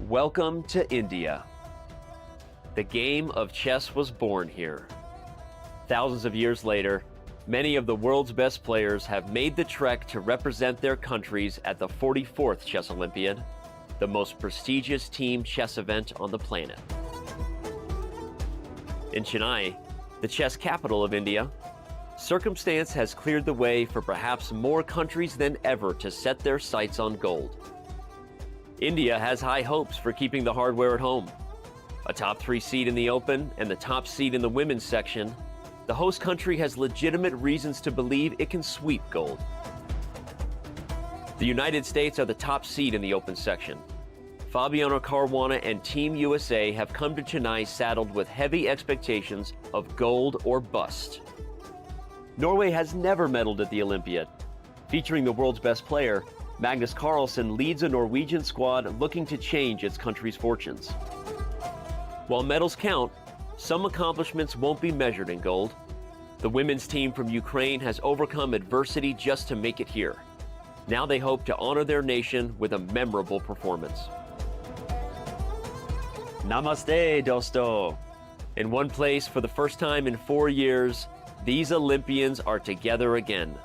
Welcome to India. The game of chess was born here. Thousands of years later, many of the world's best players have made the trek to represent their countries at the 44th Chess Olympiad, the most prestigious team chess event on the planet. In Chennai, the chess capital of India, circumstance has cleared the way for perhaps more countries than ever to set their sights on gold. India has high hopes for keeping the hardware at home. A top 3 seed in the Open and the top seed in the women's section, the host country has legitimate reasons to believe it can sweep gold. The United States are the top seed in the Open section. Fabiano Caruana and Team USA have come to Chennai saddled with heavy expectations of gold or bust. Norway has never medaled at the Olympiad. Featuring the world's best player, Magnus Carlsen leads a Norwegian squad looking to change its country's fortunes. While medals count, some accomplishments won't be measured in gold. The women's team from Ukraine has overcome adversity just to make it here. Now they hope to honor their nation with a memorable performance. Namaste, dosto. In one place for the first time in 4 years, these Olympians are together again.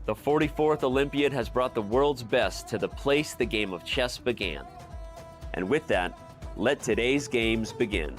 The 44th Olympiad has brought the world's best to the place the game of chess began. And with that, let today's games begin.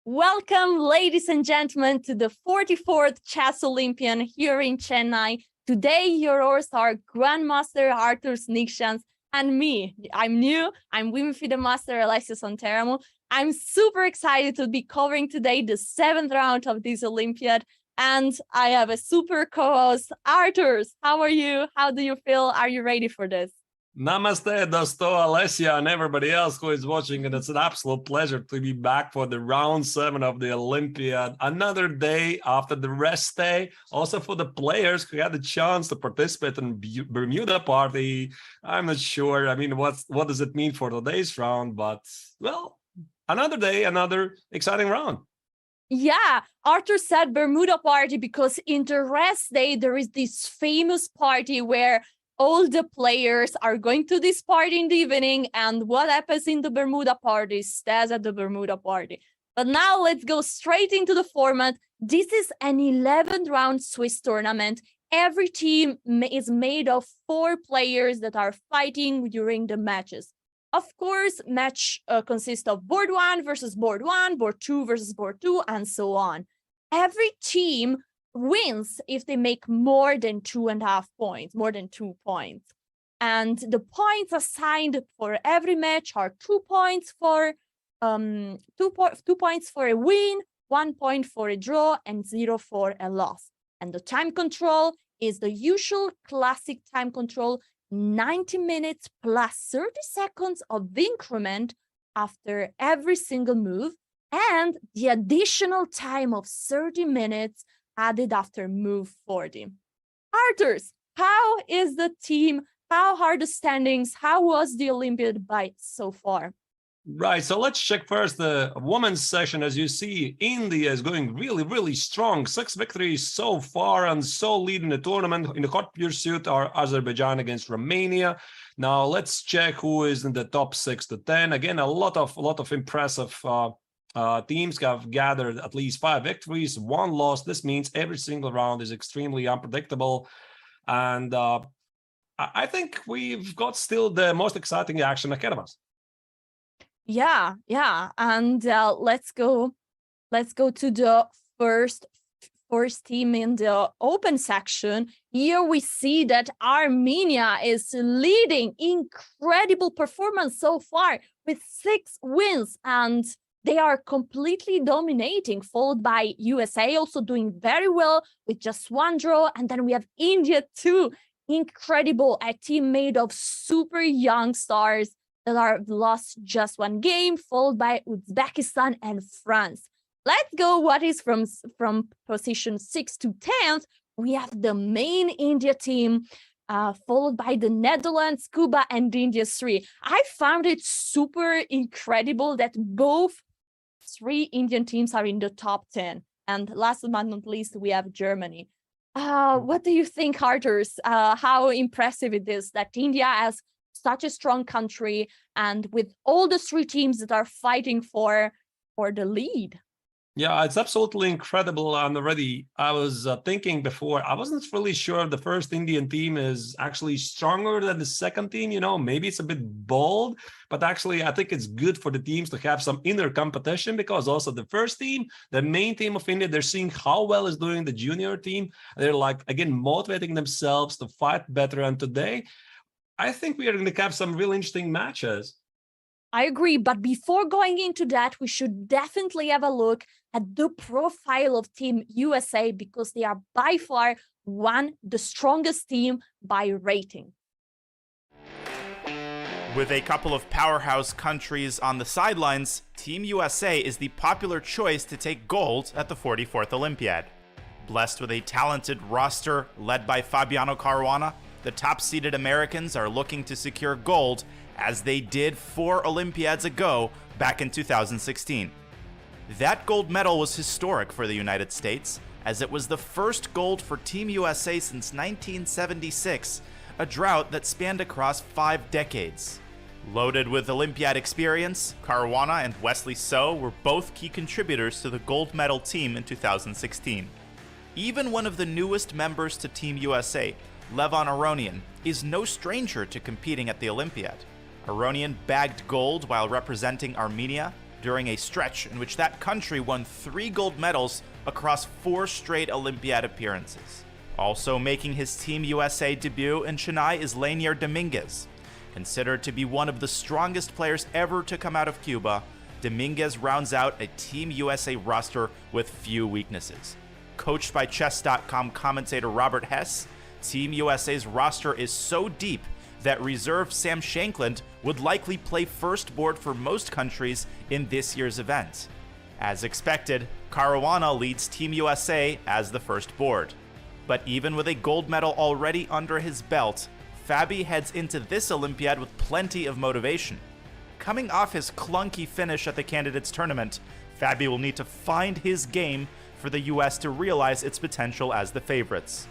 Welcome, ladies and gentlemen, to the 44th Chess Olympiad here in Chennai. Today, your hosts are Grandmaster Artur Snikshans and me. I'm new. I'm Women FIDE Master Alessia Santeramo. I'm super excited to be covering today the 7th round of this Olympiad. And I have a super co-host, Artur. How are you? How do you feel? Are you ready for this? Namaste, Dosto, Alessia, and everybody else who is watching. And it's an absolute pleasure to be back for the round 7 of the Olympiad. Another day after the rest day. Also for the players who had the chance to participate in Bermuda party. I'm not sure. I mean, what does it mean for today's round? But, well, another day, another exciting round. Yeah, Artur said Bermuda party because in the rest day, there is this famous party where all the players are going to this party in the evening, and what happens in the Bermuda party stays at the Bermuda party. But now let's go straight into the format. This is an 11-round Swiss tournament. Every team is made of 4 players that are fighting during the matches. Of course, match consists of board 1 versus board 1, board 2 versus board 2, and so on. Every team wins if they make more than 2.5 points, more than 2 points. And the points assigned for every match are 2 points for 2 points for a win, 1 point for a draw, and 0 for a loss. And the time control is the usual classic time control, 90 minutes plus 30 seconds of increment after every single move, and the additional time of 30 minutes added after move 40. Artur, how is the team? How are the standings? How was the Olympiad by so far? Right, so let's check first the women's section. As you see, India is going really, really strong. 6 victories so far and so leading the tournament. In the hot pursuit are Azerbaijan against Romania. Now let's check who is in the top 6 to 10. Again, a lot of impressive teams have gathered at least 5 victories, 1 loss. This means every single round is extremely unpredictable. And I think we've got still the most exciting action ahead of us. Yeah, and let's go to the first team in the open section. Here we see that Armenia is leading. Incredible performance so far with 6 wins, and they are completely dominating, followed by USA also doing very well with just 1 draw, and then we have India too. Incredible, a team made of super young stars that are lost just 1 game, followed by Uzbekistan and France. Let's go what is from position 6 to 10th. We have the main India team, followed by the Netherlands, Cuba, and India 3. I found it super incredible that both 3 Indian teams are in the top 10. And last but not least, we have Germany. What do you think, Arturs? How impressive it is that India has such a strong country and with all the three teams that are fighting for the lead. Yeah, it's absolutely incredible. And already I was thinking before, I wasn't really sure if the first Indian team is actually stronger than the second team. Maybe it's a bit bold, but actually I think it's good for the teams to have some inner competition, because also the first team, the main team of India, they're seeing how well is doing the junior team. They're again, motivating themselves to fight better. And today, I think we are going to have some really interesting matches. I agree, but before going into that, we should definitely have a look at the profile of Team USA, because they are by far the strongest team by rating. With a couple of powerhouse countries on the sidelines, Team USA is the popular choice to take gold at the 44th Olympiad. Blessed with a talented roster led by Fabiano Caruana, the top-seeded Americans are looking to secure gold, as they did 4 Olympiads ago back in 2016. That gold medal was historic for the United States, as it was the first gold for Team USA since 1976, a drought that spanned across 5 decades. Loaded with Olympiad experience, Caruana and Wesley So were both key contributors to the gold medal team in 2016. Even one of the newest members to Team USA, Levon Aronian, is no stranger to competing at the Olympiad. Aronian bagged gold while representing Armenia during a stretch in which that country won 3 gold medals across 4 straight Olympiad appearances. Also making his Team USA debut in Chennai is Lanier Dominguez. Considered to be one of the strongest players ever to come out of Cuba, Dominguez rounds out a Team USA roster with few weaknesses. Coached by Chess.com commentator Robert Hess, Team USA's roster is so deep that reserve Sam Shankland would likely play first board for most countries in this year's event. As expected, Caruana leads Team USA as the first board. But even with a gold medal already under his belt, Fabi heads into this Olympiad with plenty of motivation. Coming off his clunky finish at the Candidates Tournament, Fabi will need to find his game for the US to realize its potential as the favorites.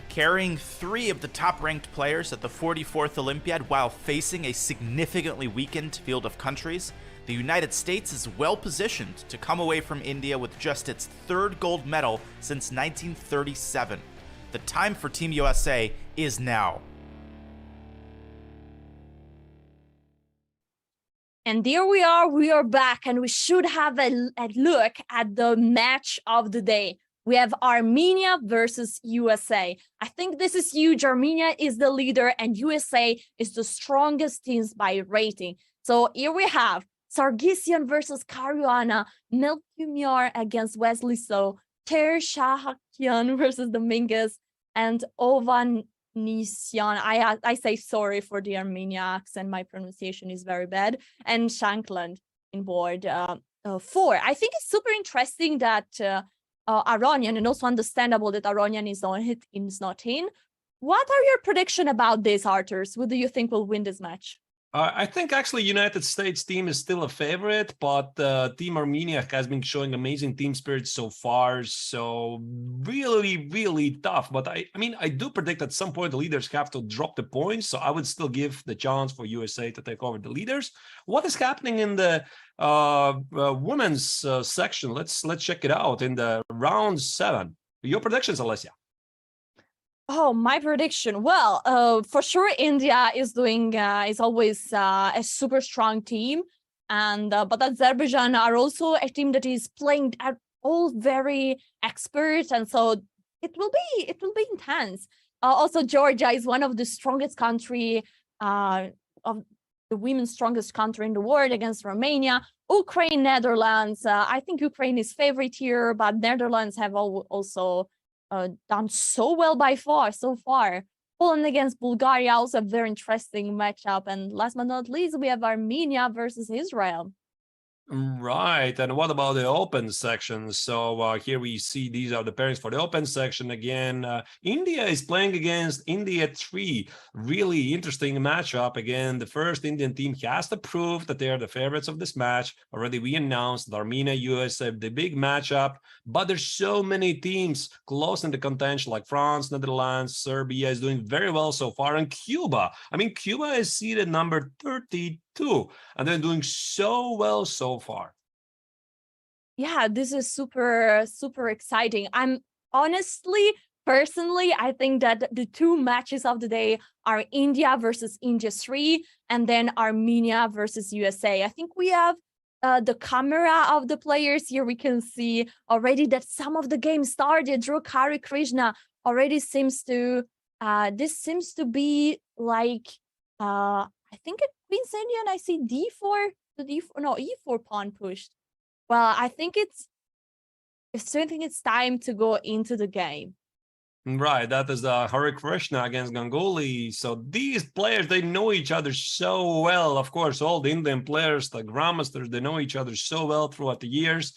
Carrying 3 of the top-ranked players at the 44th Olympiad while facing a significantly weakened field of countries, the United States is well-positioned to come away from India with just its 3rd gold medal since 1937. The time for Team USA is now. And there we are back, and we should have a look at the match of the day. We have Armenia versus USA. I think this is huge. Armenia is the leader and USA is the strongest teams by rating. So here we have Sargissian versus Caruana, Melkumyan against Wesley So, Shankland versus Dominguez, and Oganian. I say sorry for the Armenia accent. My pronunciation is very bad. And Shankland in board 4. I think it's super interesting that Aronian, and also understandable that Aronian is not in. What are your predictions about this, Arturs? Who do you think will win this match? I think actually United States team is still a favorite, but Team Armenia has been showing amazing team spirit so far. So really, really tough. But I mean, I do predict at some point the leaders have to drop the points. So I would still give the chance for USA to take over the leaders. What is happening in the women's section? Let's check it out in the round 7. Your predictions, Alessia? Oh, my prediction. Well, for sure, India is always a super strong team, and but Azerbaijan are also a team that is playing at all very expert, and so it will be intense. Also, Georgia is one of the strongest country of the women's strongest country in the world against Romania. Ukraine, Netherlands. I think Ukraine is favorite here, but Netherlands have also done so well so far. Poland against Bulgaria, also a very interesting matchup. And last but not least, we have Armenia versus Israel. Right. And what about the open section? So here we see these are the pairings for the open section again. India is playing against India 3. Really interesting matchup. Again, the first Indian team has to prove that they are the favorites of this match. Already we announced Armenia, USA, the big matchup. But there's so many teams close in the contention, like France, Netherlands, Serbia is doing very well so far. And Cuba. I mean, Cuba is seeded number 32. And they're doing so well so far. Yeah, this is super, super exciting. I'm honestly, personally, I think that the two matches of the day are India versus India 3, and then Armenia versus USA. I think we have the camera of the players here. We can see already that some of the games started. Harikrishna already seems to, this seems to be like, I think it Queen's Indian, I see D4, the D4, no, E4 pawn pushed. Well, I think it's time to go into the game. Right, that is Harikrishna against Ganguly. So these players, they know each other so well. Of course, all the Indian players, the grandmasters, they know each other so well throughout the years.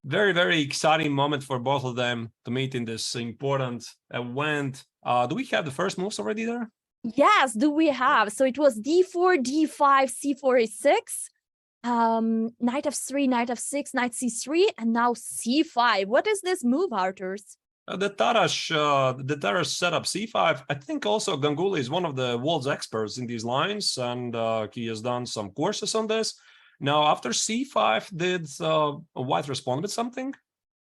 Very, very exciting moment for both of them to meet in this important event. Do we have the first moves already there? Yes, do we have? So it was D4, D5, C4, A6, knight F3, knight F6, knight C3, and now C5. What is this move, Arturs? The Tarash setup C5. I think also Ganguly is one of the world's experts in these lines, and he has done some courses on this. Now, after C5, did White respond with something?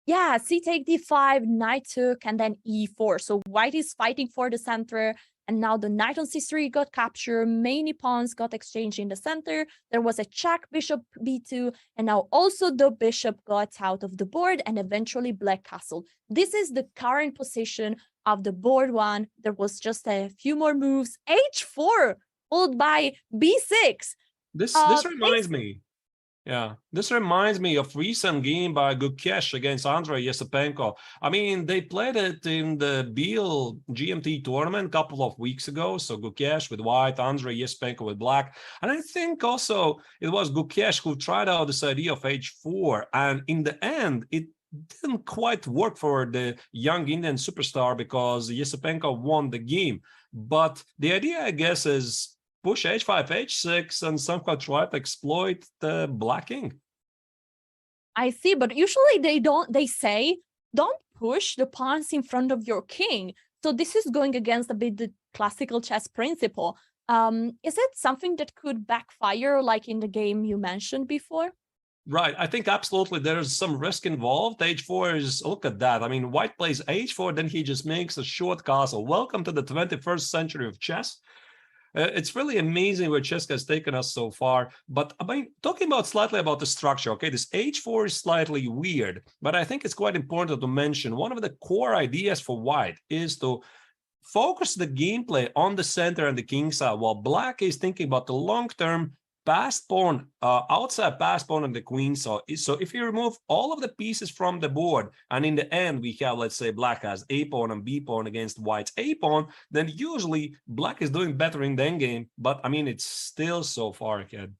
Yeah, C take D5, knight took, and then E4. So White is fighting for the center. And now the knight on C3 got captured. Many pawns got exchanged in the center. There was a check, bishop B2. And now also the bishop got out of the board and eventually black castle. This is the current position of the board one. There was just a few more moves. H4 followed by B6. This reminds me. Yeah, this reminds me of recent game by Gukesh against Andrei Yesepenko. I mean, they played it in the Biel GMT tournament a couple of weeks ago. So Gukesh with white, Andrei Yesepenko with black. And I think also it was Gukesh who tried out this idea of H4. And in the end, it didn't quite work for the young Indian superstar because Yesepenko won the game. But the idea, I guess, is push H5, H6, and somehow try to exploit the black king. I see, but usually they say, don't push the pawns in front of your king. So this is going against a bit the classical chess principle. Is it something that could backfire like in the game you mentioned before? Right, I think absolutely there's some risk involved. H4 is, look at that. I mean, White plays H4, then he just makes a short castle. Welcome to the 21st century of chess. It's really amazing where chess has taken us so far. But I mean, talking about slightly about the structure, okay, this H4 is slightly weird, but I think it's quite important to mention one of the core ideas for White is to focus the gameplay on the center and the king side, while Black is thinking about the long-term passed pawn, outside passed pawn and the queen. So if you remove all of the pieces from the board, and in the end we have, let's say, Black has A pawn and B pawn against White's A pawn, then usually Black is doing better in the endgame. But I mean, it's still so far ahead.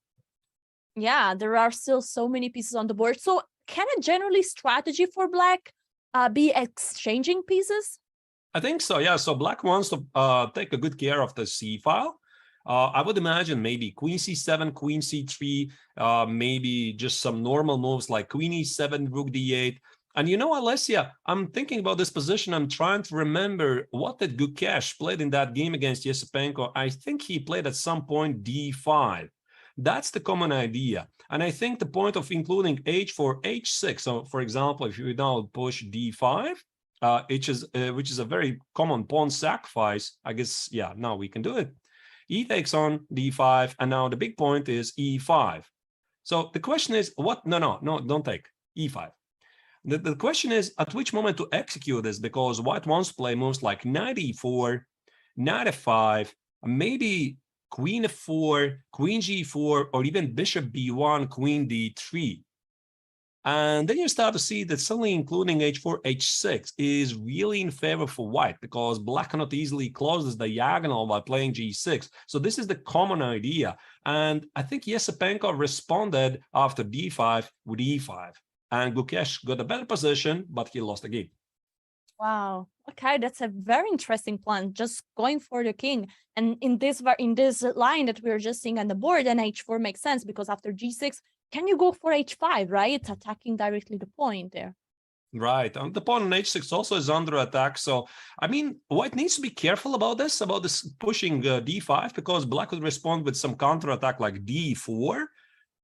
Yeah, there are still so many pieces on the board. So can a generally strategy for Black be exchanging pieces? I think so, yeah. So Black wants to take a good care of the C file. I would imagine maybe Queen C7, Queen C3, maybe just some normal moves like Queen E7, Rook D8. And you know, Alessia, I'm thinking about this position. I'm trying to remember what did Gukesh played in that game against Yesepenko. I think he played at some point D5. That's the common idea. And I think the point of including H4, H6. So, for example, if you now push D5, which is a very common pawn sacrifice, I guess, yeah, now we can do it. E takes on D5, and now the big point is E5. So the question is, what? No, don't take E5. The question is at which moment to execute this, because White wants to play moves like Knight E4, Knight F5, maybe Queen F4, Queen G4, or even Bishop B1, Queen D3. And then you start to see that suddenly including h4, h6 is really in favor for white because black cannot easily close this diagonal by playing g6. So this is the common idea. And I think Yesipenko responded after d5 with e5. And Gukesh got a better position, but he lost the game. Wow. Okay, that's a very interesting plan. Just going for the king, and in this line that we're just seeing on the board, then h4 makes sense because after g6, can you go for h5? Right, attacking directly the point there. Right, and the pawn on h6 also is under attack. So I mean, white needs to be careful about this pushing d5 because black would respond with some counter attack like d4,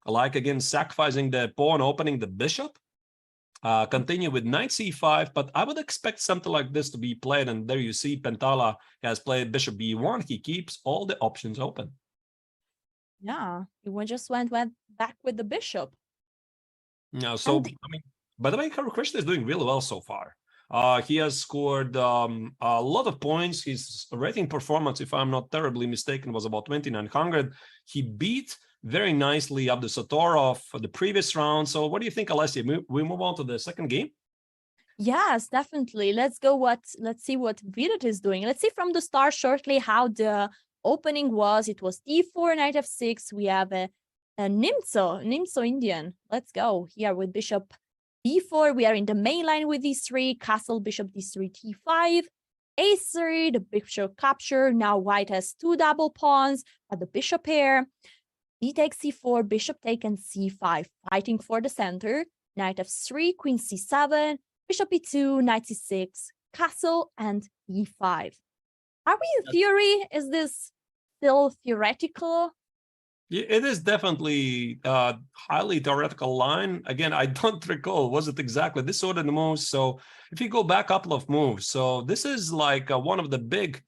like again sacrificing the pawn, opening the bishop. Continue with knight c5, but I would expect something like this to be played. And there you see Pentala has played bishop b1. He keeps all the options open. Yeah, he just went back with the bishop. Yeah, so I mean, by the way, Harikrishna is doing really well so far. He has scored a lot of points. His rating performance, if I'm not terribly mistaken, was about 2,900. He beat very nicely Abdul Sattorov for the previous round. So what do you think, Alessia? We move on to the second game? Yes, definitely. Let's see what Vidit is doing. Let's see from the start shortly how the opening was. It was d4, knight f6. We have a Nimzo Indian. Let's go here with bishop d4. We are in the main line with d3, castle, bishop d3, t5, a3, the bishop capture. Now white has two double pawns at the bishop pair. D takes c4, bishop taken c5, fighting for the center. Knight f3, queen c7, bishop e2, knight c6, castle, and e5. Are we in theory? Is this still theoretical? Yeah, it is definitely a highly theoretical line. Again, I don't recall, was it exactly this order of the moves? So if you go back a couple of moves, so this is like one of the big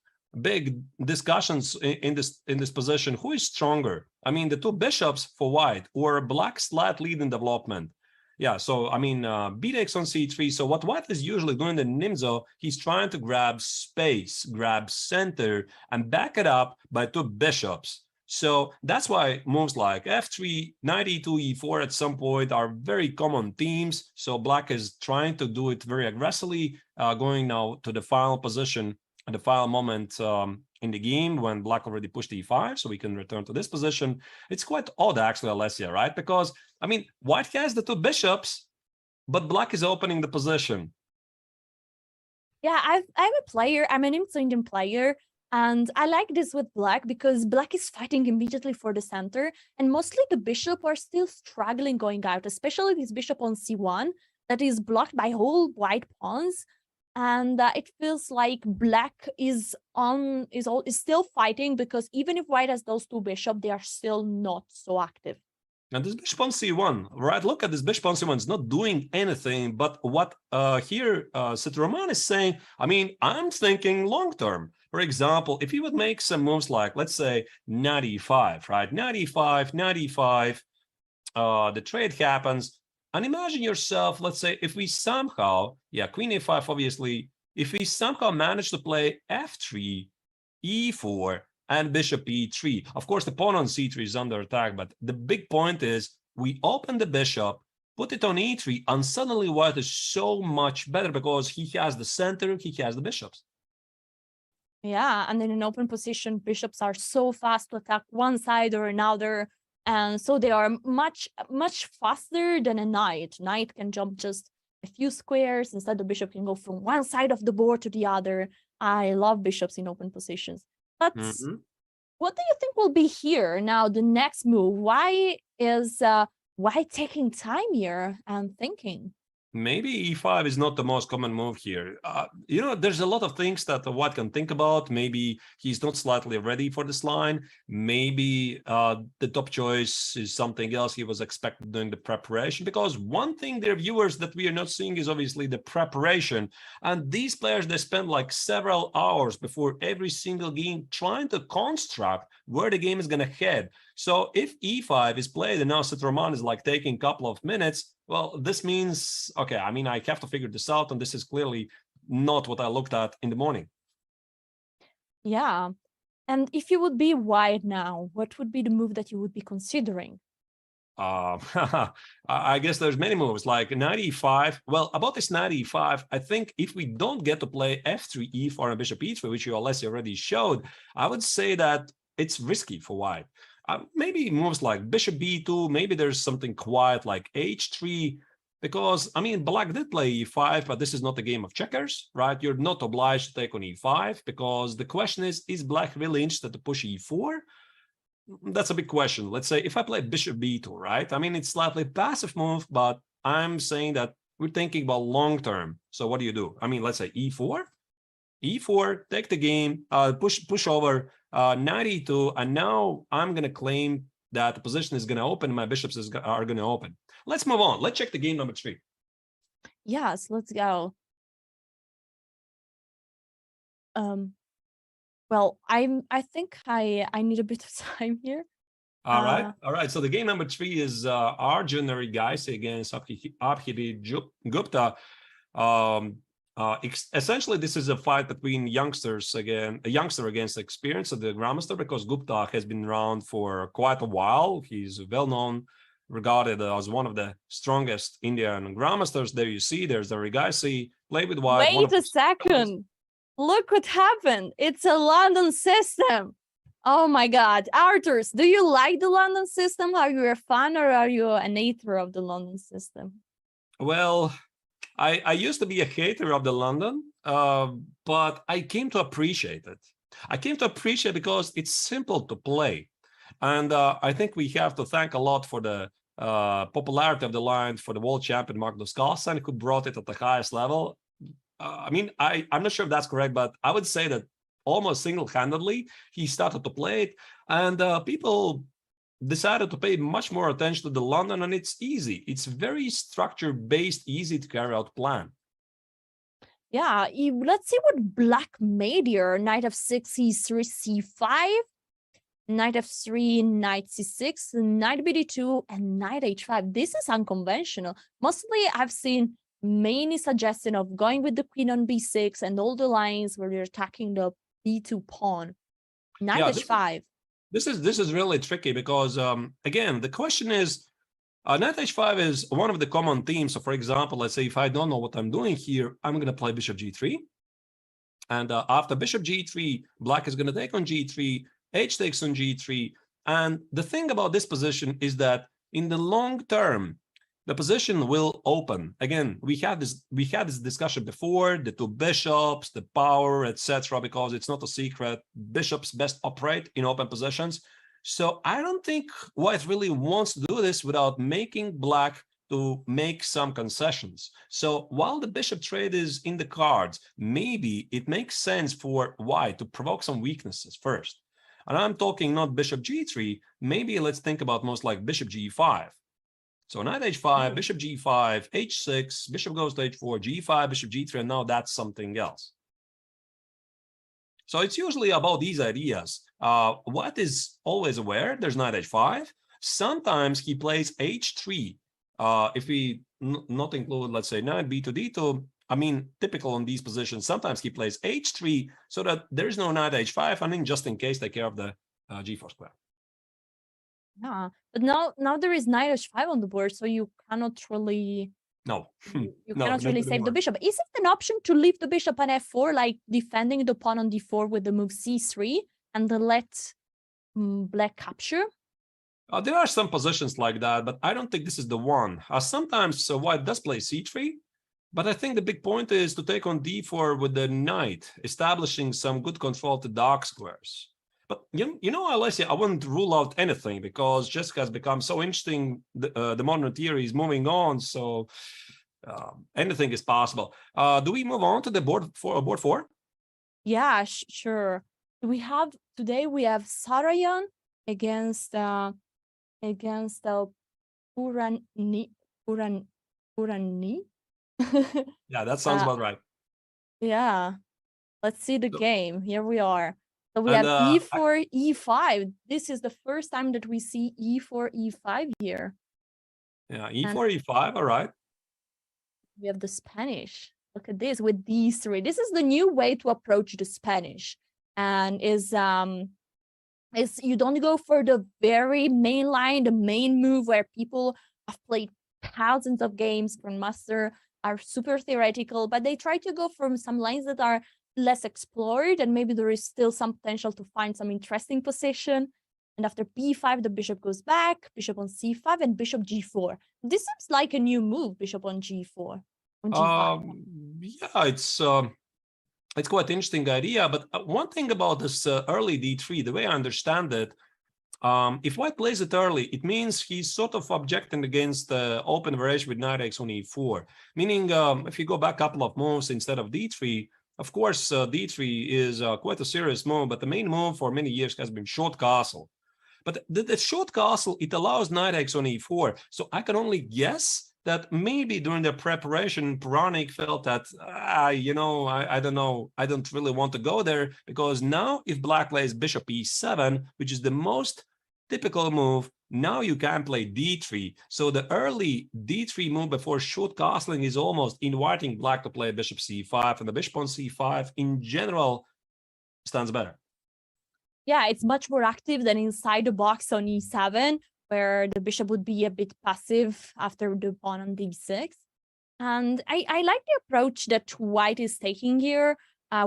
discussions in this position. Who is stronger? I mean, the two bishops for white or black slight lead in development. Yeah, so I mean, b takes on c3. So what white is usually doing in Nimzo, he's trying to grab space, grab center, and back it up by two bishops. So that's why moves like f3, knight e2, e4 at some point are very common themes. So black is trying to do it very aggressively, going now to the final position at the final moment in the game when black already pushed e5, so we can return to this position. It's quite odd, actually, Alessia, right? Because, I mean, white has the two bishops, but black is opening the position. Yeah, I'm a player. I'm an Indian player, and I like this with black because black is fighting immediately for the center, and mostly the bishop are still struggling going out, especially this bishop on c1 that is blocked by whole white pawns. And it feels like black is still fighting because even if white has those two bishops, they are still not so active. And this bishop on c1, right? Look at this bishop on c1. It's not doing anything. But what here Sethuraman is saying, I mean, I'm thinking long term. For example, if he would make some moves like, let's say, knight e5, right? Knight e5, knight e5, the trade happens. And imagine yourself, let's say, if we somehow, queen a5, obviously, if we somehow manage to play f3, e4, and bishop e3. Of course, the pawn on c3 is under attack, but the big point is we open the bishop, put it on e3, and suddenly white is so much better because he has the center, he has the bishops. Yeah, and in an open position, bishops are so fast to attack one side or another. And so they are much faster than a knight. Knight can jump just a few squares. Instead, the bishop can go from one side of the board to the other. I love bishops in open positions. But what do you think will be here now, the next move? Why is white taking time here and thinking? Maybe e5 is not the most common move here. You know, there's a lot of things that white can think about. Maybe he's not slightly ready for this line. Maybe the top choice is something else he was expected during the preparation. Because one thing, their viewers, that we are not seeing is obviously the preparation. And these players, they spend like several hours before every single game trying to construct where the game is going to head. So if e5 is played and now Sethuraman is like taking a couple of minutes, well, this means, okay, I mean, I have to figure this out, and this is clearly not what I looked at in the morning. Yeah. And if you would be white now, what would be the move that you would be considering? I guess there's many moves like knight e5. Well, about this knight e5, I think if we don't get to play f3, e4, and bishop e3, which you Alessia already showed, I would say that it's risky for white. Maybe moves like bishop b2, maybe there's something quiet like h3, because, I mean, black did play e5, but this is not a game of checkers, right? You're not obliged to take on e5, because the question is black really interested to push e4? That's a big question. Let's say if I play bishop b2, right? I mean, it's slightly passive move, but I'm saying that we're thinking about long term. So what do? I mean, let's say e4, take the game, push over, knight e2, and now I'm going to claim that the position is going to open, my bishops are going to open. Let's move on. Let's check the game number 3. Yes, let's go. Well, I think I need a bit of time here. All right. So the game number 3 is Arjun Narigaisi against Abhijit Gupta. Essentially, this is a fight between youngsters again, a youngster against experience of the grandmaster, because Gupta has been around for quite a while. He's well known, regarded as one of the strongest Indian grandmasters. There you see, there's the Narigaisi, play with white. Wait a second. Look what happened. It's a London system. Oh my God. Arthurs, do you like the London system? Are you a fan or are you an hater of the London system? Well, I used to be a hater of the London, but I came to appreciate it. I came to appreciate because it's simple to play. And I think we have to thank a lot for the popularity of the line for the world champion Magnus Carlsen, who brought it at the highest level. I mean, I'm not sure if that's correct, but I would say that almost single-handedly, he started to play it, and people decided to pay much more attention to the London, and it's easy. It's very structure-based, easy to carry out plan. Yeah, let's see what black made here. Knight f6, e3, c5, knight f3, knight c6, knight bd2, and knight h5. This is unconventional. Mostly I've seen many suggestion of going with the queen on b6 and all the lines where you're attacking the b2 pawn. Knight h5. This is really tricky because again, the question is, knight h5 is one of the common themes. So for example, let's say if I don't know what I'm doing here, I'm going to play bishop g3, and after bishop g3, black is going to take on g3, h takes on g3, and the thing about this position is that in the long term, the position will open. Again, we had this discussion before, the two bishops, the power, etc., because it's not a secret. Bishops best operate in open positions. So I don't think white really wants to do this without making black to make some concessions. So while the bishop trade is in the cards, maybe it makes sense for white to provoke some weaknesses first. And I'm talking not bishop g3, maybe let's think about most like bishop g5. So knight h5, bishop g5, h6, bishop goes to h4, g5, bishop g3, and now that's something else. So it's usually about these ideas. What is always aware, there's knight h5. Sometimes he plays h3. If we not include, let's say, knight b to d2, I mean, typical on these positions, sometimes he plays h3 so that there's no knight h5, and then just in case, take care of the g4 square. Yeah, but now there is knight h5 on the board, so you cannot really cannot really save the bishop. Is it an option to leave the bishop on f4, like defending the pawn on d4 with the move c3 and then let black capture? There are some positions like that, but I don't think this is the one. Sometimes white does play c3, but I think the big point is to take on d4 with the knight, establishing some good control to dark squares. But you know, Alessia, I wouldn't rule out anything because chess has become so interesting. The modern theory is moving on, so anything is possible. Do we move on to the board 4? Yeah, sure. We have today Sarin against Puranik. Yeah, that sounds about right. Yeah, let's see the game. Here we are. So we have e4, e5. This is the first time that we see e4, e5 here. Yeah, e4, e5, all right. We have the Spanish. Look at this with d3. This is the new way to approach the Spanish, and is is you don't go for the very main line, the main move where people have played thousands of games. Grandmaster are super theoretical, but they try to go from some lines that are less explored, and maybe there is still some potential to find some interesting position. And after b5, the bishop goes back, bishop on c5, and bishop g4. This seems like a new move, bishop on g4, on g5. Yeah, it's quite an interesting idea. But one thing about this early d3, the way I understand it, if white plays it early, it means he's sort of objecting against the open variation with knight x on e4. Meaning, if you go back a couple of moves instead of d3, of course, d3 is quite a serious move, but the main move for many years has been short castle. But the short castle, it allows knight x on e4. So I can only guess that maybe during the preparation, Puranik felt that, I don't know, I don't really want to go there, because now if black plays bishop e7, which is the most typical move, now you can play d3. So the early d3 move before short castling is almost inviting black to play bishop c5, and the bishop on c5 in general stands better. Yeah, it's much more active than inside the box on e7, where the bishop would be a bit passive after the pawn on d6. And I like the approach that white is taking here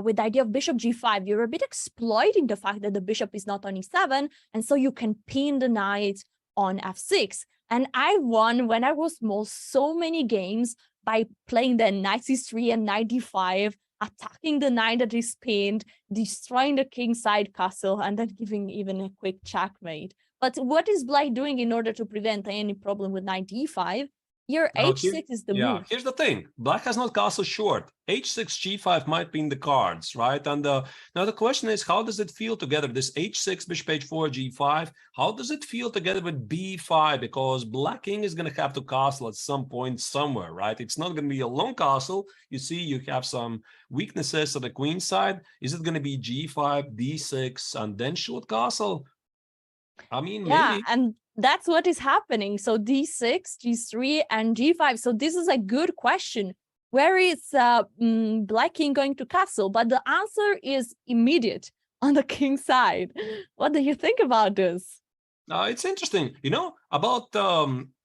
with the idea of bishop g5. You're a bit exploiting the fact that the bishop is not on e7, and so you can pin the knight on f6. And I won when I was small so many games by playing the knight c3 and knight d5, attacking the knight that is pinned, destroying the kingside castle, and then giving even a quick checkmate. But what is black doing in order to prevent any problem with knight d5? Here, h6 is the move. Here's the thing. Black has not castle short. h6, g5 might be in the cards, right? And now the question is, how does it feel together? This h6, bishop h4, g5, how does it feel together with b5? Because black king is going to have to castle at some point somewhere, right? It's not going to be a long castle. You see, you have some weaknesses on the queen side. Is it going to be g5, d6, and then short castle? I mean, yeah, maybe. And that's what is happening. So d6, g3, and g5. So this is a good question. Where is black king going to castle? But the answer is immediate on the king side. What do you think about this? It's interesting, about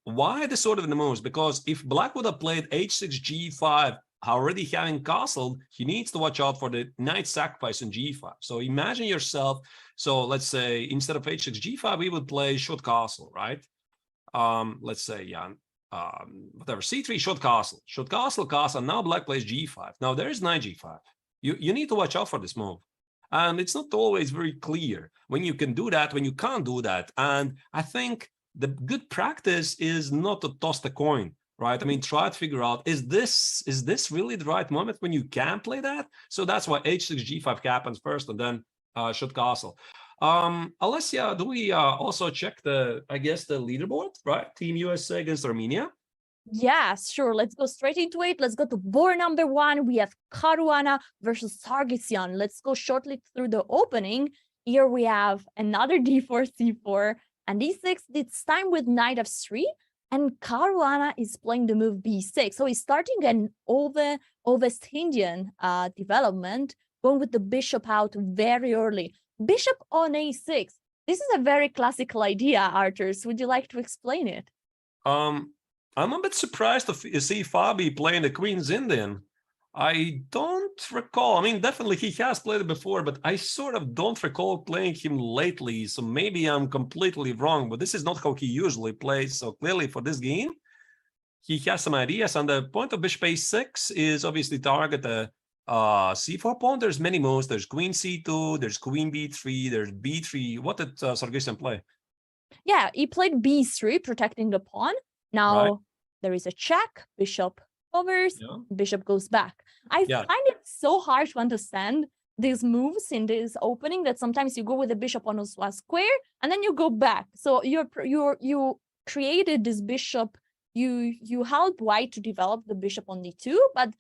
why this sort of the moves. Because if black would have played h6, g5, already having castled, he needs to watch out for the knight sacrifice in g5. So imagine yourself. So let's say instead of h6, g5, we would play short castle, right? Let's say, whatever, c3, short castle, castle. Now black plays g5. Now there is knight g5. You need to watch out for this move. And it's not always very clear when you can do that, when you can't do that. And I think the good practice is not to toss the coin, right? I mean, try to figure out, is this really the right moment when you can play that? So that's why h6, g5 happens first, and then short castle. Alessia, do we also check the leaderboard, right? Team USA against Armenia? Yes, sure. Let's go straight into it. Let's go to board number 1. We have Caruana versus Sargissian. Let's go shortly through the opening. Here we have another d4, c4, and d6. This time with knight f3. And Caruana is playing the move b6. So he's starting an West Indian development, going with the bishop out very early. Bishop on a6. This is a very classical idea, Arthur. Would you like to explain it? I'm a bit surprised to see Fabi playing the Queen's Indian. I don't recall. I mean, definitely he has played it before, but I sort of don't recall playing him lately. So maybe I'm completely wrong, but this is not how he usually plays. So clearly for this game, he has some ideas. And the point of bishop a6 is obviously target the c4 pawn. There's many moves. There's queen c2, there's queen b3, there's b3. What did Sargissian play? Yeah, he played b3, protecting the pawn. Now there is a check, bishop covers, bishop goes back. I find it so hard to understand these moves in this opening that sometimes you go with the bishop on a square and then you go back. So you created this bishop, you helped white to develop the bishop on d2, but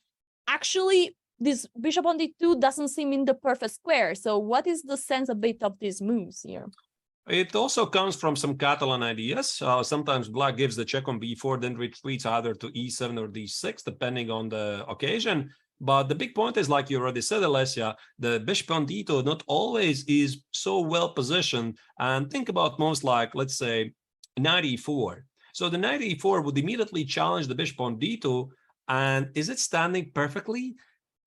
actually this bishop on d2 doesn't seem in the perfect square. So what is the sense a bit of these moves here? It also comes from some Catalan ideas. Sometimes black gives the check on b4, then retreats either to e7 or d6, depending on the occasion. But the big point is, like you already said, Alessia, the bishop on d2 not always is so well positioned. And think about most like, let's say, knight e4. So the knight e4 would immediately challenge the bishop on d2. And is it standing perfectly?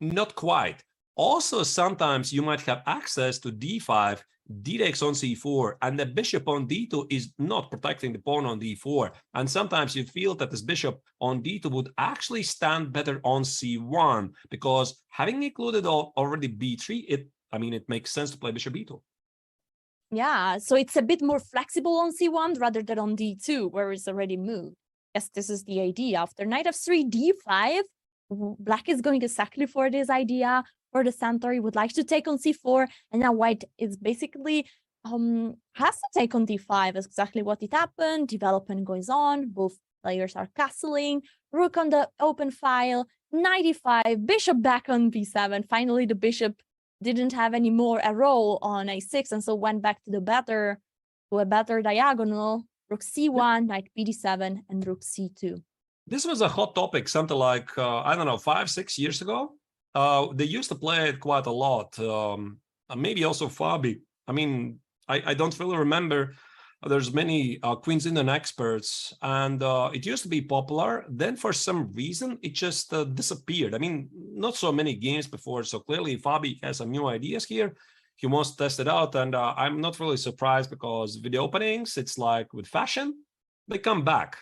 Not quite. Also, sometimes you might have access to d5, d takes on c4, and the bishop on d2 is not protecting the pawn on d4. And sometimes you feel that this bishop on d2 would actually stand better on c1, because having included already b3, it makes sense to play bishop b2. Yeah, so it's a bit more flexible on c1 rather than on d2, where it's already moved. Yes, this is the idea. After knight f3, d5, black is going exactly for this idea. For the center, he would like to take on c4, and now white is basically has to take on d5. That's exactly what it happened. Development goes on. Both players are castling. Rook on the open file. Knight e5, bishop back on b7. Finally, the bishop didn't have any more a role on a6, and so went back to a better diagonal. Rook c1, knight bd7, and rook c2. This was a hot topic something like, 5-6 years ago. They used to play it quite a lot. Maybe also Fabi. I don't really remember. There's many Queen's Indian experts, and it used to be popular. Then for some reason, it just disappeared. Not so many games before, so clearly Fabi has some new ideas here. He wants to test it out, and I'm not really surprised, because with the openings, it's like with fashion, they come back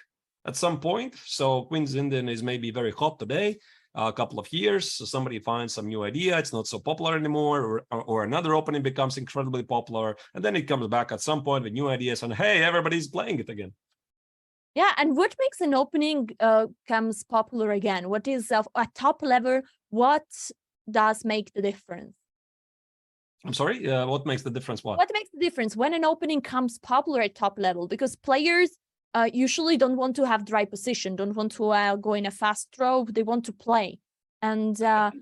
at some point. So Queen's Indian is maybe very hot today. A couple of years, so somebody finds some new idea, it's not so popular anymore, or another opening becomes incredibly popular, and then it comes back at some point with new ideas, and hey, everybody's playing it again. Yeah, and what makes an opening comes popular again? What is at top level? What does make the difference? I'm sorry, what makes the difference? What makes the difference when an opening comes popular at top level? Because players usually don't want to have dry position, don't want to go in a fast throw, they want to play. And I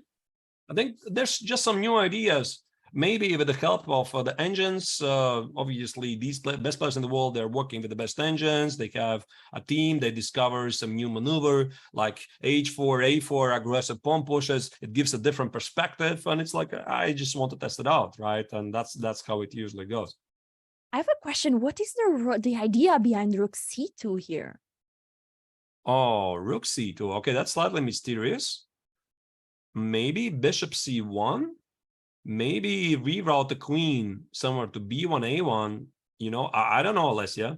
think there's just some new ideas, maybe with the help of the engines. Obviously, these best players in the world, they're working with the best engines. They have a team, they discover some new maneuver, like h4, a4, aggressive pawn pushes. It gives a different perspective, and it's like, I just want to test it out, right? And that's how it usually goes. I have a question. What is the idea behind rook c2 here? Oh, rook c2. Okay, that's slightly mysterious. Maybe bishop c1. Maybe reroute the queen somewhere to b1, a1. I don't know, Alessia.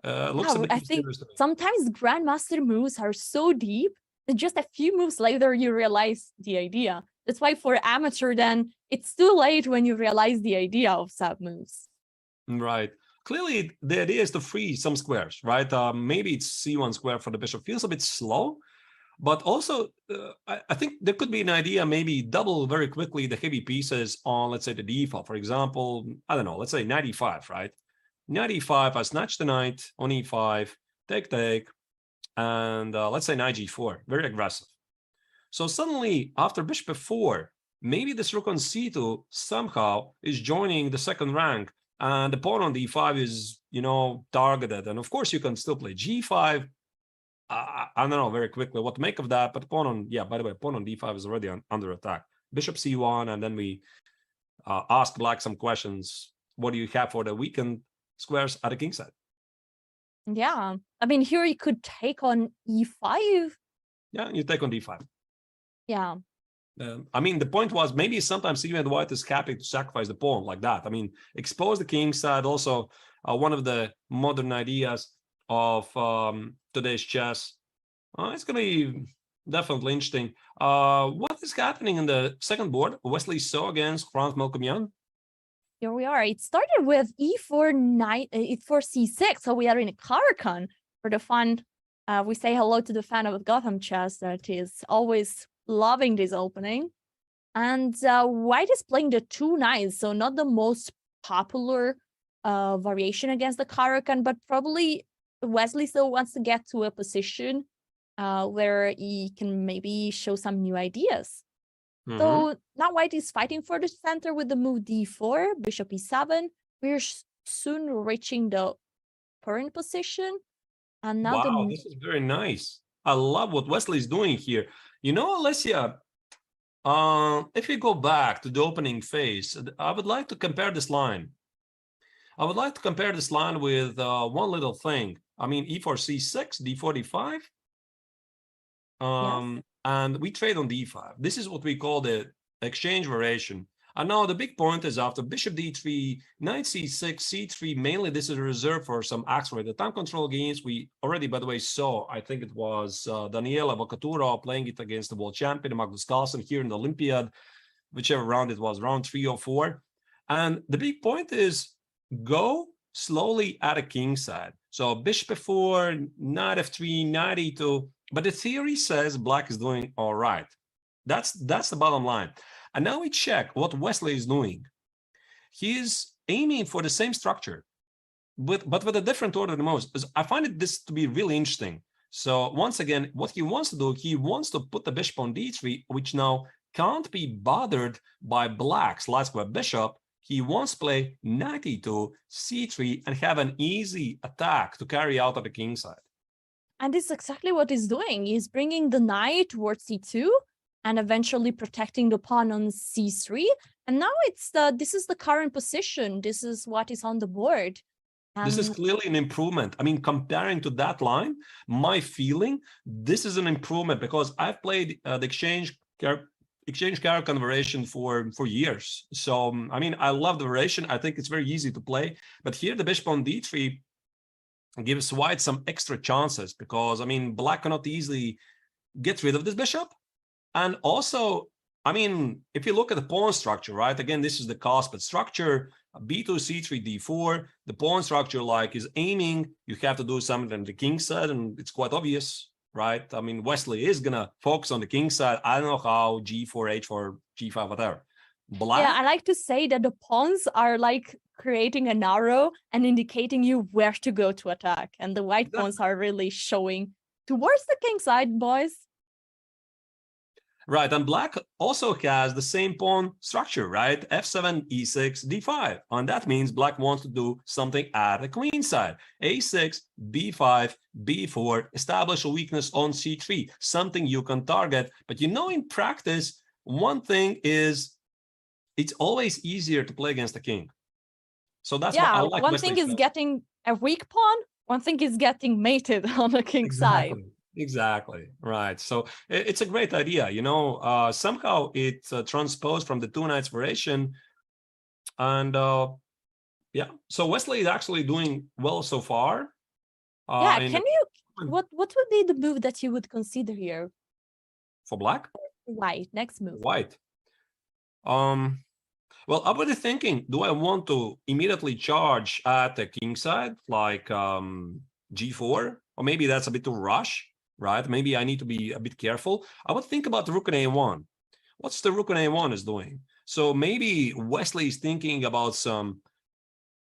Looks a bit I think mysterious to me. sometimes grandmaster moves are so deep that just a few moves later you realize the idea. That's why for amateur, then it's too late when you realize the idea of sub moves. Right. Clearly, the idea is to free some squares, right? Maybe it's c1 square for the bishop. Feels a bit slow, but also I think there could be an idea, maybe double very quickly the heavy pieces on, let's say, the d file. For example, I don't know, let's say knight e5, right? Knight e5, I snatch the knight on e5, take, and let's say knight g4, very aggressive. So suddenly, after bishop f4, maybe this rook on c2 somehow is joining the second rank, and the pawn on d5 is, targeted. And of course, you can still play g5. I don't know very quickly what to make of that. But pawn on, by the way, pawn on d5 is already under attack. Bishop c1, and then we ask black some questions. What do you have for the weakened squares at the king side? Yeah. Here you could take on e5. Yeah, you take on d5. Yeah. The point was, maybe sometimes even white is happy to sacrifice the pawn like that. Expose the king side. Also, one of the modern ideas of today's chess. It's going to be definitely interesting. What is happening in the second board? Wesley So against Franz Melkumyan. Here we are. It started with e4 c6. So we are in a Harikan for the fun. We say hello to the fan of Gotham chess that is always loving this opening. And white is playing the two knights, so not the most popular variation against the Harikan, but probably Wesley still wants to get to a position where he can maybe show some new ideas. Mm-hmm. So now white is fighting for the center with the move d4, bishop e7. We're soon reaching the current position. And now this is very nice. I love what Wesley is doing here. Alessia, If we go back to the opening phase, I would like to compare this line. I would like to compare this line with one little thing. I mean, e4, c6, d4, d5. And we trade on d5. This is what we call the exchange variation. And now the big point is after bishop d3, knight c6, c3, mainly this is reserved for some accelerated time control games. We already, by the way, saw, I think it was Daniela Vokatura playing it against the world champion, Magnus Carlsen, here in the Olympiad, whichever round it was, round 3 or 4. And the big point is go slowly at a king side. So bishop f4, knight f3, knight e2. But the theory says black is doing all right. That's the bottom line. And now we check what Wesley is doing. He is aiming for the same structure, but with a different order than most. I find this to be really interesting. So once again, what he wants to do, he wants to put the bishop on d3, which now can't be bothered by black's light square bishop. He wants to play knight e2, c3, and have an easy attack to carry out at the king side. And this is exactly what he's doing. He's bringing the knight towards c2 and eventually protecting the pawn on c3. And now this is the current position. This is what is on the board. This is clearly an improvement. I mean, comparing to that line, my feeling, this is an improvement because I've played the exchange Caro-Kann variation for years. So, I mean, I love the variation. I think it's very easy to play. But here the bishop on d3 gives white some extra chances because, I mean, black cannot easily get rid of this bishop. And also, I mean, if you look at the pawn structure, right? Again, this is the Caspet structure, b2, c3, d4. The pawn structure, like, is aiming. You have to do something on the king side, and it's quite obvious, right? I mean, Wesley is going to focus on the king side. I don't know how, g4, h4, g5, whatever. Black. Yeah, I like to say that the pawns are like creating an arrow and indicating you where to go to attack. And the white pawns are really showing towards the king side, boys. Right, and black also has the same pawn structure, right? f7, e6, d5. And that means black wants to do something at the queen side. a6, b5, b4, establish a weakness on c3, something you can target. But you know, in practice, one thing is it's always easier to play against the king. So that's what I like. One thing is getting a weak pawn, one thing is getting mated on the king side. Exactly. Right. So it's a great idea. You know, somehow it transposed from the two knights variation. And yeah, so Wesley is actually doing well so far. What would be the move that you would consider here? For black? White, next move. White. Well, I was thinking, do I want to immediately charge at the king side, like g4? Or maybe that's a bit too rush. Right? Maybe I need to be a bit careful. I would think about the rook on a1. What's the rook on a1 is doing? So maybe Wesley is thinking about some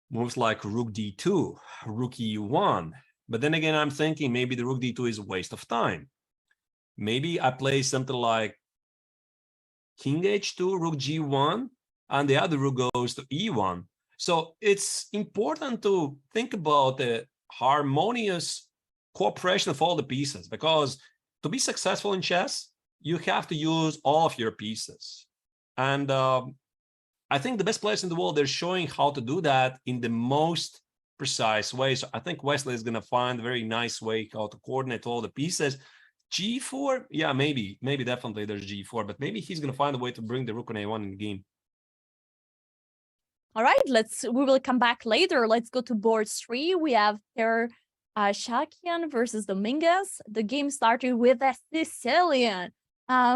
moves like rook d2, rook e1. But then again, I'm thinking maybe the rook d2 is a waste of time. Maybe I play something like king h2, rook g1, and the other rook goes to e1. So it's important to think about the harmonious cooperation of all the pieces, because to be successful in chess, you have to use all of your pieces. And I think the best players in the world, they're showing how to do that in the most precise way. So I think Wesley is going to find a very nice way how to coordinate all the pieces. g4, yeah, maybe definitely there's g4, but maybe he's going to find a way to bring the rook on a1 in the game. All right, we will come back later. Let's go to board 3. We have here Shankland versus Dominguez. The game started with a Sicilian.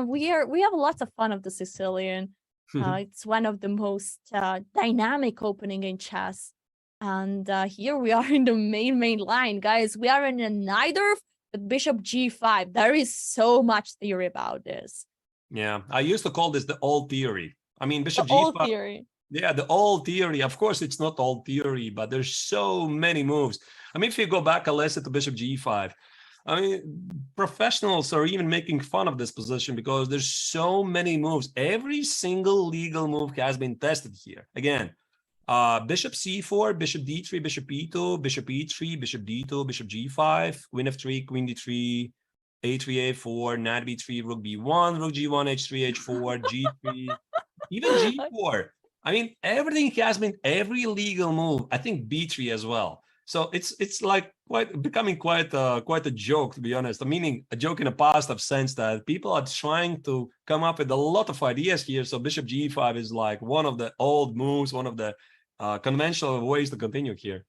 We have lots of fun of the Sicilian. It's one of the most dynamic opening in chess. And here we are in the main line, guys. We are in a neither with bishop g5. There is so much theory about this. Yeah, I used to call this the old theory. I mean, bishop the g5. Old theory. Yeah, the old theory. Of course, it's not old theory, but there's so many moves. I mean, if you go back a lesson to bishop g5, I mean, professionals are even making fun of this position because there's so many moves. Every single legal move has been tested here. Again, bishop c4, bishop d3, bishop e2, bishop e3, bishop d2, bishop g5, queen f3, queen d3, a3, a4, knight b3, rook b1, rook g1, h3, h4, g3, even g4. I mean, everything has been every legal move. I think b3 as well. So it's like becoming quite a joke, to be honest. Meaning a joke in a positive sense that people are trying to come up with a lot of ideas here. So bishop g5 is like one of the old moves, one of the conventional ways to continue here.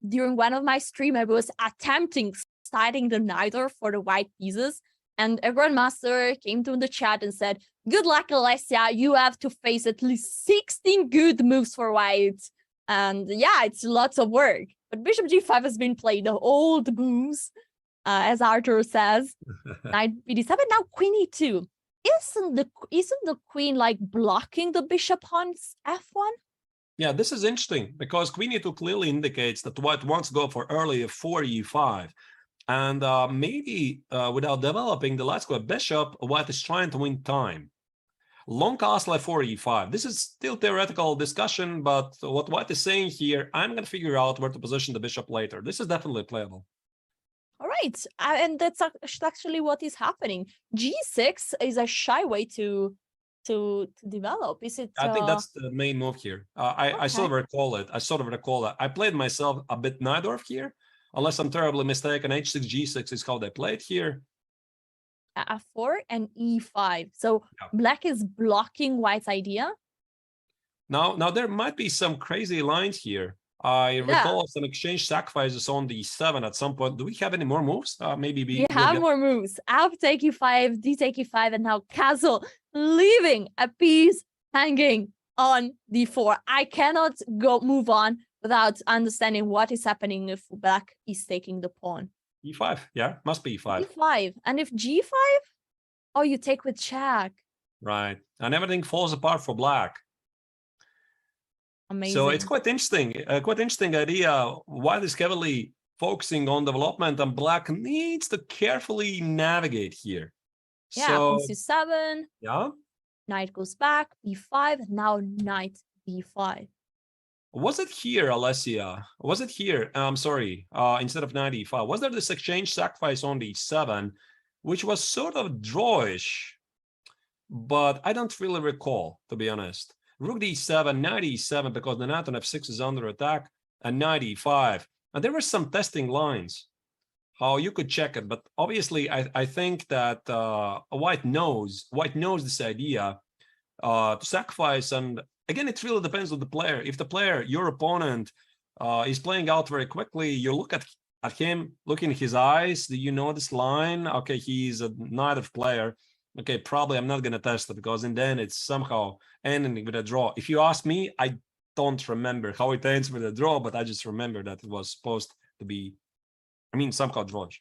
During one of my stream, I was attempting siding the knight for the white pieces, and a grandmaster came to the chat and said, "Good luck, Alessia. You have to face at least 16 good moves for white." And yeah, it's lots of work. But bishop g5 has been played, the old moves, as Arthur says. Knight bd7, now queen e2. Isn't the queen like blocking the bishop on f1? Yeah, this is interesting because queen e2 clearly indicates that white wants to go for early f4, e5. And maybe without developing the light square bishop, white is trying to win time. Long castle f4, e5. This is still theoretical discussion, but what white is saying here, I'm going to figure out where to position the bishop later. This is definitely playable. All right, and that's actually what is happening. G6 is a shy way to develop. Is it? I think that's the main move here. I sort of recall it. I played myself a bit Najdorf here, unless I'm terribly mistaken. H6, G6 is how they played here. F4 and E5. So yeah. Black is blocking white's idea. Now there might be some crazy lines here. I recall some exchange sacrifices on the E7 at some point. Do we have any more moves? Maybe we have more moves. F take E5, D take E5, and now castle, leaving a piece hanging on D4. I cannot move on without understanding what is happening if Black is taking the pawn. E5, yeah, must be E5. E5, and if G5, oh, you take with check. Right, and everything falls apart for Black. Amazing. So it's quite interesting idea. White is heavily focusing on development, and Black needs to carefully navigate here. Yeah, so, C7. Yeah. Knight goes back, B5, now knight B5. Was it here, Alessia? Was it here? I'm sorry, instead of knight E5. Was there this exchange sacrifice on the E7, which was sort of drawish, but I don't really recall, to be honest. Rook d7, knight e7, because the knight on f6 is under attack, and knight e5. And there were some testing lines, how you could check it. But obviously, I think that white knows this idea to sacrifice. And again, it really depends on the player. If the player, your opponent, is playing out very quickly, you look at him, look in his eyes. Do you know this line? Okay, he's a knight player. Okay, probably I'm not going to test it because then it's somehow ending with a draw. If you ask me, I don't remember how it ends with a draw, but I just remember that it was supposed to be, somehow drawish.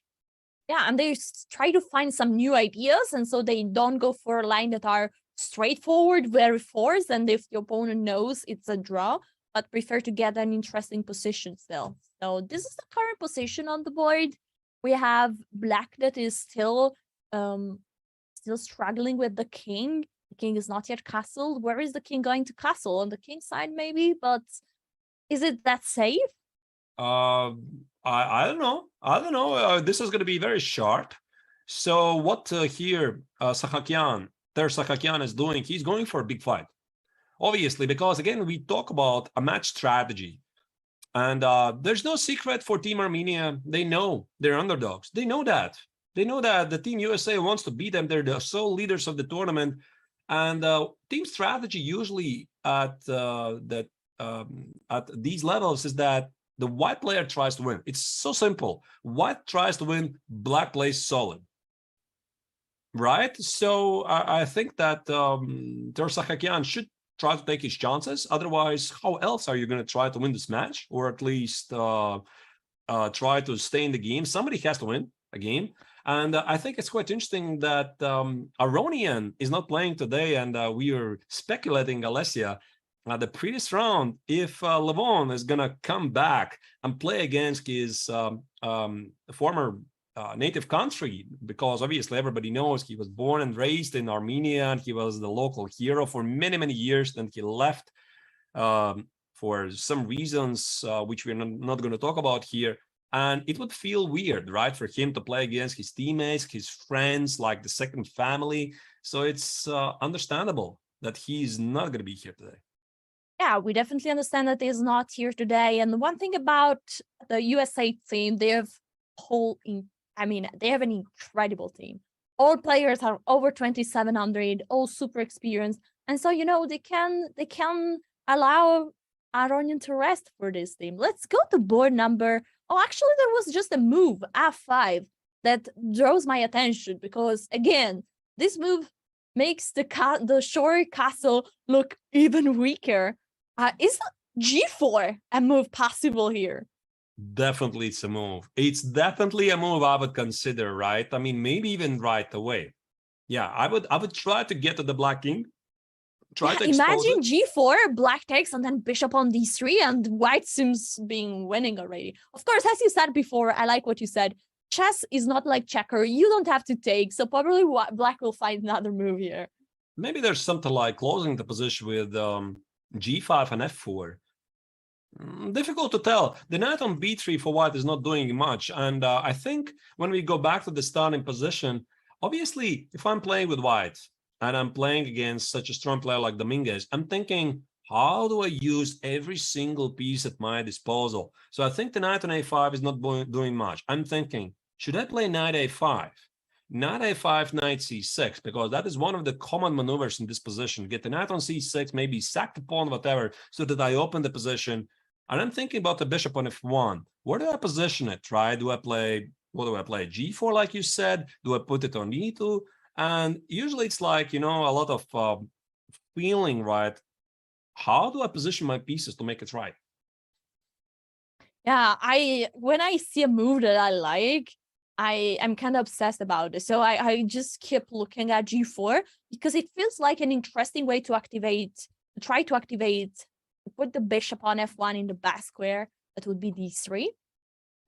Yeah, and they try to find some new ideas, and so they don't go for a line that are straightforward, very forced, and if the opponent knows it's a draw, but prefer to get an interesting position still. So this is the current position on the board. We have Black that is still struggling with the king. The king is not yet castled. Where is the king going to castle? On the king side, maybe, but is it that safe? I don't know. This is going to be very sharp. So what here Sahakyan is doing, he's going for a big fight. Obviously, because again, we talk about a match strategy. And there's no secret for Team Armenia. They know they're underdogs. They know that. They know that the Team USA wants to beat them. They're the sole leaders of the tournament. And team strategy usually at these levels is that the white player tries to win. It's so simple. White tries to win, Black plays solid. Right? So I think that Tersakakyan should try to take his chances. Otherwise, how else are you going to try to win this match? Or at least try to stay in the game? Somebody has to win a game. And I think it's quite interesting that Aronian is not playing today, and we are speculating, Alessia, the previous round, if Levon is going to come back and play against his former native country, because obviously everybody knows he was born and raised in Armenia, and he was the local hero for many, many years. Then he left for some reasons which we're not going to talk about here. And it would feel weird, right, for him to play against his teammates, his friends, like the second family. So it's understandable that he's not going to be here today. Yeah, we definitely understand that he's not here today. And one thing about the USA team, they have they have an incredible team. All players are over 2,700, all super experienced. And so, they can allow Aronian to rest for this team. Let's go to board number. Oh, actually, there was just a move, F5, that draws my attention because, again, this move makes the shore castle look even weaker. Is G4 a move possible here? Definitely it's a move. It's definitely a move I would consider, right? I mean, maybe even right away. Yeah, I would try to get to the Black King. Imagine G4, Black takes, and then Bishop on D3, and White seems being winning already. Of course, as you said before, I like what you said. Chess is not like checker. You don't have to take, so probably Black will find another move here. Maybe there's something like closing the position with G5 and F4. Difficult to tell. The knight on B3 for White is not doing much. And I think when we go back to the starting position, obviously, if I'm playing with White and I'm playing against such a strong player like Dominguez, I'm thinking, how do I use every single piece at my disposal? So I think the knight on A5 is not doing much. I'm thinking, should I play knight A5? Knight A5, knight C6, because that is one of the common maneuvers in this position. Get the knight on C6, maybe sack the pawn, whatever, so that I open the position. And I'm thinking about the bishop on F1. Where do I position it, right? What do I play? G4, like you said? Do I put it on E2? And usually it's like, a lot of feeling, right? How do I position my pieces to make it right? Yeah, when I see a move that I like, I am kind of obsessed about it. So I just keep looking at G4 because it feels like an interesting way to put the bishop on F1 in the back square. That would be D3.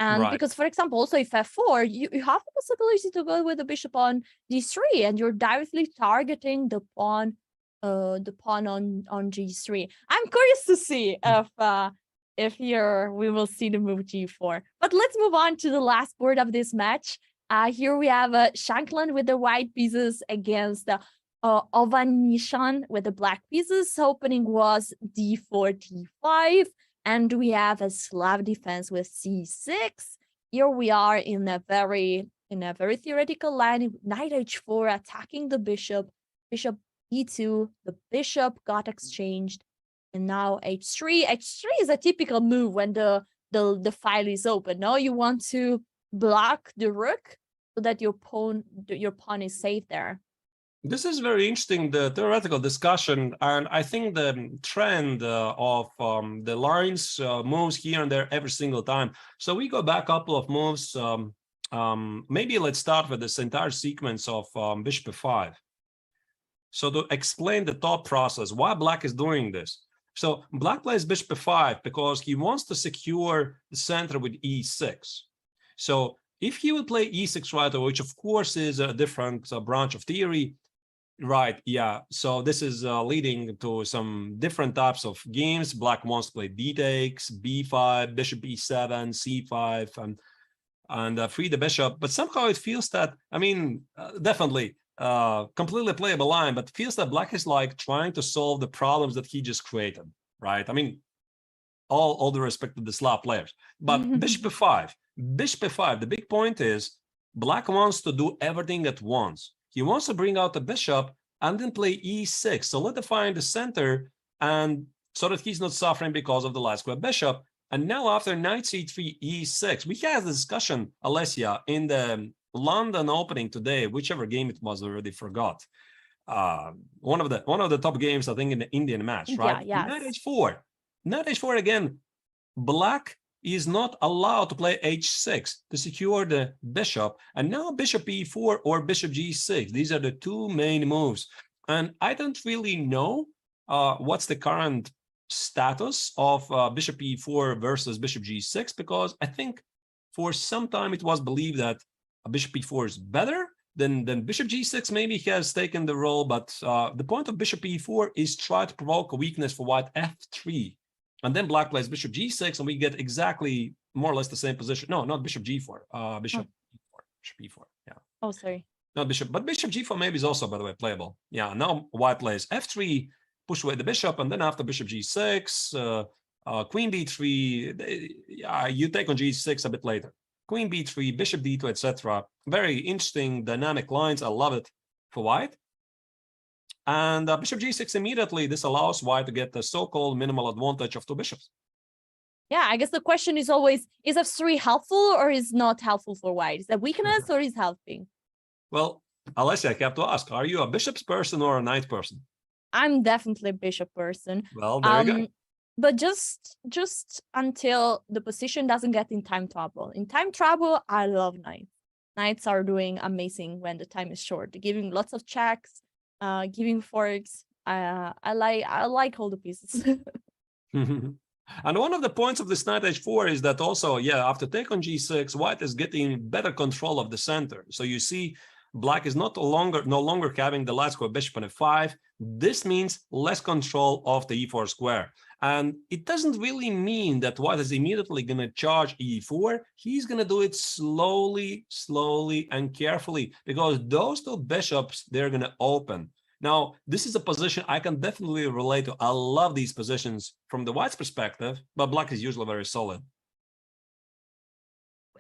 And Right. because, for example, also if F4, you have the possibility to go with the bishop on D3 and you're directly targeting the pawn on G3. I'm curious to see if here we will see the move G4. But let's move on to the last board of this match. Here we have Shankland with the white pieces against Oganian with the black pieces. Opening was D4, D5, and we have a Slav defense with C6. Here we are in a very theoretical line. Knight H4 attacking the bishop. Bishop E2. The bishop got exchanged, and now H3. H3 is a typical move when the file is open. No, you want to block the rook so that your pawn is safe there. This is very interesting, the theoretical discussion, and I think the trend of the lines moves here and there every single time. So we go back a couple of moves. Maybe let's start with this entire sequence of bishop f5. So to explain the thought process, why Black is doing this. So Black plays bishop f5 because he wants to secure the center with e6. So if he would play e6 right away, which of course is a different branch of theory, right, yeah. So this is leading to some different types of games. Black wants to play d takes, b5, bishop e7, c5, and free the bishop. But somehow it feels that, I mean, definitely completely playable line, but feels that Black is like trying to solve the problems that he just created, right? I mean, all the respect to the Slav players. But bishop f5, the big point is Black wants to do everything at once. He wants to bring out the bishop and then play e6, solidifying the center, and so that he's not suffering because of the light square bishop. And now after knight c3, e6, we had a discussion, Alessia, in the London opening today, whichever game it was, already forgot. One of the top games, I think, in the Indian match, right? Yeah, yes. Knight h4 again. Black is not allowed to play h6 to secure the bishop, and now bishop e4 or bishop g6. These are the two main moves, and I don't really know what's the current status of bishop e4 versus bishop g6, because I think for some time it was believed that bishop e4 is better than bishop g6. Maybe he has taken the role, but the point of bishop e4 is try to provoke a weakness for white f3. And then Black plays bishop g6, and we get exactly more or less the same position. No, not bishop g4. Bishop e4. Bishop e4. Yeah. Oh, sorry. Not bishop, but bishop g4 maybe is also, by the way, playable. Yeah. Now white plays f3, push away the bishop, and then after bishop g6, queen b3. You take on g6 a bit later. Queen b3, bishop d2, etc. Very interesting dynamic lines. I love it for white. And bishop g6 immediately. This allows white to get the so-called minimal advantage of two bishops. Yeah, I guess the question is always, is f3 helpful or is not helpful for white? Is that weakness or is helping? Well, Alessia, I have to ask, are you a bishop's person or a knight person? I'm definitely a bishop person. Well, there you go. But just until the position doesn't get in time trouble. In time trouble, I love knights. Knights are doing amazing when the time is short. They're giving lots of checks, giving forks. I like all the pieces. And one of the points of this knight h4 is that also, yeah, after take on g6, white is getting better control of the center. So you see, black is no longer having the light square bishop on f5. This means less control of the e4 square. And it doesn't really mean that white is immediately going to charge e4. He's going to do it slowly, and carefully, because those two bishops, they're going to open. Now, this is a position I can definitely relate to. I love these positions from the white's perspective, but black is usually very solid.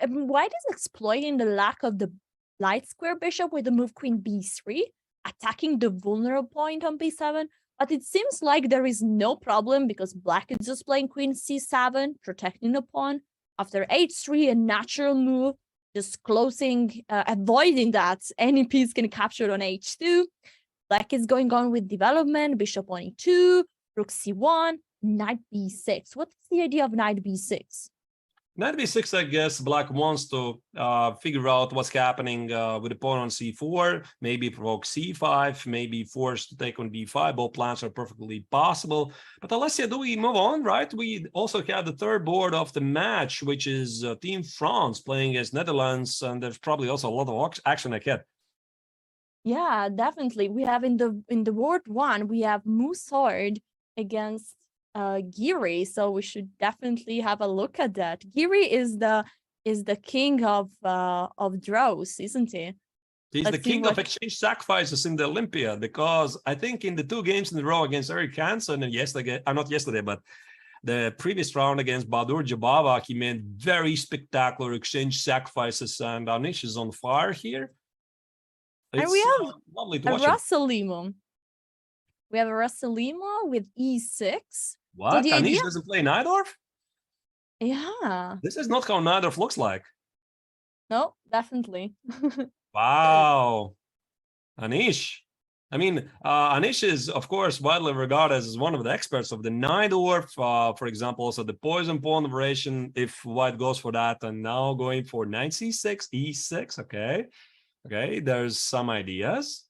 White is exploiting the lack of the light square bishop with the move queen b3, attacking the vulnerable point on b7. But it seems like there is no problem because black is just playing queen c7, protecting the pawn. After h3, a natural move, just closing, avoiding that any piece can capture on h2. Black is going on with development, bishop on e2, rook c1, knight b6. What is the idea of knight b6? Knight b6, I guess black wants to figure out what's happening with the pawn on c4, maybe provoke c5, maybe force to take on b5. Both plans are perfectly possible. But Alessia, do we move on, right? We also have the third board of the match, which is Team France playing against Netherlands, and there's probably also a lot of action ahead. Yeah, definitely. We have in the board one, we have Mousard against Giri, so we should definitely have a look at that. Giri is the king of draws, isn't he? He's the king of exchange sacrifices in the Olympiad, because I think in the two games in a row against Eric Hansen and not yesterday, but the previous round against Badur Jabava, he made very spectacular exchange sacrifices, and Anish is on fire here. It's and we have lovely to a watch Rasalimo. We have a Rasalimo with e6. What? So Anish doesn't play Najdorf? Yeah. This is not how Najdorf looks like. No, definitely. Wow. Anish. I mean, Anish is, of course, widely regarded as one of the experts of the Najdorf. For example, also the poison pawn operation, if white goes for that, and now going for knight c6, e6. Okay, there's some ideas.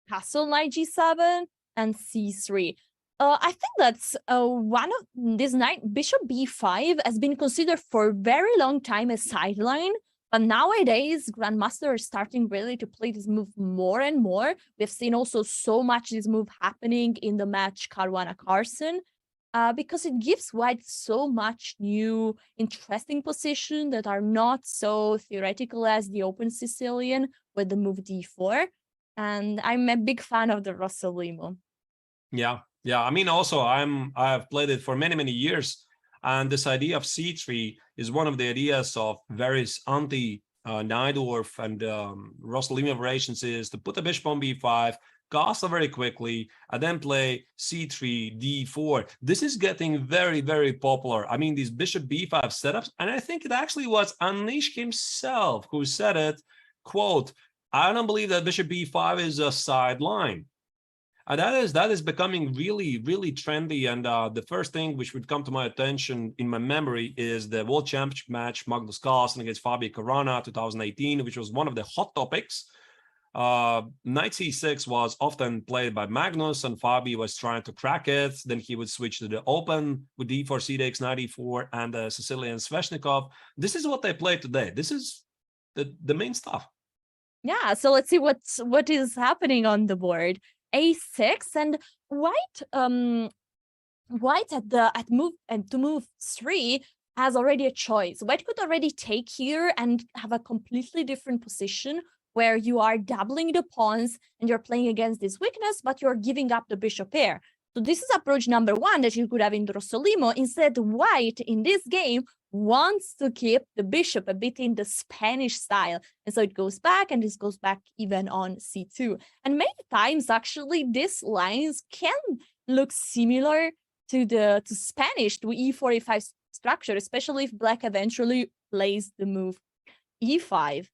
Castle knight g7 and c3. I think that's one of this knight, bishop b5 has been considered for a very long time a sideline, but nowadays grandmasters are starting really to play this move more and more. We've seen also so much this move happening in the match Caruana Carlsen, because it gives white so much new interesting position that are not so theoretical as the open Sicilian with the move d4. And I'm a big fan of the Rasalimo. Yeah. I mean, also I've played it for many years, and this idea of c3 is one of the ideas of various anti-Najdorf and Rasalimo variations, is to put the bishop on b5, castle very quickly, and then play c3, d4. This is getting very popular. I mean, these bishop b5 setups, and I think it actually was Anish himself who said it, quote, "I don't believe that bishop b5 is a sideline." And that is becoming really trendy. And the first thing which would come to my attention in my memory is the World Championship match, Magnus Carlsen against Fabio Caruana 2018, which was one of the hot topics. Knight c6 was often played by Magnus, and Fabio was trying to crack it. Then he would switch to the open with d4, c6, knight e4, and the Sicilian Sveshnikov. This is what they play today. This is the main stuff. Yeah, so let's see what is happening on the board. a6, and white at move 3 has already a choice. White could already take here and have a completely different position where you are doubling the pawns and you're playing against this weakness, but you're giving up the bishop pair. So this is approach number one that you could have in Drossolimo. Instead, White in this game wants to keep the bishop a bit in the Spanish style. And so it goes back, and this goes back even on c2. And many times, actually, these lines can look similar to Spanish, to e4, e5 structure, especially if Black eventually plays the move e5.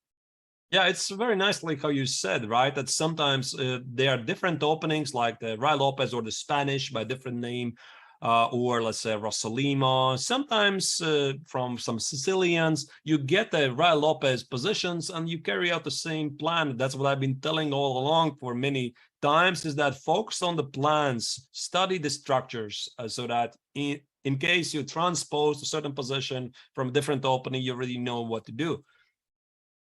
Yeah, it's very nice, like how you said, right? That sometimes there are different openings, like the Ray Lopez or the Spanish by different name, or let's say Rossolimo. Sometimes from some Sicilians, you get the Ray Lopez positions and you carry out the same plan. That's what I've been telling all along for many times, is that focus on the plans, study the structures, so that in case you transpose a certain position from a different opening, you already know what to do.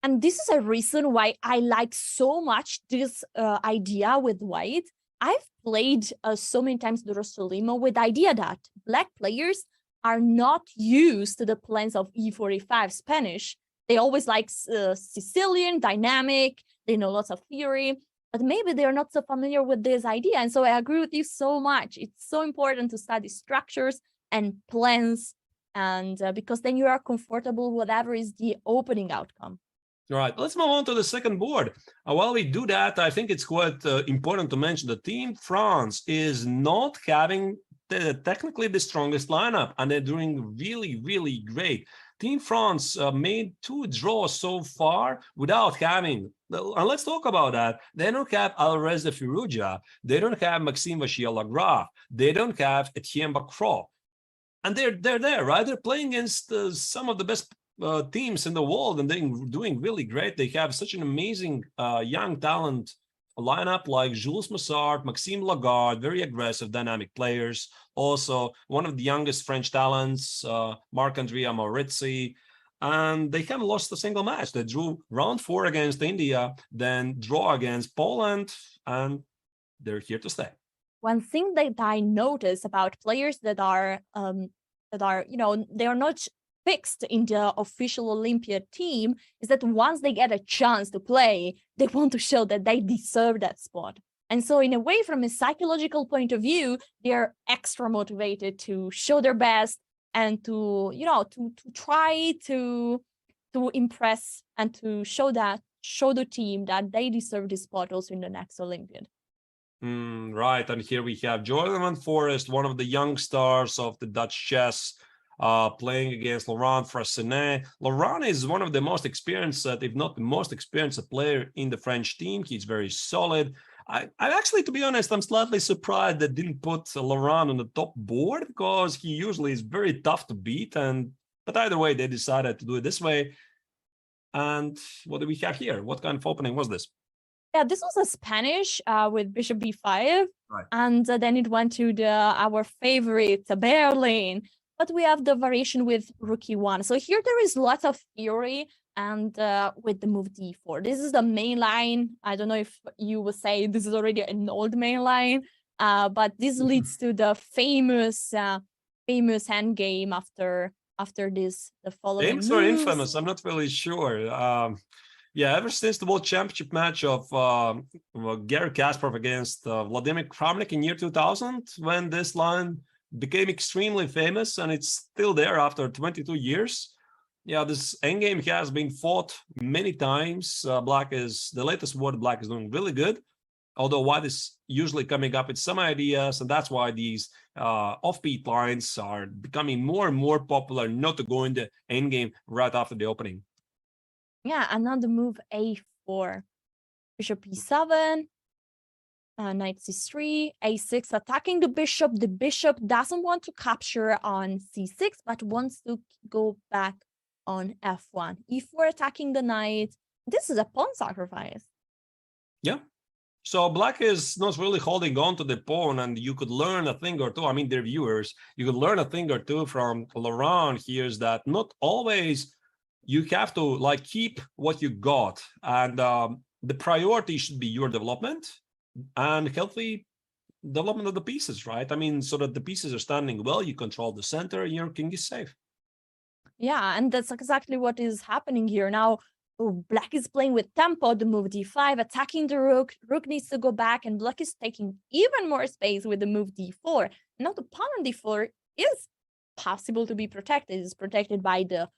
And this is a reason why I like so much this idea with White. I've played so many times the Drossolimo with the idea that Black players are not used to the plans of e4, e5 Spanish. They always like Sicilian, dynamic, they know lots of theory, but maybe they're not so familiar with this idea. And so I agree with you so much. It's so important to study structures and plans, and because then you are comfortable with whatever is the opening outcome. All right, let's move on to the second board. While we do that, I think it's quite important to mention that Team France is not having technically the strongest lineup, and they're doing really, really great. Team France made 2 draws so far without having, and let's talk about that. They don't have Alvarez de Firuja, they don't have Maxime Vachier-Lagrave, they don't have Etienne Bacro. And they're there, right? They're playing against some of the best teams in the world, and they're doing really great. They have such an amazing young talent lineup like Jules Mousard, Maxime Lagarde, very aggressive, dynamic players. Also, one of the youngest French talents, Marc-Andrea Maurizzi. And they haven't lost a single match. They drew round 4 against India, then draw against Poland, and they're here to stay. One thing that I notice about players that are, they are not fixed in the official Olympiad team is that once they get a chance to play, they want to show that they deserve that spot. And so in a way, from a psychological point of view, they're extra motivated to show their best and to try to impress and to show the team that they deserve this spot also in the next Olympiad. Right, and here we have Jordan van Foreest, one of the young stars of the Dutch chess, playing against Laurent Fressinet. Laurent is one of the most experienced, if not the most experienced player in the French team. He's very solid. I actually, to be honest, I'm slightly surprised they didn't put Laurent on the top board, because he usually is very tough to beat. But either way, they decided to do it this way. And what do we have here? What kind of opening was this? Yeah, this was a Spanish with Bishop b5, right. And then it went to our favorite Berlin. But we have the variation with Rook e1. So here there is lots of theory, and with the move d4. This is the main line. I don't know if you would say this is already an old main line, but this leads to the famous endgame after this, the following Famous or infamous? I'm not really sure. Yeah, ever since the World Championship match of Garry Kasparov against Vladimir Kramnik in year 2000, when this line became extremely famous, and it's still there after 22 years. Yeah, this endgame has been fought many times. The latest word, Black is doing really good, although White is usually coming up with some ideas, and that's why these offbeat lines are becoming more and more popular, not to go in the endgame right after the opening. Yeah, another move, a4, Bishop e7, Knight c3, a6, attacking the bishop. The bishop doesn't want to capture on c6, but wants to go back on f1. e4, attacking the knight. This is a pawn sacrifice. Yeah. So Black is not really holding on to the pawn, and you could learn a thing or two. I mean, their viewers, you could learn a thing or two from Laurent here, is that not always you have to keep what you got, and the priority should be your development and healthy development of the pieces, right? I mean, so that the pieces are standing well, you control the center, and your king is safe. Yeah, and that's exactly what is happening here. Now, black is playing with tempo, the move d5, attacking the rook. Rook needs to go back, and black is taking even more space with the move d4. Now, the pawn on d4 is possible to be protected. It's protected by the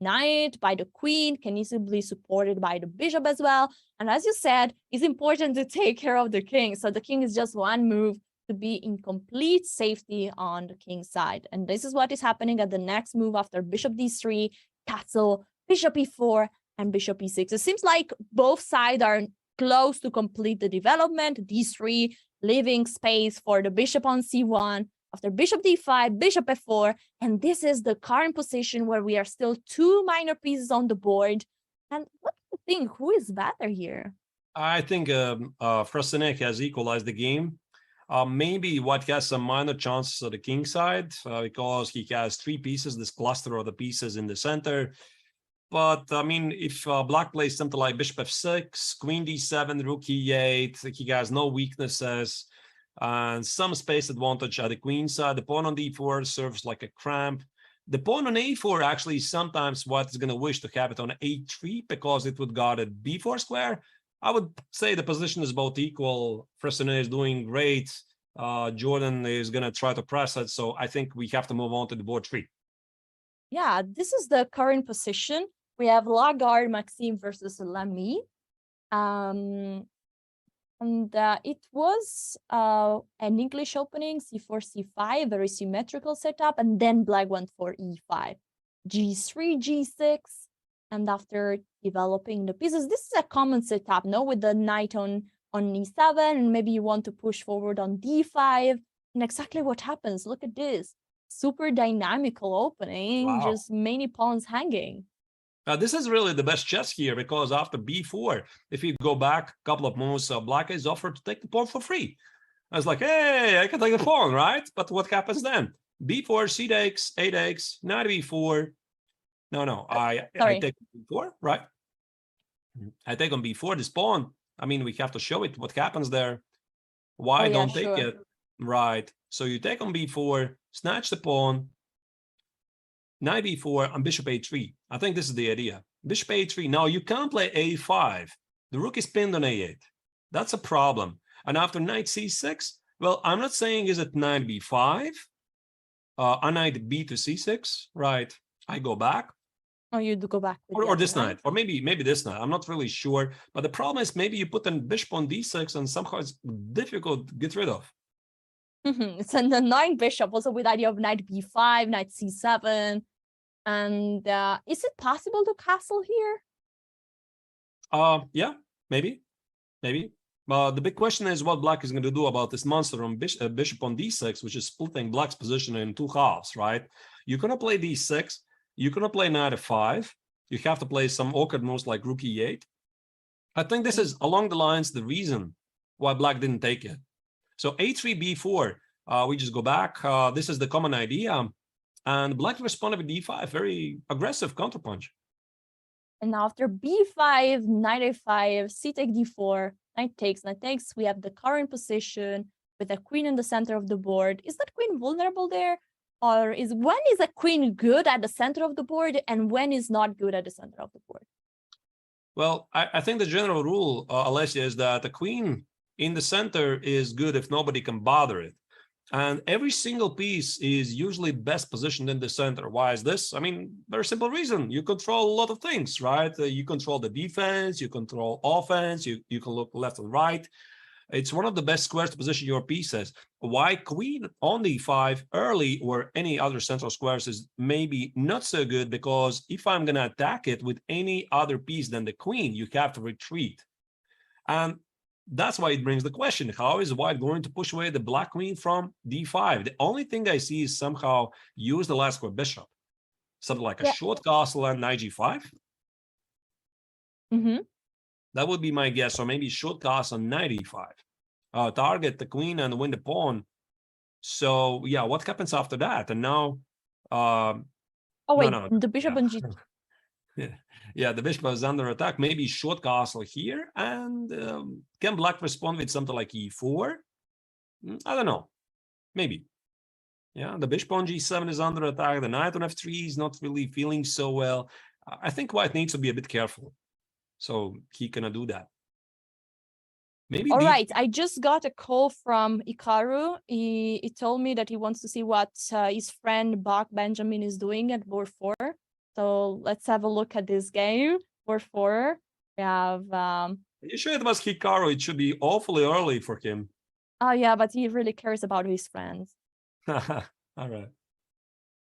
knight, by the queen, can easily be supported by the bishop as well. And as you said, it's important to take care of the king. So the king is just one move to be in complete safety on the king's side. And this is what is happening at the next move after bishop d3, castle, bishop e4, and bishop e6. It seems like both sides are close to complete the development. d3, leaving space for the bishop on c1. After bishop d5, bishop f4, and this is the current position where we are still two minor pieces on the board. And what do you think? Who is better here? I think Fressinet has equalized the game. Maybe White has some minor chances on the king side because he has three pieces, this cluster of the pieces in the center. But I mean, if black plays something like bishop f6, queen d7, rook e8, he has no weaknesses and some space advantage at the queen side. The pawn on d4 serves like a cramp. The pawn on a4 actually sometimes what is going to wish to have it on a3 because it would guard a b4 square. I would say the position is both equal. Fressinet is doing great. Jorden is going to try to press it. So I think we have to move on to the board 3. Yeah, this is the current position. We have Lagarde, Maxime versus Lamy. And it was an English opening, c4, c5, very symmetrical setup, and then black went for e5, g3, g6, and after developing the pieces, this is a common setup, no, with the knight on e7, and maybe you want to push forward on d5, and exactly what happens. Look at this, super dynamical opening, Wow. just many pawns hanging. This is really the best chess here because after b4, if you go back a couple of moves, black is offered to take the pawn for free. I was like, hey, I can take the pawn, right? But what happens then? b4, c takes, a takes, knight b4. No, I take b4, right? I take on b4 this pawn. I mean, we have to show it what happens there. Why don't take it? Right. So you take on b4, snatch the pawn, knight b4 and bishop a3. I think this is the idea. Bishop a3. Now you can't play a5. The rook is pinned on a8. That's a problem. And after knight c6, well, I'm not saying is it knight b5, knight b to c6, right? I go back. Oh, you do go back. Or this knight, or maybe this knight. I'm not really sure. But the problem is maybe you put a bishop on d6 and somehow it's difficult to get rid of. It's an annoying bishop, also with idea of knight b5, knight c7. And is it possible to castle here? Yeah, maybe. The big question is what black is going to do about this monster on bishop on d6, which is splitting black's position in two halves, right? You're going to play d6. You're going to play knight f5. You have to play some awkward moves like rook e8. I think this is along the lines the reason why black didn't take it. So a3, b4, we just go back. This is the common idea. And black responded with d5, very aggressive counterpunch. And after b5, knight a5, c take d4, knight takes. We have the current position with a queen in the center of the board. Is that queen vulnerable there? Or when is a queen good at the center of the board and when is not good at the center of the board? Well, I think the general rule, Alessia, is that the queen in the center is good if nobody can bother it. And every single piece is usually best positioned in the center. Why is this? I mean, very simple reason. You control a lot of things, right? You control the defense, you control offense, you can look left and right. It's one of the best squares to position your pieces. Why queen on d5 early or any other central squares is maybe not so good, because if I'm going to attack it with any other piece than the queen, you have to retreat. And that's why it brings the question, how is white going to push away the black queen from d5? The only thing I see is somehow use the last square bishop. Something like a short castle and knight g5. That would be my guess. Or maybe short castle and knight e5. Target the queen and win the pawn. So, yeah, what happens after that? And now... the bishop on g2. Yeah, the bishop is under attack. Maybe short castle here. And can black respond with something like e4? I don't know. Maybe. Yeah, the bishop on g7 is under attack. The knight on f3 is not really feeling so well. I think white needs to be a bit careful. So he cannot do that. Maybe All right, I just got a call from Ikaru. He told me that he wants to see what his friend Bach Benjamin is doing at board 4. So let's have a look at this game. Board 4. We have... You sure it was Hikaru? It should be awfully early for him. Oh yeah, but he really cares about his friends. All right.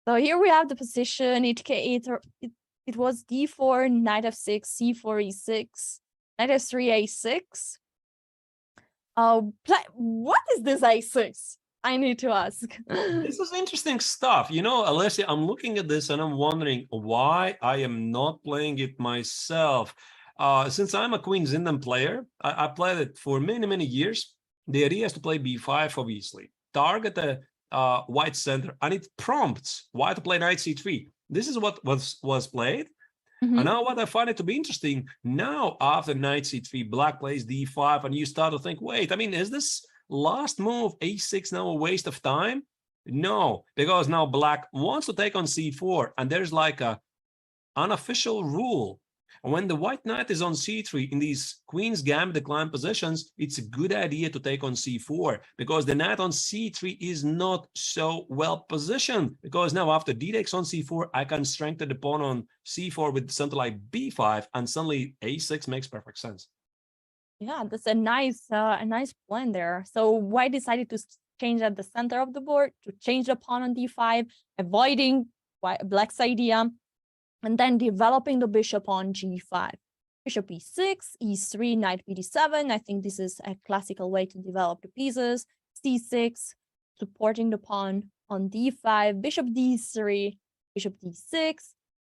So here we have the position. It was d4, knight f6, c4, e6, knight f3, a6. What is this a6? I need to ask. This is interesting stuff. You know, Alessia, I'm looking at this and I'm wondering why I am not playing it myself. Since I'm a Queen Zindan player, I played it for many, many years. The idea is to play b5, obviously. Target the white center, and it prompts white to play knight c3. This is what was played. And now what I find it to be interesting, now after knight c3, black plays d5, and you start to think, wait, I mean, is this last move a6 now a waste of time? No, because now black wants to take on c4, and there's like a unofficial rule. When the white knight is on c3 in these queen's gambit decline positions, it's a good idea to take on c4 because the knight on c3 is not so well positioned. Because now after d takes on c4, I can strengthen the pawn on c4 with something like b5, and suddenly a6 makes perfect sense. Yeah, that's a nice plan there. So white decided to change at the center of the board, to change the pawn on d5, avoiding black's idea, and then developing the bishop on g5. Bishop e6, e3, knight bd7. I think this is a classical way to develop the pieces. c6, supporting the pawn on d5, bishop d3, bishop d6,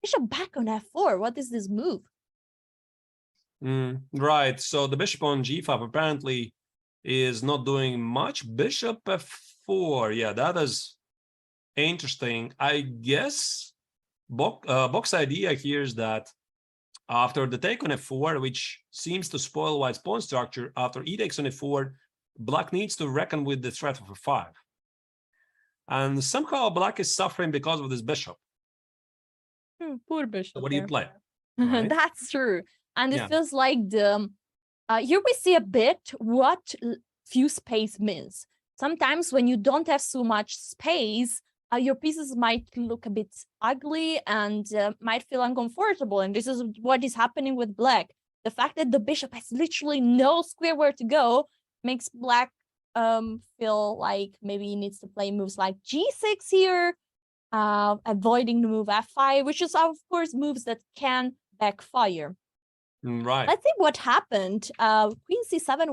bishop back on f4. What is this move? Right, so the bishop on g5 apparently is not doing much. Bishop f4, yeah, that is interesting. I guess Bok's idea here is that after the take on f4, which seems to spoil white's pawn structure, after e takes on f4, black needs to reckon with the threat of f5. And somehow black is suffering because of this bishop. Poor bishop. So what do you play? Right? That's true. And it feels like here we see a bit what few space means. Sometimes when you don't have so much space, your pieces might look a bit ugly and might feel uncomfortable. And this is what is happening with black. The fact that the bishop has literally no square where to go makes black feel like maybe he needs to play moves like g6 here, avoiding the move f5, which is, of course, moves that can backfire. Right. I think what happened, queen c7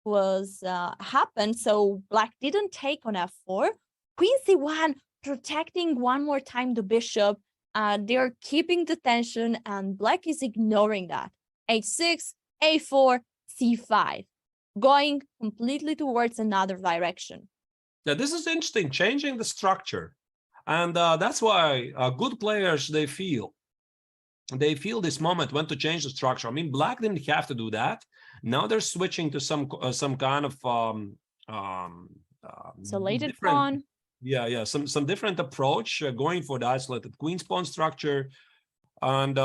was happened, so black didn't take on f4. Queen c1, protecting one more time the bishop. They're keeping the tension, and black is ignoring that. h6, a4, c5, going completely towards another direction. Yeah, this is interesting, changing the structure. And that's why good players, they feel this moment when to change the structure. I mean, black didn't have to do that. Now they're switching to some kind of isolated pawn. Yeah, some different approach, going for the isolated queen's pawn structure. And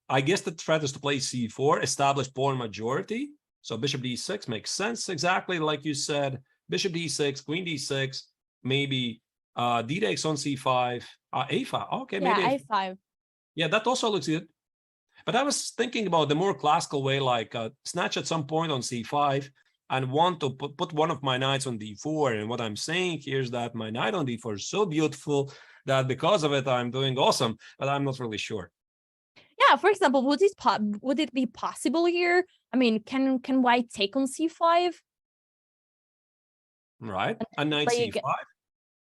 I guess the threat is to play c4, establish pawn majority. So bishop d6 makes sense, exactly like you said. Bishop d6, queen d6, maybe d takes on c5, a5. Okay, yeah, maybe a5. Yeah, that also looks good. But I was thinking about the more classical way, like snatch at some point on c5 and want to put one of my knights on d4. And what I'm saying here is that my knight on d4 is so beautiful that because of it, I'm doing awesome, but I'm not really sure. Yeah, for example, would it be possible here? I mean, can white take on c5? Right, and knight c5.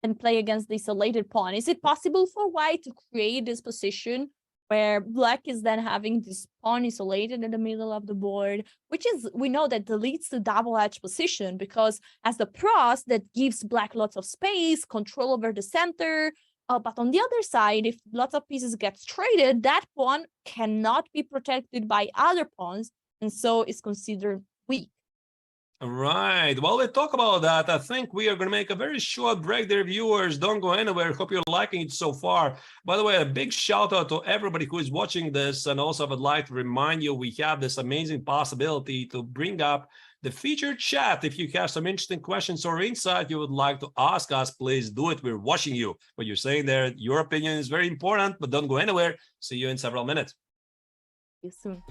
And play against the isolated pawn. Is it possible for white to create this position where black is then having this pawn isolated in the middle of the board, which is, we know that leads to double-edged position, because as the pros, that gives black lots of space, control over the center, but on the other side, if lots of pieces get traded, that pawn cannot be protected by other pawns, and so is considered weak. Right. While we talk about that, I think we are going to make a very short break there, viewers. Don't go anywhere. Hope you're liking it so far. By the way, a big shout out to everybody who is watching this. And also I would like to remind you, we have this amazing possibility to bring up the featured chat. If you have some interesting questions or insight you would like to ask us, please do it. We're watching you. What you're saying there, your opinion is very important, but don't go anywhere. See you in several minutes. See you soon.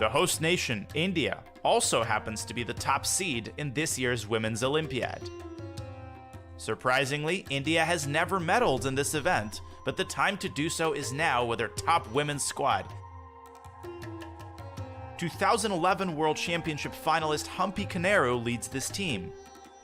The host nation, India, also happens to be the top seed in this year's Women's Olympiad. Surprisingly, India has never medaled in this event, but the time to do so is now with their top women's squad. 2011 World Championship finalist Humpy Koneru leads this team.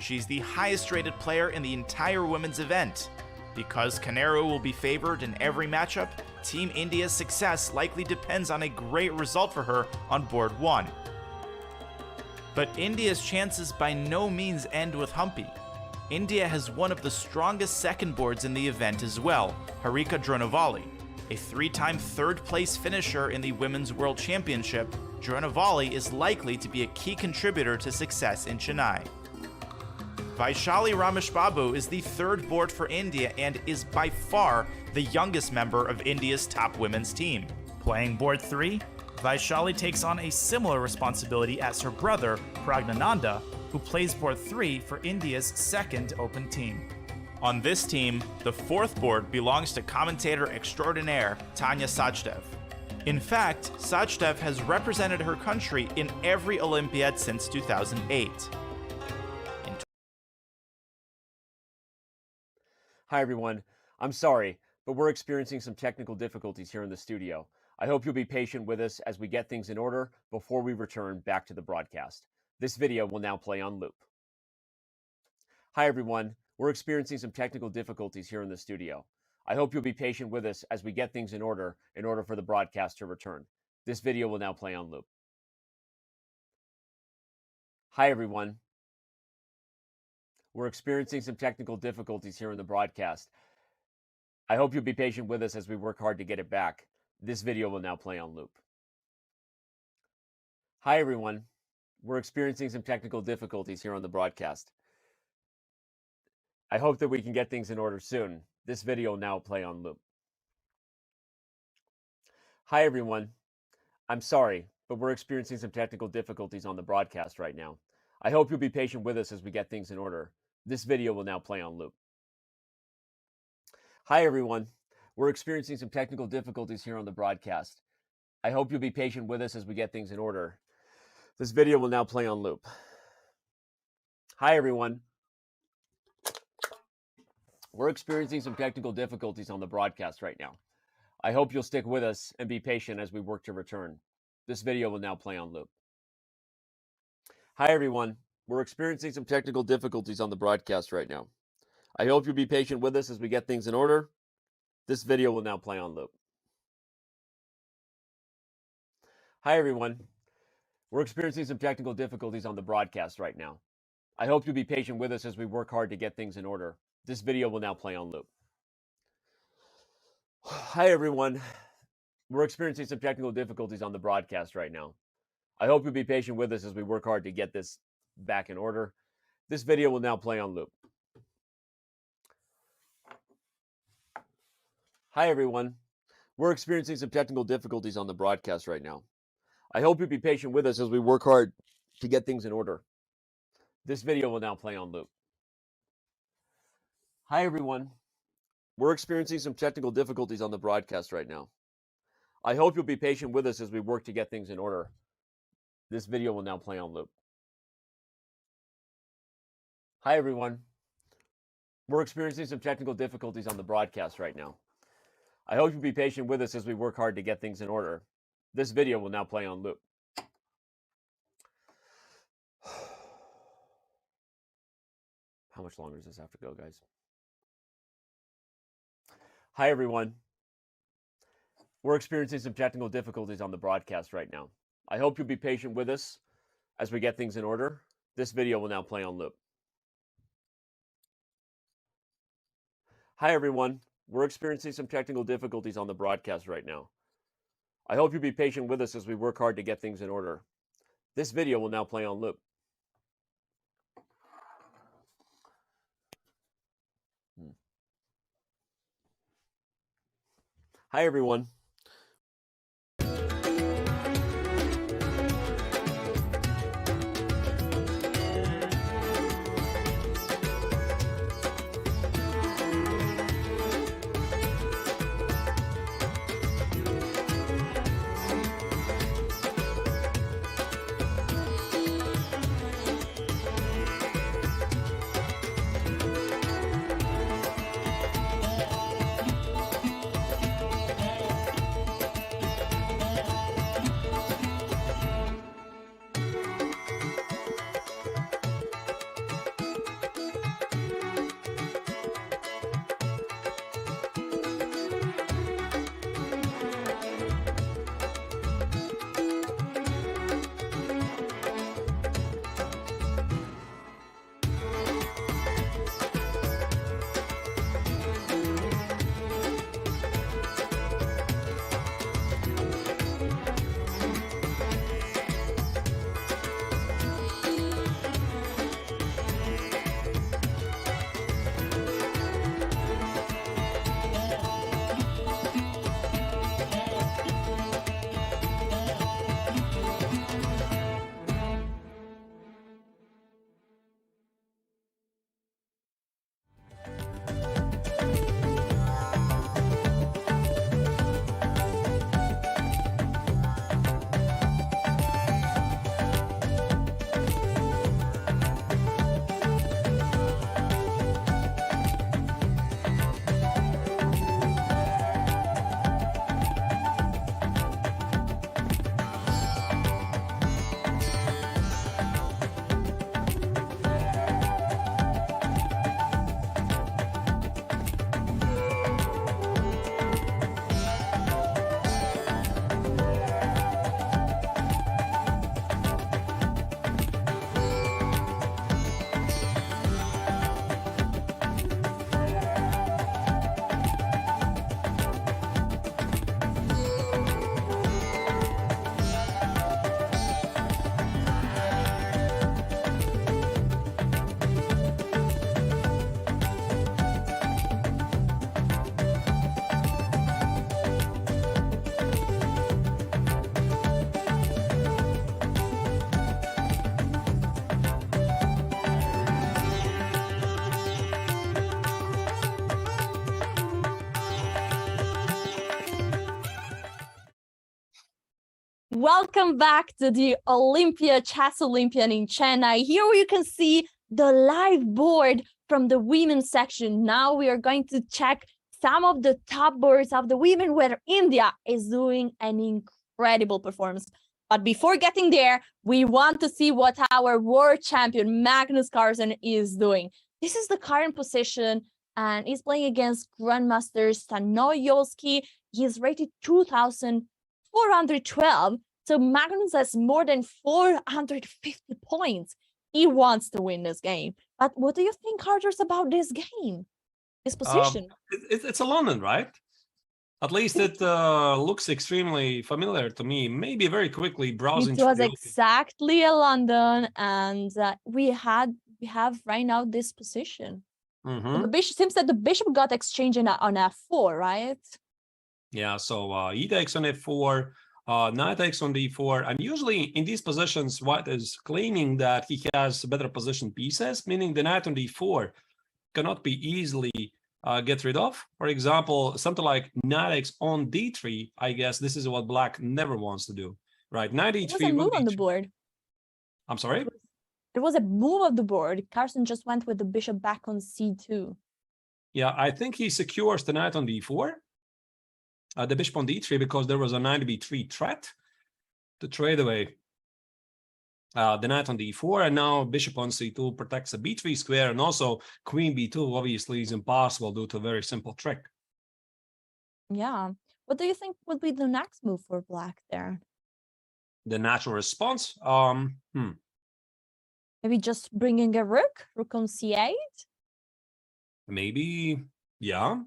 She's the highest rated player in the entire women's event. Because Koneru will be favored in every matchup, Team India's success likely depends on a great result for her on board 1. But India's chances by no means end with Humpy. India has one of the strongest second boards in the event as well, Harika Dronovali. A 3-time third-place finisher in the Women's World Championship, Dronovali is likely to be a key contributor to success in Chennai. Vaishali Rameshbabu is the third board for India and is by far the youngest member of India's top women's team. Playing board 3, Vaishali takes on a similar responsibility as her brother, Pragnananda, who plays board 3 for India's second open team. On this team, the fourth board belongs to commentator extraordinaire Tanya Sachdev. In fact, Sachdev has represented her country in every Olympiad since 2008. Hi everyone, I'm sorry, but we're experiencing some technical difficulties here in the studio. I hope you'll be patient with us as we get things in order before we return back to the broadcast. This video will now play on loop. Hi everyone, we're experiencing some technical difficulties here in the studio. I hope you'll be patient with us as we get things in order for the broadcast to return. This video will now play on loop. Hi everyone. We're experiencing some technical difficulties here in the broadcast. I hope you'll be patient with us as we work hard to get it back. This video will now play on loop. Hi everyone. We're experiencing some technical difficulties here on the broadcast. I hope that we can get things in order soon. This video will now play on loop. Hi everyone. I'm sorry, but we're experiencing some technical difficulties on the broadcast right now. I hope you'll be patient with us as we get things in order. This video will now play on loop. Hi everyone. We're experiencing some technical difficulties here on the broadcast. I hope you'll be patient with us as we get things in order. This video will now play on loop. Hi everyone. We're experiencing some technical difficulties on the broadcast right now. I hope you'll stick with us and be patient as we work to return. This video will now play on loop. Hi everyone. We're experiencing some technical difficulties on the broadcast right now. I hope you'll be patient with us as we get things in order. This video will now play on loop. Hi everyone. We're experiencing some technical difficulties on the broadcast right now. I hope you'll be patient with us as we work hard to get things in order. This video will now play on loop. Hi everyone. We're experiencing some technical difficulties on the broadcast right now. I hope you'll be patient with us as we work hard to get this back in order. This video will now play on loop. Hi everyone. We're experiencing some technical difficulties on the broadcast right now. I hope you'll be patient with us as we work hard to get things in order. This video will now play on loop. Hi everyone. We're experiencing some technical difficulties on the broadcast right now. I hope you'll be patient with us as we work to get things in order. This video will now play on loop. Hi everyone. We're experiencing some technical difficulties on the broadcast right now. I hope you'll be patient with us as we work hard to get things in order. This video will now play on loop. How much longer does this have to go, guys? Hi everyone. We're experiencing some technical difficulties on the broadcast right now. I hope you'll be patient with us as we get things in order. This video will now play on loop. Hi everyone. We're experiencing some technical difficulties on the broadcast right now. I hope you'll be patient with us as we work hard to get things in order. This video will now play on loop. Hi everyone. Welcome back to the Olympiad, Chess Olympiad in Chennai. Here you can see the live board from the women's section. Now we are going to check some of the top boards of the women where India is doing an incredible performance. But before getting there, we want to see what our world champion Magnus Carlsen is doing. This is the current position, and he's playing against Grandmaster Stanoyevsky. He's rated 2,412. So Magnus has more than 450 points. He wants to win this game. But what do you think, Arjun, about this game? This position? It's a London, right? At least it looks extremely familiar to me. Maybe very quickly browsing. It was exactly a London, and we have right now this position. So the bishop seems that the bishop got exchanged on f4, right? Yeah. So e takes on f4, knight takes on d4, and usually in these positions, White is claiming that he has better position pieces, meaning the knight on d4 cannot be easily get rid of. For example, something like knight takes on d3. I guess this is what Black never wants to do, right? Knight d3. There was a move on the board. I'm sorry. There was a move of the board. Carlsen just went with the bishop back on c2. Yeah, I think he secures the knight on d4, the bishop on d3, because there was a knight b3 threat to trade away the knight on d4, and now bishop on c2 protects a b3 square, and also queen b2 obviously is impossible due to a very simple trick. Yeah. What do you think would be the next move for Black there? The natural response? Maybe just bringing a rook on c8? Maybe, yeah.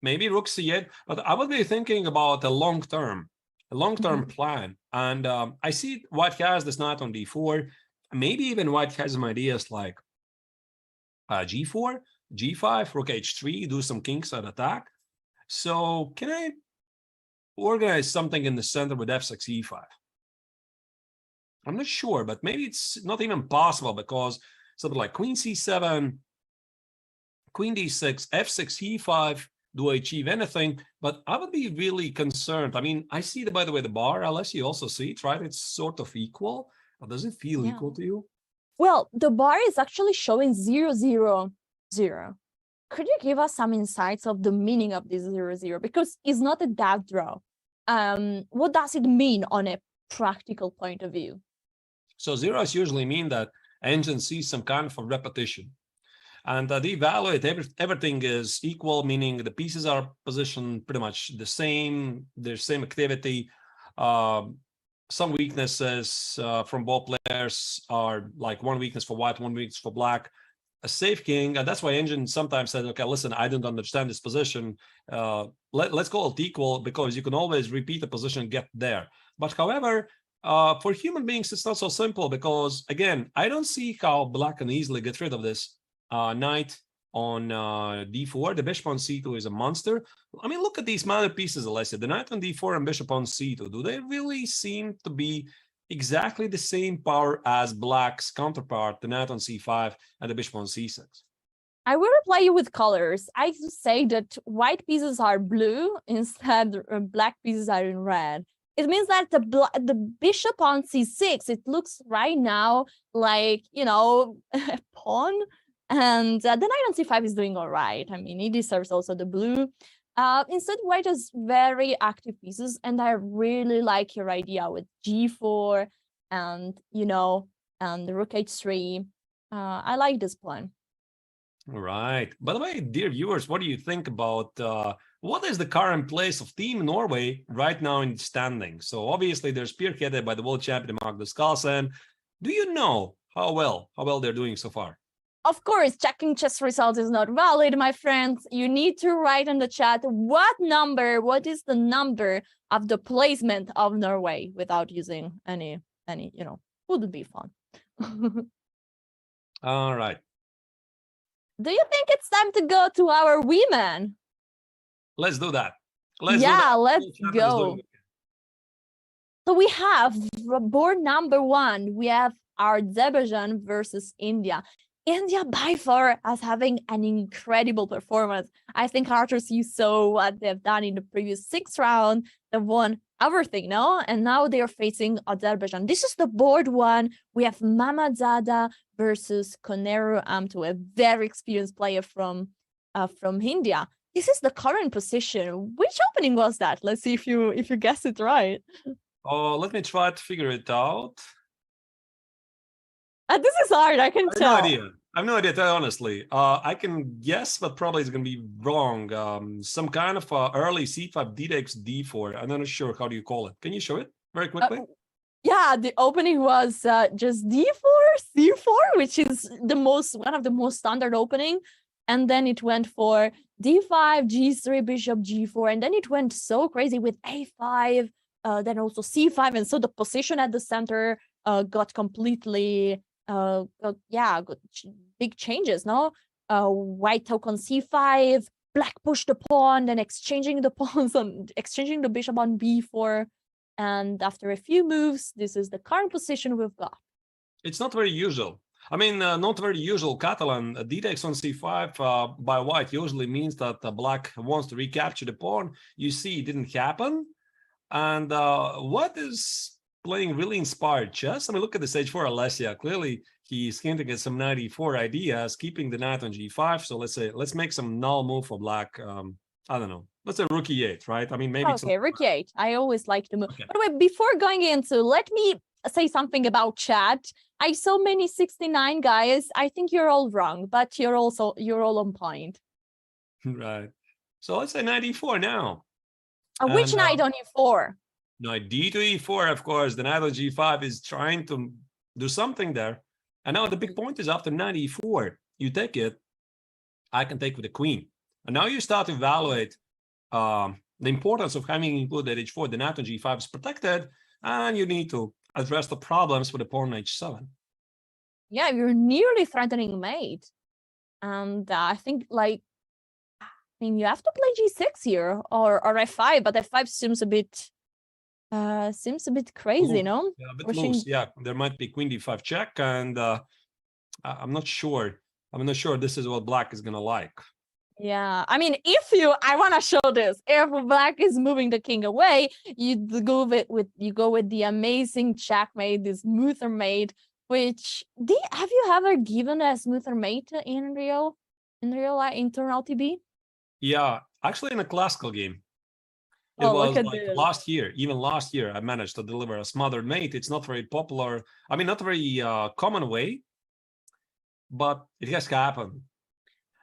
Maybe rook c8, but I would be thinking about a long-term plan. And I see White has this knight on d4. Maybe even White has some ideas like g4, g5, rook h3, do some kingside attack. So can I organize something in the center with f6, e5? I'm not sure, but maybe it's not even possible, because something like queen c7, queen d6, f6, e5, do I achieve anything? But I would be really concerned. I mean, I see, by the way, the bar, unless you also see it, right? It's sort of equal. Or does it feel equal to you? Well, the bar is actually showing 0, 0, 0. Could you give us some insights of the meaning of this 0, 0? Because it's not a dead draw. What does it mean on a practical point of view? So zeros usually mean that engine sees some kind of a repetition. And they evaluate everything is equal, meaning the pieces are positioned pretty much the same, there's same activity. Some weaknesses from both players are like one weakness for White, one weakness for Black. A safe king, and that's why engine sometimes says, okay, listen, I don't understand this position. Let's call it equal, because you can always repeat the position and get there. But however, for human beings, it's not so simple, because again, I don't see how Black can easily get rid of this. Knight on d4, the bishop on c2 is a monster. I mean, look at these minor pieces, Alessia. The knight on d4 and bishop on c2, do they really seem to be exactly the same power as Black's counterpart, the knight on c5 and the bishop on c6? I will reply you with colors. I say that white pieces are blue, instead Black pieces are in red. It means that the bishop on c6, it looks right now like, you know, a pawn. And the knight on c5 is doing all right. I mean, it deserves also the blue. Instead, White has very active pieces, and I really like your idea with g4 and, you know, and the rook h3. I like this plan. All right. By the way, dear viewers, what do you think about what is the current place of Team Norway right now in the standing? So obviously they're spearheaded by the world champion Magnus Carlsen. Do you know how well they're doing so far? Of course, checking chess results is not valid, my friends. You need to write in the chat what is the number of the placement of Norway without using any, you know, would be fun. All right. Do you think it's time to go to our women? Let's do that. Let's go. So we have board number 1. We have Azerbaijan versus India. India by far as having an incredible performance. I think Arthur, you saw what they've done in the previous 6 round. They've won everything, no? And now they're facing Azerbaijan. This is the board one. We have Mamedyarova versus Koneru, to a very experienced player from India. This is the current position. Which opening was that? Let's see if you guess it right. Oh, let me try to figure it out. This is hard, I can tell. I have no idea, honestly. I can guess, but probably it's going to be wrong. Some kind of early c5, d-takes, d4. I'm not sure how do you call it. Can you show it very quickly? Yeah, the opening was just d4, c4, which is one of the most standard opening. And then it went for d5, g3, bishop, g4. And then it went so crazy with a5, then also c5. And so the position at the center got completely... big changes, no? White took on c5, black pushed the pawn, then exchanging the pawns and exchanging the bishop on b4. And after a few moves, this is the current position we've got. It's not very usual. I mean, not very usual Catalan. D-takes on c5 by white usually means that black wants to recapture the pawn. You see, it didn't happen. And what is playing really inspired chess? I mean, look at the stage for Alessia. Clearly, he's hinting at some 94 ideas, keeping the knight on g5. So let's make some null move for black. I don't know. Let's say rook e8, right? I mean, maybe. Okay, rook e8. I always like to move. Okay. By the way, before going into, let me say something about chat. I saw many 69 guys. I think you're all wrong, but you're all on point. Right. So let's say knight e4 now. Which knight on e4? Knight d to e4, of course. The knight on g5 is trying to do something there. And now the big point is after knight e4, you take it, I can take with the queen. And now you start to evaluate the importance of having included h4. The knight on g5 is protected, and you need to address the problems with the pawn on h7. Yeah, you're nearly threatening mate. And I think, you have to play g6 here, or f5, but f5 seems a bit crazy, no? Yeah, a bit loose. Yeah, there might be queen d5 check, and I'm not sure. I'm not sure this is what black is gonna like. Yeah, I mean, I want to show this. If black is moving the king away, you go with the amazing checkmate, this smoother mate. Which have you ever given a smoother mate in real life, in Tournament TB? Yeah, actually in a classical game. It was like last year, even last year, I managed to deliver a smothered mate. It's not very popular. I mean, not very common way, but it has happened.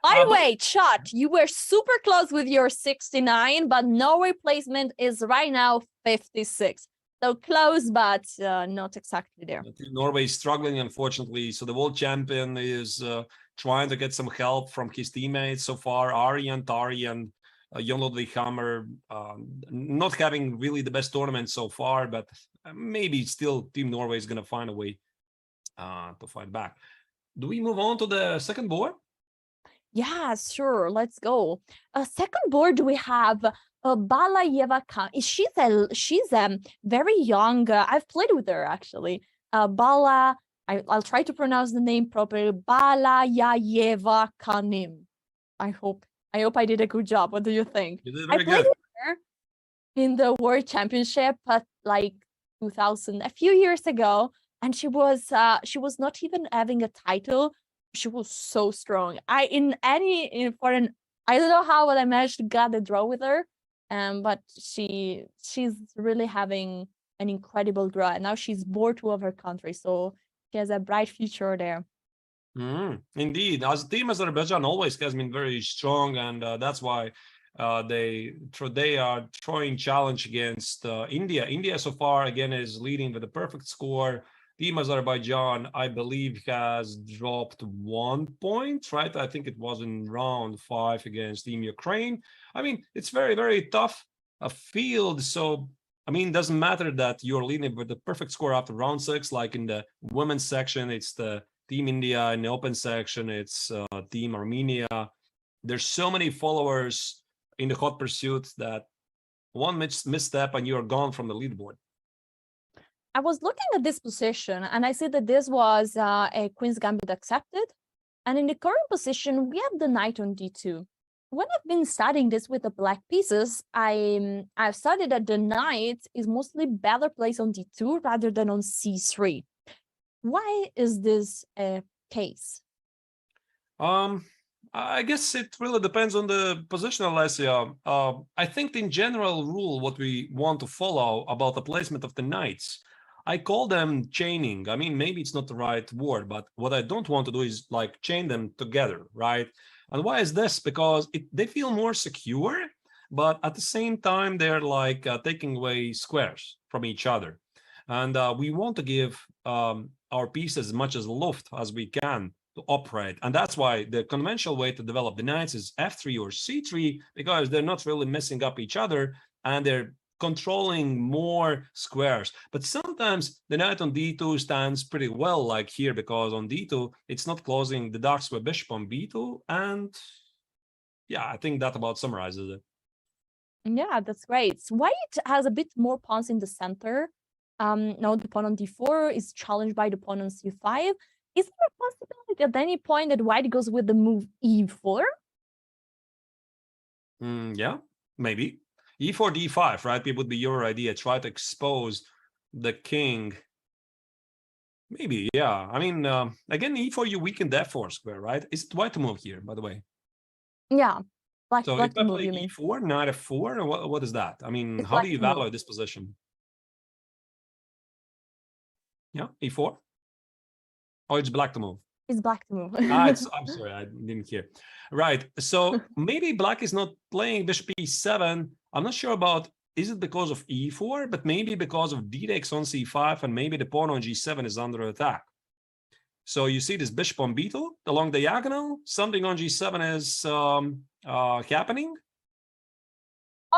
By the way, chat, you were super close with your 69, but Norway placement is right now 56. So close, but not exactly there. Norway is struggling, unfortunately. So the world champion is trying to get some help from his teammates so far. Arjun, Tari, and Jon Ludwig Hammer, not having really the best tournament so far, but maybe still Team Norway is going to find a way to fight back. Do we move on to the second board? Yeah, sure. Let's go. Second board, we have Balajayeva. She's very young. I've played with her actually. I'll try to pronounce the name properly. Balajayeva Kanim. I hope I did a good job. What do you think? You did I very played good. with her in the World Championship, but like 2000, a few years ago, and she was not even having a title. She was so strong. I don't know how I managed to get a draw with her, but she's really having an incredible draw. And now she's bored to of her country, so she has a bright future there. Indeed, as Team Azerbaijan always has been very strong, and that's why they are throwing challenge against India. India so far again is leading with a perfect score. Team Azerbaijan, I believe, has dropped 1 point, right? I think it was in round 5 against Team Ukraine. I mean, it's very, very tough field. So, I mean, it doesn't matter that you're leading with the perfect score after round 6, like in the women's section, it's the Team India. In the open section, it's Team Armenia. There's so many followers in the hot pursuit that one misstep and you're gone from the leaderboard. I was looking at this position and I see that this was a Queen's Gambit accepted. And in the current position, we have the knight on d2. When I've been studying this with the black pieces, I've studied that the knight is mostly better placed on d2 rather than on c3. Why is this a case? I guess it really depends on the position, Alessia. I think the general rule, what we want to follow about the placement of the knights, I call them chaining. I mean, maybe it's not the right word, but what I don't want to do is like chain them together, right? And why is this? Because they feel more secure, but at the same time, they're like taking away squares from each other. And we want to give our piece as much as loft as we can to operate. And that's why the conventional way to develop the knights is f3 or c3, because they're not really messing up each other and they're controlling more squares. But sometimes the knight on d2 stands pretty well, like here, because on d2 it's not closing the dark square bishop on b2. And yeah, I think that about summarizes it. Yeah, that's great. White has a bit more pawns in the center. Now the pawn on d4 is challenged by the pawn on c5. Is there a possibility at any point that white goes with the move e4? Yeah, maybe. e4, d5, right? It would be your idea. Try to expose the king. Maybe, yeah. I mean, again, e4, you weaken the f4 square, right? Is it white to move here, by the way? Yeah, black So if to I move, play you mean? e4, knight f4, or what is that? I mean, It's how do black you to move. evaluate this position? Yeah, e4? Oh, it's black to move. It's black to move. I'm sorry, I didn't hear. Right, so maybe black is not playing bishop e7. I'm not sure about, is it because of e4, but maybe because of d takes on c5, and maybe the pawn on g7 is under attack. So you see this bishop on b2 along diagonal, something on g7 is happening.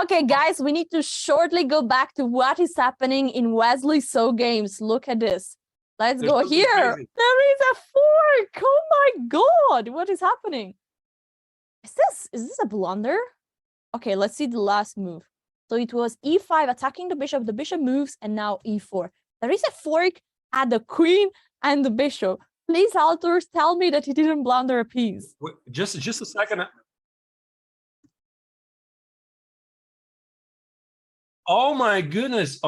Okay, guys, we need to shortly go back to what is happening in Wesley So games. Look at this. Let's There's go something here. crazy. There is a fork. Oh my god, what is happening? Is this a blunder? Okay, let's see the last move. So it was e5 attacking the bishop moves, and now e4. There is a fork at the queen and the bishop. Please, authors, tell me that he didn't blunder a piece. Wait, just a second. Oh my goodness,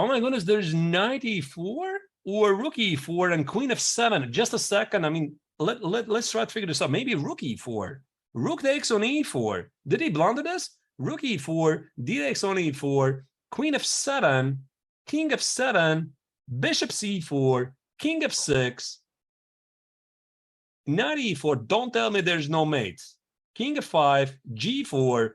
there's knight e4 or rook e4 and queen f7. Just a second. I mean, let's try to figure this out. Maybe rook e4. Rook takes on e4. Did he blunder this? Rook e4, d takes on e4, queen f7, king f7, bishop c4, king f6, knight e4. Don't tell me there's no mates. King f5, g4,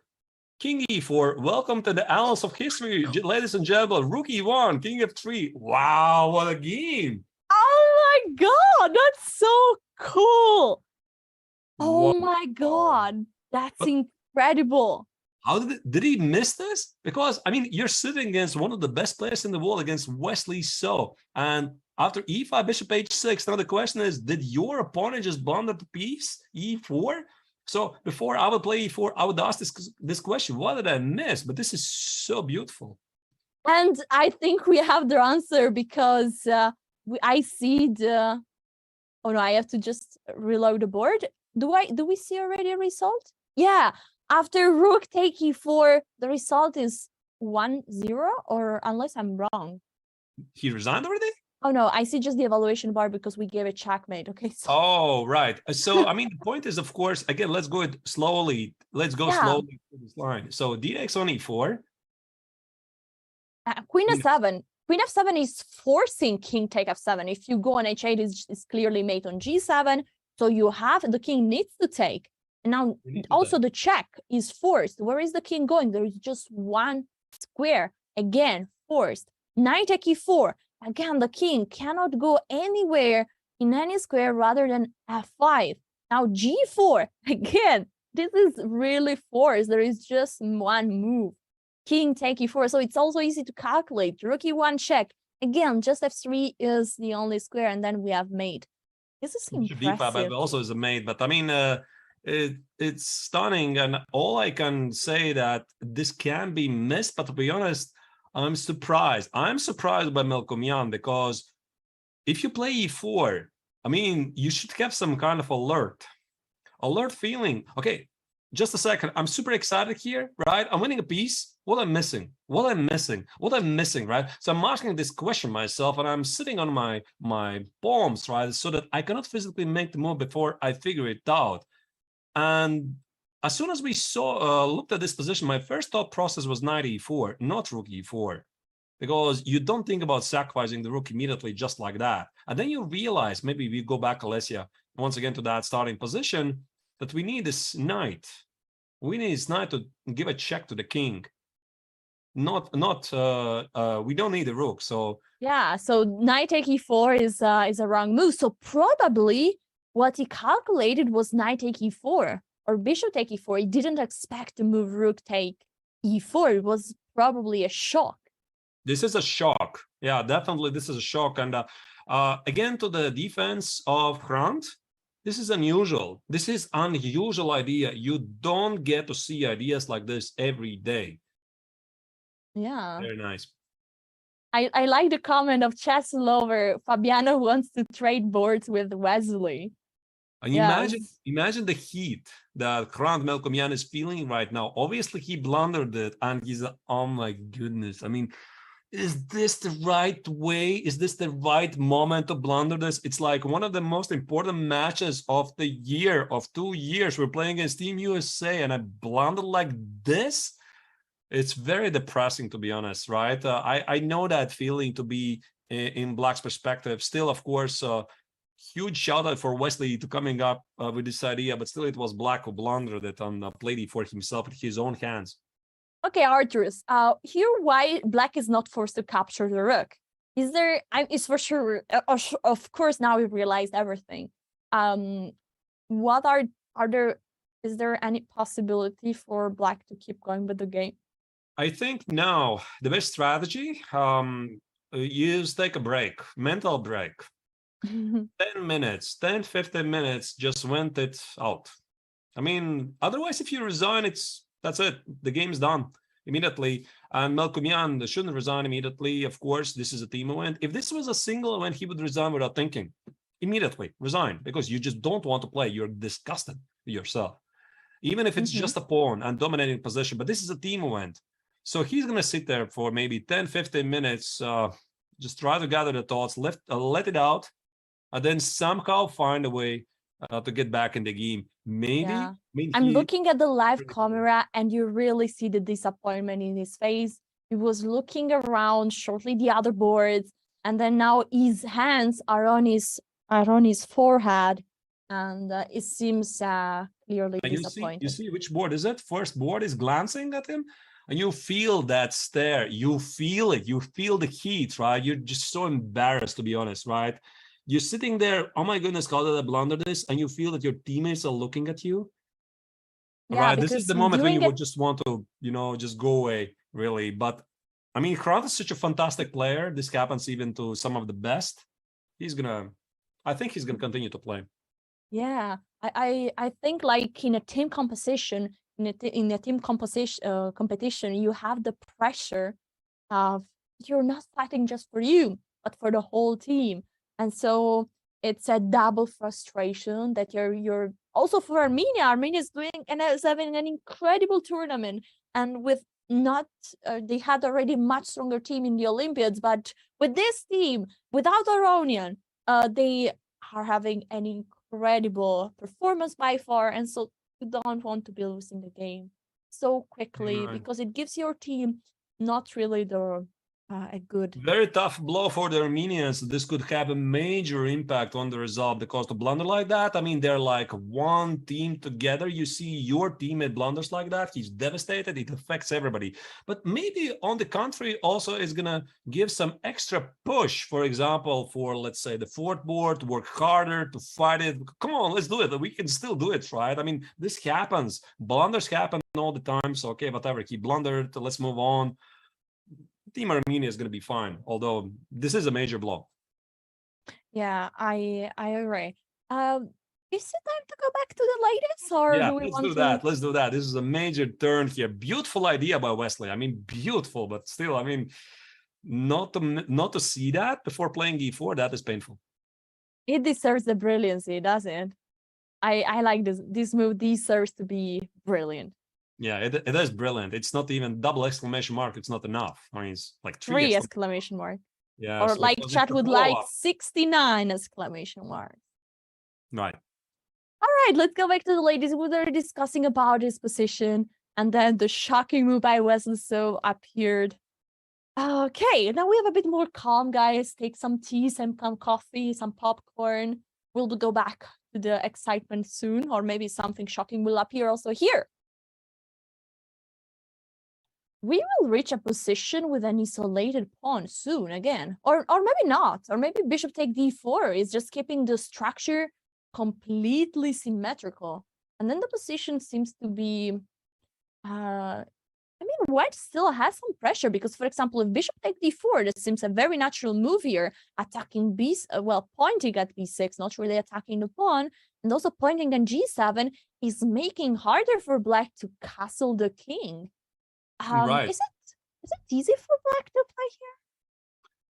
king e4. Welcome to the annals of history, ladies and gentlemen. Rook e1, king f3. Wow, what a game. Oh my god, that's so cool. Oh Wow. my god, that's incredible. How did he miss this? Because, I mean, you're sitting against one of the best players in the world, against Wesley So. And after e5, bishop h6, now the question is, did your opponent just blunder the piece, e4? So before I would play e4, I would ask this question, what did I miss? But this is so beautiful. And I think we have the answer, because I see the... Oh no, I have to just reload the board. Do we see already a result? Yeah. After rook take e4, the result is 1-0, or unless I'm wrong. He resigned already? Oh no, I see just the evaluation bar because we gave a checkmate. Okay. So... Oh, right. So, I mean, the point is, of course, again, let's go slowly. Let's go slowly through this line. So d takes on e4. Queen f7. Queen f7 is forcing king take f7. If you go on h8, it's clearly mate on g7. So you have, the king needs to take. And now also the check is forced. Where is the king going? There is just one square. Again, forced. Knight take e4. Again, the king cannot go anywhere in any square rather than f5. Now g4. Again, this is really forced. There is just one move. King take e4. So it's also easy to calculate. Rook e1 check. Again, just f3 is the only square, and then we have mate. This is impressive. Also is a mate, but I mean, it's stunning, and all I can say that this can be missed, but to be honest, I'm surprised. I'm surprised by Melkumyan, because if you play e4, I mean, you should have some kind of alert. alert feeling. Okay, just a second. I'm super excited here, right? I'm winning a piece. What I'm missing? What I'm missing? What I'm missing, right? So I'm asking this question myself, and I'm sitting on my palms, right, so that I cannot physically make the move before I figure it out. And as soon as we looked at this position, my first thought process was knight e4, not rook e4, because you don't think about sacrificing the rook immediately just like that. And then you realize, maybe we go back, Alessia, once again to that starting position, that we need this knight. We need this knight to give a check to the king. We don't need the rook. So yeah, so knight take e4 is a wrong move. So probably what he calculated was knight take e4 or bishop take e4. He didn't expect to move rook take e4. It was probably a shock. This is a shock. Yeah, definitely this is a shock. And again, to the defense of Hrant, this is unusual. This is unusual idea. You don't get to see ideas like this every day. Yeah. Very nice. I like the comment of Chess Lover. Fabiano wants to trade boards with Wesley. And imagine the heat that Hrant Melkumyan is feeling right now. Obviously, he blundered it, and he's oh my goodness. I mean, is this the right way? Is this the right moment to blunder this? It's like one of the most important matches of the year, of 2 years. We're playing against Team USA, and I blundered like this. It's very depressing, to be honest, right? I know that feeling to be in Black's perspective. Still, of course, huge shout out for Wesley to coming up with this idea, but still it was Black who blundered it on played it for himself with his own hands. Okay, Arturus, here why Black is not forced to capture the rook. Is there, it's for sure, of course, now we've realized everything. Is there any possibility for Black to keep going with the game? I think now the best strategy is take a break, mental break. 10 minutes, 10, 15 minutes, just went it out. I mean, otherwise, if you resign, that's it. The game's done immediately. And Melkumyan shouldn't resign immediately. Of course, this is a team event. If this was a single event, he would resign without thinking. Immediately resign, because you just don't want to play. You're disgusted with yourself. Even if it's just a pawn and dominating position. But this is a team event. So he's going to sit there for maybe 10, 15 minutes, just try to gather the thoughts, let it out, and then somehow find a way to get back in the game. Maybe. Yeah. I mean, I'm looking at the live camera and you really see the disappointment in his face. He was looking around shortly the other boards, and then now his hands are on his forehead, and it seems clearly disappointed. You see which board is it? First board is glancing at him. And you feel that stare, you feel it, you feel the heat, right? You're just so embarrassed, to be honest, right? You're sitting there, oh my goodness, how did I blunder this? And you feel that your teammates are looking at you. Yeah, right? This is the moment when you would just want to, just go away, really. But I mean, Hrant is such a fantastic player. This happens even to some of the best. I think he's gonna continue to play. Yeah, I think like in a team composition, in a team competition, you have the pressure of you're not fighting just for you, but for the whole team. And so it's a double frustration that you're also for Armenia. Armenia is having an incredible tournament, and with they had already much stronger team in the Olympiads, but with this team, without Aronian, they are having an incredible performance by far, and so you don't want to be losing the game so quickly, because it gives your team not really a good. Very tough blow for the Armenians. This could have a major impact on the result, because to blunder like that, I mean, they're like one team together. You see your teammate blunders like that, he's devastated. It affects everybody. But maybe on the contrary, also is going to give some extra push, for example, for, let's say, the fourth board to work harder, to fight it. Come on, let's do it. We can still do it, right? I mean, this happens. Blunders happen all the time. So, okay, whatever. He blundered. Let's move on. Team Armenia is going to be fine, although this is a major blow. Yeah, I agree. Is it time to go back to the latest, or yeah, do we let's want do that. Let's do that. This is a major turn here. Beautiful idea by Wesley. I mean, beautiful, but still, I mean, not to see that before playing e4, that is painful. It deserves the brilliancy, doesn't it? I like this move. This serves to be brilliant. Yeah, it is brilliant. It's not even double exclamation mark. It's not enough. I mean, it's like Three exclamation mark. Yeah. Or so like because chat it's a would like blow-up. 69 exclamation mark. Right. All right, let's go back to the ladies. We were discussing about his position, and then the shocking move by Wesley So appeared. Okay, now we have a bit more calm, guys. Take some tea, some coffee, some popcorn. We'll go back to the excitement soon, or maybe something shocking will appear also here. We will reach a position with an isolated pawn soon again, or maybe not, or maybe bishop take d4 is just keeping the structure completely symmetrical, and then the position seems to be I mean, white still has some pressure because, for example, if bishop take d4, that seems a very natural move here, attacking pointing at b6, not really attacking the pawn, and also pointing at g7 is making harder for black to castle the king. Right. Is it easy for black to play here?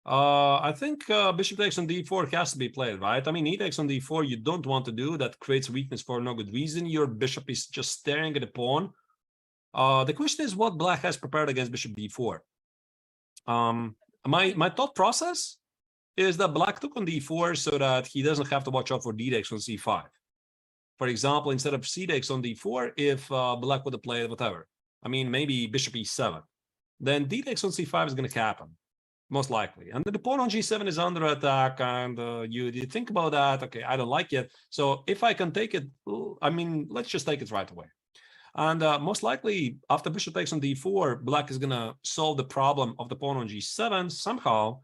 I think bishop takes on d4 has to be played, right? I mean, e takes on d4, you don't want to do. That creates weakness for no good reason. Your bishop is just staring at the pawn. The question is what black has prepared against bishop d4. My thought process is that black took on d4 so that he doesn't have to watch out for d takes on c5. For example, instead of c takes on d4, if black would have played whatever, I mean, maybe bishop e7, then d takes on c5 is going to happen, most likely. And then the pawn on g7 is under attack, and you think about that. Okay, I don't like it. So if I can take it, I mean, let's just take it right away. And most likely, after bishop takes on d4, black is going to solve the problem of the pawn on g7 somehow,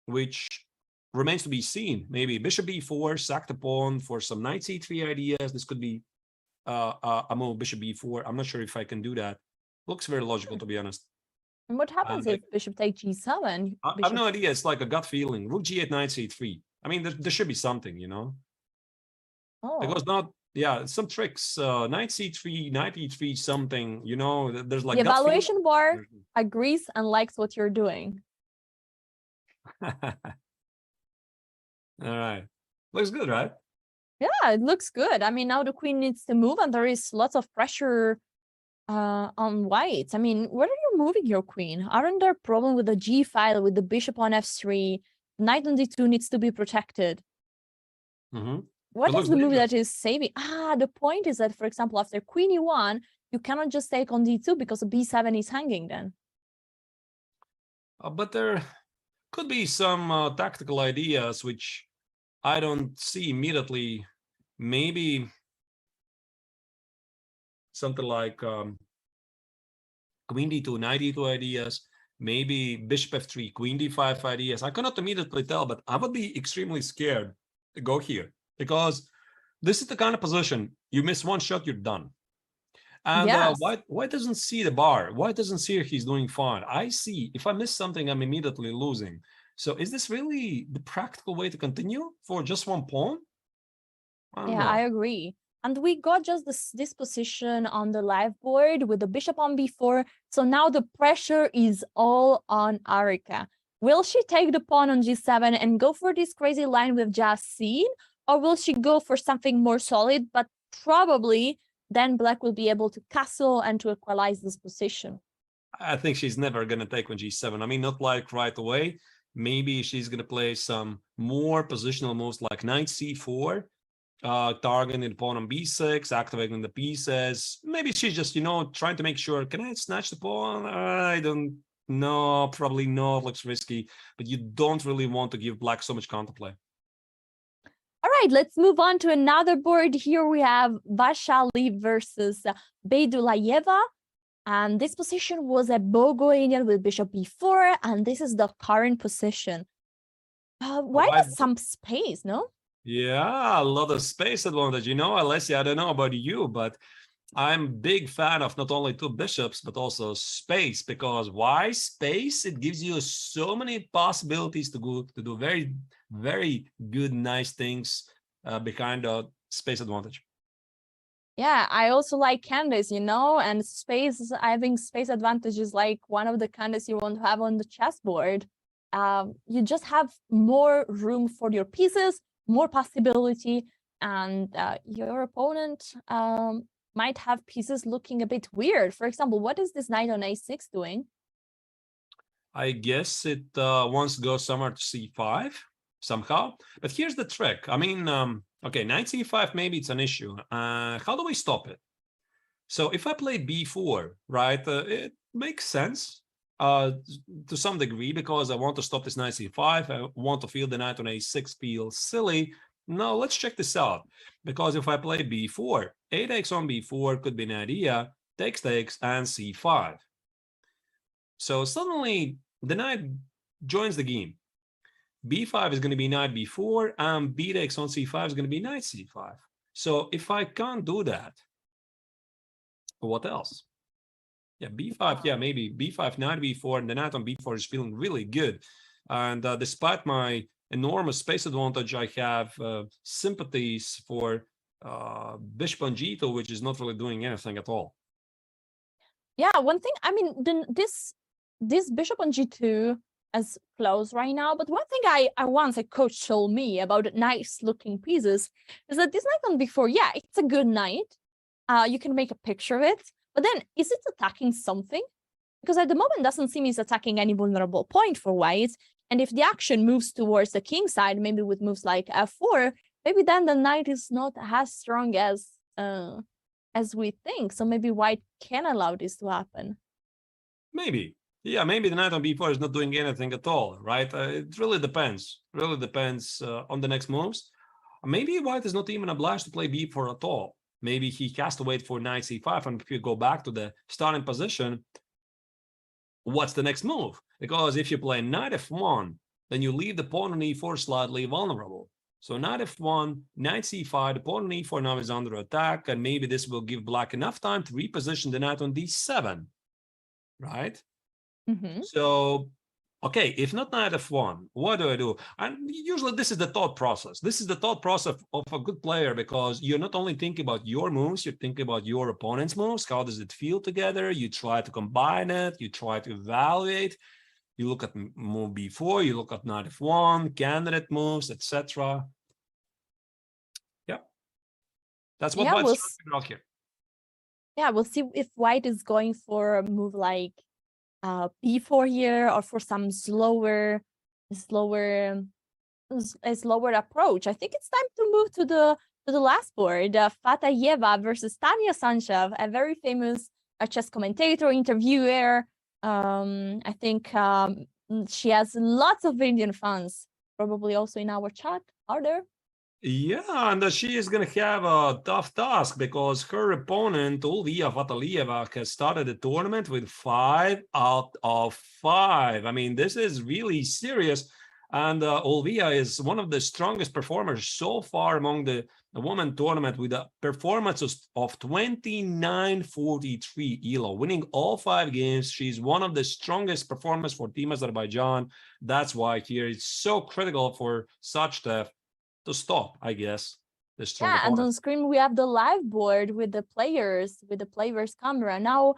which remains to be seen. Maybe bishop b4, sack the pawn for some knight c3 ideas. This could be a move, bishop b4. I'm not sure if I can do that. Looks very logical, to be honest. And what happens if bishop take g7? I have no idea. It's like a gut feeling. Rook g8, knight c3. I mean, there should be something, you know? Oh. Because not, yeah, some tricks. Knight c3, knight e3, something, you know, there's like the evaluation bar agrees and likes what you're doing. All right. Looks good, right? Yeah, it looks good. I mean, now the queen needs to move, and there is lots of pressure on white. I mean, where are you moving your queen? Aren't there problem with the g file, with the bishop on f3? Knight on d2 needs to be protected. What is the move that is saving? The point is that, for example, after queen e1, you cannot just take on d2 because b7 is hanging then. But there could be some tactical ideas which I don't see immediately. Maybe something like queen d2, knight d2 ideas, maybe bishop f3, queen d5 ideas. I cannot immediately tell, but I would be extremely scared to go here because this is the kind of position you miss one shot, you're done. And yes. White doesn't see the bar. White doesn't see he's doing fine. I see if I miss something, I'm immediately losing. So is this really the practical way to continue for just one pawn? I agree. And we got just this position on the live board with the bishop on b4. So now the pressure is all on Harika. Will she take the pawn on g7 and go for this crazy line we've just seen? Or will she go for something more solid? But probably then black will be able to castle and to equalize this position. I think she's never going to take on g7. I mean, not like right away. Maybe she's going to play some more positional moves like knight c4, targeting the pawn on b6, activating the pieces. Maybe she's just, you know, trying to make sure, can I snatch the pawn? I don't know, probably not, looks risky, but you don't really want to give black so much counterplay. All right, let's move on to another board. Here we have Vashali versus Balajayeva. And this position was a Oganian with bishop b4, and this is the current position. Why does some space, no? Yeah, a lot of space advantage. You know, Alessia, I don't know about you, but I'm a big fan of not only two bishops, but also space. Because why space? It gives you so many possibilities to do very, very good, nice things behind the space advantage. Yeah, I also like candidates, you know, and space, having space advantage is like one of the candidates you want to have on the chessboard. You just have more room for your pieces, more possibility. and your opponent might have pieces looking a bit weird. For example, what is this knight on a6 doing? I guess it wants to go somewhere to c5 somehow. But here's the trick. I mean, okay, knight c5, maybe it's an issue. How do we stop it? So if I play b4, right, it makes sense to some degree because I want to stop this knight c5. I want to feel the knight on a6 feel silly. No, let's check this out. Because if I play b4, a takes on b4 could be an idea, takes, and c5. So suddenly the knight joins the game. b5 is going to be knight b4, and b takes on c5 is going to be knight c5. So if I can't do that, what else? Yeah, b5, yeah, maybe b5, knight b4, and the knight on b4 is feeling really good. And despite my enormous space advantage, I have sympathies for bishop on g2, which is not really doing anything at all. Yeah, one thing, I mean, this bishop on g2 is close right now, but one thing I once a coach told me about nice looking pieces is that this knight on b4, yeah, it's a good knight. You can make a picture of it, but then is it attacking something? Because at the moment doesn't seem it's attacking any vulnerable point for white. And if the action moves towards the king side, maybe with moves like f4, maybe then the knight is not as strong as we think. So maybe white can allow this to happen. Maybe. Yeah, maybe the knight on b4 is not doing anything at all, right? It really depends. Really depends on the next moves. Maybe white is not even obliged to play b4 at all. Maybe he has to wait for knight c5, and if you go back to the starting position, what's the next move? Because if you play knight f1, then you leave the pawn on e4 slightly vulnerable. So knight f1, knight c5, the pawn on e4 now is under attack, and maybe this will give black enough time to reposition the knight on d7, right? Mm-hmm. So, okay, if not knight f1, what do I do? And usually this is the thought process. This is the thought process of a good player, because you're not only thinking about your moves, you're thinking about your opponent's moves. How does it feel together? You try to combine it. You try to evaluate. You look at move b4, you look at knight f1, candidate moves, etc. Yeah, that's what white's trying to figure out here. Yeah, we'll see if white is going for a move like b4 here, or for some slower approach. I think it's time to move to the last board. Fatayeva versus Tanya Sachdev, a very famous chess commentator, interviewer. I think she has lots of Indian fans, probably also in our chat. Are there? Yeah, and she is going to have a tough task because her opponent, Olivia Fatalieva, has started the tournament with 5 out of 5. I mean, this is really serious. And Olivia is one of the strongest performers so far among the women tournament, with a performance of 29-43 ELO, winning all 5 games. She's one of the strongest performers for Team Azerbaijan. That's why here it's so critical for Sachdev to stop, I guess, the strong opponent. And on screen we have the live board with the players, camera. Now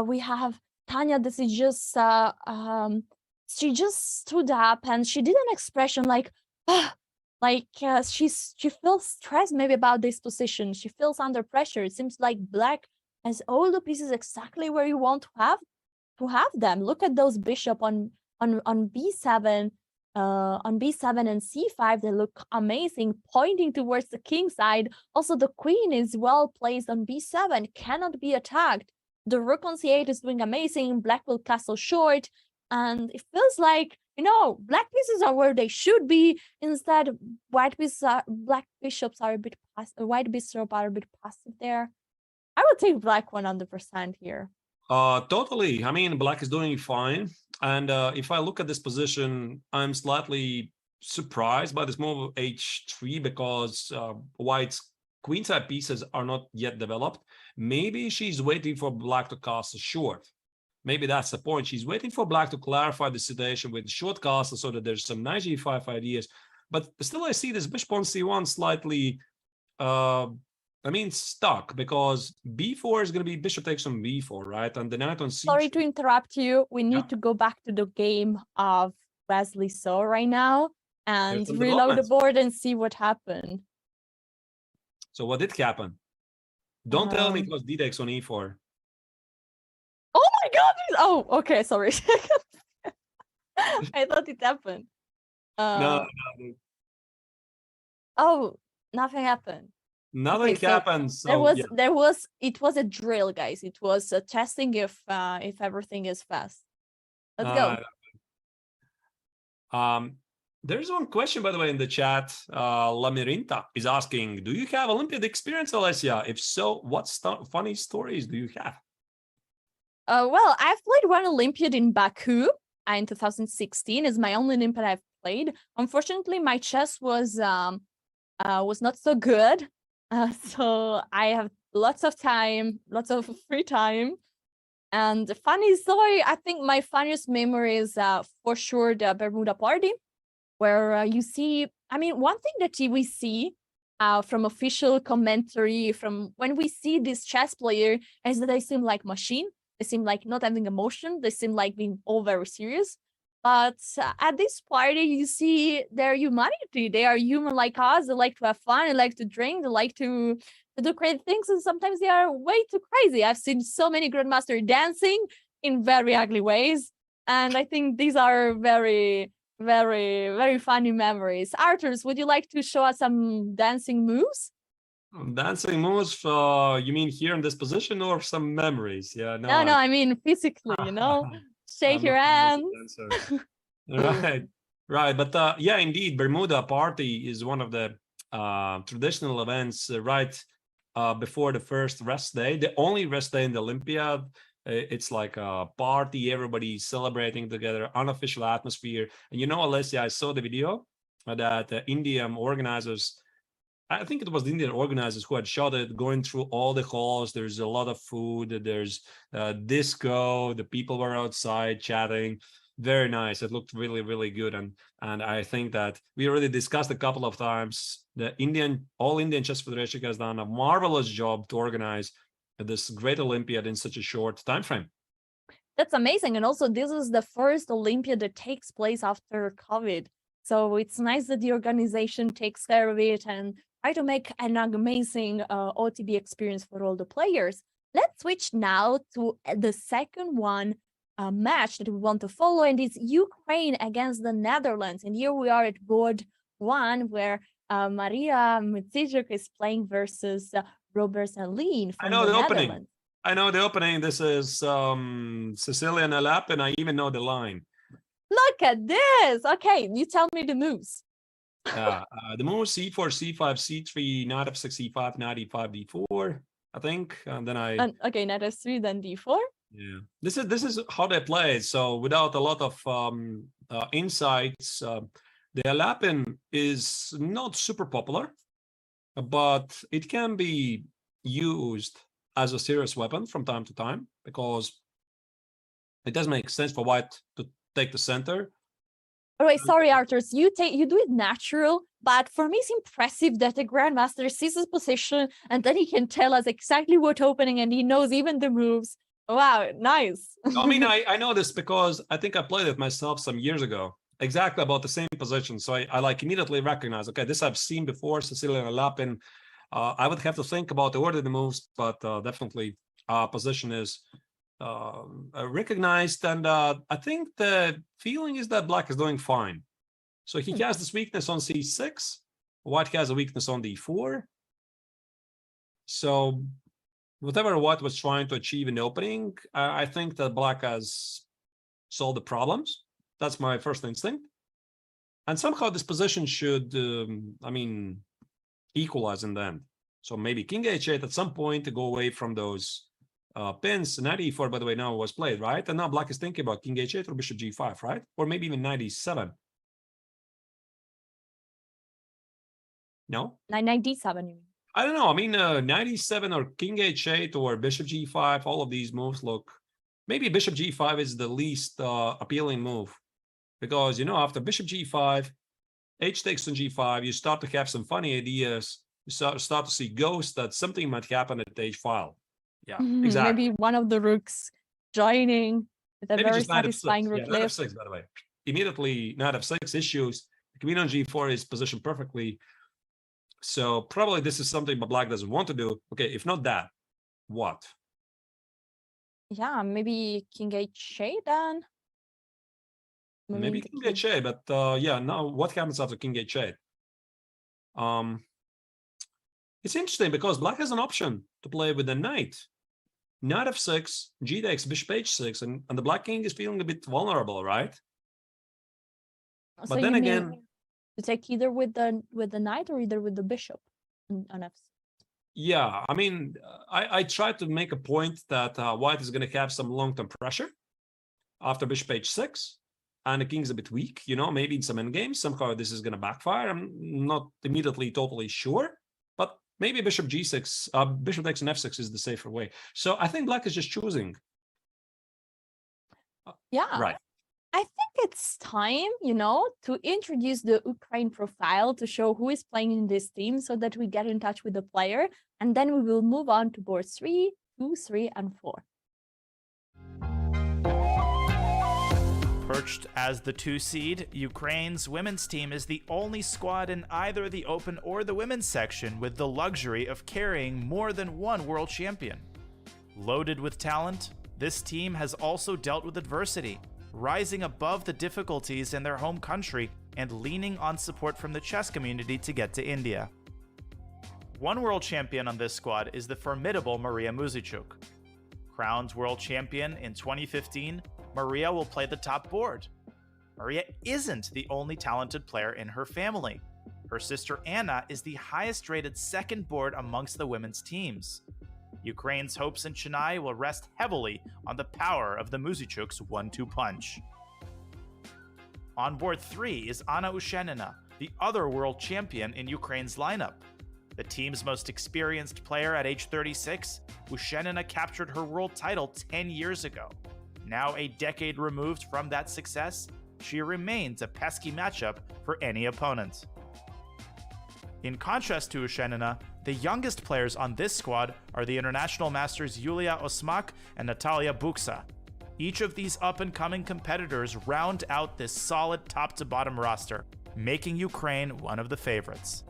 we have Tanya. This is just she just stood up and she did an expression like she feels stressed maybe about this position. She feels under pressure. It seems like black has all the pieces exactly where you want to have them. Look at those bishop on b7. On b7 and c5, they look amazing, pointing towards the king side. Also, the queen is well placed on b7, cannot be attacked. The rook on c8 is doing amazing. Black will castle short, and it feels like, black pieces are where they should be. Instead, black bishops are a bit passive. White bishops are a bit passive there. I would take black 100% here. Totally. I mean, black is doing fine. And if I look at this position, I'm slightly surprised by this move of h3 because white's queenside pieces are not yet developed. Maybe she's waiting for black to castle short. Maybe that's the point. She's waiting for black to clarify the situation with the short castle so that there's some knight g5 ideas. But still, I see this bishop on c1 slightly stuck, because b4 is going to be bishop takes on b4, right? And the knight on c3. Sorry to interrupt you. We need to go back to the game of Wesley So right now and reload the board and see what happened. So what did happen? Don't tell me it was d-dex on e4. Oh my god! Oh, okay, sorry. I thought it happened. No, Oh, nothing happened. nothing Okay, so happened. So it was a drill, guys. It was testing if everything is fast. Let's go. There's one question, by the way, in the chat. Lamirinta is asking, do you have Olympiad experience, Alessia? If so, what funny stories do you have? Well, I've played one Olympiad in Baku in 2016. It's my only Olympiad I've played. Unfortunately, my chess was not so good. So I have lots of time, lots of free time. And the funny story, I think my funniest memory is for sure the Bermuda party, where you see, I mean, one thing that we see from official commentary, from when we see this chess player, is that they seem like machine. They seem like not having emotion. They seem like being all very serious. But at this party, you see their humanity. They are human like us. They like to have fun. They like to drink. They like to do crazy things. And sometimes they are way too crazy. I've seen so many grandmasters dancing in very ugly ways. And I think these are very, very, very funny memories. Arthurs, would you like to show us some dancing moves? Dancing moves, you mean here in this position or some memories? Yeah, No, I mean physically, shake your hand. Right. But yeah, indeed, Bermuda party is one of the traditional events right before the first rest day, the only rest day in the Olympiad. It's like a party, everybody celebrating together, unofficial atmosphere. And Alessia, I saw the video that Indian organizers, I think it was the Indian organizers who had shot it, going through all the halls. There's a lot of food. There's disco. The people were outside chatting. Very nice. It looked really, really good. And I think that we already discussed a couple of times. The All Indian Chess Federation has done a marvelous job to organize this great Olympiad in such a short time frame. That's amazing. And also, this is the first Olympiad that takes place after COVID. So it's nice that the organization takes care of it and try to make an amazing OTB experience for all the players. Let's switch now to the second match that we want to follow, and it's Ukraine against the Netherlands. And here we are at board 1, where Mariya Muzychuk is playing versus Robert Sarin from the Netherlands. I know the opening. This is Sicilian Alap, and I even know the line. Look at this. Okay, you tell me the moves. The moves c4, c5, c3, knight f6, e5, knight e5, d4, I think. And then okay, knight f3, then d4. Yeah, this is how they play. So without a lot of insights, the Alapin is not super popular, but it can be used as a serious weapon from time to time, because it does make sense for white to take the center. All right, sorry, Arthurs, you do it natural, but for me it's impressive that the grandmaster sees his position and then he can tell us exactly what opening, and he knows even the moves. Wow, nice. I mean, I know this because I think I played it myself some years ago, exactly about the same position. So I like immediately recognize, okay, this I've seen before, Sicilian Alapin. I would have to think about the order of the moves, but definitely position is recognized. And I think the feeling is that black is doing fine. So he has this weakness on c6. White has a weakness on d4. So whatever white was trying to achieve in the opening, I think that black has solved the problems. That's my first instinct. And somehow this position should, equalize in the end. So maybe king h8 at some point to go away from those pins. Knight e4, by the way, now was played, right? And now black is thinking about king h8 or bishop g5, right? Or maybe even knight e7. No? Knight d7, you mean? I don't know. I mean, knight e7 or king h8 or bishop g5, all of these moves look... Maybe bishop g5 is the least appealing move. Because, after bishop g5, h takes on g5, you start to have some funny ideas. You start to see ghosts that something might happen at h file. Yeah, exactly. Maybe one of the rooks joining with a Maybe very satisfying rook knight lift. f6, by the way. Immediately, knight f6 issues. The queen on g4 is positioned perfectly. So probably this is something black doesn't want to do. Okay, if not that, what? Yeah, maybe king h8 then. Maybe the king h8, but yeah, now what happens after king h8? It's interesting because black has an option to play with the knight. Knight f6, g takes, bishop h6, and the black king is feeling a bit vulnerable, right? So But then you mean again, to take either with the knight or either with the bishop on f6? yeah, I mean, I tried to make a point that white is going to have some long-term pressure after bishop h6, and the king is a bit weak, you know, maybe in some endgames, somehow this is going to backfire. I'm not immediately totally sure, but maybe bishop g6, bishop takes an f6 is the safer way. So I think black is just choosing. Yeah. Right. I think it's time, you know, to introduce the Ukraine profile to show who is playing in this team so that we get in touch with the player. And then we will move on to board 3, 2, 3, and 4. Perched as the 2 seed, Ukraine's women's team is the only squad in either the open or the women's section with the luxury of carrying more than one world champion. Loaded with talent, this team has also dealt with adversity, rising above the difficulties in their home country and leaning on support from the chess community to get to India. One world champion on this squad is the formidable Mariya Muzychuk. Crowned world champion in 2015, Mariya will play the top board. Mariya isn't the only talented player in her family. Her sister Anna is the highest rated second board amongst the women's teams. Ukraine's hopes in Chennai will rest heavily on the power of the Muzychuk's 1-2 punch. On board 3 is Anna Ushenina, the other world champion in Ukraine's lineup. The team's most experienced player at age 36, Ushenina captured her world title 10 years ago. Now a decade removed from that success, she remains a pesky matchup for any opponent. In contrast to Ushenina, the youngest players on this squad are the international masters Yulia Osmak and Natalia Buksa. Each of these up-and-coming competitors round out this solid top-to-bottom roster, making Ukraine one of the favorites.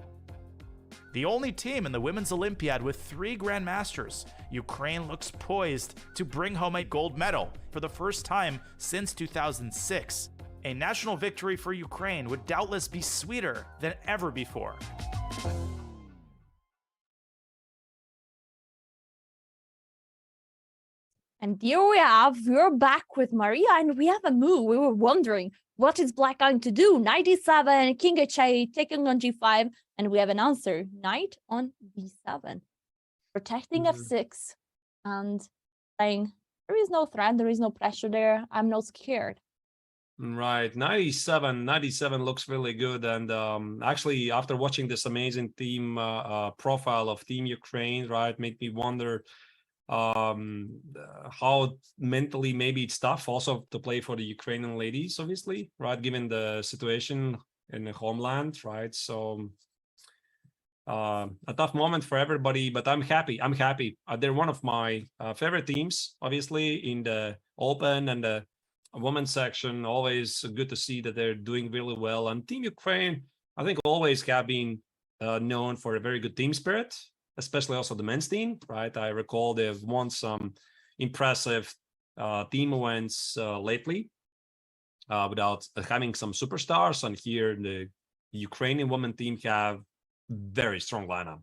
The only team in the Women's Olympiad with 3 Grandmasters, Ukraine looks poised to bring home a gold medal for the first time since 2006. A national victory for Ukraine would doubtless be sweeter than ever before. And here we're back with Mariya, and we have a move. We were wondering, what is black going to do? Knight e7, king h8, taking on g5, and we have an answer. Knight on b7. Protecting f6 and saying, there is no threat, there is no pressure there, I'm not scared. Right, 97 looks really good. And actually, after watching this amazing team profile of Team Ukraine, right, made me wonder how mentally maybe it's tough also to play for the Ukrainian ladies, obviously, right, given the situation in the homeland, right? So a tough moment for everybody, but I'm happy. They're one of my favorite teams, obviously, in the open and the women's section. Always good to see that they're doing really well. And Team Ukraine, I think, always have been known for a very good team spirit, especially also the men's team, right? I recall they've won some impressive team events lately without having some superstars. And here the Ukrainian women team have very strong lineup.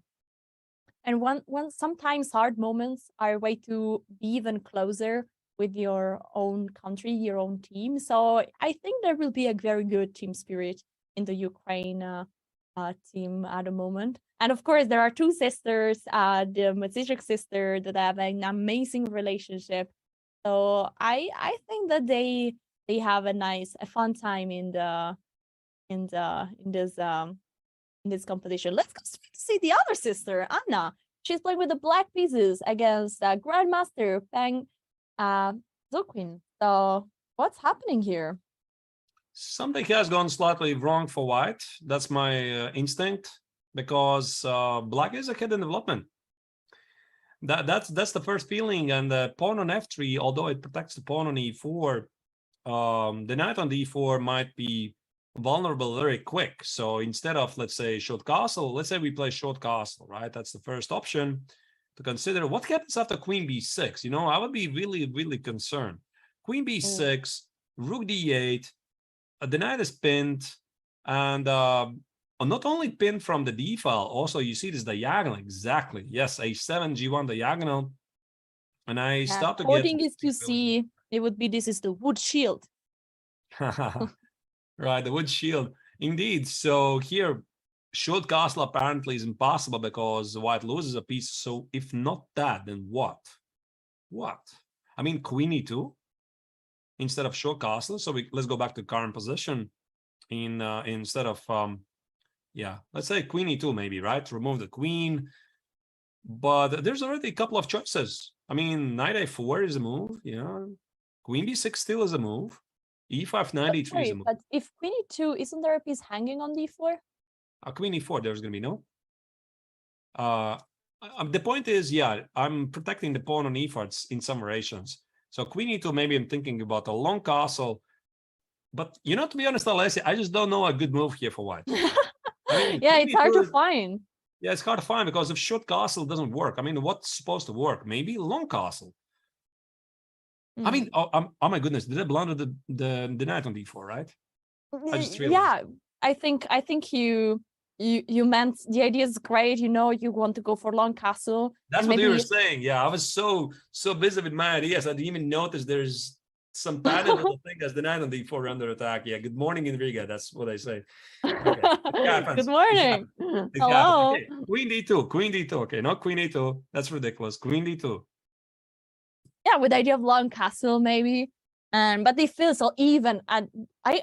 And one sometimes hard moments are a way to be even closer with your own country, your own team. So I think there will be a very good team spirit in the Ukraine team at the moment. And of course, there are 2 sisters, the Muzychuk sister, that have an amazing relationship. So I think that they have a fun time in this competition. Let's go straight to see the other sister, Anna. She's playing with the black pieces against Grandmaster Peng Zuquin. So what's happening here? Something has gone slightly wrong for white. That's my instinct, because black is ahead in development. That's the first feeling. And the pawn on f3, although it protects the pawn on e4, the knight on d4 might be vulnerable very quick. So instead of, let's say, short castle, let's say we play short castle, right? That's the first option to consider. What happens after queen b6? You know, I would be really, really concerned. Queen b6, rook d8, the knight is pinned, and not only pinned from the d file, also you see this diagonal. Exactly. Yes, a7, g1 diagonal. And I start to get... According to QC, it would be this is the wood shield. Right, the wood shield. Indeed. So here, short castle apparently is impossible because white loses a piece. So if not that, then what? What? I mean, queen e2 instead of short castle. So let's go back to current position. Instead of yeah, let's say queen e2 maybe, right? Remove the queen. But there's already a couple of choices. I mean, knight a4 is a move, yeah. Queen b6 still is a move. e5, knight e3 is a move. But if queen e2, isn't there a piece hanging on d4? Queen e4, there's going to be no. The point is, yeah, I'm protecting the pawn on e4 in some variations. So queen e2, maybe I'm thinking about a long castle. But, you know, to be honest, Alessia, I just don't know a good move here for white. I mean, yeah, it's hard to find. Yeah, it's hard to find because if short castle doesn't work, I mean, what's supposed to work? Maybe long castle. I mean, oh my goodness, did I blunder the knight on d4, right? I just realized. Yeah, I think you meant the idea is great. You know, you want to go for long castle. That's what you were saying. Yeah, I was so busy with my ideas, I didn't even notice there's some pattern little thing as the knight on d4 under attack. Yeah, good morning in Riga. That's what I say. Okay. Good morning. Hello. Okay. Queen d2. Queen d2. Okay, not queen e2. That's ridiculous. Queen d2. Yeah, with the idea of long castle maybe, but they feel so even. And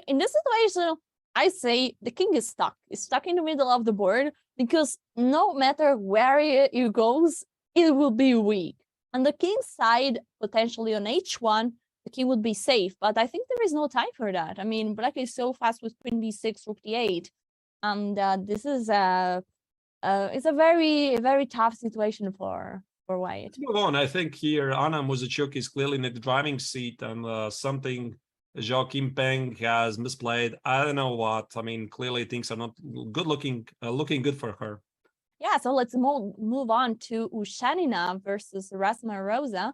in this situation, I say the king is stuck. He's stuck in the middle of the board because no matter where he goes, it will be weak. On the king's side, potentially on h1, the king would be safe, but I think there is no time for that. I mean, black is so fast with queen b6, rook d8, and this is it's a very, very tough situation for white. Let's move on. I think here Anna Muzychuk is clearly in the driving seat, and something Joachim Peng has misplayed. I don't know what. I mean, clearly things are not good looking good for her. Yeah, so let's move on to Ushanina versus Rasma Rosa.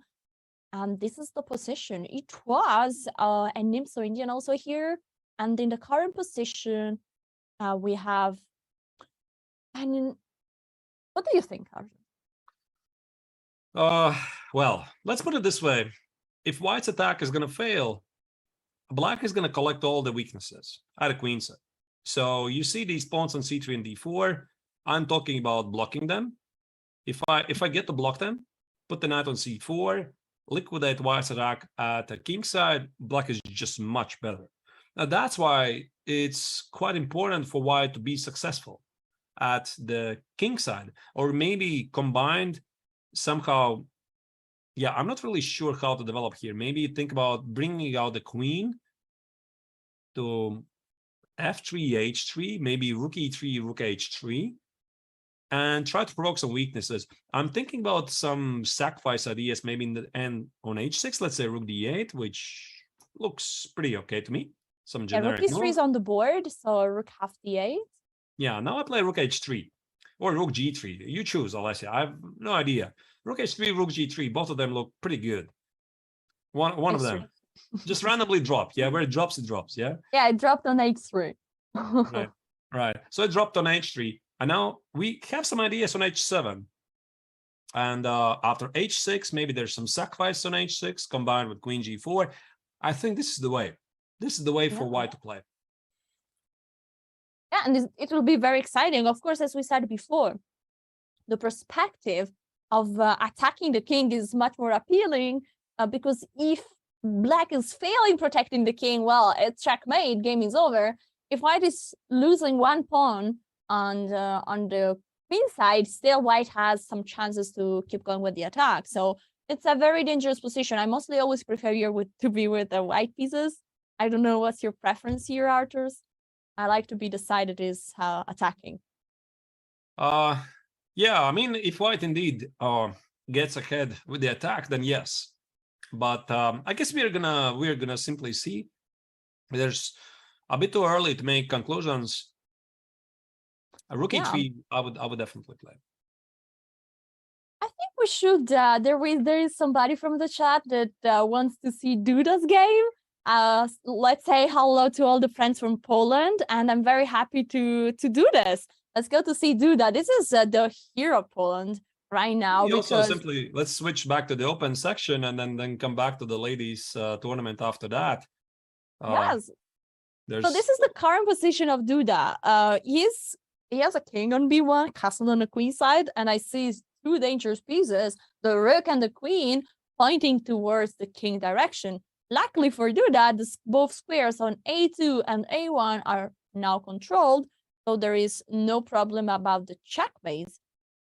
And this is the position. It was a Nimso Indian also here. And in the current position, we have... And what do you think, Arjun? Well, let's put it this way. If white's attack is going to fail, black is going to collect all the weaknesses at a queen side. So you see these pawns on c3 and d4. I'm talking about blocking them. If I get to block them, put the knight on c4, liquidate white's attack at the king side, black is just much better. Now that's why it's quite important for white to be successful at the king side, or maybe combined somehow. Yeah, I'm not really sure how to develop here. Maybe think about bringing out the queen to f3, h3, maybe rook e3, rook h3, and try to provoke some weaknesses. I'm thinking about some sacrifice ideas, maybe in the end on h6, let's say rook d8, which looks pretty okay to me. Some generic rook e3 is on the board, so rook half d8. Yeah, now I play rook h3 or rook g3. You choose, Alessia. I have no idea. Rook h3, rook g3, both of them look pretty good. One of them just randomly dropped. Yeah, where it drops, yeah? Yeah, it dropped on h3. Right. So it dropped on h3. And now we have some ideas on h7. And after h6, maybe there's some sacrifice on h6 combined with queen g4. I think this is the way. This is the way for white to play. Yeah, and it will be very exciting. Of course, as we said before, the perspective of attacking the king is much more appealing because if black is failing protecting the king, well, it's checkmate, game is over. If white is losing one pawn on the queen side, still white has some chances to keep going with the attack. So it's a very dangerous position. I mostly always prefer to be with the white pieces. I don't know what's your preference here, Artur. I like to be the side that is attacking. Yeah, I mean, if white indeed gets ahead with the attack, then yes. But I guess we're gonna simply see. There's a bit too early to make conclusions. A rook e3, I would definitely play. I think we should. There is somebody from the chat that wants to see Duda's game. Let's say hello to all the friends from Poland, and I'm very happy to do this. Let's go to see Duda. This is the hero of Poland right now. We also simply let's switch back to the open section and then come back to the ladies tournament after that. Yes. So this is the current position of Duda. He has a king on b1, castle on the queen side, and I see two dangerous pieces, the rook and the queen, pointing towards the king direction. Luckily for Duda, both squares on a2 and a1 are now controlled, so there is no problem about the checkmate.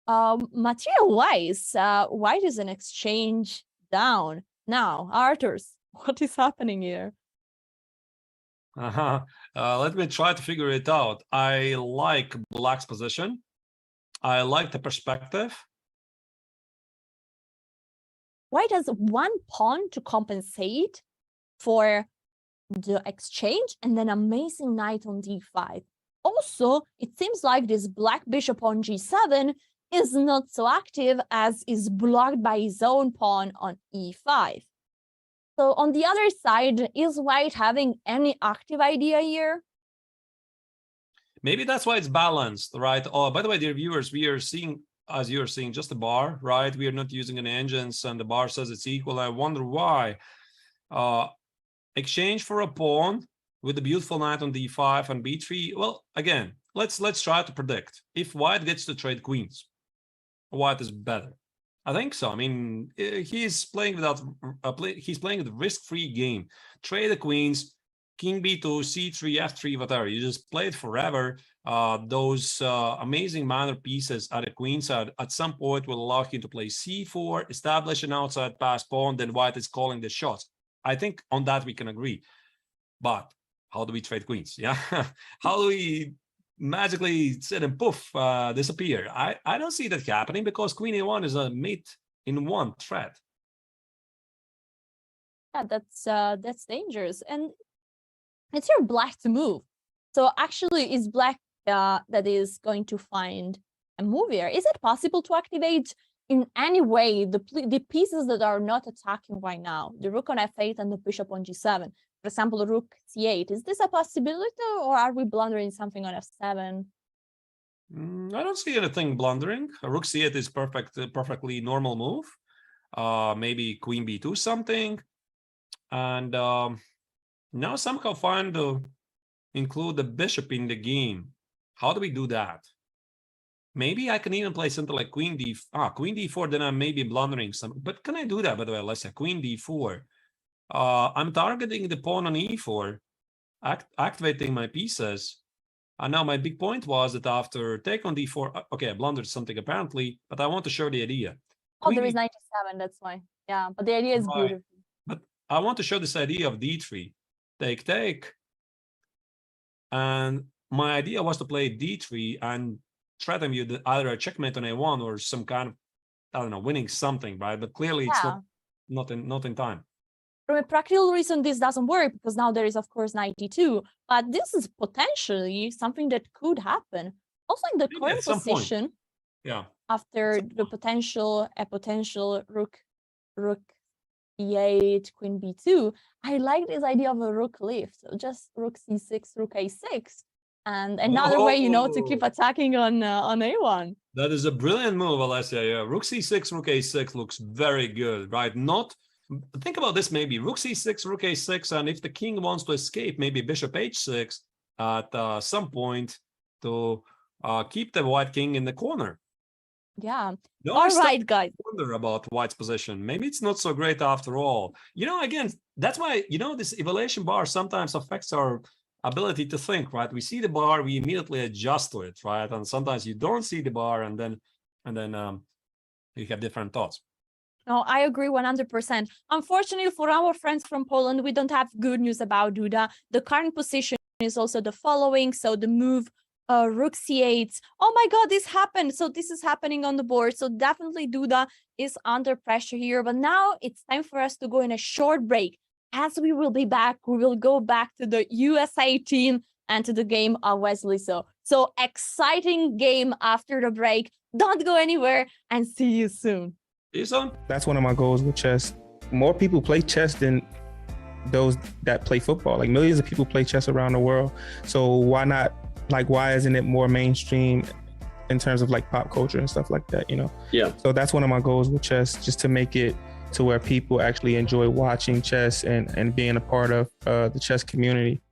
Material-wise, white is an exchange down. Now, Arthurs, what is happening here? Let me try to figure it out. I like black's position. I like the perspective. White has one pawn to compensate for the exchange and then amazing knight on d5. Also, it seems like this black bishop on g7 is not so active as is blocked by his own pawn on e5. So on the other side, is white having any active idea here? Maybe that's why it's balanced, right? Oh, by the way, dear viewers, we are seeing, as you're seeing, just a bar, right? We are not using any engines and the bar says it's equal. I wonder why. Exchange for a pawn with the beautiful knight on d5 and b3. Well, again, let's try to predict. If white gets to trade queens, white is better. I think so. I mean, he's playing he's playing the risk-free game. Trade the queens, king b2, c3, f3, whatever. You just play it forever. Those amazing minor pieces at the queen side at some point will allow him to play c4, establish an outside pass pawn, then white is calling the shots. I think on that we can agree. But how do we trade queens? Yeah, how do we magically sit and poof, disappear? I don't see that happening because queen a1 is a mate-in-one threat. Yeah, that's dangerous, and it's your black to move. So actually, it's black that is going to find a move here. Is it possible to activate in any way the pieces that are not attacking right now, the rook on f8 and the bishop on g7? For example, rook c8. Is this a possibility, or are we blundering something on f7? I don't see anything blundering. A rook c8 is perfectly normal move. Maybe queen b2 something, and now somehow find to include the bishop in the game. How do we do that? Maybe I can even play something like queen d4, then I'm maybe blundering some. But can I do that, by the way? Let's say queen d4. I'm targeting the pawn on e4, activating my pieces. And now my big point was that after take on d4, okay, I blundered something apparently, but I want to show the idea. Oh, there is 97, that's why. Yeah, but the idea is beautiful. But I want to show this idea of d3. Take. And my idea was to play d3 and threaten you either a checkmate on a1 or some kind of, I don't know, winning something, right? But clearly it's not in time. From a practical reason, this doesn't work because now there is, of course, 92. But this is potentially something that could happen. Also in the current position, after the potential rook e8, queen b2, I like this idea of a rook lift. So just rook c6, rook a6. And another way, to keep attacking on a1. That is a brilliant move, Alessia. Yeah, rook c6, rook a6 looks very good, right? Think about this, maybe rook c6, rook a6, and if the king wants to escape, maybe bishop h6 at some point to keep the white king in the corner. Yeah. All right, guys. Wonder about white's position. Maybe it's not so great after all. Again, that's why this evaluation bar sometimes affects our ability to think, right? We see the bar, we immediately adjust to it, right? And sometimes you don't see the bar, and then you have different thoughts. No, I agree 100%. Unfortunately, for our friends from Poland, we don't have good news about Duda. The current position is also the following. So the move rook c8. Oh my God, this happened. So this is happening on the board. So definitely Duda is under pressure here. But now it's time for us to go in a short break. as we will be back, we will go back to the USA team and to the game of Wesley So. So exciting game after the break. Don't go anywhere and see you soon. See you soon. That's one of my goals with chess. More people play chess than those that play football. Like millions of people play chess around the world. So why not, like, why isn't it more mainstream in terms of like pop culture and stuff like that, you know? Yeah. So that's one of my goals with chess, just to make it to where people actually enjoy watching chess and being a part of the chess community.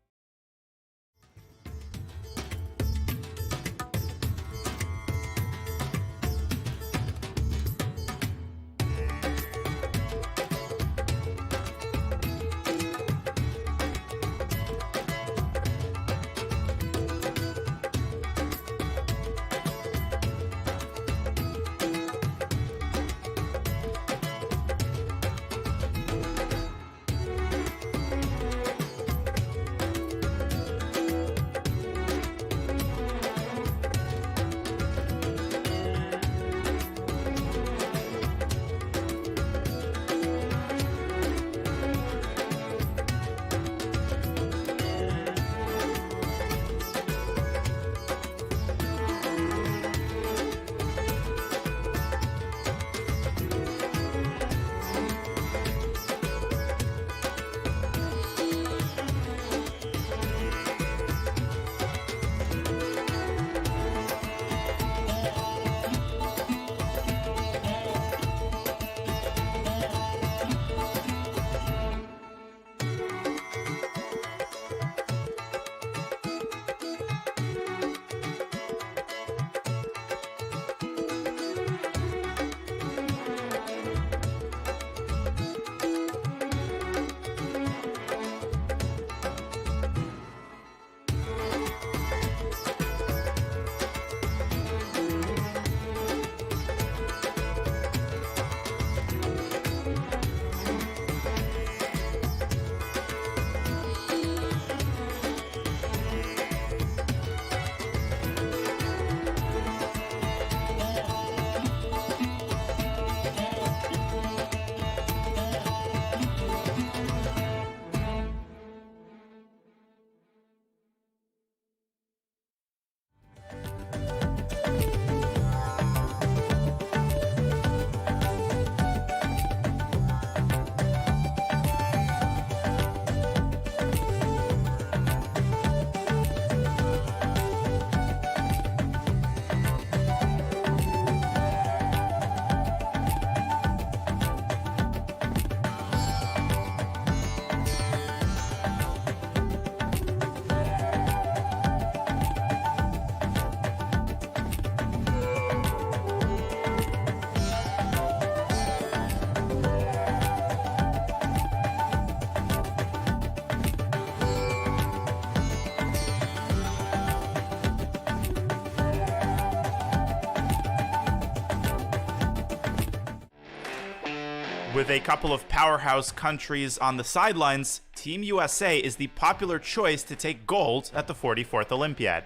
With a couple of powerhouse countries on the sidelines, Team USA is the popular choice to take gold at the 44th Olympiad.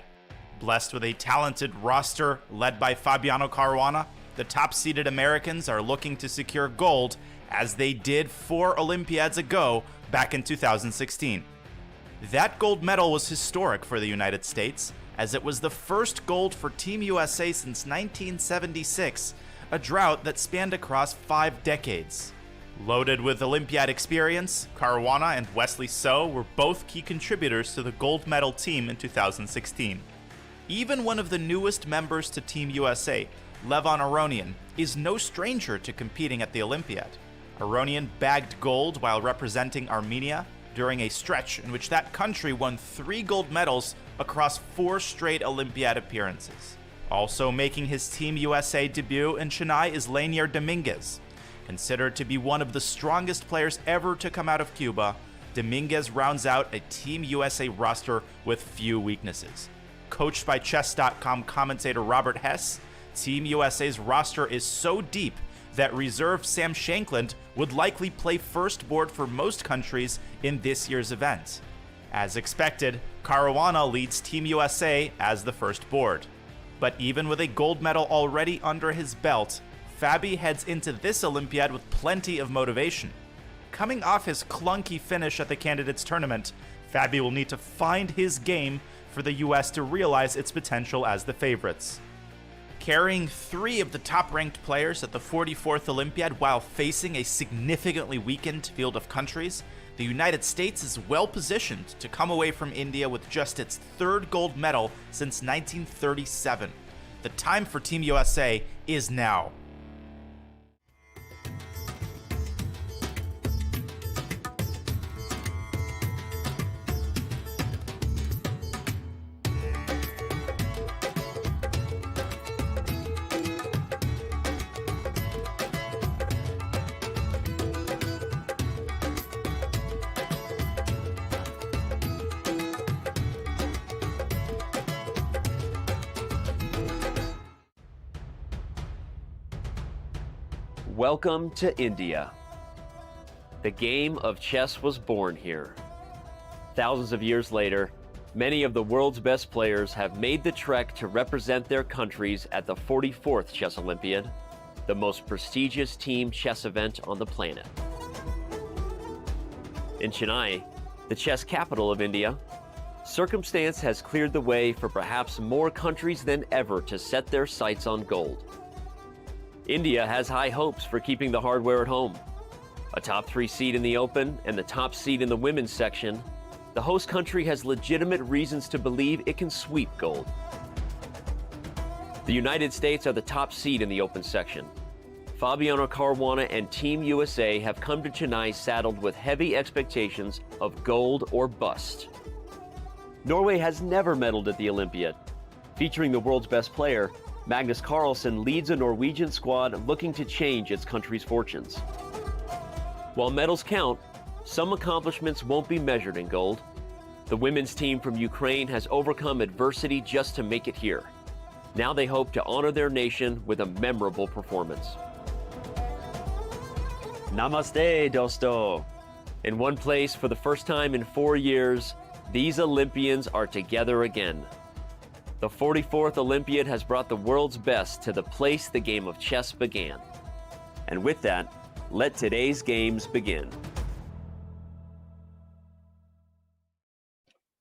Blessed with a talented roster led by Fabiano Caruana, the top-seeded Americans are looking to secure gold as they did 4 Olympiads ago back in 2016. That gold medal was historic for the United States, as it was the first gold for Team USA since 1976, a drought that spanned across 5 decades. Loaded with Olympiad experience, Caruana and Wesley So were both key contributors to the gold medal team in 2016. Even one of the newest members to Team USA, Levon Aronian, is no stranger to competing at the Olympiad. Aronian bagged gold while representing Armenia during a stretch in which that country won 3 gold medals across 4 straight Olympiad appearances. Also making his Team USA debut in Chennai is Lanier Dominguez. Considered to be one of the strongest players ever to come out of Cuba, Dominguez rounds out a Team USA roster with few weaknesses. Coached by Chess.com commentator Robert Hess, Team USA's roster is so deep that reserve Sam Shankland would likely play first board for most countries in this year's event. As expected, Caruana leads Team USA as the first board. But even with a gold medal already under his belt, Fabi heads into this Olympiad with plenty of motivation. Coming off his clunky finish at the candidates tournament, Fabi will need to find his game for the US to realize its potential as the favorites. Carrying 3 of the top-ranked players at the 44th Olympiad while facing a significantly weakened field of countries, the United States is well-positioned to come away from India with just its 3rd gold medal since 1937. The time for Team USA is now. Welcome to India. The game of chess was born here. Thousands of years later, many of the world's best players have made the trek to represent their countries at the 44th Chess Olympiad, the most prestigious team chess event on the planet. In Chennai, the chess capital of India, circumstance has cleared the way for perhaps more countries than ever to set their sights on gold. India has high hopes for keeping the hardware at home. A top 3 seed in the Open and the top seed in the women's section, the host country has legitimate reasons to believe it can sweep gold. The United States are the top seed in the Open section. Fabiano Caruana and Team USA have come to Chennai saddled with heavy expectations of gold or bust. Norway has never medaled at the Olympiad. Featuring the world's best player, Magnus Carlsen leads a Norwegian squad looking to change its country's fortunes. While medals count, some accomplishments won't be measured in gold. The women's team from Ukraine has overcome adversity just to make it here. Now they hope to honor their nation with a memorable performance. Namaste, dosto. In one place for the first time in 4 years, these Olympians are together again. The 44th Olympiad has brought the world's best to the place the game of chess began. And with that, let today's games begin.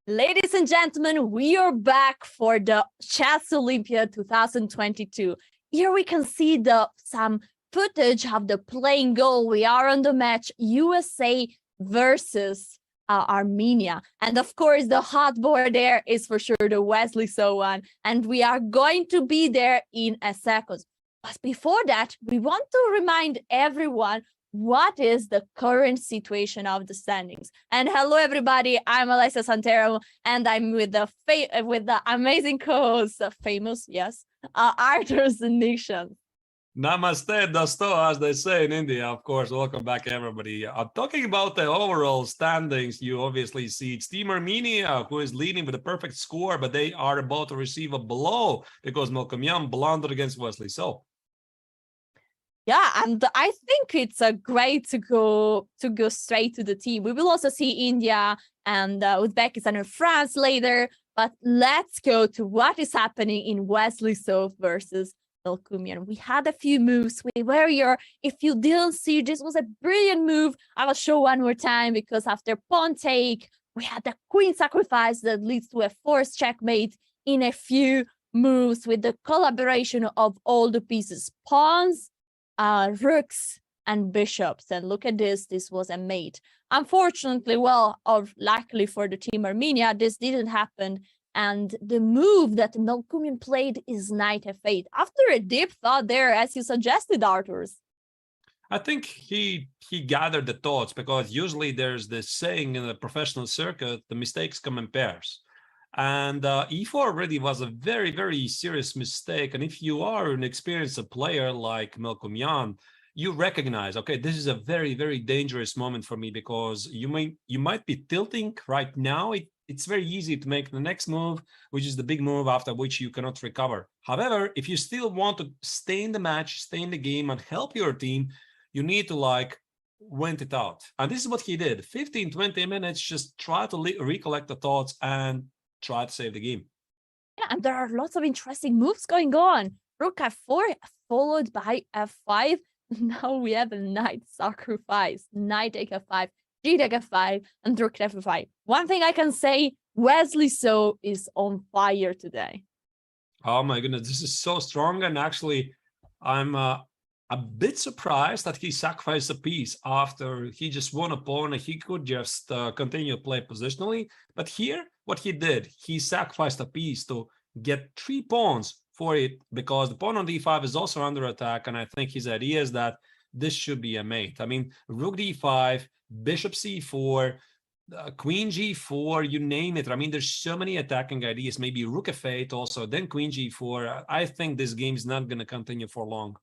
Ladies and gentlemen, we are back for the Chess Olympiad 2022. Here we can see some footage of the playing goal. We are on the match USA versus Armenia. And of course, the hot board there is for sure the Wesley So one. And we are going to be there in a second. But before that, we want to remind everyone what is the current situation of the standings. And hello, everybody. I'm Alessia Santero, and I'm with the amazing co-host, famous, yes, Arthur Nixon. Namaste, Dosto, as they say in India. Of course, welcome back, everybody. Talking about the overall standings, you obviously see it's Team Armenia, who is leading with a perfect score, but they are about to receive a blow because Melkumyan blundered against Wesley So. Yeah, and I think it's great to go straight to the team. We will also see India and Uzbekistan and France later, but let's go to what is happening in Wesley So versus Melkumyan. We had a few moves. We were here. If you didn't see, this was a brilliant move. I will show one more time because after pawn take, we had the queen sacrifice that leads to a forced checkmate in a few moves with the collaboration of all the pieces, pawns, rooks, and bishops. And look at this. This was a mate. Unfortunately, well, or luckily for the team Armenia, this didn't happen. And the move that Melkumyan played is knight f8. After a deep thought there, as you suggested, Arthurs. I think he gathered the thoughts because usually there's this saying in the professional circuit, the mistakes come in pairs. And e4 already was a very, very serious mistake. And if you are an experienced player like Melkumyan, you recognize, okay, this is a very, very dangerous moment for me because you might be tilting right now. It's very easy to make the next move, which is the big move after which you cannot recover. However, if you still want to stay in the match, stay in the game and help your team, you need to went it out. And this is what he did. 15, 20 minutes, just try to recollect the thoughts and try to save the game. Yeah, and there are lots of interesting moves going on. Rook f4 followed by f5. Now we have a knight sacrifice, knight take f5, g take f5, and rook f5. One thing I can say, Wesley So is on fire today. Oh my goodness, this is so strong. And actually, I'm a bit surprised that he sacrificed a piece after he just won a pawn. He could just continue to play positionally. But here, what he did, he sacrificed a piece to get 3 pawns for it, because the pawn on d5 is also under attack. And I think his idea is that this should be a mate. I mean, rook d5, bishop c4, queen g4, you name it. I mean, there's so many attacking ideas. Maybe rook f8 also, then queen g4. I think this game is not going to continue for long.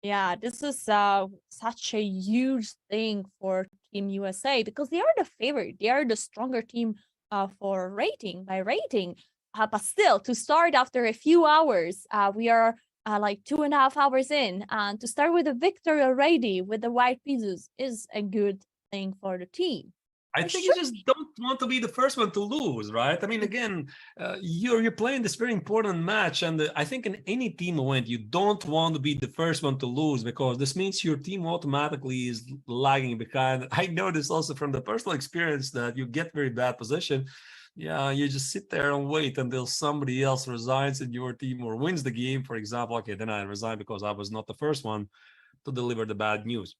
Yeah, this is such a huge thing for Team USA because they are the favorite. They are the stronger team for rating, by rating. But still, to start after a few hours, we are like 2.5 hours in, and to start with a victory already with the white pieces is a good thing for the team. I think you just don't want to be the first one to lose, right? I mean, again, you're playing this very important match, and I think in any team event, you don't want to be the first one to lose, because this means your team automatically is lagging behind. I know this also from the personal experience that you get very bad position. Yeah, you just sit there and wait until somebody else resigns in your team or wins the game, for example. Okay, then I resign because I was not the first one to deliver the bad news.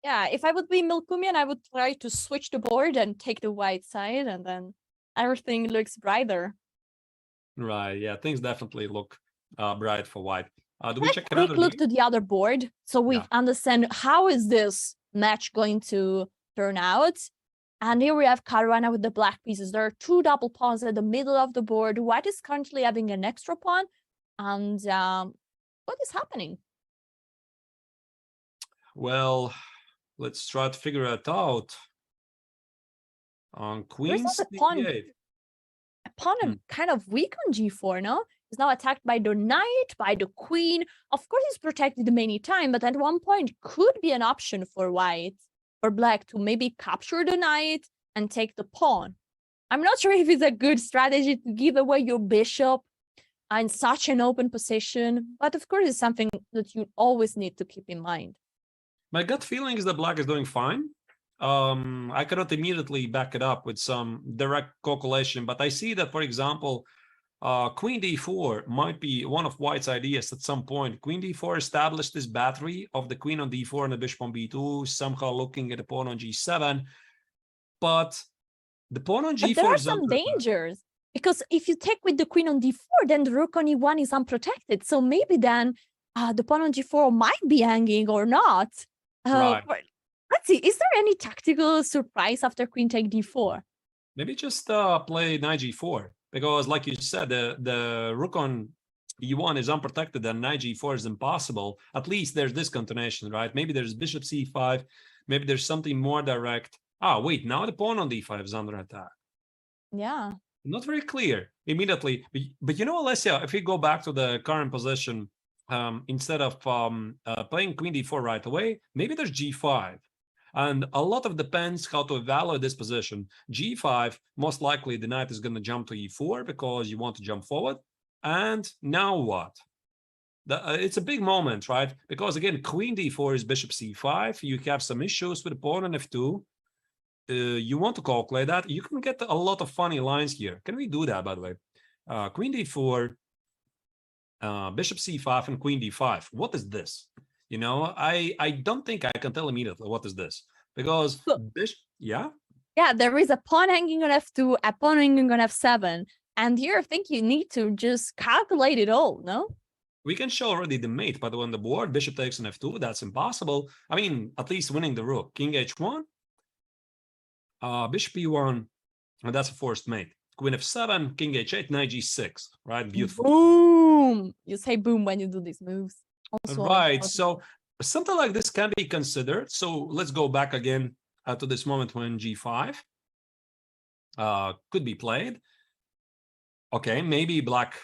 Yeah, if I would be Melkumyan, I would try to switch the board and take the white side, and then everything looks brighter. Right, yeah, things definitely look bright for white. Do we Let's check quick another look game? to the other board so we understand how is this match going to turn out. And here we have Caruana with the black pieces. There are 2 double pawns at the middle of the board. White is currently having an extra pawn. And what is happening? Well, let's try to figure it out. On queen There's a pawn, c8. a pawn kind of weak on g4, no? It's now attacked by the knight, by the queen. Of course, it's protected many times, but at one point could be an option for white or black to maybe capture the knight and take the pawn. I'm not sure if it's a good strategy to give away your bishop in such an open position, but of course it's something that you always need to keep in mind. My gut feeling is that black is doing fine. I cannot immediately back it up with some direct calculation, but I see that, for example, queen d4 might be one of white's ideas at some point. Queen d4 established this battery of the queen on d4 and the bishop on b2, somehow looking at the pawn on g7. But the pawn on g4 but there are is some under attack. dangers, because if you take with the queen on d4, then the rook on e1 is unprotected. So maybe then the pawn on g4 might be hanging or not. Right. Let's see, is there any tactical surprise after queen take d4? Maybe just play knight g4, because like you said, the rook on e1 is unprotected and knight g4 is impossible. At least there's this continuation, right? Maybe there's bishop c5, maybe there's something more direct. Ah, wait, now the pawn on d5 is under attack. Yeah. Not very clear immediately. But you know, Alessia, if we go back to the current position, instead of playing queen d4 right away, maybe there's g5. And a lot of depends how to evaluate this position. g5, most likely the knight is going to jump to e4 because you want to jump forward. And now what? It's a big moment, right? Because again, queen d4 is bishop c5. You have some issues with the pawn on f2. You want to calculate that. You can get a lot of funny lines here. Can we do that, by the way? Queen d4, bishop c5, and queen d5. What is this? You know, I don't think I can tell immediately what is this, because yeah, there is a pawn hanging on f2, a pawn hanging on f7, and here I think you need to just calculate it all. No, we can show already the mate, but on the board, bishop takes on f2. That's impossible. I mean, at least winning the rook. King h1, bishop e1, and that's a forced mate. Queen f7, king h8, knight g6. Right, beautiful. Boom! You say boom when you do these moves. Also, right, so something like this can be considered. So let's go back again to this moment when g5 could be played. Okay, maybe black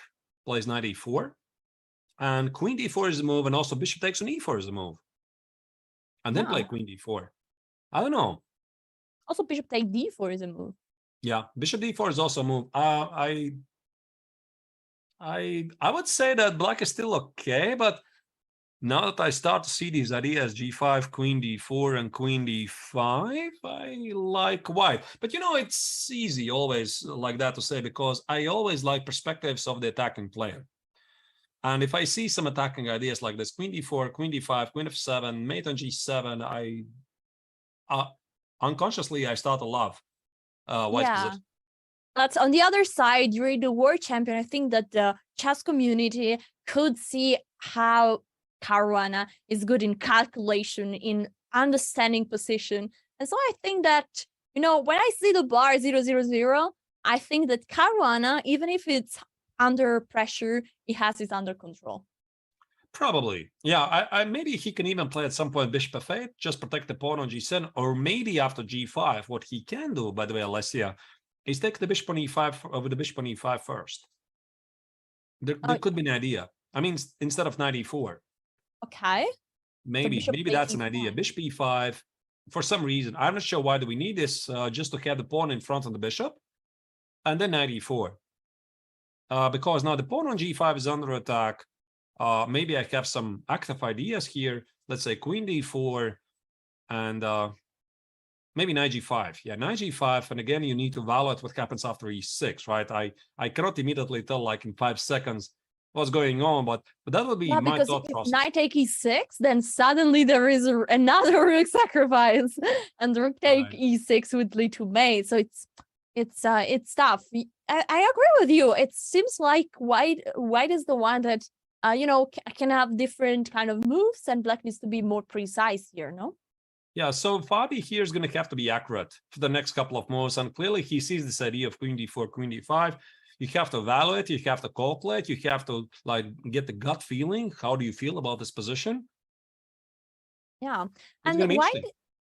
plays knight e4, and queen d4 is the move, and also bishop takes on e4 is the move, and then play queen d4. I don't know. Also, bishop take d4 is a move. Yeah, bishop d4 is also a move. I would say that black is still okay, but Now that I start to see these ideas, g5, queen d4, and queen d5, I like white. But it's easy always like that to say, because I always like perspectives of the attacking player. And if I see some attacking ideas like this, queen d4, queen d5, queen f7, mate on g7, I unconsciously I start to love white's position. That's on the other side, you're the world champion. I think that the chess community could see how Caruana is good in calculation, in understanding position. And so I think that, when I see the bar 0-0-0, I think that Caruana, even if it's under pressure, he has it under control. Probably. Yeah, I maybe he can even play at some point bishop f8, just protect the pawn on g7, or maybe after g5, what he can do, by the way, Alessia, is take the bishop on e5 over the bishop on e5 first. There could be an idea. I mean, instead of knight e4. Okay. Maybe that's an idea. Bishop e5, for some reason. I'm not sure why do we need this, just to have the pawn in front of the bishop, and then knight e4. Because now the pawn on g5 is under attack. Maybe I have some active ideas here. Let's say queen d4 and maybe knight g5. Yeah, knight g5. And again, you need to evaluate what happens after e6, right? I cannot immediately tell, like in 5 seconds, what's going on, but that would be my thought process. Knight take e6, then suddenly there is another rook sacrifice, and the rook take e6 would lead to mate. So it's tough. I agree with you. It seems like white is the one that can have different kind of moves, and black needs to be more precise here, no? Yeah, so Fabi here is going to have to be accurate for the next couple of moves, and clearly he sees this idea of queen d4, queen d5. You have to evaluate, you have to calculate, you have to get the gut feeling. How do you feel about this position? Yeah, and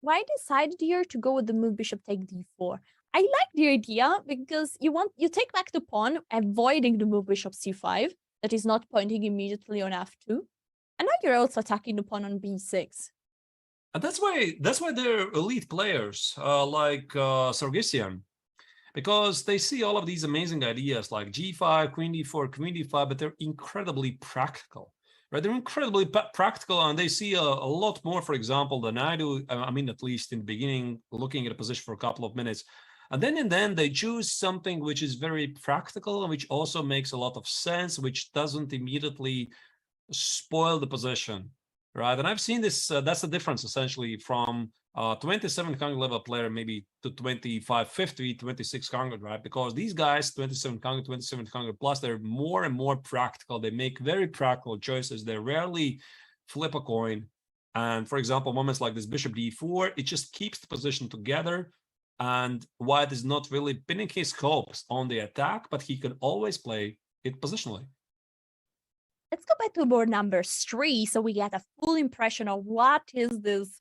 why decided here to go with the move bishop take d4? I like the idea because you take back the pawn, avoiding the move bishop c5 that is not pointing immediately on f2, and now you're also attacking the pawn on b6. And that's why they're elite players like Sargissian, because they see all of these amazing ideas like g5, queen d4, queen d5, but they're incredibly practical, right? They're incredibly practical, and they see a lot more, for example, than I do. I mean, at least in the beginning, looking at a position for a couple of minutes. And then they choose something which is very practical and which also makes a lot of sense, which doesn't immediately spoil the position, right? And I've seen this, that's the difference essentially from 2700 level player maybe to 2550, 2600, right? Because these guys, 2700, 2700 plus, they're more and more practical. They make very practical choices. They rarely flip a coin. And for example, moments like this bishop d4, it just keeps the position together. And white is not really pinning his hopes on the attack, but he can always play it positionally. Let's go back to board number 3 so we get a full impression of what is this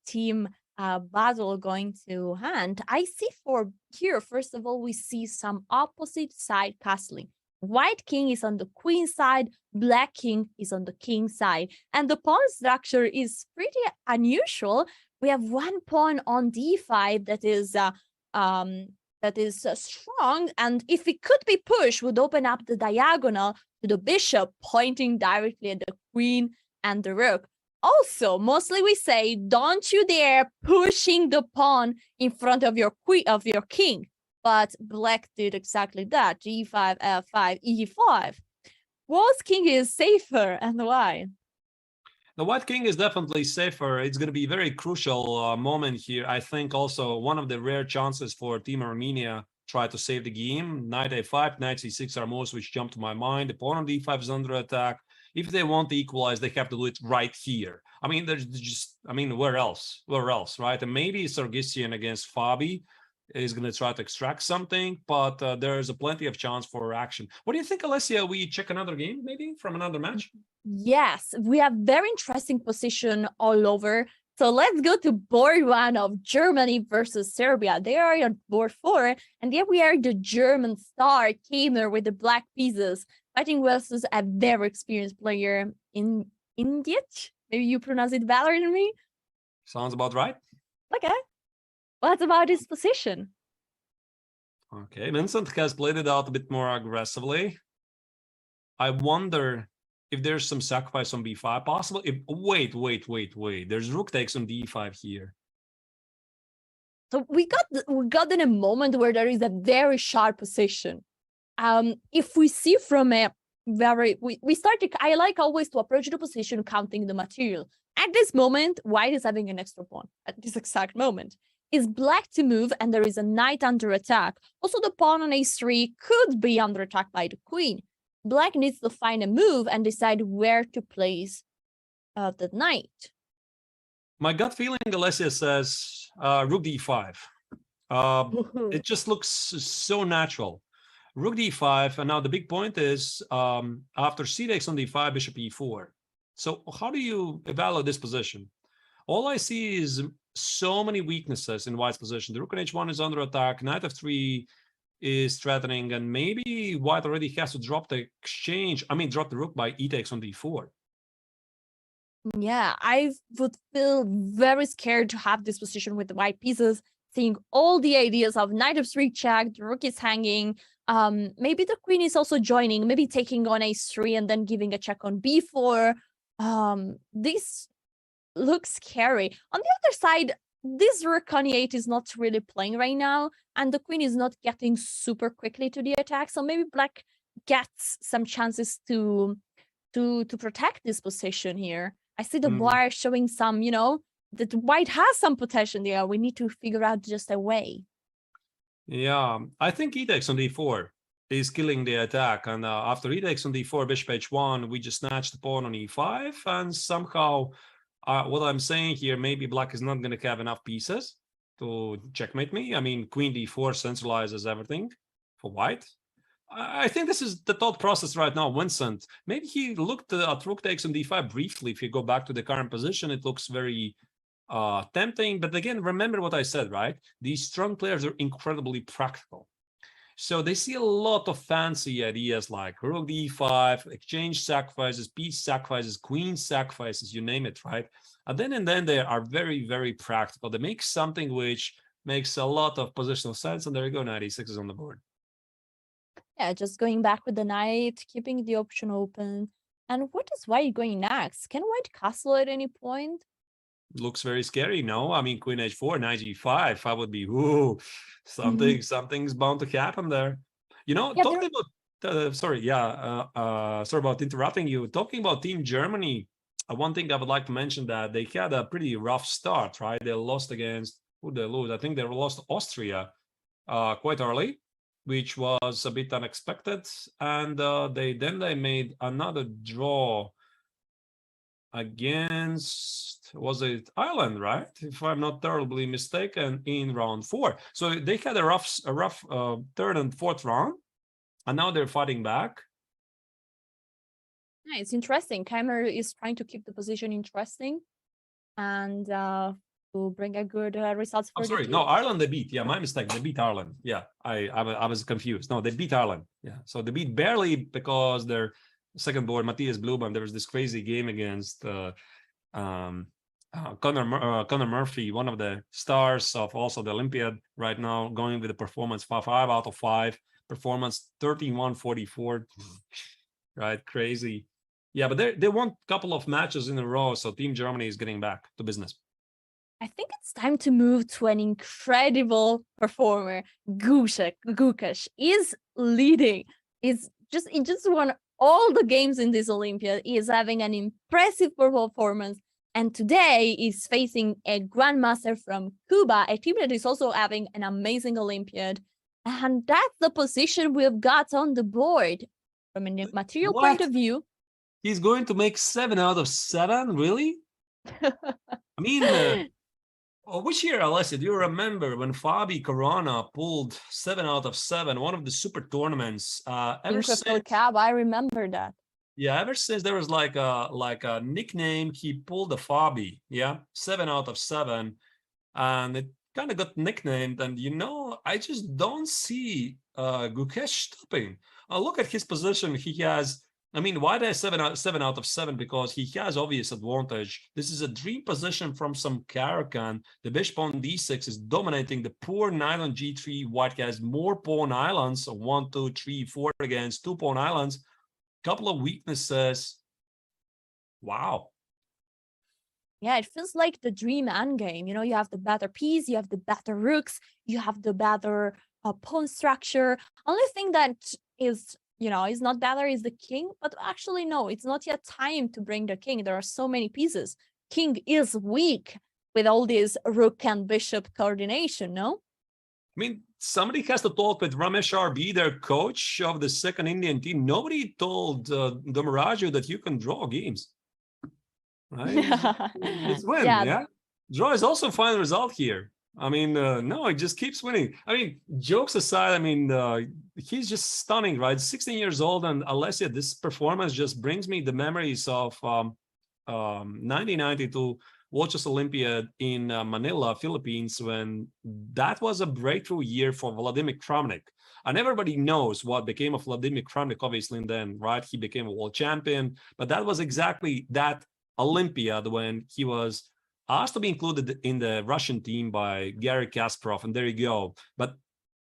team battle going to hand. I see for here, first of all, we see some opposite side castling. White king is on the queen side, black king is on the king side. And the pawn structure is pretty unusual. We have one pawn on d5 that is strong, and if it could be pushed, would open up the diagonal to the bishop, pointing directly at the queen and the rook. Also, mostly we say, don't you dare pushing the pawn in front of your king. But black did exactly that. g5, f5, e5. White's king is safer, and why? The white king is definitely safer. It's going to be a very crucial moment here. I think also one of the rare chances for Team Armenia try to save the game. Knight a5, knight c6 are most which jump to my mind. The pawn on d5 is under attack. If they want to equalize, they have to do it right here. I mean, where else? Where else, right? And maybe Sargissian against Fabi is going to try to extract something, but there's plenty of chance for action. What do you think, Alessia? We check another game maybe from another match? Yes, we have very interesting position all over. So let's go to board 1 of Germany versus Serbia. They are on board 4, and here we are the German star Kamer with the black pieces fighting versus a very experienced player in Indiet. Maybe you pronounce it better than me. Sounds about right. Okay. What about his position? Okay, Vincent has played it out a bit more aggressively. I wonder if there's some sacrifice on b5 possible. Wait. There's rook takes on d5 here. So we got in a moment where there is a very sharp position. If we see from a we started, I like always to approach the position counting the material. At this moment, white is having an extra pawn at this exact moment. Is black to move and there is a knight under attack. Also, the pawn on a3 could be under attack by the queen. Black needs to find a move and decide where to place the knight. My gut feeling, Alessia, says rook d5. It just looks so natural. Rook d5, and now the big point is after c takes on d5, bishop e4. So how do you evaluate this position? All I see is so many weaknesses in white's position. The rook on h1 is under attack, knight f3 is threatening, and maybe white already has to drop the exchange. I mean, drop the rook by e takes on d4. Yeah, I would feel very scared to have this position with the white pieces, seeing all the ideas of knight f3 check, the rook is hanging. Maybe the queen is also joining, maybe taking on a3 and then giving a check on b4. This looks scary. On the other side, this rook on e8 is not really playing right now, and the queen is not getting super quickly to the attack. So maybe black gets some chances to protect this position here. I see the bar showing some, that white has some potential there. We need to figure out just a way. Yeah, I think e takes on d4 is killing the attack. And after e takes on d4, bishop h1, we just snatch the pawn on e5. And somehow, what I'm saying here, maybe black is not going to have enough pieces to checkmate me. I mean, queen d4 centralizes everything for white. I think this is the thought process right now. Vincent, maybe he looked at rook takes on d5 briefly. If you go back to the current position, it looks very tempting. But again, remember what I said, right? These strong players are incredibly practical. So they see a lot of fancy ideas like rook d5, exchange sacrifices, piece sacrifices, queen sacrifices, you name it, right? And then they are very, very practical. They make something which makes a lot of positional sense. And there you go, knight e6 is on the board. Yeah, just going back with the knight, keeping the option open. And what is white going next? Can white castle at any point? Looks very scary, no? I mean, queen h4, knight g5, I would be, something's bound to happen there. Talking about, sorry about interrupting you. Talking about Team Germany, one thing I would like to mention that they had a pretty rough start, right? They lost against, who did they lose? I think they lost Austria quite early, which was a bit unexpected. And they made another draw against, was it Ireland, right? If I'm not terribly mistaken, in round 4. So they had a rough third and fourth round, and now they're fighting back. Yeah, it's interesting. Koneru is trying to keep the position interesting and to bring a good results for the team. No, Ireland they beat. Yeah, my mistake. They beat Ireland. Yeah, I was confused. No, they beat Ireland. Yeah, so they beat barely because their second board, Matthias Bluban, there was this crazy game against Connor Murphy, one of the stars of also the Olympiad right now, going with a performance 5 out of 5, performance 31-44, right? Crazy. Yeah, but they won a couple of matches in a row, so Team Germany is getting back to business. I think it's time to move to an incredible performer. Gukesh is leading. He just won all the games in this Olympiad. He is having an impressive performance. And today is facing a grandmaster from Cuba, a team that is also having an amazing Olympiad. And that's the position we've got on the board. From a material point of view. He's going to make 7 out of 7? Really? I mean, which year, Alessia, do you remember when Fabi Caruana pulled 7 out of 7, one of the super tournaments? Ever since Cab, I remember that. Yeah, ever since there was like a nickname, he pulled the Fabi. Yeah, 7 out of 7, and it kind of got nicknamed. And I just don't see Gukesh stopping. Look at his position. He has. I mean, why did I 7 out of 7? Because he has obvious advantage. This is a dream position from some Caracan. The bishop on d6 is dominating the poor knight on g3. White has more pawn islands, so 1, 2, 3, 4 against 2 pawn islands. Couple of weaknesses. Wow. Yeah, it feels like the dream endgame. You have the better piece, you have the better rooks, you have the better pawn structure. Only thing that is not better is the king. But actually, no, it's not yet time to bring the king. There are so many pieces. King is weak with all this rook and bishop coordination, no? I mean, somebody has to talk with Ramesh RB, their coach of the second Indian team. Nobody told Domaraju that you can draw games. Right? It's win, yeah. Draw is also a fine result here. I mean, no, it just keeps winning. I mean, jokes aside, I mean, he's just stunning, right? 16 years old, and Alessia, this performance just brings me the memories of 1992 World Chess Olympiad in Manila, Philippines, when that was a breakthrough year for Vladimir Kramnik. And everybody knows what became of Vladimir Kramnik, obviously, and then, right, he became a world champion. But that was exactly that Olympiad when he was asked to be included in the Russian team by Garry Kasparov, and there you go. But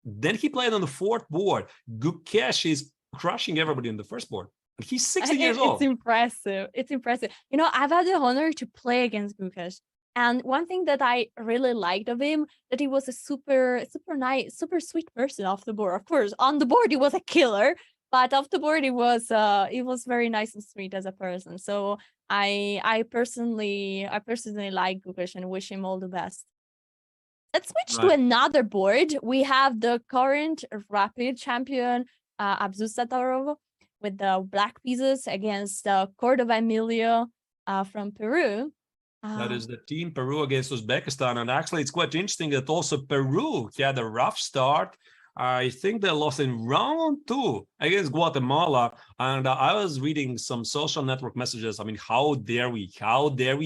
then he played on the fourth board. Gukesh is crushing everybody on the first board. And he's 16 years old. It's impressive. It's impressive. I've had the honor to play against Gukesh. And one thing that I really liked of him, that he was a super, super nice, super sweet person off the board. Of course, on the board, he was a killer. But off the board, he was very nice and sweet as a person. So I personally like Gukesh and wish him all the best. Let's switch to another board. We have the current rapid champion, Abzusatarov, with the black pieces against Cordova Emilio from Peru. That is the team Peru against Uzbekistan. And actually, it's quite interesting that also Peru had a rough start. I think they lost in round 2 against Guatemala. And I was reading some social network messages. I mean, how dare we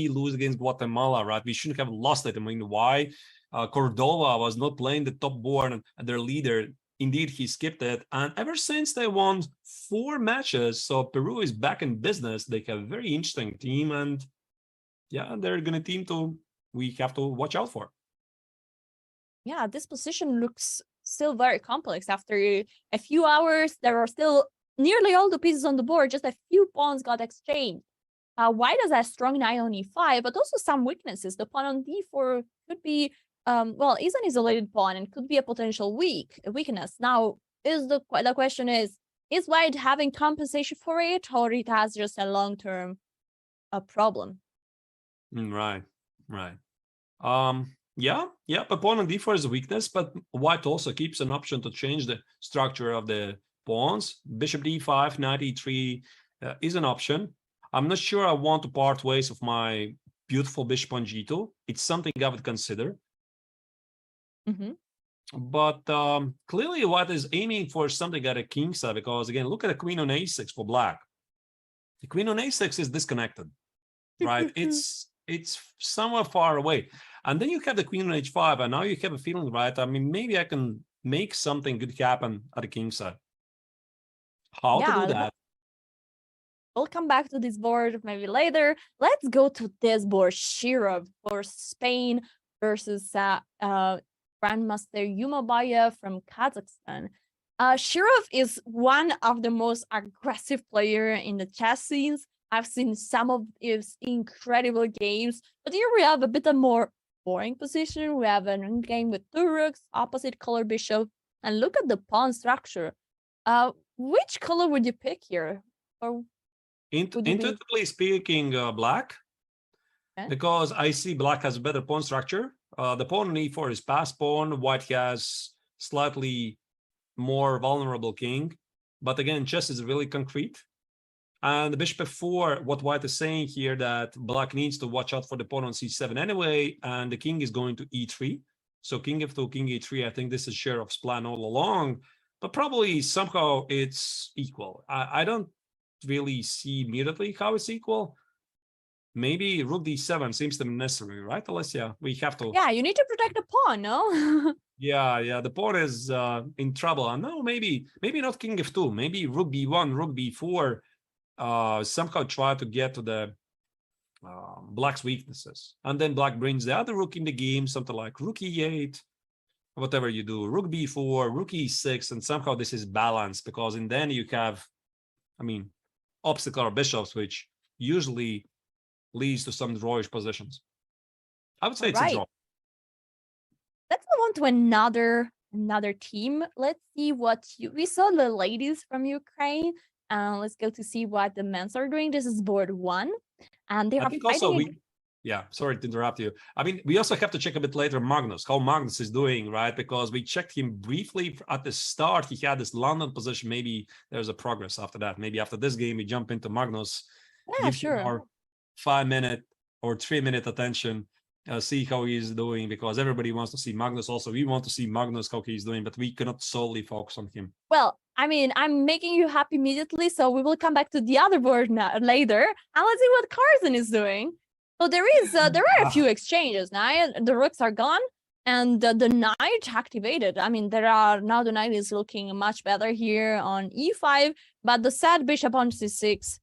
lose against Guatemala, right? We shouldn't have lost it. I mean, why? Cordova was not playing the top board, and their leader, indeed, he skipped it. And ever since they won 4 matches, so Peru is back in business. They have a very interesting team, and yeah, they're going to we have to watch out for. Yeah, this position looks still very complex. After a few hours, there are still nearly all the pieces on the board. Just a few pawns got exchanged. White has a strong knight on e5, but also some weaknesses. The pawn on d4 could be, is an isolated pawn and could be a potential weakness. Now, the question is White having compensation for it, or it has just a long-term problem? Right. Yeah, pawn on d4 is a weakness, but White also keeps an option to change the structure of the pawns. Bishop d5, knight e3 is an option. I'm not sure I want to part ways with my beautiful bishop on g2. It's something I would consider. Mm-hmm. But clearly White is aiming for something at a king side, because again, look at the queen on a6 for black. The queen on a6 is disconnected, right? It's somewhere far away. And then you have the queen on h5, and now you have a feeling, right? I mean, maybe I can make something good happen at the king side. How to do that? We'll come back to this board maybe later. Let's go to this board, Shirov for Spain versus Grandmaster Yumabayev from Kazakhstan. Shirov is one of the most aggressive players in the chess scenes. I've seen some of his incredible games, but here we have a bit of more boring position. We have an game with 2 rooks, opposite color bishop, and look at the pawn structure. Which color would you pick here? Or intuitively speaking, black, because I see black has a better pawn structure. The pawn on e4 is pass pawn. White has slightly more vulnerable king, but again, chess is really concrete. And the bishop f4, what White is saying here, that black needs to watch out for the pawn on c7 anyway, and the king is going to e3. So king f2, king e3, I think this is Shirov's plan all along, but probably somehow it's equal. I don't really see immediately how it's equal. Maybe rook d7 seems to be necessary, right, Alessia? We have to... Yeah, you need to protect the pawn, no? Yeah, the pawn is in trouble. And no, maybe not king f2, maybe rook b1, rook b4, somehow try to get to the black's weaknesses, and then black brings the other rook in the game, something like rook e8, whatever you do, rook b4, rook e6, and somehow this is balanced, because in then you have, I mean, opposite color bishops, which usually leads to some drawish positions. I would say it's Right. a draw. Let's move on to another team. Let's see what we saw the ladies from Ukraine. Let's go to see what the men's are doing. This is board 1, and they I are think fighting. also sorry to interrupt you. I mean, we also have to check a bit later Magnus, how Magnus is doing, right? Because we checked him briefly at the start. He had this London position. Maybe there's a progress after that. Maybe after this game, we jump into Magnus. Yeah, Give sure. him our 5-minute or 3-minute attention. See how he's doing, because everybody wants to see Magnus. Also, we want to see Magnus, how he's doing, but we cannot solely focus on him. Well, I mean, I'm making you happy immediately, so we will come back to the other board later, and let's see what Carlsen is doing. So there are a few exchanges now. The rooks are gone, and the knight activated. I mean, now the knight is looking much better here on e5, but the sad bishop on c6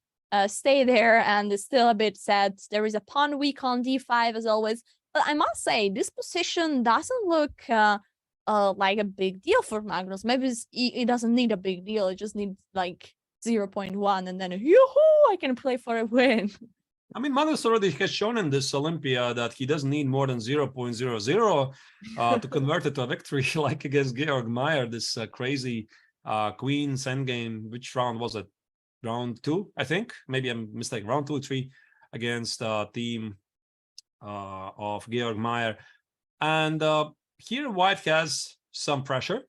stay there, and it's still a bit sad. There is a pawn weak on d5 as always, but I must say this position doesn't look like a big deal for Magnus. Maybe it doesn't need a big deal. It just needs like 0.1, and then yoo-hoo, I can play for a win. I mean, Magnus already has shown in this Olympiad that he doesn't need more than 0.00 to convert it to a victory, like against Georg Meyer, this crazy Queen's endgame. Which round was it? Round 2, I think. Maybe I'm mistaken. Round 2 or 3 against team of Georg Meyer. And here White has some pressure,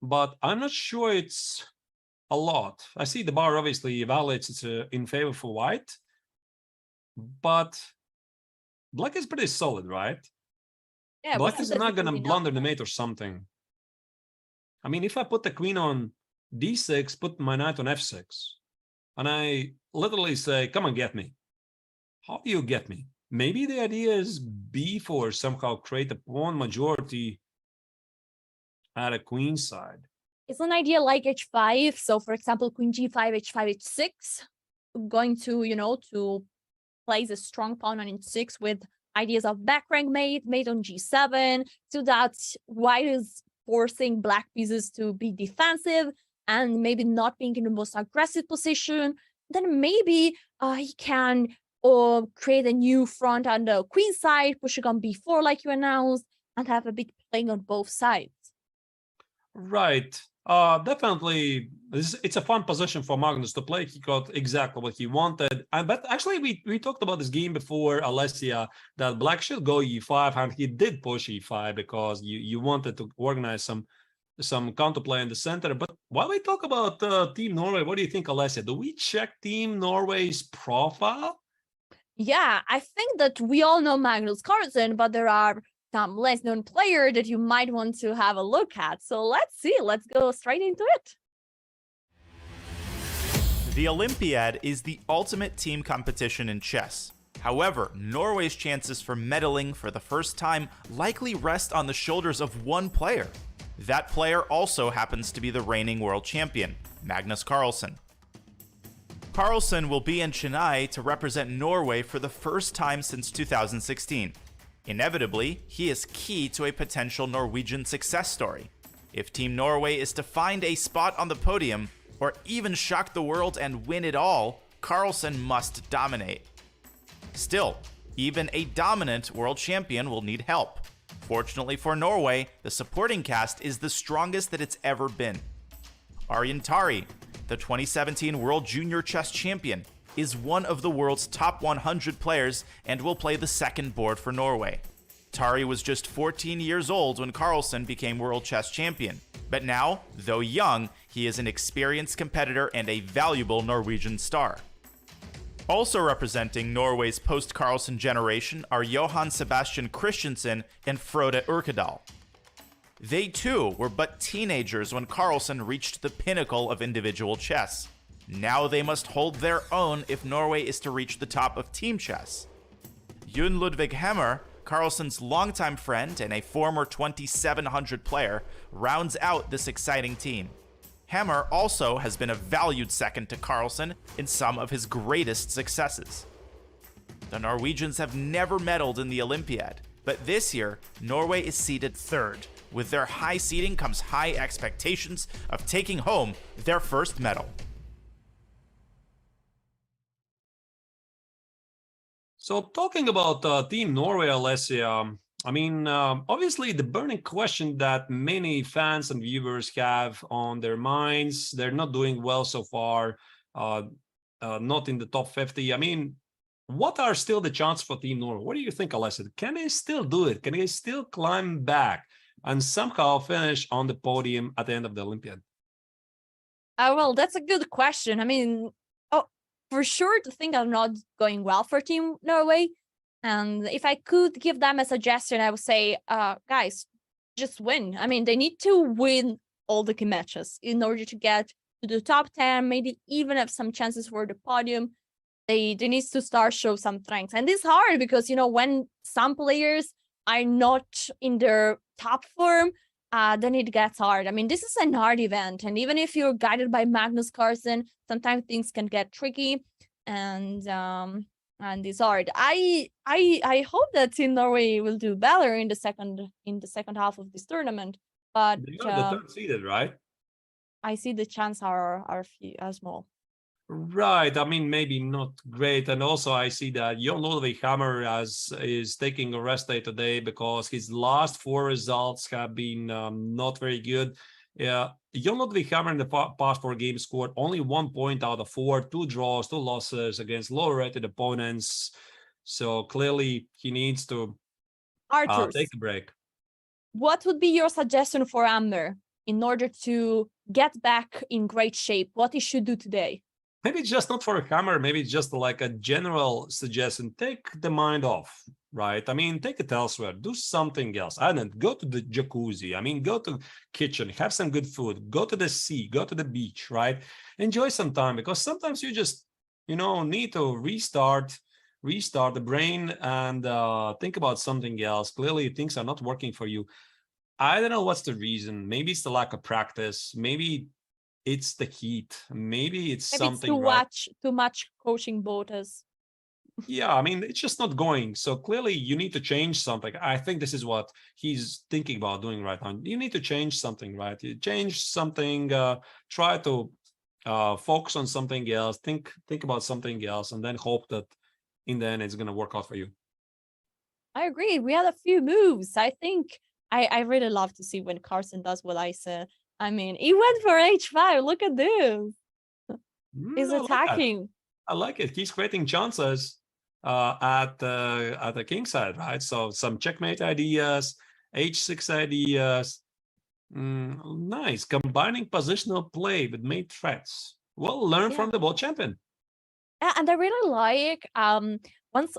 but I'm not sure it's a lot. I see the bar obviously evaluates it's in favor for White, but Black is pretty solid, right? Yeah, Black is not going to enough. blunder the mate or something. I mean, if I put the queen on d6, put my knight on f6, and I literally say, come and get me. How do you get me? Maybe the idea is b4, somehow create a pawn majority at a queen side. It's an idea like h5. So, for example, queen g5, h5, h6, going to, to place a strong pawn on h6 with ideas of back rank mate on g7, so that White is forcing black pieces to be defensive and maybe not being in the most aggressive position. Then maybe he can create a new front on the queen side, pushing on b4 like you announced, and have a bit playing on both sides. Right. Definitely, it's a fun position for Magnus to play. He got exactly what he wanted. But actually, we talked about this game before, Alessia, that Black should go e5, and he did push e5 because you wanted to organize some counterplay in the center. But while we talk about Team Norway, what do you think, Alessia? Do we check Team Norway's profile? Yeah, I think that we all know Magnus Carlsen, but there are some less known player that you might want to have a look at. So let's see. Let's go straight into it. The Olympiad is the ultimate team competition in chess. However, Norway's chances for medaling for the first time likely rest on the shoulders of one player. That player also happens to be the reigning world champion, Magnus Carlsen. Carlsen will be in Chennai to represent Norway for the first time since 2016. Inevitably, he is key to a potential Norwegian success story. If Team Norway is to find a spot on the podium, or even shock the world and win it all, Carlsen must dominate. Still, even a dominant world champion will need help. Fortunately for Norway, the supporting cast is the strongest that it's ever been. Arjun, the 2017 World Junior Chess Champion, is one of the world's top 100 players and will play the second board for Norway. Tari was just 14 years old when Carlsen became world chess champion, but now, though young, he is an experienced competitor and a valuable Norwegian star. Also representing Norway's post-Carlsen generation are Johan Sebastian Christensen and Frode Urkedal. They too were but teenagers when Carlsen reached the pinnacle of individual chess. Now they must hold their own if Norway is to reach the top of team chess. Jon Ludvig Hammer, Carlsen's longtime friend and a former 2700 player, rounds out this exciting team. Hammer also has been a valued second to Carlsen in some of his greatest successes. The Norwegians have never medaled in the Olympiad, but this year, Norway is seeded third. With their high seeding comes high expectations of taking home their first medal. So talking about Team Norway, Alessia, I mean, obviously the burning question that many fans and viewers have on their minds, they're not doing well so far, not in the top 50. I mean, what are still the chances for Team Norway? What do you think, Alessia? Can they still do it? Can they still climb back and somehow finish on the podium at the end of the Olympiad? Well, that's a good question. I mean, for sure, the things are not going well for Team Norway. And if I could give them a suggestion, I would say, guys, just win. I mean, they need to win all the key matches in order to get to the top 10, maybe even have some chances for the podium. They need to start show some strengths. And it's hard because, you know, when some players are not in their top form, then it gets hard. I mean, this is an hard event. And even if you're guided by Magnus Carlsen, sometimes things can get tricky. And it's hard. I hope that Team Norway will do better in the second half of this tournament. But They got the third seeded, right? I see the chance are small. Right. I mean, maybe not great. And also I see that Jon Ludvig Hammer is taking a rest day today because his last 4 results have been not very good. Yeah, Jon Ludvig Hammer in the past 4 games scored only 1 point out of 4, 2 draws, 2 losses against lower rated opponents. So clearly he needs to take a break. What would be your suggestion for Hammer in order to get back in great shape? What he should do today? Maybe it's just not for a Hammer. Maybe it's just like a general suggestion. Take the mind off, right? I mean, take it elsewhere. Do something else. I don't go to the jacuzzi. I mean, go to kitchen, have some good food, go to the sea, go to the beach, right? Enjoy some time because sometimes you just, you know, need to restart the brain and think about something else. Clearly, things are not working for you. I don't know what's the reason. Maybe it's the lack of practice. Maybe it's the heat. Maybe it's something too much coaching botas. Yeah, I mean, it's just not going. So clearly you need to change something. I think this is what he's thinking about doing right now. You need to change something, right? You change something, try to focus on something else, think about something else, and then hope that in the end it's going to work out for you. I agree. We had a few moves. I think I really love to see when Carlsen does what I said. I mean, he went for H5. Look at this. He's attacking. I like it. He's creating chances at the king side, right? So some checkmate ideas, H6 ideas. Nice. Combining positional play with mate threats. Well, learn from the world champion. Yeah, and I really like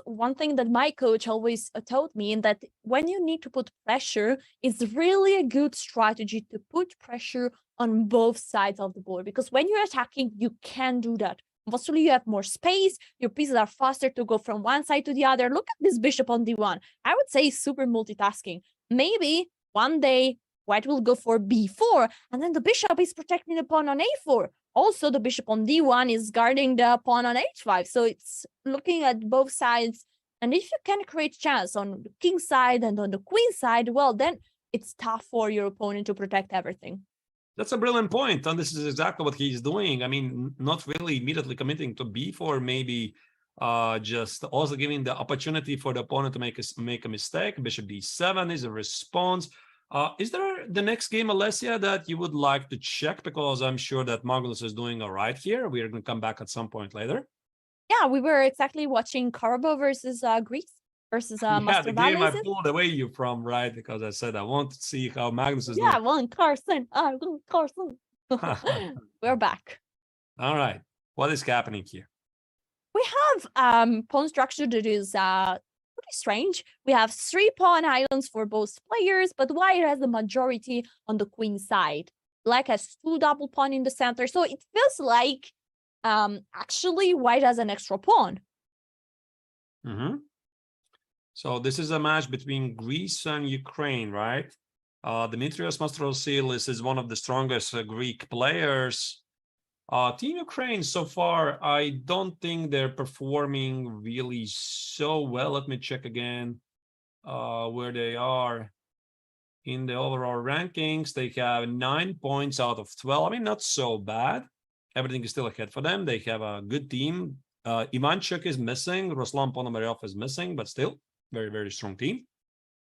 one thing that my coach always taught me, that when you need to put pressure, it's really a good strategy to put pressure on both sides of the board, because when you're attacking, you can do that. Mostly you have more space, your pieces are faster to go from one side to the other. Look at this bishop on d1. I would say super multitasking. Maybe one day white will go for b4, and then the bishop is protecting the pawn on a4. Also, the bishop on d1 is guarding the pawn on h5. So it's looking at both sides. And if you can create chance on the king side and on the queen side, well, then it's tough for your opponent to protect everything. That's a brilliant point, and this is exactly what he's doing. I mean, not really immediately committing to b4, maybe just also giving the opportunity for the opponent to make a mistake. Bishop d7 is a response. Is there the next game, Alessia, that you would like to check? Because I'm sure that Magnus is doing all right here. We are going to come back at some point later. Yeah, we were exactly watching Karbo versus Greece versus the game I pulled away you from, right? Because I said I want to see how Magnus is doing. I want Carlsen. We're back. All right. What is happening here? We have pawn structure that is pretty strange. We have 3 pawn islands for both players, but white has the majority on the queen side. Black has 2 double pawn in the center, so it feels like actually white has an extra pawn. So this is a match between Greece and Ukraine, right? Dimitrios Mastrosilis is one of the strongest Greek players. Team Ukraine so far, I don't think they're performing really so well. Let me check again where they are in the overall rankings. They have 9 points out of 12. I mean, not so bad. Everything is still ahead for them. They have a good team. Ivanchuk is missing. Ruslan Ponomaryov is missing, but still very, very strong team.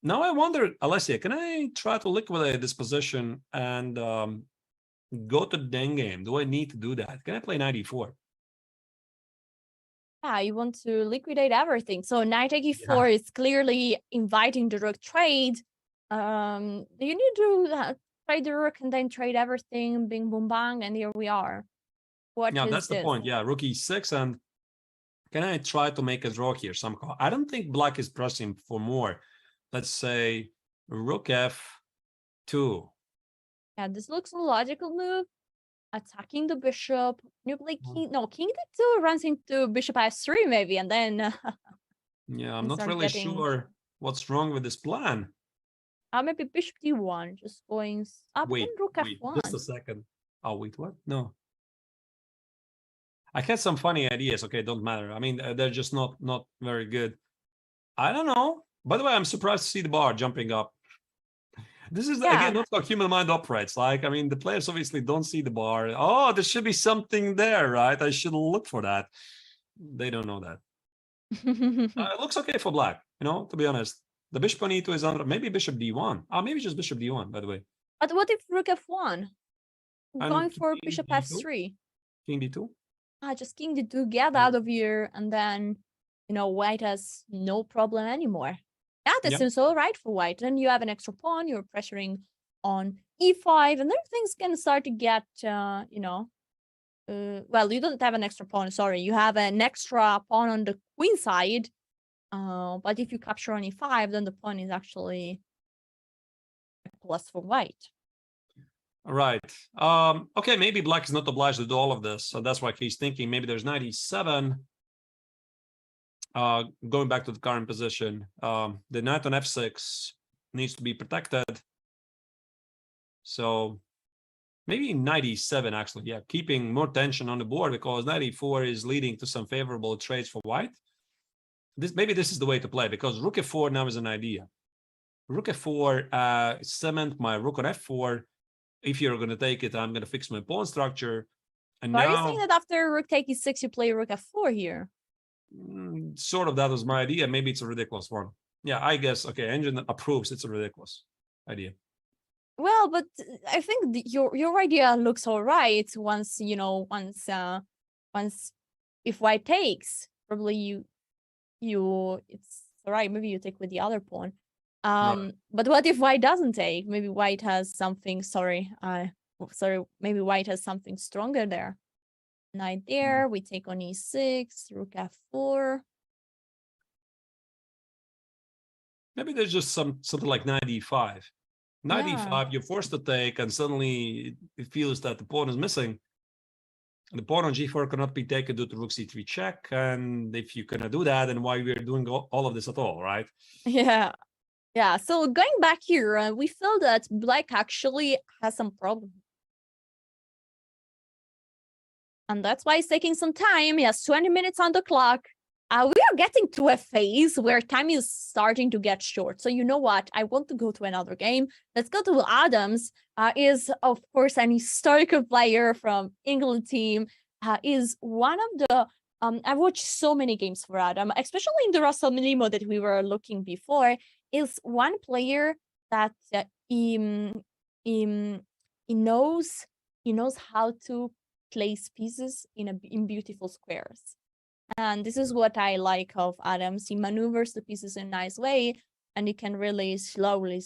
Now I wonder, Alessia, can I try to liquidate this position and go to the end game? Do I need to do that? Can I play 94? Yeah, you want to liquidate everything. So knight e4 is clearly inviting the rook trade. Do you need to trade the rook and then trade everything, bing boom bang, and here we are. What Yeah, is that's the this? point. Yeah, rook e6, and can I try to make a draw here somehow? I don't think black is pressing for more. Let's say rook f2. Yeah, this looks a logical move. Attacking the bishop. You play king. No, king d2 runs into bishop f3 maybe, and then Yeah, I'm things not are really getting- sure what's wrong with this plan. maybe bishop d1, just going up. Wait, Then rook wait, f1. just a second. Oh, wait, what? No. I had some funny ideas. Okay, don't matter. I mean, they're just not very good. I don't know. By the way, I'm surprised to see the bar jumping up. This is, Yeah. again, not how human mind operates. Like, I mean, the players obviously don't see the bar. Oh, there should be something there, right? I should look for that. They don't know that. It looks okay for black, to be honest. The bishop on e2 is under, maybe bishop d1. Maybe just bishop d1, by the way. But what if rook f1? And Going for king bishop d2? f3. King d2? Just king d2, get out of here, and then, white has no problem anymore. Yeah, this Yeah. is all right for white. Then you have an extra pawn, you're pressuring on e5, and then things can start to get, well, you don't have an extra pawn, sorry. You have an extra pawn on the queen side, but if you capture on e5, then the pawn is actually a plus for white. Right. Okay, maybe black is not obliged to do all of this, so that's why he's thinking maybe there's 97. Going back to the current position, the knight on f6 needs to be protected. So maybe 97 actually, yeah, keeping more tension on the board because 94 is leading to some favorable trades for white. Maybe this is the way to play because rook f4 now is an idea. Rook f4, cement my rook on f4. If you're going to take it, I'm going to fix my pawn structure. And Are you now, saying that after rook take e6, you play rook f4 here? sort of that was my idea. Maybe it's a ridiculous one. Yeah, I guess. Okay, engine approves. It's a ridiculous idea. Well, but I think your idea looks all right. Once if white takes, probably it's all right. Maybe you take with the other pawn. But what if white doesn't take? Maybe white has something. Maybe white has something stronger there. Knight there. We take on e6. Rook f4. Maybe there's just something like 95. 95, you're forced to take, and suddenly it feels that the pawn is missing. The pawn on g4 cannot be taken due to rook c3 check. And if you cannot do that, then why we're doing all of this at all, right? Yeah. Yeah. So going back here, we feel that black actually has some problem. And that's why it's taking some time. Yes, 20 minutes on the clock. We are getting to a phase where time is starting to get short. So you know what? I want to go to another game. Let's go to Adams. Is, of course, an historical player from England team. Is one of the... I've watched so many games for Adam, especially in the Russell Limo that we were looking before. Is one player that he knows how to place pieces in beautiful squares. And this is what I like of Adams. He maneuvers the pieces in a nice way, and he can really slowly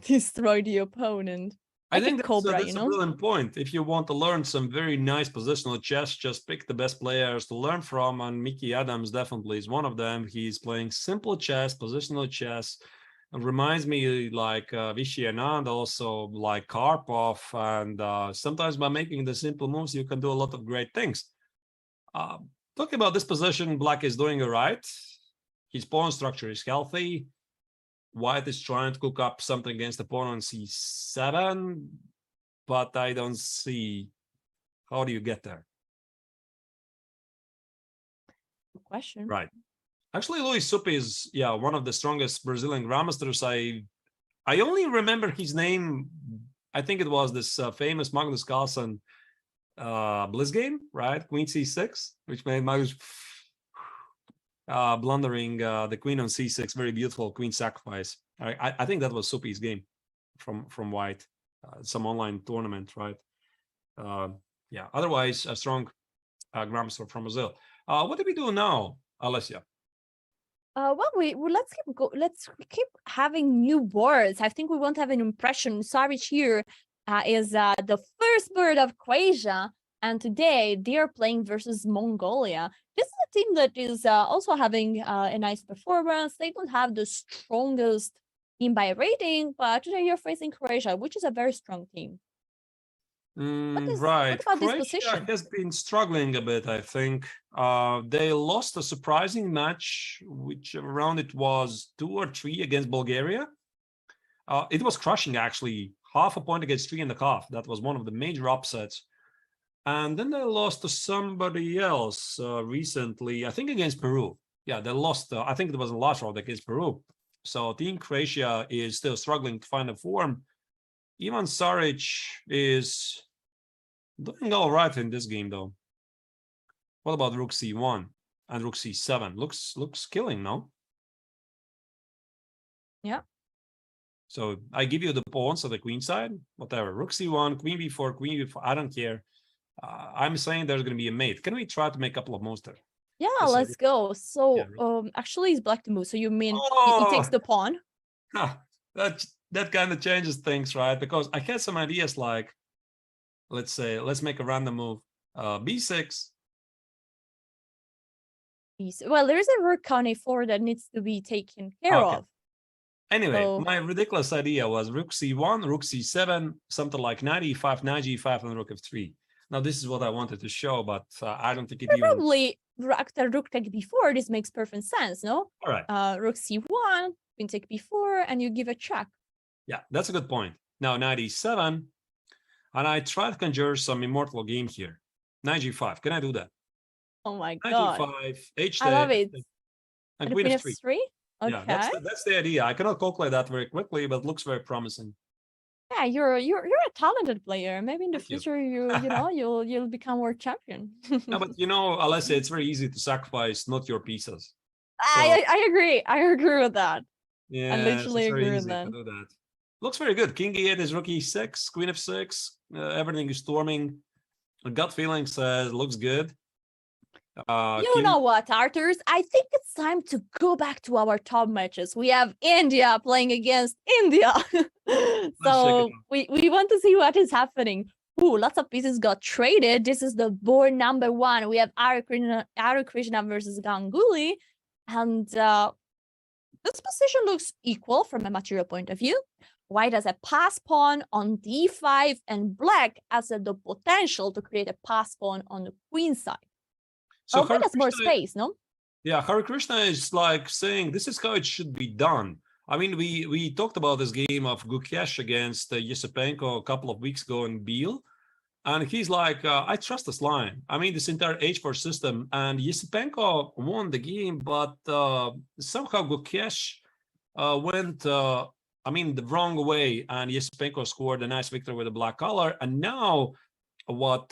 destroy the opponent. I Like a think that's, cobra, that's a brilliant point. If you want to learn some very nice positional chess, just pick the best players to learn from, and Mickey Adams definitely is one of them. He's playing simple chess, positional chess. It reminds me like Vishy Anand, also like Karpov, and sometimes by making the simple moves, you can do a lot of great things. Talking about this position, black is doing it right. His pawn structure is healthy. White is trying to cook up something against the pawn on c7, but I don't see how do you get there. Good question. Right. Actually, Luis Supi is one of the strongest Brazilian grandmasters. I only remember his name. I think it was this famous Magnus Carlsen bliss game, right? Queen c6, which made Magus blundering the queen on c6, very beautiful queen sacrifice. I think that was Supi's game from white, some online tournament, right? Yeah, otherwise a strong grandmaster from Brazil. What do we do now, Alessia? Well, let's keep having new boards. I think we want to have an impression. Savage here is the first bird of Croatia, and today they are playing versus Mongolia. This is a team that is also having a nice performance. They don't have the strongest team by rating, but today you're facing Croatia, which is a very strong team. Right. What about this Croatia position? has been struggling a bit, I think. They lost a surprising match, which round it was 2 or 3 against Bulgaria. It was crushing, actually. Half a point against 3.5. That was one of the major upsets. And then they lost to somebody else recently, I think against Peru. Yeah, they lost, I think it was the last round against Peru. So Team Croatia is still struggling to find a form. Ivan Saric is doing all right in this game, though. What about Rook C1 and Rook C7? Looks killing, no? Yeah. So I give you the pawns on the queen side, whatever. Rook C1, Queen B4, Queen B4. I don't care. I'm saying there's going to be a mate. Can we try to make a couple of monsters? Yeah, Yes, let's go. So, Yeah. actually, it's black to move. So you mean he Oh! takes the pawn? That kind of changes things, right? Because I had some ideas like, let's say, let's make a random move. B6. Well, there's a rook on a4 that needs to be taken care of. Anyway, my ridiculous idea was Rook C1, Rook C7, something like knight E5, knight G5, and Rook F3. Now, this is what I wanted to show, but I don't think it even... Probably after Rook take B4, this makes perfect sense, no? All right. Rook C1, Queen take B4, and you give a check. Yeah, that's a good point. Now, knight E7, and I try to conjure some immortal game here. Knight G5, can I do that? Oh my Knight god. G5, H10, I love it. and Queen Queen F3. F3? Okay. Yeah, that's the idea. I cannot calculate that very quickly, but it looks very promising. Yeah, you're a talented player. Maybe in the Thank you. future you'll become world champion. No, but Alessia, it's very easy to sacrifice not your pieces. I agree. I agree with that. Yeah, I literally it's very agree with easy that. to do that. Looks very good. King E8 is Rook E6, Queen F6. Everything is storming. Gut feeling says looks good. You know what, Arthurs? I think it's time to go back to our top matches. We have India playing against India. So we want to see what is happening. Ooh, lots of pieces got traded. This is the board number 1. We have Harikrishna versus Ganguly. And this position looks equal from a material point of view. White has a pass pawn on d5, and black has the potential to create a pass pawn on the queen side. So white has more space, no? Yeah, Harikrishna is like saying this is how it should be done. I mean, we talked about this game of Gukesh against Yesipenko a couple of weeks ago in Biel, and he's like, I trust this line. I mean, this entire H4 system, and Yesipenko won the game, but somehow Gukesh went, the wrong way, and Yesipenko scored a nice victory with a black color. And now what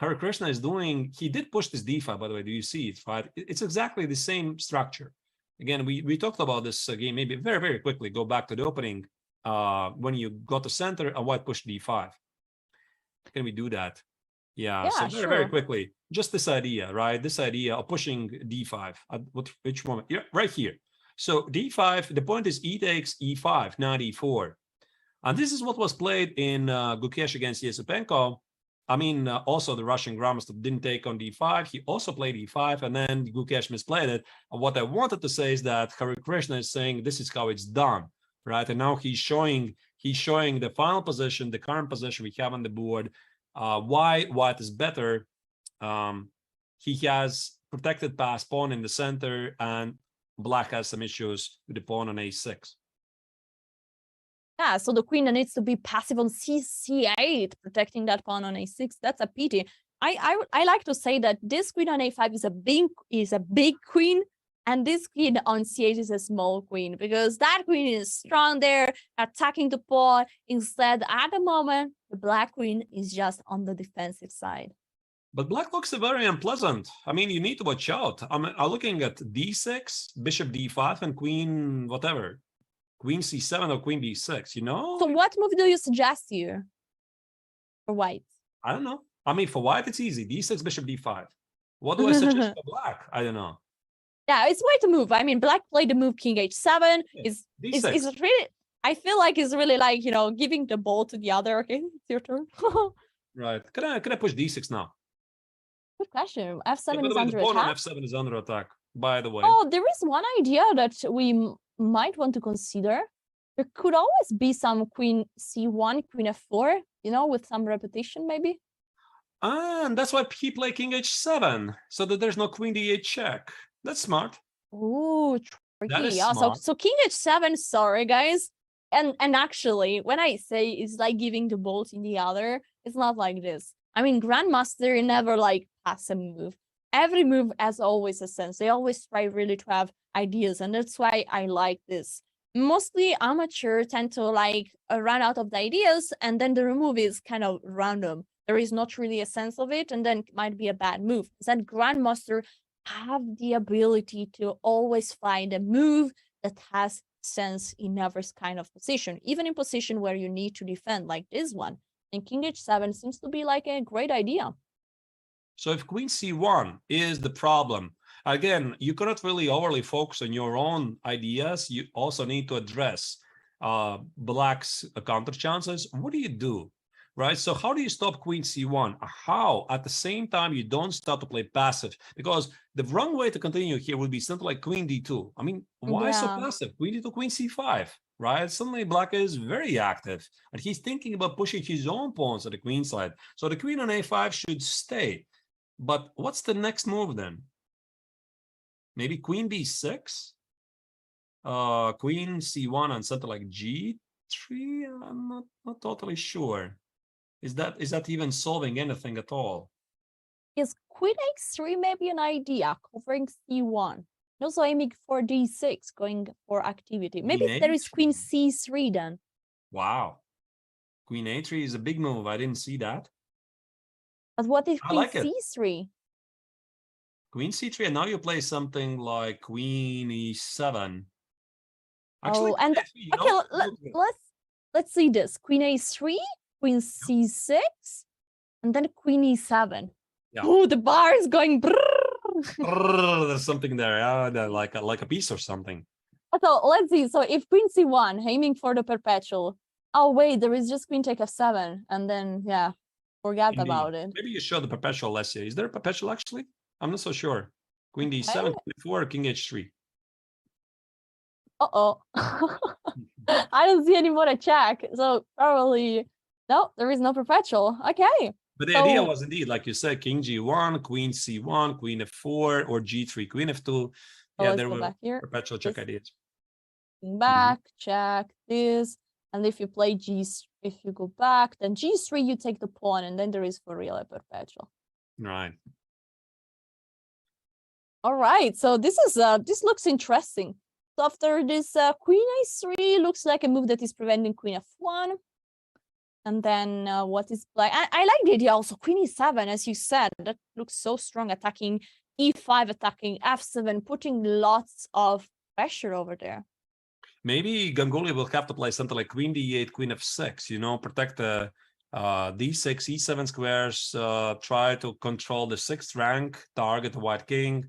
Harikrishna is doing, he did push this d5, by the way. Do you see it, right? It's exactly the same structure. Again, we talked about this game maybe very, very quickly. Go back to the opening when you got to center and white pushed d5. Can we do that? Yeah, so very, very quickly. Just this idea, right? This idea of pushing d5 at which moment? Yeah, right here. So d5, the point is e takes e5, not e4. And this is what was played in Gukesh against Yesipenko. I mean, also the Russian grandmaster didn't take on d5. He also played e5, and then Gukesh misplayed it. And what I wanted to say is that Harikrishna is saying this is how it's done, right? And now he's showing the final position, the current position we have on the board. Why white is better. He has protected pass pawn in the center, and black has some issues with the pawn on a6. Yeah, so the queen needs to be passive on c8, protecting that pawn on a6. That's a pity. I like to say that this queen on a5 is a big queen And this queen on c8 is a small queen because that queen is strong there, attacking the pawn. Instead, at the moment, the black queen is just on the defensive side. But black looks very unpleasant. I mean, you need to watch out. I'm looking at d6, bishop d5, and queen whatever. Queen c7 or queen b6, you know? So what move do you suggest here for white? I don't know. I mean, for white, it's easy. d6, bishop d5. What do I suggest for black? I don't know. Yeah, it's way to move. I mean, black played the move king h7. Is really, I feel like it's really like, you know, giving the ball to the other. Okay, it's your turn. Right. Can I push d6 now? Good question. By f7 the is way, under the pawn on attack. f7 is under attack, by the way. Oh, there is one idea that we might want to consider. There could always be some queen c1, queen f4, you know, with some repetition maybe. And that's why he played king h7, so that there's no queen d8 check. That's smart. Ooh, That tricky. is Yeah, smart. so king h7, sorry guys. And actually, when I say it's like giving the ball to the other, it's not like this. I mean, Grandmaster never like pass a move. Every move has always a sense. They always try really to have ideas, and that's why I like this. Mostly amateurs tend to like run out of the ideas, and then the move is kind of random. There is not really a sense of it, and then it might be a bad move. That Grandmaster have the ability to always find a move that has sense in every kind of position, even in position where you need to defend, like this one. And king h7 seems to be like a great idea. So if queen c1 is the problem, again, you cannot really overly focus on your own ideas. You also need to address black's counter chances. What do you do? Right? So how do you stop queen c1? How at the same time you don't start to play passive? Because the wrong way to continue here would be something like queen d2. I mean, why so passive? Queen d2, queen c5, right? Suddenly black is very active, and he's thinking about pushing his own pawns to the queen side. So the queen on a5 should stay. But what's the next move then? Maybe queen b6? Queen c1 and something like g3? I'm not totally sure. Is that even solving anything at all? Is queen h3 maybe an idea, covering c1? Also aiming for d6, going for activity. Maybe Queen there is queen a3. c3 then. Wow. Queen a3 is a big move. I didn't see that. But what if I queen like it. c3? Queen c3, and now you play something like queen e7. Actually, Oh, and queen a3, you okay, know, let's see this. Queen a3, queen c6, and then queen e7. Yeah. Oh, the bar is going. There's something there, yeah, like a piece or something. So let's see. So if queen c1, aiming for the perpetual. Oh wait, there is just queen take f7, and then yeah, forget Indeed. about it. Maybe you show the perpetual, Lesia. Is there a perpetual actually? I'm not so sure. Queen d7, queen d4, king h3. Uh-oh. I don't see any more to check. So probably, no, there is no perpetual. Okay. But the idea was indeed, like you said, king g1, queen c1, queen f4, or g3, queen f2. Yeah, there were perpetual check ideas. Back, check this. And if you play if you go back, then g3, you take the pawn, and then there is for real a perpetual. Right. All right. So this looks interesting. So after this, queen a3 looks like a move that is preventing queen f1. And then what is black? I like the idea also. Queen e7, as you said, that looks so strong, attacking e5, attacking f7, putting lots of pressure over there. Maybe Ganguly will have to play something like queen d8, queen f6, you know, protect the d6, e7 squares, try to control the 6th rank, target the white king.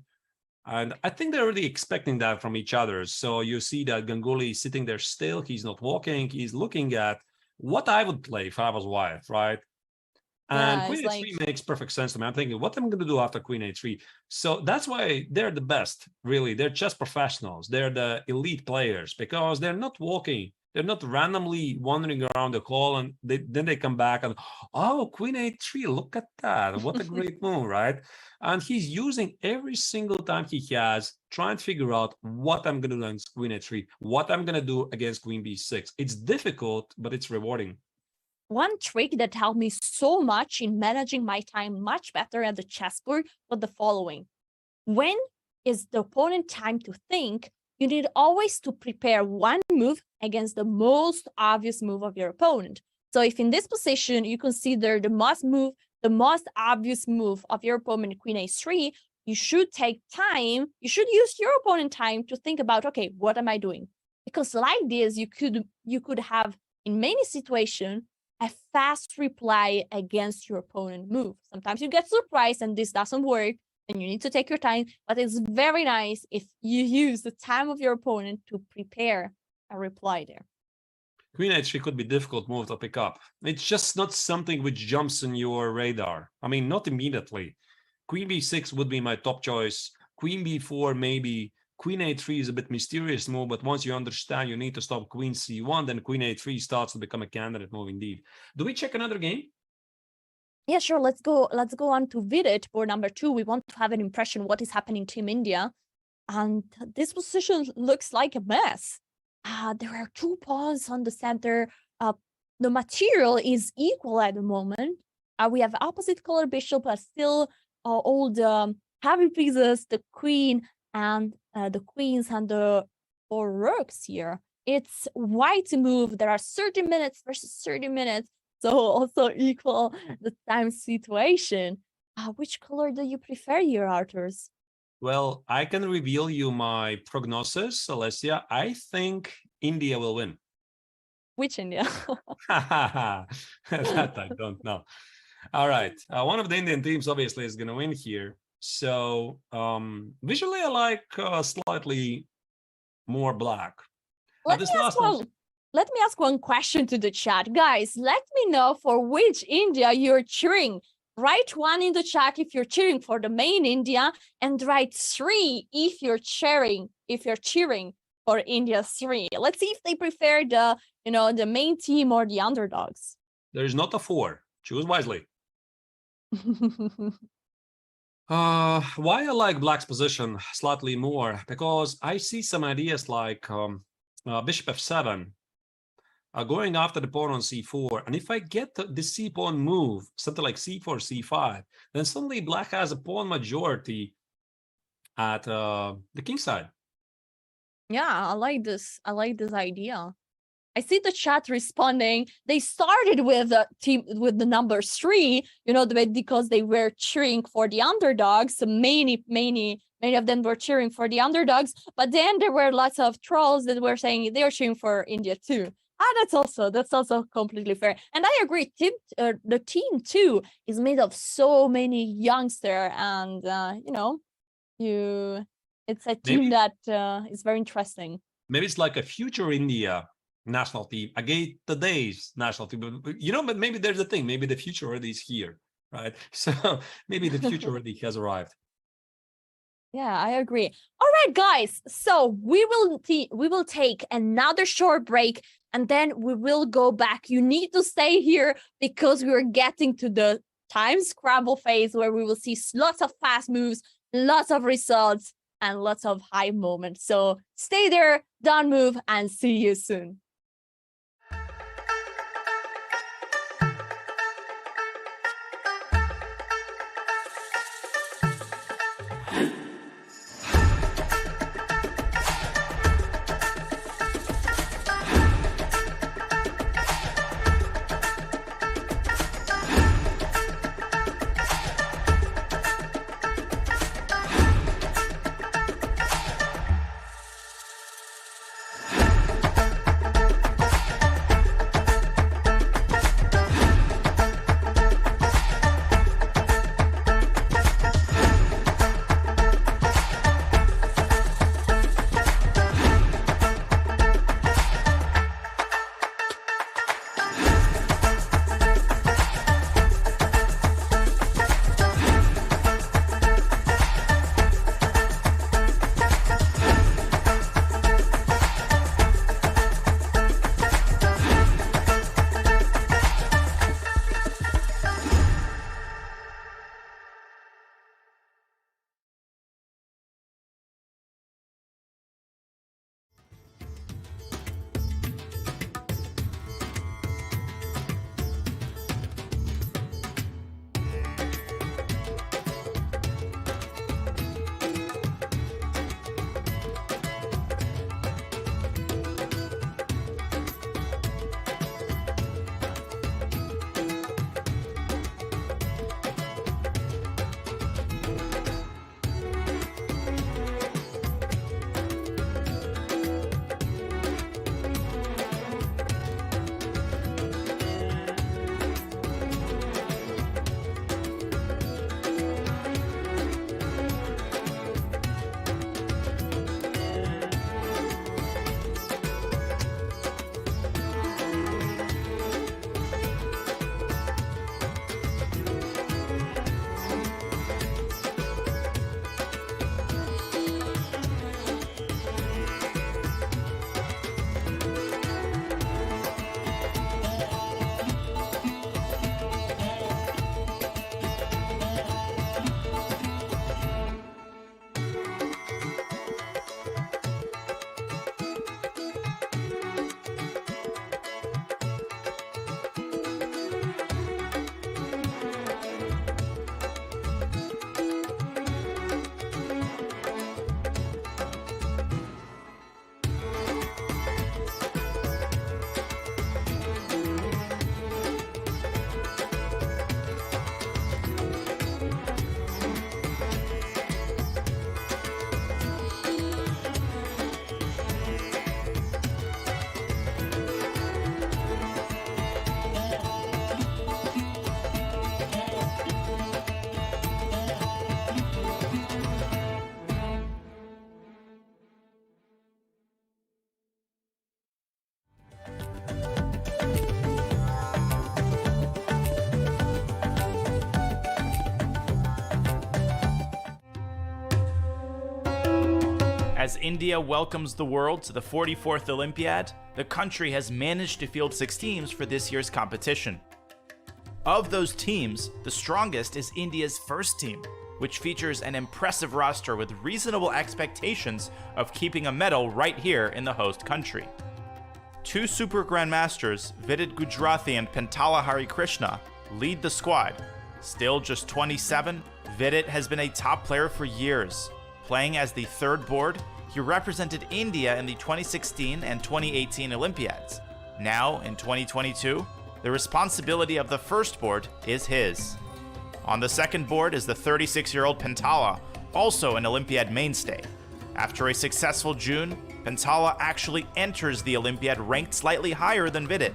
And I think they're already expecting that from each other. So you see that Ganguly is sitting there still. He's not walking. He's looking at what I would play if I was white, right? And queen a3 makes perfect sense to me. I'm thinking, what am I going to do after queen a3? So that's why they're the best, really. They're chess professionals. They're the elite players because they're not walking. They're not randomly wandering around the hall, and then they come back and, oh, queen a3, look at that. What a great move, right? And he's using every single time he has, trying to figure out what I'm going to do against queen a3, what I'm going to do against queen b6. It's difficult, but it's rewarding. One trick that helped me so much in managing my time much better at the chessboard was the following. When is the opponent time to think, you need always to prepare one move against the most obvious move of your opponent. So if in this position you consider the most obvious move of your opponent, Queen A3, you should take time, you should use your opponent time to think about, okay, what am I doing? Because like this, you could have, in many situations, a fast reply against your opponent move. Sometimes you get surprised and this doesn't work, and you need to take your time, but it's very nice if you use the time of your opponent to prepare a reply there. Queen H3 could be a difficult move to pick up. It's just not something which jumps on your radar. I mean, not immediately. Queen B6 would be my top choice. Queen B4 maybe. Queen A3 is a bit mysterious move, but once you understand you need to stop Queen C1, then Queen A3 starts to become a candidate move indeed. Do we check another game? Yeah, sure. Let's go on to Vidit, board number 2. We want to have an impression what is happening Team India. And this position looks like a mess. There are 2 pawns on the center. The material is equal at the moment. We have opposite color bishop, but still all the heavy pieces, the queen and the queens and the 4 rooks here. It's white to move. There are 30 minutes versus 30 minutes. So also equal the time situation. Which color do you prefer here, Arturs? Well, I can reveal you my prognosis, Alessia. I think India will win. Which India? That I don't know. All right. One of the Indian teams obviously is going to win here. So visually, I like slightly more black. Let me ask one question to the chat. Guys, let me know for which India you're cheering. Write 1 in the chat if you're cheering for the main India, and write 3 if you're cheering for India 3. Let's see if they prefer the main team or the underdogs. There is not a 4. Choose wisely. Why I like black's position slightly more? Because I see some ideas like bishop f7 going after the pawn on c4, and if I get the c pawn move, something like c4, c5, then suddenly black has a pawn majority at the king side. Yeah, I like this idea. I see the chat responding. They started with the number 3, because they were cheering for the underdogs. So many of them were cheering for the underdogs, but then there were lots of trolls that were saying they're cheering for India too. That's also completely fair. And I agree, the team too is made of so many youngsters, and it's a team that is very interesting. Maybe it's like a future India national team against today's national team. But maybe there's a thing. Maybe the future already is here, right? So maybe the future already has arrived. Yeah, I agree. All right, guys. So we will take another short break, and then we will go back. You need to stay here because we are getting to the time scramble phase where we will see lots of fast moves, lots of results, and lots of high moments. So stay there, don't move, and see you soon. As India welcomes the world to the 44th Olympiad, the country has managed to field 6 teams for this year's competition. Of those teams, the strongest is India's first team, which features an impressive roster with reasonable expectations of keeping a medal right here in the host country. 2 Super Grandmasters, Vidit Gujarati and Pentala Harikrishna, lead the squad. Still just 27, Vidit has been a top player for years. Playing as the 3rd board, he represented India in the 2016 and 2018 Olympiads. Now, in 2022, the responsibility of the 1st board is his. On the 2nd board is the 36-year-old Pentala, also an Olympiad mainstay. After a successful June, Pentala actually enters the Olympiad ranked slightly higher than Vidit.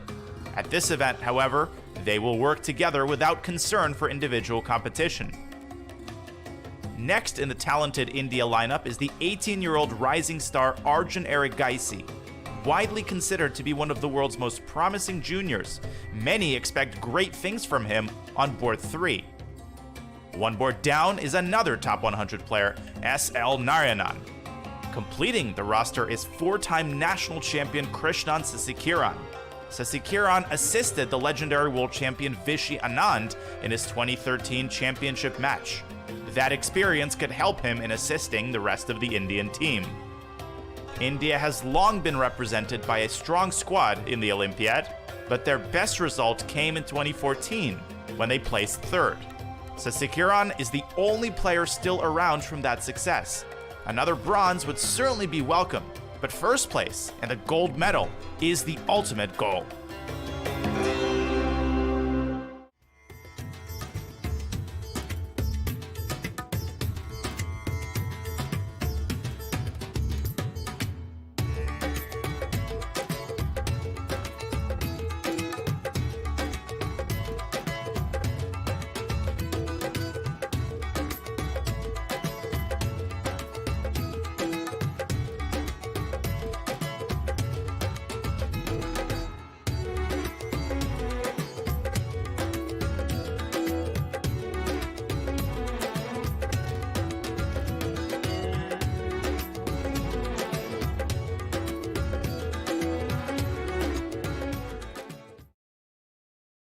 At this event, however, they will work together without concern for individual competition. Next in the talented India lineup is the 18-year-old rising star Arjun Erigaisi. Widely considered to be one of the world's most promising juniors, many expect great things from him on board 3. 1 board down is another top 100 player, S.L. Narayanan. Completing the roster is 4-time national champion Krishnan Sasikiran. Sasikiran assisted the legendary world champion Vishy Anand in his 2013 championship match. That experience could help him in assisting the rest of the Indian team. India has long been represented by a strong squad in the Olympiad, but their best result came in 2014, when they placed 3rd. Sasikiran is the only player still around from that success. Another bronze would certainly be welcome, but 1st place and a gold medal is the ultimate goal.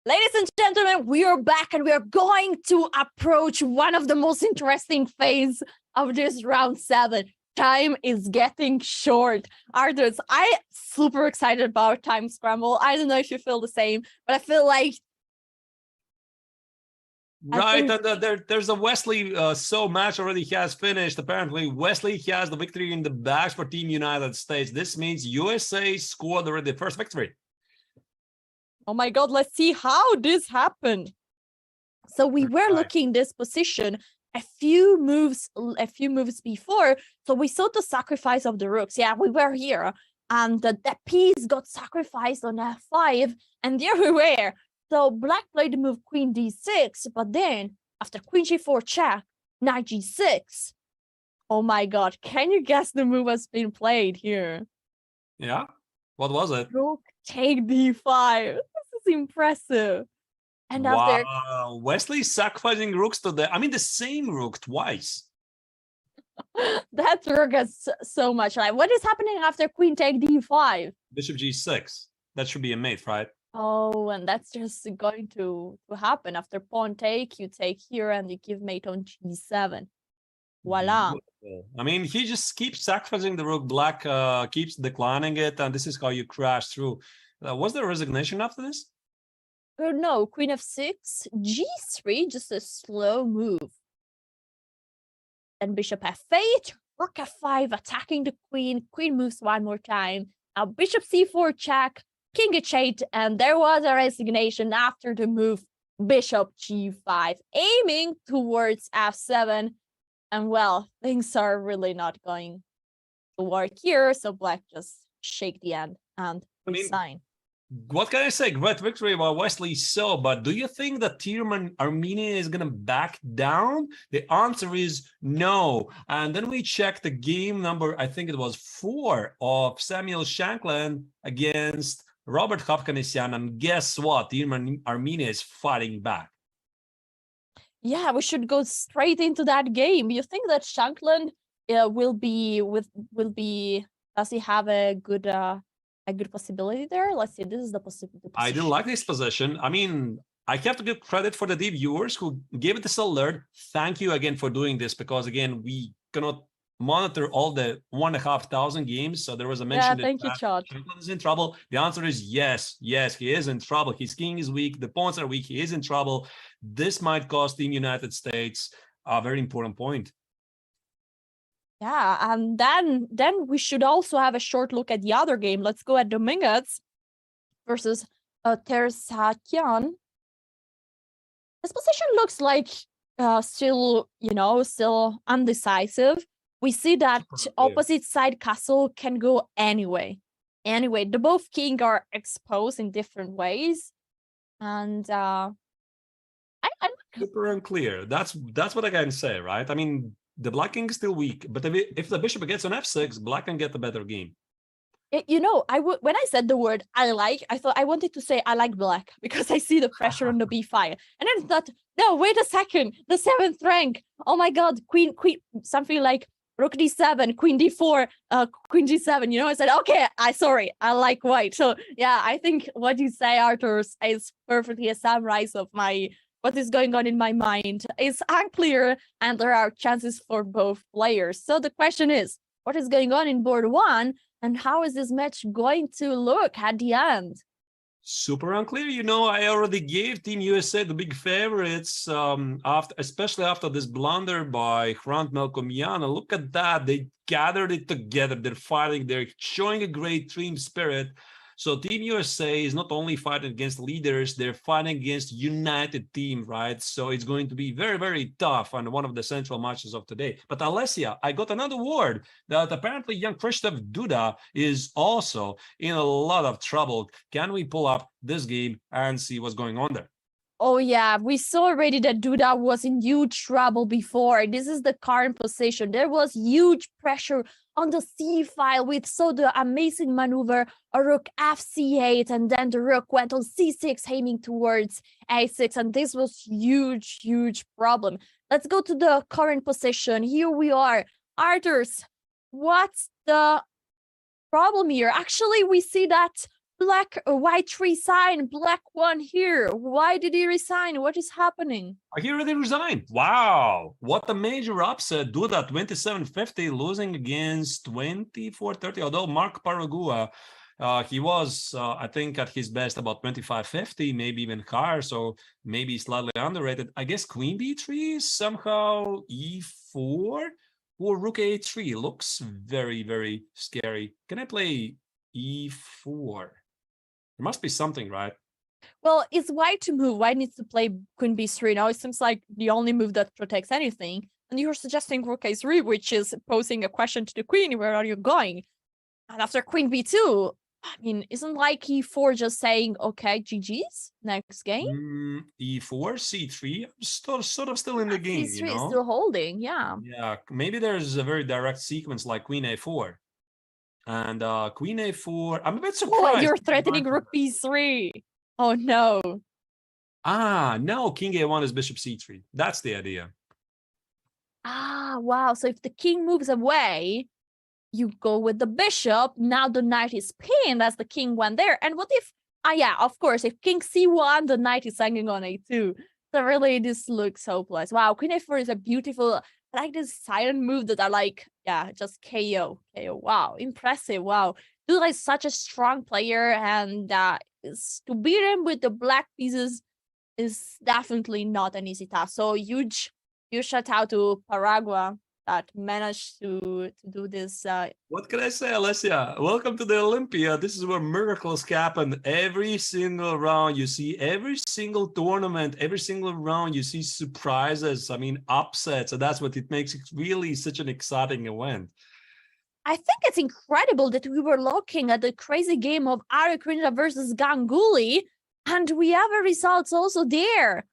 Ladies and gentlemen, we are back and we are going to approach one of the most interesting phases of this round 7. Time is getting short. Arjun, I'm super excited about Time Scramble. I don't know if you feel the same, but I feel like Right, and there's a Wesley So match already has finished. Apparently, Wesley has the victory in the bags for Team United States. This means USA scored already the 1st victory. oh my God, let's see how this happened. So we were looking this position a few moves before. So we saw the sacrifice of the rooks. Yeah, we were here. And the piece got sacrificed on f5. And there we were. So black played the move queen d6. But then after queen g4 check, knight g6. Oh my God, can you guess the move has been played here? Yeah, what was it? Rook take d5. This is impressive. And after Wesley sacrificing rooks to the same rook twice. that rook has so much life. What is happening after queen take d5? Bishop g6. That should be a mate, right? Oh, and that's just going to happen. After pawn take, you take here and you give mate on g7. Voila. I mean, he just keeps sacrificing the rook. Black keeps declining it, and this is how you crash through. Was there a resignation after this? No, queen f6, g3, just a slow move. Then bishop f8, rook f5, attacking the queen. Queen moves one more time. Now bishop c4 check, king h8, and there was a resignation after the move bishop g5, aiming towards f7. And well, things are really not going to work here, so black just shake the hand and resign. What can I say? Great victory by Wesley So, but do you think that Team Armenia is going to back down? The answer is no. And then we check the game number, I think it was 4 of Samuel Shankland against Robert Hovhannisyan, and guess what? Team Armenia is fighting back. Yeah, we should go straight into that game. You think that Shankland will be. Does he have a good possibility there? Let's see. This is the possibility. I didn't like this position. I mean, I have to give credit for the viewers who gave it this alert. Thank you again for doing this, because again, we cannot monitor all the 1,500 games. So there was a mention thank you, Chad. Shankland is in trouble. The answer is yes, he is in trouble. His king is weak. The pawns are weak. He is in trouble. This might cost Team United States a very important point. Yeah, and then we should also have a short look at the other game. Let's go at Dominguez versus Tersakian. This position looks like still undecisive. We see that opposite side castle can go anyway. Anyway, the both king are exposed in different ways, and I'm super unclear. That's what I can say, right? I mean, the black king is still weak, but if the bishop gets on f6, black can get the better game. When I said the word I thought I wanted to say I like black because I see the pressure on the b5, and then I thought, no, wait a second, the 7th rank. Oh my God, queen, something like rook d7, queen d4, queen g7. I said, okay, I like white. So yeah, I think what you say, Arthur, is perfectly a summary of what is going on in my mind. It's unclear, and there are chances for both players. So the question is, what is going on in board 1, and how is this match going to look at the end? Super unclear. I already gave Team USA the big favorites, especially after this blunder by Melkumyan. Look at that. They gathered it together. They're fighting. They're showing a great team spirit. So Team USA is not only fighting against leaders, they're fighting against united team, right? So it's going to be very, very tough on one of the central matches of today. But Alessia, I got another word that apparently young Krzysztof Duda is also in a lot of trouble. Can we pull up this game and see what's going on there? Oh yeah, we saw already that Duda was in huge trouble before. This is the current position. There was huge pressure on the c file. We saw the amazing maneuver, a rook fc8, and then the rook went on c6, aiming towards a6, and this was huge problem. Let's go to the current position. Here we are. Arthurs, what's the problem here? Actually, we see that white resigned, black won here. Why did he resign? What is happening? He already resigned. Wow, what a major upset. Duda 27-50, losing against 24-30. Although Mark Paragua, he was, I think, at his best about 25-50, maybe even higher, so maybe slightly underrated. I guess queen b3, somehow e4, or rook a3 looks very, very scary. Can I play e4? There must be something, right? Well, it's white to move. White needs to play queen b3 now. It seems like the only move that protects anything. And you're suggesting rook a3, which is posing a question to the queen. Where are you going? And after queen b2, I mean, isn't like e4 just saying, okay, GG's, next game? E4, c3, I'm sort of still in the game, c3 is still holding, yeah. Yeah, maybe there's a very direct sequence like queen a4. And queen a4, I'm a bit surprised. Oh, you're threatening rook b3. Oh, no. No, king a1 is bishop c3. That's the idea. Wow. So if the king moves away, you go with the bishop. Now the knight is pinned as the king went there. And what if, of course, if king c1, the knight is hanging on a2. So really, this looks hopeless. Wow, queen a4 is a beautiful, I like this silent move that I like, just KO. Wow, impressive. Wow, Duda is such a strong player, and to beat him with the black pieces is definitely not an easy task. So huge shout out to Paraguay that managed to do this. What can I say, Alessia? Welcome to the Olympiad. This is where miracles happen. Every single round, you see every single tournament, every single round, you see surprises. I mean, upsets. And that's what it makes it really such an exciting event. I think it's incredible that we were looking at the crazy game of Harikrishna versus Ganguly, and we have a results also there.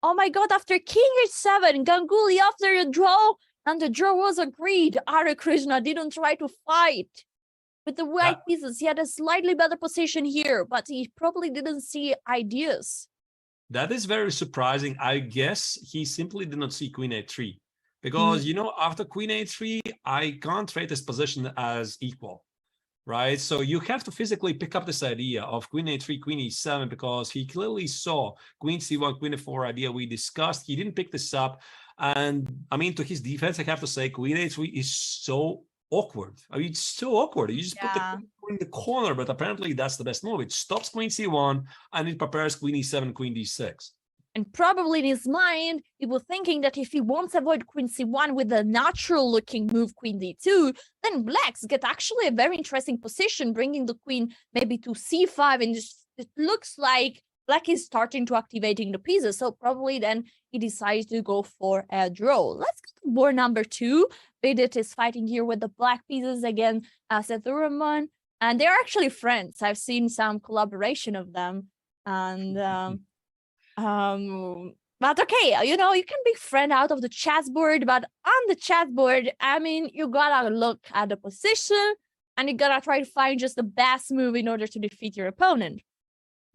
Oh my God, after king h7, Ganguly after a draw, and the draw was agreed. Harikrishna didn't try to fight with the white pieces. He had a slightly better position here, but he probably didn't see ideas. That is very surprising. I guess he simply did not see queen a3. because, you know, after queen a3, I can't rate this position as equal, right? So you have to physically pick up this idea of queen a3, queen e7, because he clearly saw queen c1, queen a4 idea we discussed. He didn't pick this up. And I mean, to his defense, I have to say queen a3 is so awkward. I mean, it's so awkward. You just put the queen in the corner, but apparently that's the best move. It stops queen c1 and it prepares queen e7, queen d6. And probably in his mind, he was thinking that if he wants to avoid queen c1 with a natural-looking move, queen d2, then blacks get actually a very interesting position, bringing the queen maybe to c5, and just, it looks like black is starting to activating the pieces. So probably then he decides to go for a draw. Let's go to board number 2. Vidit is fighting here with the black pieces again, Sethuraman, and they're actually friends. I've seen some collaboration of them, and but okay, you know, you can be friend out of the chessboard, but on the chessboard, I mean, you gotta look at the position and you gotta try to find just the best move in order to defeat your opponent.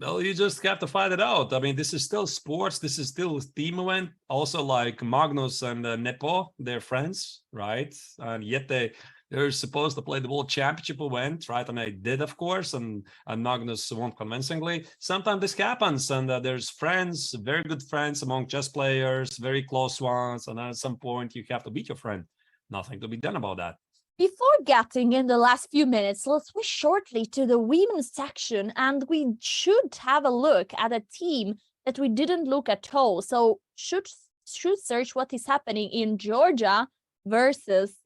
Well, you just have to find it out. I mean, this is still sports. This is still a team event. Also, like Magnus and Nepo, they're friends, right? And yet they're supposed to play the World Championship event, right? And they did, of course, and Magnus won convincingly. Sometimes this happens, and there's friends, very good friends among chess players, very close ones, and at some point you have to beat your friend. Nothing to be done about that. Before getting in the last few minutes, let's switch shortly to the women's section, and we should have a look at a team that we didn't look at all. So should search what is happening in Georgia versus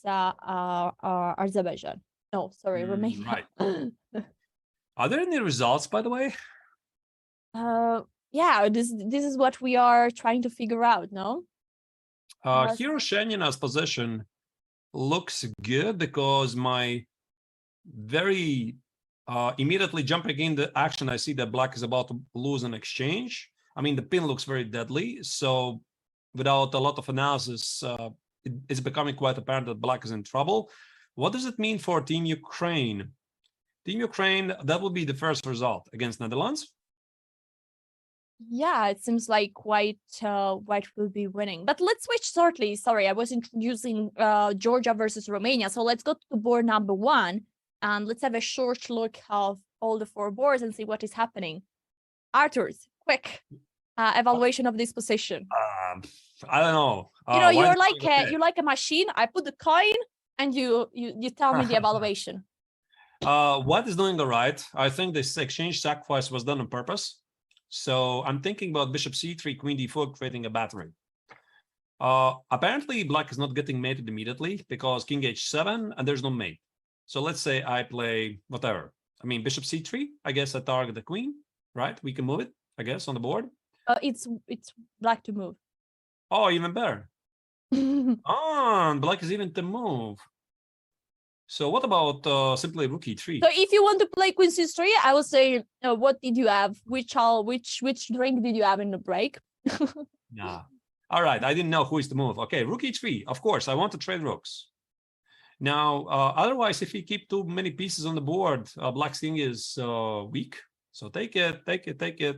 Azerbaijan. No, sorry, Romania. Right. Are there any results, by the way? Yeah, this is what we are trying to figure out, no? Hero Shenina's position looks good because my very immediately jumping in the action, I see that black is about to lose an exchange. I mean, the pin looks very deadly. So without a lot of analysis, it's becoming quite apparent that black is in trouble. What does it mean for Team Ukraine? Team Ukraine, that would be the first result against Netherlands. Yeah, it seems like White will be winning. But let's switch shortly. Sorry, I was introducing Georgia versus Romania. So let's go to board number 1 and let's have a short look of all the 4 boards and see what is happening. Arthur's quick evaluation of this position. I don't know. You know, you're like a machine. I put the coin and you tell me the evaluation. White is doing all right. I think this exchange sacrifice was done on purpose. So I'm thinking about bishop c3, queen d4, creating a battery. Apparently, black is not getting mated immediately because king h7 and there's no mate. So let's say I play whatever. I mean, bishop c3, I guess I target the queen, right? We can move it, I guess, on the board. It's black to move. Oh, even better. And black is even to move. So what about simply rook e3? So if you want to play queen c3, I would say, what did you have? Which drink did you have in the break? Nah. All right, I didn't know who is to move. Okay, rook e3. Of course, I want to trade rooks. Now, otherwise, if you keep too many pieces on the board, black's king is weak. So take it,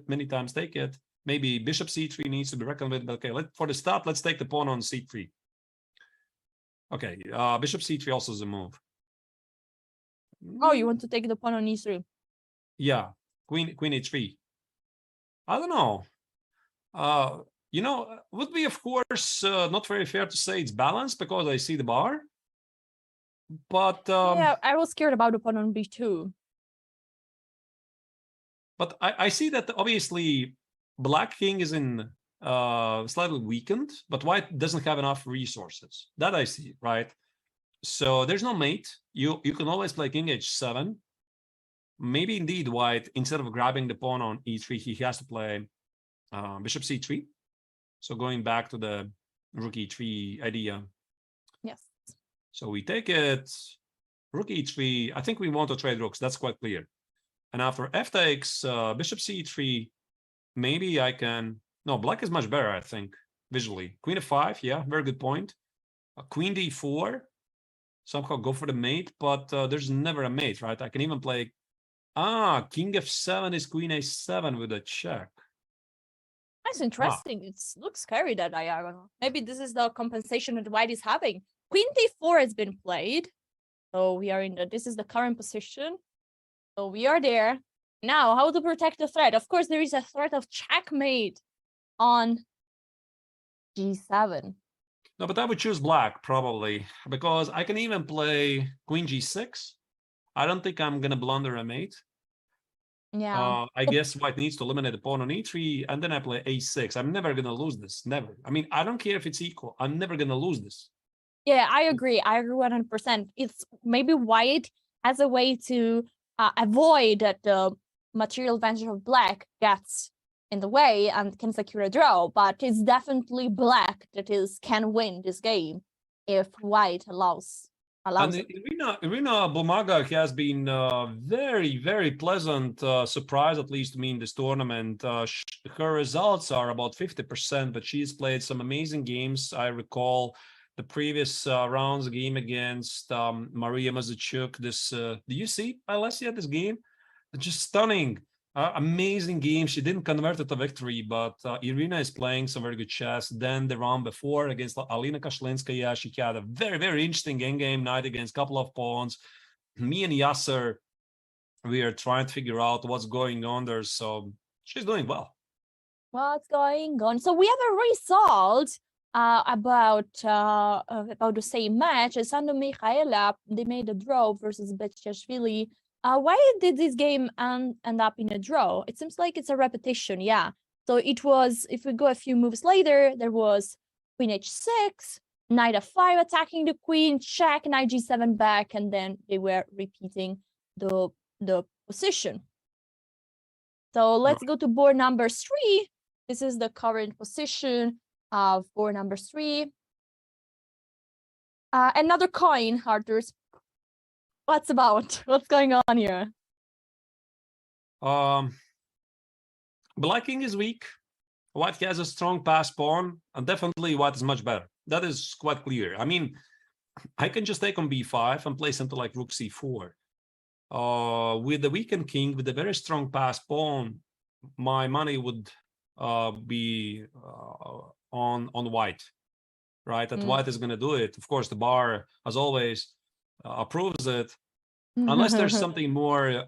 many times take it. Maybe bishop c3 needs to be reckoned with. But okay, for the start, let's take the pawn on c3. Okay, bishop c3 also is a move. Oh, you want to take the pawn on e3? Yeah, queen h3. I don't know. You know, would be, of course, not very fair to say it's balanced because I see the bar. But yeah, I was scared about the pawn on b2. But I see that obviously black king is in slightly weakened, but white doesn't have enough resources. That I see, right? So there's no mate. You can always play king h7. Maybe indeed white, instead of grabbing the pawn on e3, he has to play bishop c3. So going back to the rook e3 idea. Yes. So we take it, rook e3. I think we want to trade rooks. That's quite clear. And after f takes bishop c3, maybe I can... No, black is much better, I think, visually. Queen f5, yeah, very good point. Queen d4. Somehow go for the mate, but there's never a mate, right? I can even play... king f7 is queen a7 with a check. That's interesting. It looks scary, that diagonal. Maybe this is the compensation that white is having. Queen d4 has been played. So we are this is the current position. So we are there. Now, how to protect the threat? Of course, there is a threat of checkmate on g7. No, but I would choose black probably because I can even play queen g6. I don't think I'm gonna blunder a mate. Yeah. I guess white needs to eliminate the pawn on e3, and then I play a6. I'm never gonna lose this. Never. I mean, I don't care if it's equal. I'm never gonna lose this. Yeah, I agree. I agree 100%. It's maybe white has a way to avoid that the material advantage of black gets in the way and can secure a draw, but it's definitely black that can win this game if white allows And it. Irina Bumaga has been very, very pleasant surprise, at least to me, in this tournament. Her results are about 50%, but she's played some amazing games. I recall the previous rounds game against Mariya Muzychuk. Do you see, Alessia, this game? Just stunning. Amazing game. She didn't convert it to victory, but Irina is playing some very good chess. Then the round before against Alina Kashlinskaya, she had a very, very interesting endgame night against a couple of pawns. Me and Yasser, we are trying to figure out what's going on there. So she's doing well. What's going on? So we have a result about the same match. Sando Mikhaela, they made a draw versus Mchedlishvili. Why did this game end up in a draw? It seems like it's a repetition, yeah. So it was, if we go a few moves later, there was queen h6, knight f5 attacking the queen, check, knight g7 back, and then they were repeating the position. So let's go to board number 3. This is the current position of board number 3. Another coin, Arthur's. What's going on here? Black king is weak. White has a strong pass pawn, and definitely white is much better. That is quite clear. I mean, I can just take on b5 and play something like rook c4. With the weakened king, with a very strong pass pawn, my money would be on white, right? That white is going to do it. Of course, the bar, as always, approves it, unless there's something more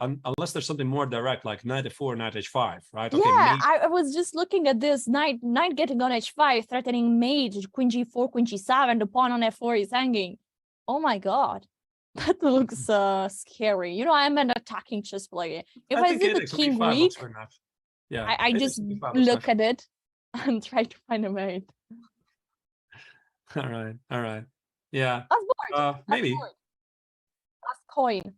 direct, like knight f4, knight h5, right? Okay, yeah, I was just looking at this knight getting on h5, threatening mate, queen g4, queen g7, the pawn on f4 is hanging. Oh my god, that looks scary. You know, I'm an attacking chess player. If I see the king weak, yeah, I just look at it and try to find a mate. All right, yeah. Last board. Maybe. Last coin.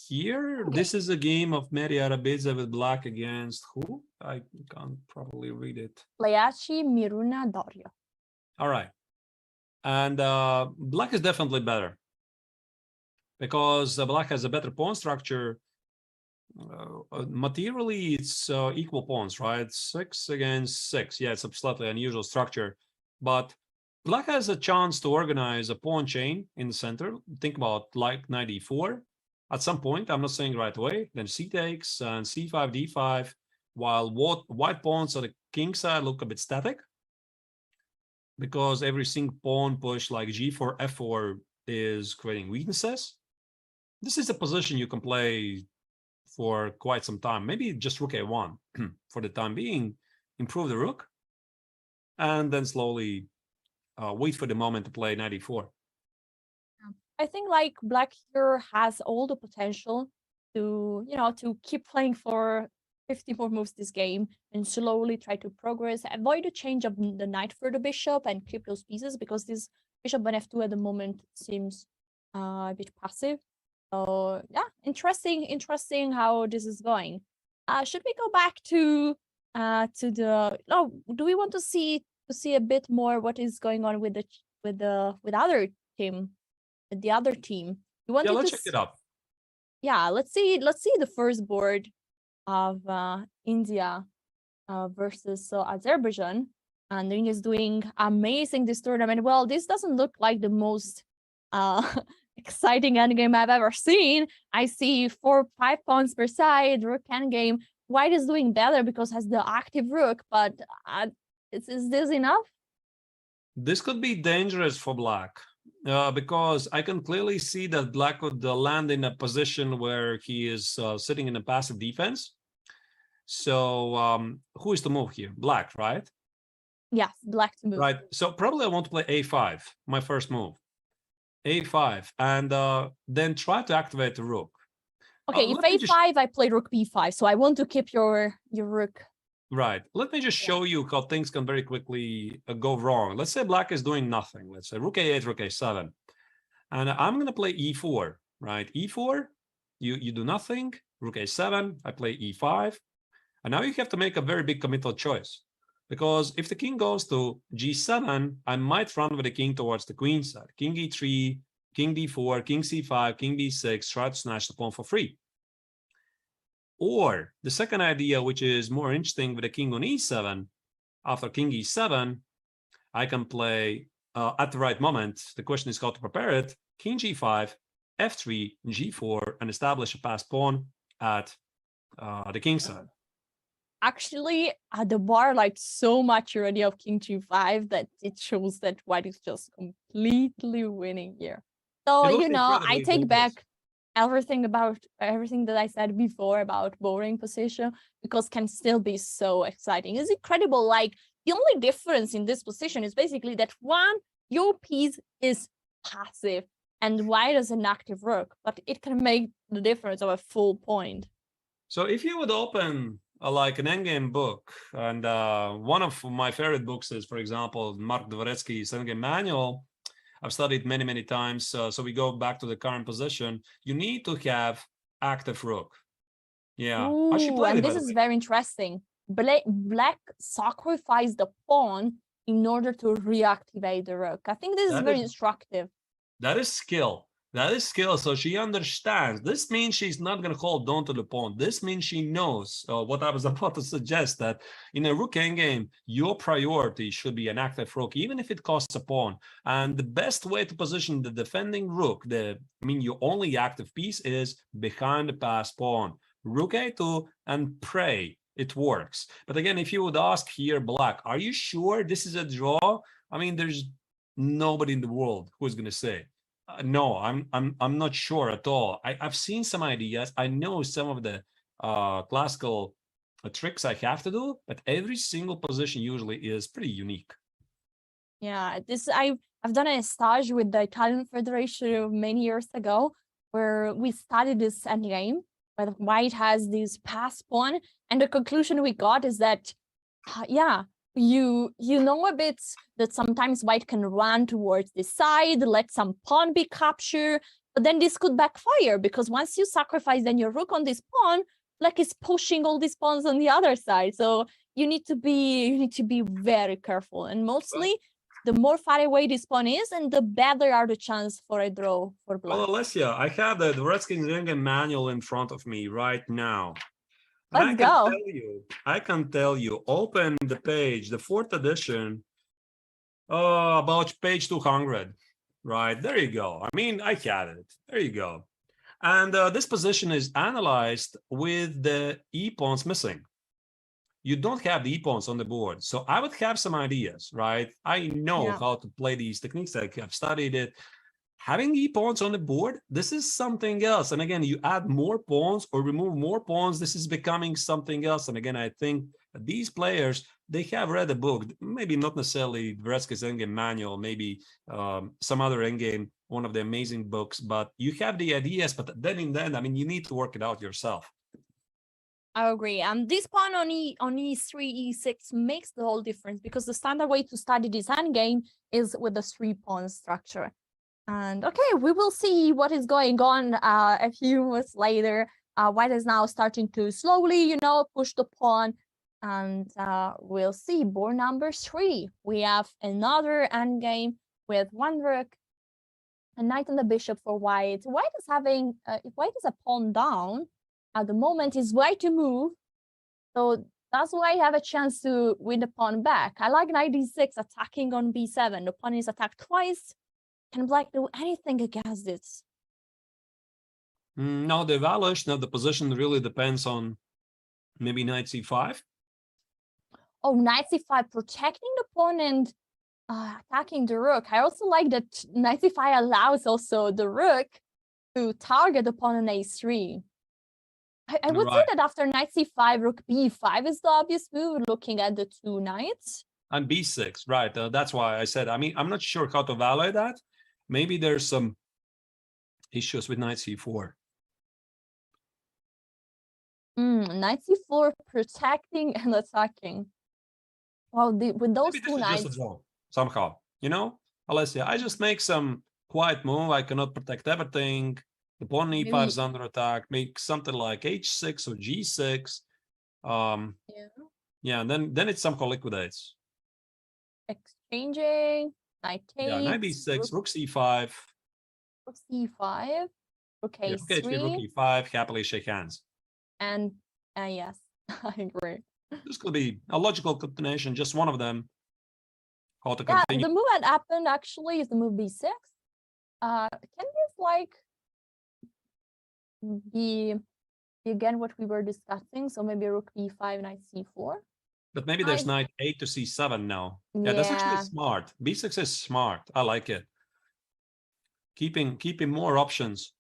Here, this is a game of Mamedyarova with black against who? I can't probably read it. Playachi Miruna Dorio. All right. And black is definitely better because black has a better pawn structure. Materially, it's equal pawns, right? 6 against 6. Yeah, it's a slightly unusual structure, but black has a chance to organize a pawn chain in the center. Think about like knight e4. At some point, I'm not saying right away, then c takes and c5, d5, while white pawns on the king side look a bit static because every single pawn push like g4, f4 is creating weaknesses. This is a position you can play for quite some time, maybe just rook a1 for the time being, improve the rook, and then slowly wait for the moment to play knight e4. I think like black here has all the potential to, you know, to keep playing for 50 more moves this game and slowly try to progress, avoid the change of the knight for the bishop and keep those pieces because this bishop on f2 at the moment seems a bit passive. So yeah, interesting how this is going. Should we go back to the? No, do we want to see a bit more what is going on with the other team? With the other team, you wanted let's to check it out. Yeah, let's see the first board of India versus Azerbaijan, and India is doing amazing this tournament. Well, this doesn't look like the most exciting endgame I've ever seen. I see 4-5 pawns per side, rook endgame, white is doing better because has the active rook, but is this enough? This could be dangerous for black because I can clearly see that black would land in a position where he is sitting in a passive defense. So who is to move here? Black, right? Yes, black to move. Right. So probably I want to play a5, my first move. a5, and then try to activate the rook. Okay, if a5, I play rook b5, so I want to keep your rook. Right. Let me just show you how things can very quickly go wrong. Let's say black is doing nothing. Let's say rook a8, rook a7. And I'm going to play e4, right? e4, you do nothing. Rook a7, I play e5. And now you have to make a very big committal choice. Because if the king goes to g7, I might run with the king towards the queen side. King e3, king d4, king c5, king b6, try to snatch the pawn for free. Or the second idea, which is more interesting with the king on e7, after king e7, I can play at the right moment. The question is how to prepare it. King g5, f3, g4, and establish a passed pawn at the king side. Actually, the bar liked so much already of king g5 that it shows that white is just completely winning here. So, you know, I take back everything that I said before about boring position, because can still be so exciting. It's incredible. Like, the only difference in this position is basically that one, your piece is passive and white is an active rook, but it can make the difference of a full point. So if you would open like an endgame book, and one of my favorite books is, for example, Mark Dvoretsky's Endgame Manual. I've studied many, many times. So we go back to the current position. You need to have active rook. Yeah. Ooh, and this is very interesting. Black sacrificed the pawn in order to reactivate the rook. I think this is very instructive. That is skill. That is skill. So she understands. This means she's not going to hold on to the pawn. This means she knows what I was about to suggest, that in a rook endgame, your priority should be an active rook, even if it costs a pawn. And the best way to position the defending rook, your only active piece, is behind the passed pawn. Rook a2 and pray it works. But again, if you would ask here, black, are you sure this is a draw? I mean, there's nobody in the world who is going to say. No, I'm not sure at all. I've seen some ideas. I know some of the classical tricks I have to do, but every single position usually is pretty unique. Yeah, I've done a stage with the Italian Federation many years ago, where we studied this endgame, where white has this pass pawn, and the conclusion we got is that, you know a bit that sometimes white can run towards the side, let some pawn be captured, but then this could backfire, because once you sacrifice then your rook on this pawn, black is pushing all these pawns on the other side. So you need to be very careful, and mostly the more far away this pawn is, and the better are the chance for a draw for black. Well, Alessia, I have the Dvoretsky's Endgame Manual in front of me right now. Let's go. I can tell you, open the page, the 4th edition, about page 200, right? There you go. I mean, I had it. There you go. And this position is analyzed with the e-pawns missing. You don't have the e-pawns on the board. So I would have some ideas, right? I know how to play these techniques. I've studied it. Having e-pawns on the board, this is something else. And again, you add more pawns or remove more pawns, this is becoming something else. And again, I think these players, they have read a book, maybe not necessarily Dvoretsky's Endgame Manual, maybe some other endgame, one of the amazing books, but you have the ideas, but then I mean, you need to work it out yourself. I agree. And this pawn on e3, e6 makes the whole difference, because the standard way to study this endgame is with the 3-pawn structure. And okay, we will see what is going on a few months later. White is now starting to slowly, push the pawn. And we'll see. Board number 3. We have another endgame with one rook, a knight and a bishop for white. White is having, if white is a pawn down, at the moment is white to move. So that's why I have a chance to win the pawn back. I like knight d6 attacking on b7. The pawn is attacked twice. Can black do anything against this? No, the evaluation of the position really depends on Maybe knight c5. Oh, knight c5, protecting the opponent, attacking the rook. I also like that knight c5 allows also the rook to target upon an a3. I would say that after knight c5, rook b5 is the obvious move, looking at the two knights. And b6, right. That's why I said, I mean, I'm not sure how to evaluate that. Maybe there's some issues with knight c4. Knight c4, protecting and attacking. Well, with those Maybe two this is knights. just a draw, somehow, you know? Alessia, I just make some quiet move. I cannot protect everything. The pawn e5 is under attack. Make something like h6 or g6. Yeah, and then it somehow liquidates. Exchanging, knight takes. Yeah, knight b6, rook c5. Rook c5, rook Yeah, a3. rook e5, happily shake hands. And yes, I agree. This could be a logical continuation, just one of them. How to Yeah, continue. the move that happened actually is the move b6. Can this like be again what we were discussing? So maybe rook b5, knight c4. But maybe there's knight 8 to c7 now. Yeah, that's actually smart. b6 is smart. I like it. Keeping more options.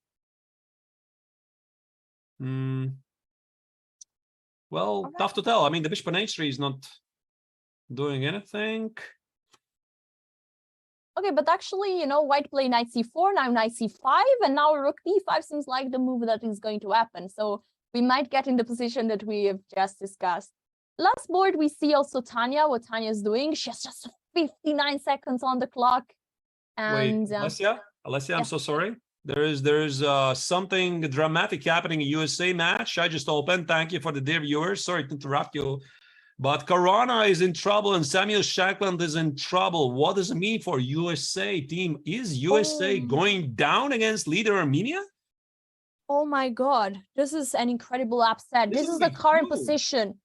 Well, tough to tell. I mean, the bishop on h3 is not doing anything. Okay, but actually, you know, white play knight c4, now knight c5, and now rook b5 seems like the move that is going to happen. So we might get in the position that we have just discussed. Last board, we see also Tanya, what Tanya is doing. She has just 59 seconds on the clock. And wait, Alessia, I'm so sorry. There is something dramatic happening in USA match. I just opened. Thank you for the dear viewers. Sorry to interrupt you. But Caruana is in trouble and Samuel Shankland is in trouble. What does it mean for USA team? Is USA going down against leader Armenia? Oh my God, this is an incredible upset. This is the current position.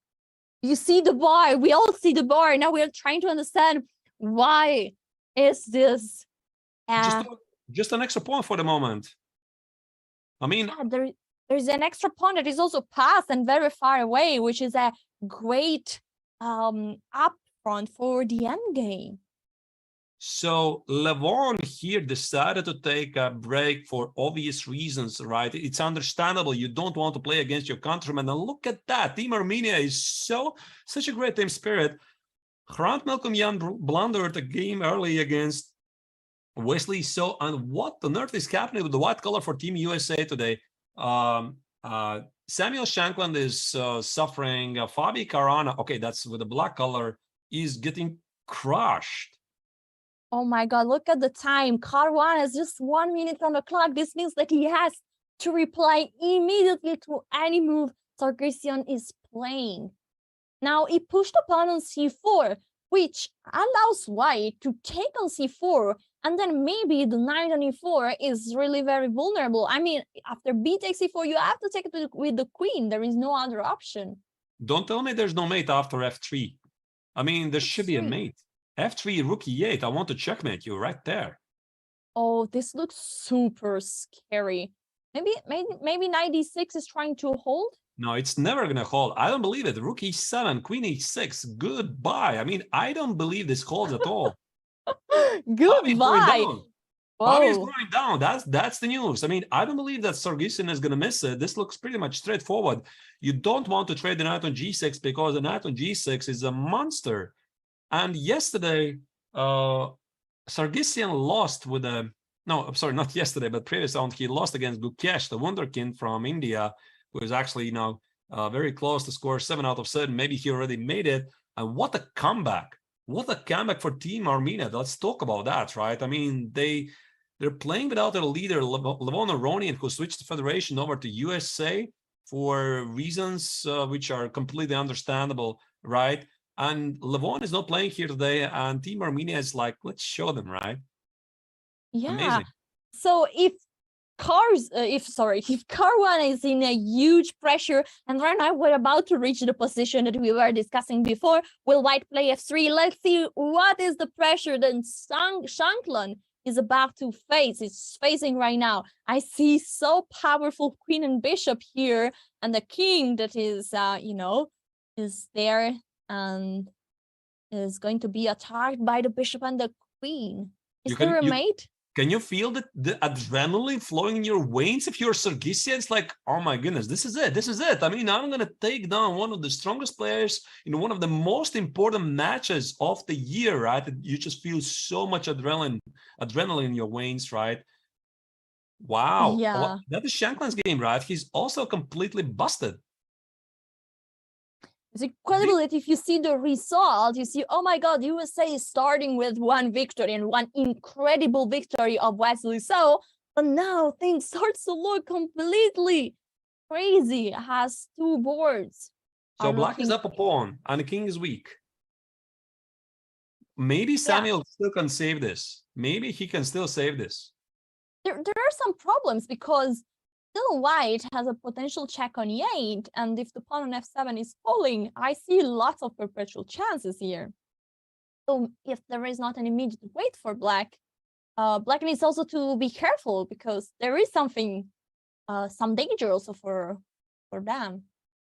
You see the bar. We all see the bar. Now we are trying to understand why is this. Just an extra point for the moment. I mean, yeah, there's an extra pawn that is also passed and very far away, which is a great up front for the endgame. So Levon here decided to take a break for obvious reasons, right? It's understandable. You don't want to play against your countrymen. And look at that. Team Armenia is such a great team spirit. Hrant Melkumyan blundered a game early against Wesley So. And what on earth is happening with the white color for Team USA today? Samuel Shankland is suffering. Fabi Caruana, okay, that's with the black color, is getting crushed. Oh my God, look at the time. Caruana is just 1 minute on the clock. This means that he has to reply immediately to any move Sargissian is playing. Now, he pushed the pawn on c4, which allows white to take on c4, and then maybe the knight on e4 is really very vulnerable. I mean, after b takes e4, you have to take it with the queen. There is no other option. Don't tell me there's no mate after f3. I mean, there should be a mate. f3, rook e8. I want to checkmate you right there. Oh, this looks super scary. Maybe knight d6 is trying to hold. No, it's never going to hold. I don't believe it. Rook e7, queen e6. Goodbye. I mean, I don't believe this holds at all. Goodbye. Bobby is going down. That's the news. I mean, I don't believe that Sargissian is going to miss it. This looks pretty much straightforward. You don't want to trade the knight on g6 because the knight on g6 is a monster. And yesterday, Sargissian lost with a... No, I'm sorry, not yesterday, but previous round, he lost against Gukesh, the wunderkind from India, who is actually, very close to score 7 out of 7. Maybe he already made it. And what a comeback. What a comeback for Team Armenia. Let's talk about that, right? I mean, they're playing without their leader, Levon Aronian, who switched the federation over to USA for reasons which are completely understandable, right? And Levon is not playing here today, and Team Armenia is like, let's show them, right? Yeah. Amazing. So if Caruana is in a huge pressure, and right now we're about to reach the position that we were discussing before, will white play f3? Let's see what is the pressure that Shankland is about to face, it's facing right now. I see so powerful queen and bishop here, and the king that is, is there and is going to be attacked by the bishop and the queen. Is there a mate? Can you feel the adrenaline flowing in your veins? If you're Sargissian, it's like, oh my goodness, this is it. This is it. I mean, I'm going to take down one of the strongest players in one of the most important matches of the year, right? You just feel so much adrenaline in your veins, right? Wow. Yeah. That is Shankland's game, right? He's also completely busted. It's incredible that if you see the result, you see, oh my God, USA is starting with one victory and one incredible victory of Wesley So, but now things start to look completely crazy. It has two boards. So black is up a pawn and the king is weak. Maybe Samuel still can save this. Maybe he can still save this. There are some problems because still white has a potential check on e8, and if the pawn on f7 is falling, I see lots of perpetual chances here. So if there is not an immediate wait for black, black needs also to be careful because there is something, some danger also for them.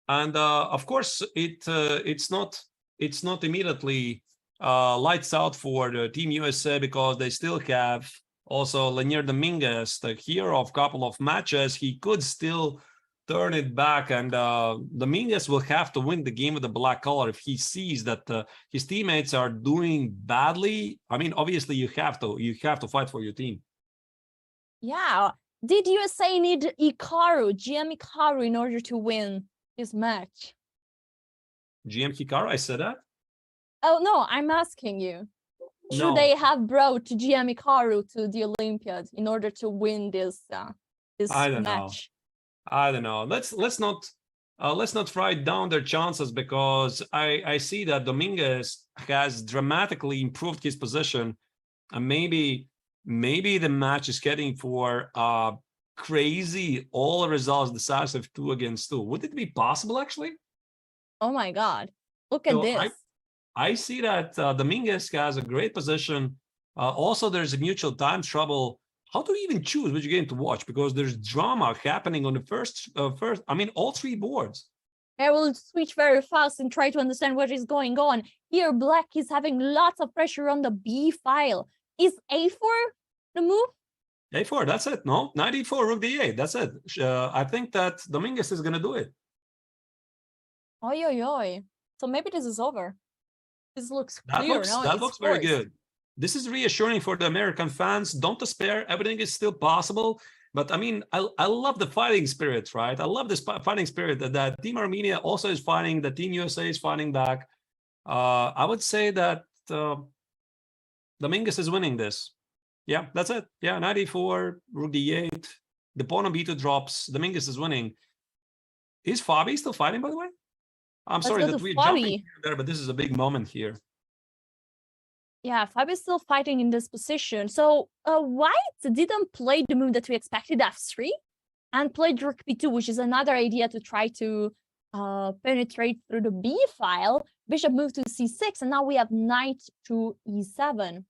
And of course, it's not immediately lights out for the Team USA because they still have also Lanier Dominguez, the hero of a couple of matches. He could still turn it back, and Dominguez will have to win the game with the black color if he sees that his teammates are doing badly. I mean, obviously you have to fight for your team. Yeah. Did USA need GM Hikaru in order to win this match? GM Hikaru, I said that? Oh no, I'm asking you. Should they have brought GM Hikaru to the Olympiad in order to win this match? I don't know. Let's not write down their chances because I see that Dominguez has dramatically improved his position, and maybe the match is getting for crazy all results decisive 2-2. Would it be possible actually? Oh my God! Look at this. I see that Dominguez has a great position. Also, there's a mutual time trouble. How do you even choose which game to watch? Because there's drama happening on the first. I mean, all three boards. I will switch very fast and try to understand what is going on. Here, black is having lots of pressure on the B file. Is A4 the move? A4, that's it. No, knight E4, rook D8. That's it. I think that Dominguez is going to do it. Oi, oi, oi. So maybe this is over. This looks clear. That looks very good. This is reassuring for the American fans. Don't despair. Everything is still possible. But I mean, I love the fighting spirit, right? I love this fighting spirit that Team Armenia also is fighting. The Team USA is fighting back. I would say that Dominguez is winning this. Yeah, that's it. Yeah, knight E4, rook D8. The pawn on B2 drops. Dominguez is winning. Is Fabi still fighting, by the way? I'm sorry that we're jumping there, but this is a big moment here. Yeah, Fabi is still fighting in this position. So white didn't play the move that we expected, f3, and played rook b2, which is another idea to try to penetrate through the b file. Bishop moved to c6, and now we have knight to e7.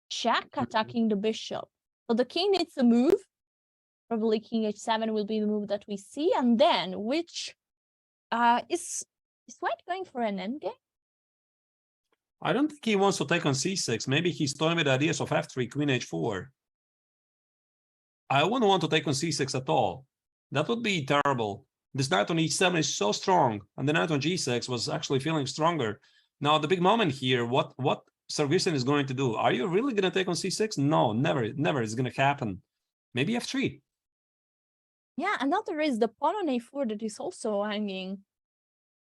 Check attacking the bishop. So the king needs to move. Probably king h7 will be the move that we see, and then which is white going for an endgame? I don't think he wants to take on c6. Maybe he's toying with ideas of f3, queen h4. I wouldn't want to take on c6 at all. That would be terrible. This knight on e7 is so strong, and the knight on g6 was actually feeling stronger. Now, the big moment here, what Sargissian is going to do? Are you really going to take on c6? No, never is going to happen. Maybe f3. Yeah, and now there is the pawn on a4 that is also hanging.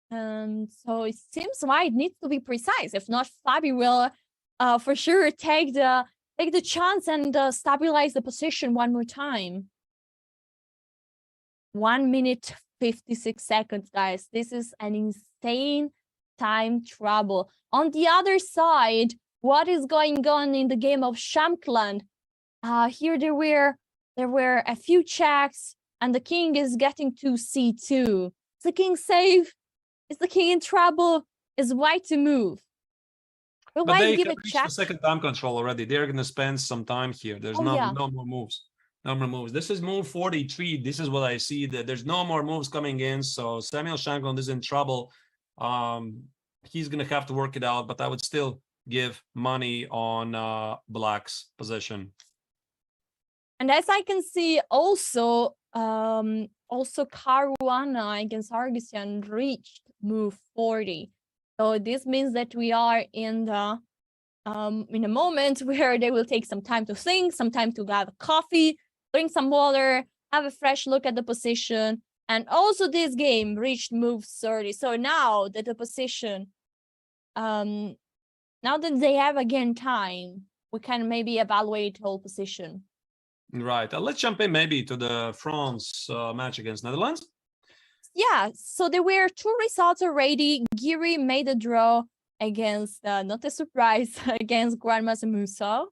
And so it seems white needs to be precise. If not, Fabi will for sure take the chance and stabilize the position one more time. 1 minute 56 seconds, guys. This is an insane time trouble. On the other side, what is going on in the game of Shankland? Here there were a few checks, and the king is getting to c2. Is the king safe? Is the king in trouble? Is white to move? Well, But why they give have a reached check? the second time control already. They're going to spend some time here. There's Oh, no yeah. no more moves. No more moves. This is move 43. This is what I see. That there's no more moves coming in. So Samuel Shankland is in trouble. He's going to have to work it out. But I would still give money on Black's position. And as I can see, also Caruana against Sargissian reached move 40. So this means that we are in a moment where they will take some time to think, some time to have coffee, drink some water, have a fresh look at the position. And also this game reached move 30. So now that the position, now that they have again time, we can maybe evaluate whole position. Right. Let's jump in maybe to the France match against Netherlands. Yeah, so there were two results already. Giri made a draw against, not a surprise, against Grandmaster Mousard.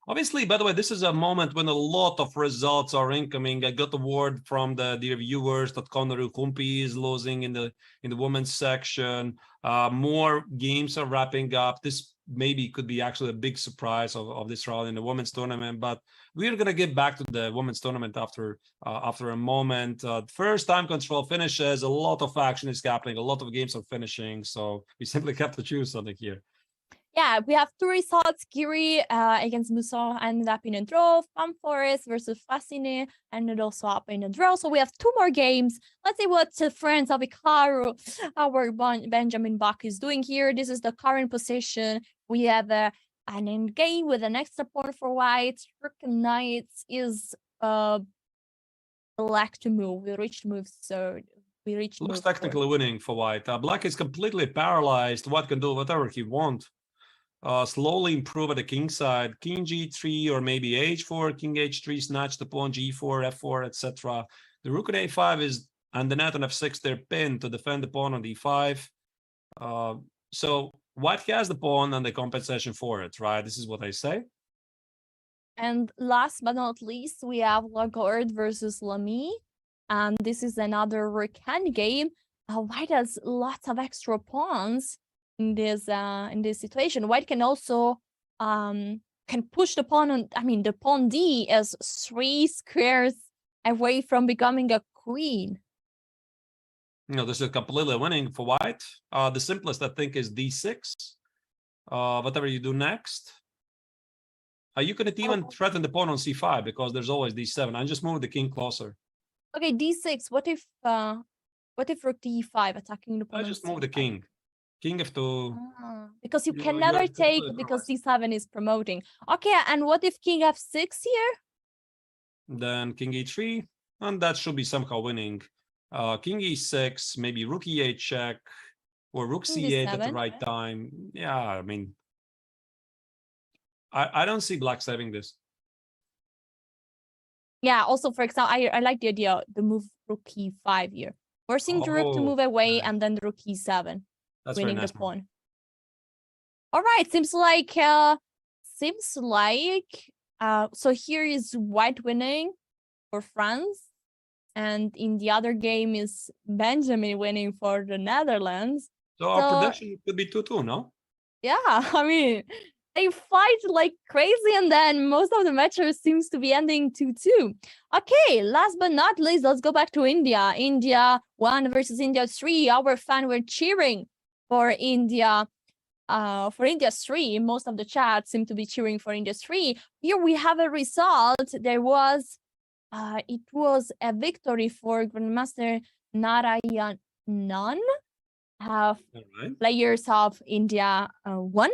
Obviously, by the way, this is a moment when a lot of results are incoming. I got the word from the reviewers that Koneru Kumpi is losing in the women's section. More games are wrapping up. This maybe could be actually a big surprise of this round in the women's tournament. But we're gonna get back to the women's tournament after a moment. First time control finishes. A lot of action is happening. A lot of games are finishing. So we simply have to choose something here. Yeah, we have two results. Giri against Mousard ended up in a draw. Palm Forest versus Fressinet ended also up in a draw. So we have two more games. Let's see what friends of Ikaru, our Benjamin Bach is doing here. This is the current position. We have an end game with an extra point for white. Knights is black to move. We reached move third. We reached Looks move technically winning for white. Black is completely paralyzed. White can do whatever he wants. Slowly improve at the king side, king g3 or maybe h4, king h3, snatch the pawn g4, f4, etc. The rook at a5 is and the knight on f6 they're pinned to defend the pawn on d5. So white has the pawn and the compensation for it, right? This is what I say. And last but not least, we have Lagarde versus Lamy. And this is another recant game. White has lots of extra pawns in this situation. White can also can push the pawn on, the pawn d is 3 squares away from becoming a queen. This is completely winning for white. The simplest I think is d6. Whatever you do next. You couldn't even threaten the pawn on c5 because there's always d7. I just moved the king closer. Okay, d6. What if rook d5 attacking the pawn? I just moved the king. King f2. Because you can never take because c7 is promoting. Okay, and what if king f6 here? Then king e3, and that should be somehow winning. King e6, maybe rook e8 check, or rook c8 at the right time. Yeah, I don't see black saving this. Yeah, also, for example, I like the idea, the move rook e5 here. Forcing the rook to move away and then the rook e7. That's winning nice the pawn. All right, seems like so here is white winning for France, and in the other game is Benjamin winning for the Netherlands. So our prediction could be 2-2, no? Yeah, they fight like crazy, and then most of the matches seems to be ending 2-2. Okay, last but not least, let's go back to India. India 1 versus India 3. Our fans were cheering for India 3. Most of the chat seem to be cheering for India 3. Here we have a result. There was it was a victory for Grandmaster Narayanan. Players of India won.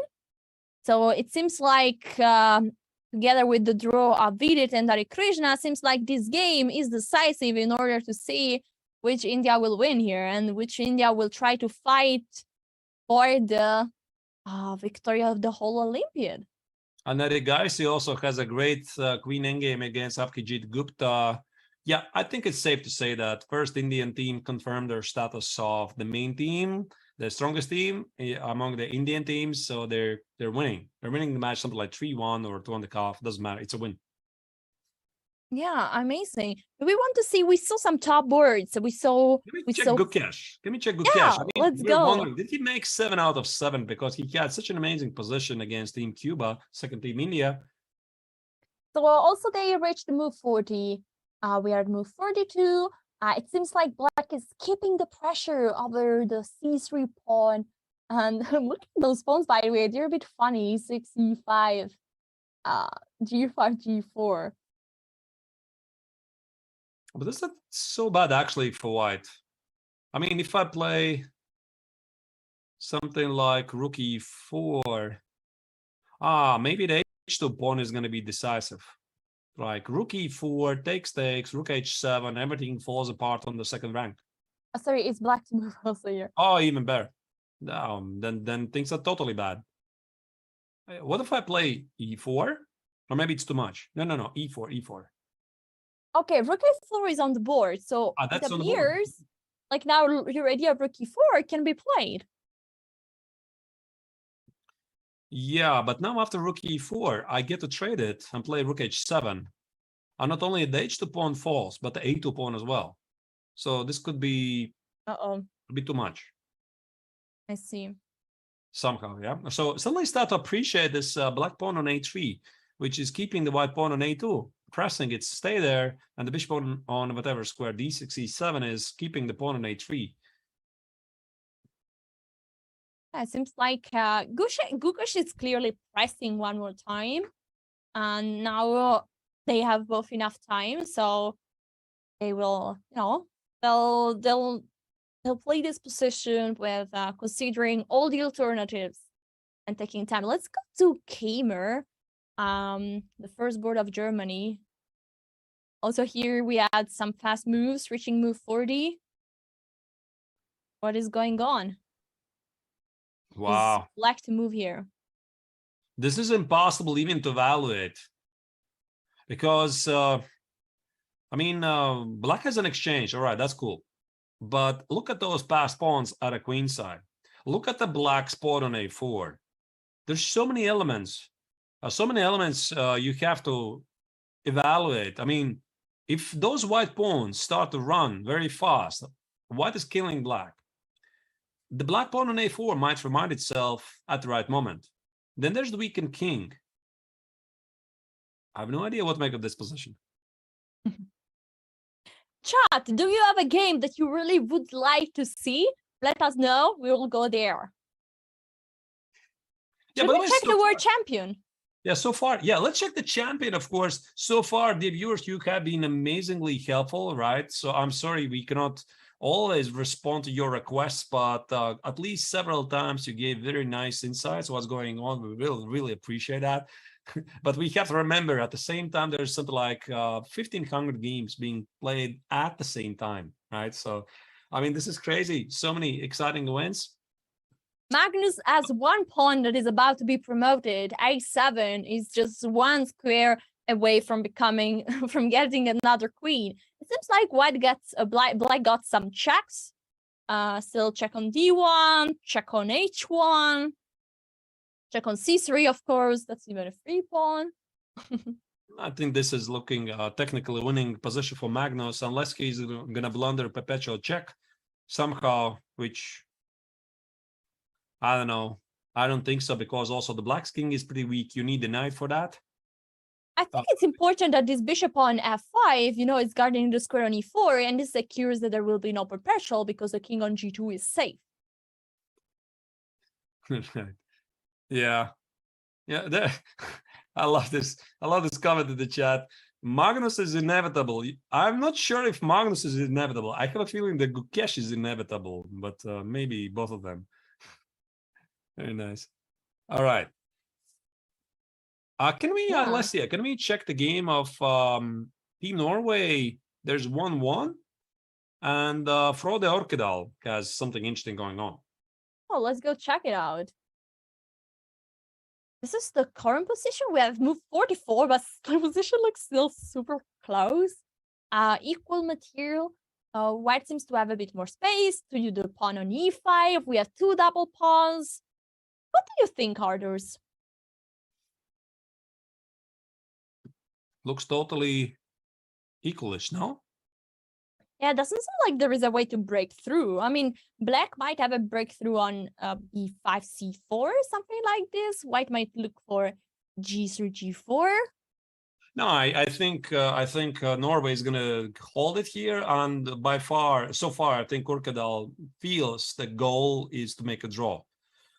So it seems like together with the draw of Vidit and Harikrishna, seems like this game is decisive in order to see which India will win here and which India will try to fight for the victory of the whole Olympiad. And Narigaisi also has a great queen endgame against Abhijit Gupta. Yeah, I think it's safe to say that first Indian team confirmed their status of the main team, the strongest team among the Indian teams. So they're winning. They're winning the match something like 3-1 or 2.5. Doesn't matter. It's a win. Yeah, amazing. We want to see. We saw some top boards. We saw. Let me We check saw. Gukesh. Let me check Gukesh. Yeah, I mean, let's we're go. wondering, did he make 7 out of 7 because he had such an amazing position against Team Cuba, second Team India? So also they reached move 40. We are at move 42. It seems like Black is keeping the pressure over the C3 pawn. And look at those pawns, by the way. They're a bit funny. 6, E5, G5, G4. But that's not so bad actually for white. I mean, if I play something like rook e4, maybe the h2 pawn is going to be decisive. Like rook e4, takes, rook h7, everything falls apart on the second rank. Sorry, it's Black to move also here. Oh, even better. Then things are totally bad. What if I play e4? Or maybe it's too much. No, e4, e4. Okay, rook e4 is on the board, so it That's on the board. appears like now your idea of rook e4 can be played. Yeah, but now after rook e4, I get to trade it and play rook h7. And not only the h2 pawn falls, but the a2 pawn as well. So this could be Uh-oh, a bit too much I see. somehow, yeah? So suddenly I start to appreciate this black pawn on a3, which is keeping the white pawn on a2, pressing it, stay there, and the bishop on whatever square d6, e7 is keeping the pawn on a3. Yeah, it seems like Gukesh is clearly pressing one more time. And now they have both enough time, so they will, they'll play this position with considering all the alternatives and taking time. Let's go to Kamer, the first board of Germany. Also here we had some fast moves, reaching move 40. What is going on? Wow. Is Black to move here? This is impossible even to evaluate. Because, black has an exchange. All right, that's cool. But look at those passed pawns at a queen side. Look at the black spot on a4. There's so many elements. You have to evaluate. I mean, if those white pawns start to run very fast, white is killing black. The black pawn on a4 might remind itself at the right moment. Then there's the weakened king. I have no idea what to make of this position. Chat, do you have a game that you really would like to see? Let us know. We will go there. Should we check the word champion? Yeah, so far. Yeah, let's check the champion, of course. So far, the viewers, you have been amazingly helpful, right? So I'm sorry we cannot always respond to your requests, but at least several times you gave very nice insights what's going on. We really appreciate that. But we have to remember at the same time, there's something like 1,500 games being played at the same time, right? So, I mean, this is crazy. So many exciting events. Magnus has one pawn that is about to be promoted. A7 is just one square away from getting another queen. It seems like white gets black got some checks. Still check on d1, check on h1. Check on c3, of course. That's even a free pawn. I think this is looking technically winning position for Magnus, unless he's going to blunder perpetual check somehow, which I don't know. I don't think so, because also the black king is pretty weak. You need the knight for that. I think it's important that this bishop on f5, is guarding the square on e4, and this secures that there will be no perpetual because the king on g2 is safe. Yeah. I love this. I love this comment in the chat. Magnus is inevitable. I'm not sure if Magnus is inevitable. I have a feeling that Gukesh is inevitable, but maybe both of them. Very nice. All right. Alessia, can we check the game of Team Norway? There's 1-1, and Frode Orkedal has something interesting going on. Oh, let's go check it out. This is the current position. We have moved 44, but the position looks still super close. Equal material. White seems to have a bit more space to do the pawn on e5. We have 2 double pawns. What do you think, Ardors? Looks totally equalish, no? Yeah, it doesn't sound like there is a way to break through. I mean, black might have a breakthrough on e5, c4, something like this. White might look for g3, g4. No, I think Norway is gonna hold it here, and so far, I think Urkadal feels the goal is to make a draw.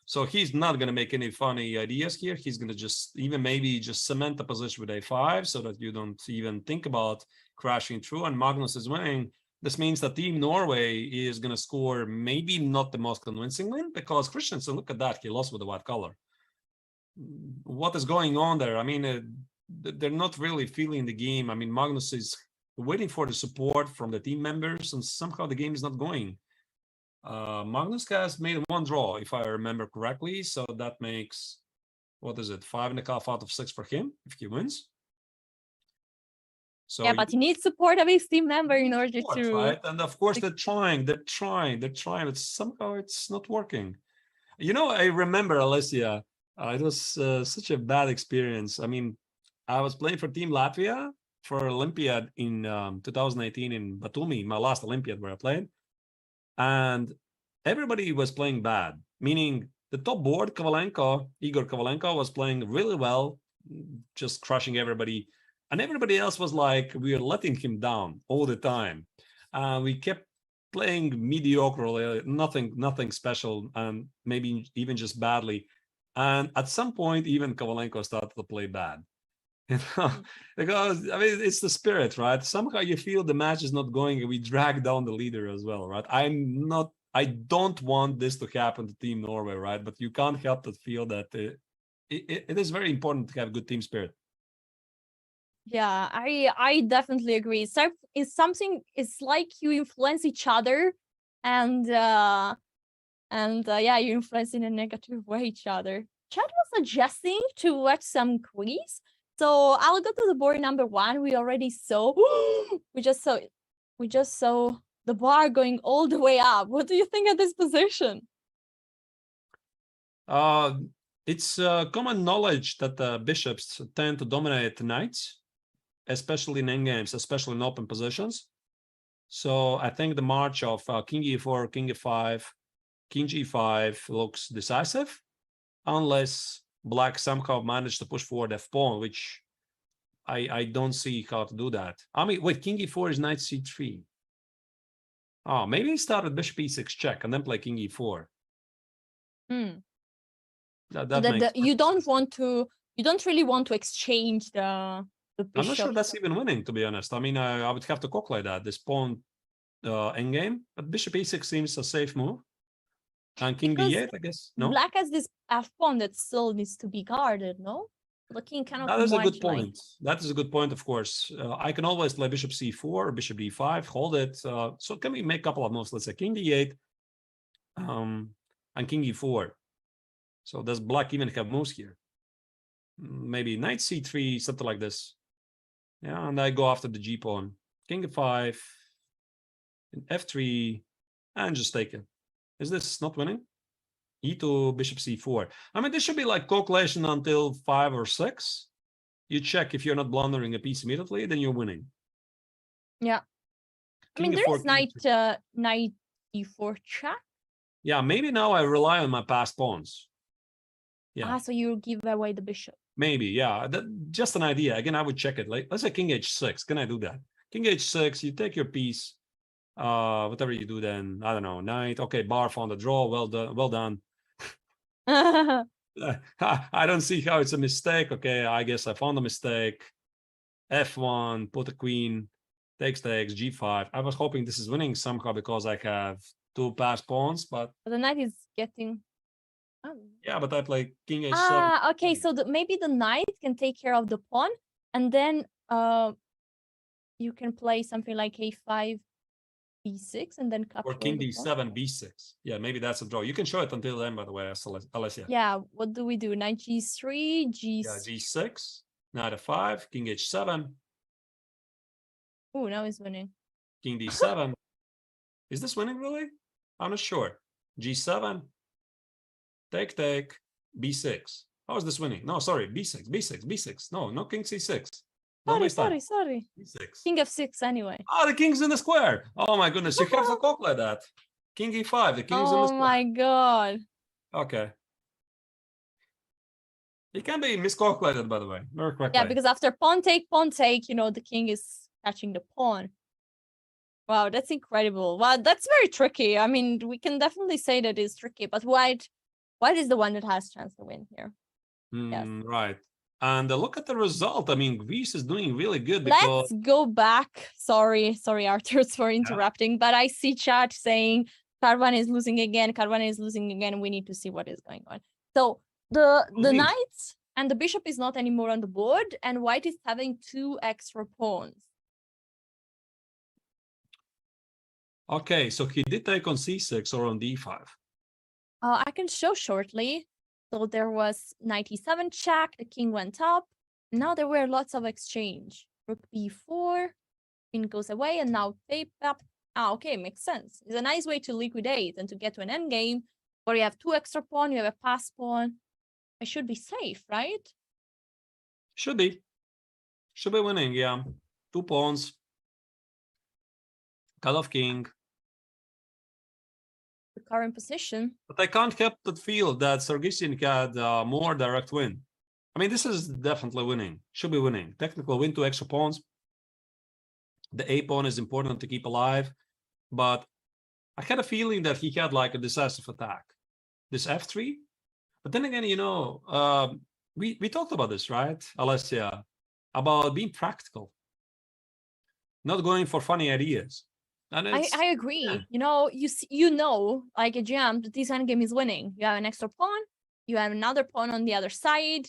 So he's not gonna make any funny ideas here. He's gonna just maybe cement the position with a5 so that you don't even think about crashing through. And Magnus is winning. This means that Team Norway is gonna score maybe not the most convincing win, because Christensen, look at that, he lost with the white color. What is going on there? I mean, they're not really feeling the game. I mean, Magnus is waiting for the support from the team members, and somehow the game is not going. Magnus has made one draw, if I remember correctly. So that makes, what is it, 5.5 out of 6 for him if he wins. So yeah, but he needs support of his team member in order support, to. right? And of course, they're trying, but somehow it's not working. You know, I remember, Alessia, it was such a bad experience. I mean, I was playing for Team Latvia for Olympiad in 2018 in Batumi, my last Olympiad where I played. And everybody was playing bad, meaning the top board, Igor Kovalenko, was playing really well, just crushing everybody. And everybody else was like, we were letting him down all the time. We kept playing mediocrely, nothing special, and maybe even just badly. And at some point, even Kovalenko started to play bad. You know, because I mean, it's the spirit, right? Somehow you feel the match is not going, and we drag down the leader as well, right? I don't want this to happen to Team Norway, right? But you can't help but feel that it is very important to have good team spirit. Yeah, I definitely agree. So it's like you influence each other, and yeah, you influence in a negative way each other. Chat was suggesting to watch some quiz. So I'll go to the board number 1. We already saw we just saw the bar going all the way up. What do you think of this position? It's common knowledge that the bishops tend to dominate knights, especially in endgames, especially in open positions. So I think the march of king e4, king e5, king g5 looks decisive, unless black somehow managed to push forward f pawn, which I don't see how to do that. I mean, wait, king e4 is knight c3. Oh, maybe he started bishop e6 check and then play king e4. You don't really want to exchange the bishop. I'm not sure that's even winning, to be honest. I mean, I would have to calculate that. This pawn endgame, but bishop e6 seems a safe move. And king d8, I guess. No, black has this f pawn that still needs to be guarded. No, the king cannot. that is a good point. That is a good point. Of course, I can always play bishop c4 or bishop d5, hold it. So can we make a couple of moves? Let's say king d8, and king e4. So does black even have moves here? Maybe knight c3, something like this. Yeah, and I go after the g pawn, king e5, and f3, and just take it. Is this not winning? e2, bishop c4. I mean, this should be like calculation until 5 or 6. You check if you're not blundering a piece immediately, then you're winning. Yeah. I mean, there is knight e4 check. Yeah, maybe now I rely on my passed pawns. Yeah. So you give away the bishop. Maybe, yeah. Just an idea. Again, I would check it. Like, let's say king h6. Can I do that? King h6, you take your piece. Whatever you do then, I don't know, knight. Okay, bar found a draw. Well done. Well done. I don't see how it's a mistake. Okay, I guess I found a mistake. f1, put a queen, takes, g5. I was hoping this is winning somehow because I have 2 passed pawns, but the knight is getting. Yeah, but I play king h7. Okay, so maybe the knight can take care of the pawn, and then you can play something like a5, b6, and then capture. Or king d7, b6. Yeah, maybe that's a draw. You can show it until then, by the way, Alessia. Yeah, what do we do? Knight g3, Yeah, g6, knight f5, king h7. Oh, now he's winning. King d7. Is this winning, really? I'm not sure. g7. Take, b6. How is this winning? No, sorry, b6. No, king c6. Don't waste time. Sorry. E6. King f6 anyway. The king's in the square. Oh my goodness, you have to talk like that. King e5, the king's in the Oh square. my god. Okay. It can be miscalculated, by the way. Very quickly. Yeah, because after pawn take, the king is catching the pawn. Wow, that's incredible. Wow, that's very tricky. I mean, we can definitely say that it's tricky, but white is the one that has chance to win here. Yes. Right. And look at the result. I mean, Greece is doing really good because Let's go back. Sorry, Arthur, for interrupting, but I see chat saying Caruana is losing again. We need to see what is going on. So the knight and the bishop is not anymore on the board, and white is having 2 extra pawns. okay, so he did take on c6 or on d5. I can show shortly. So there was knight e7 check, the king went up. Now there were lots of exchange. Rook b4, queen goes away, and now tape up. Okay, makes sense. It's a nice way to liquidate and to get to an endgame where you have 2 extra pawn, you have a pass pawn. I should be safe, right? Should be winning, yeah. 2 pawns. Cut off king. The current position. But I can't help but feel that Sargissian had more direct win. I mean, this is definitely winning. Should be winning. Technical win, 2 extra pawns. The A pawn is important to keep alive. But I had a feeling that he had like a decisive attack. This f3. But then again, we talked about this, right, Alessia? About being practical. Not going for funny ideas. And I agree. Yeah. You know, like a GM, that this endgame is winning. You have an extra pawn, you have another pawn on the other side,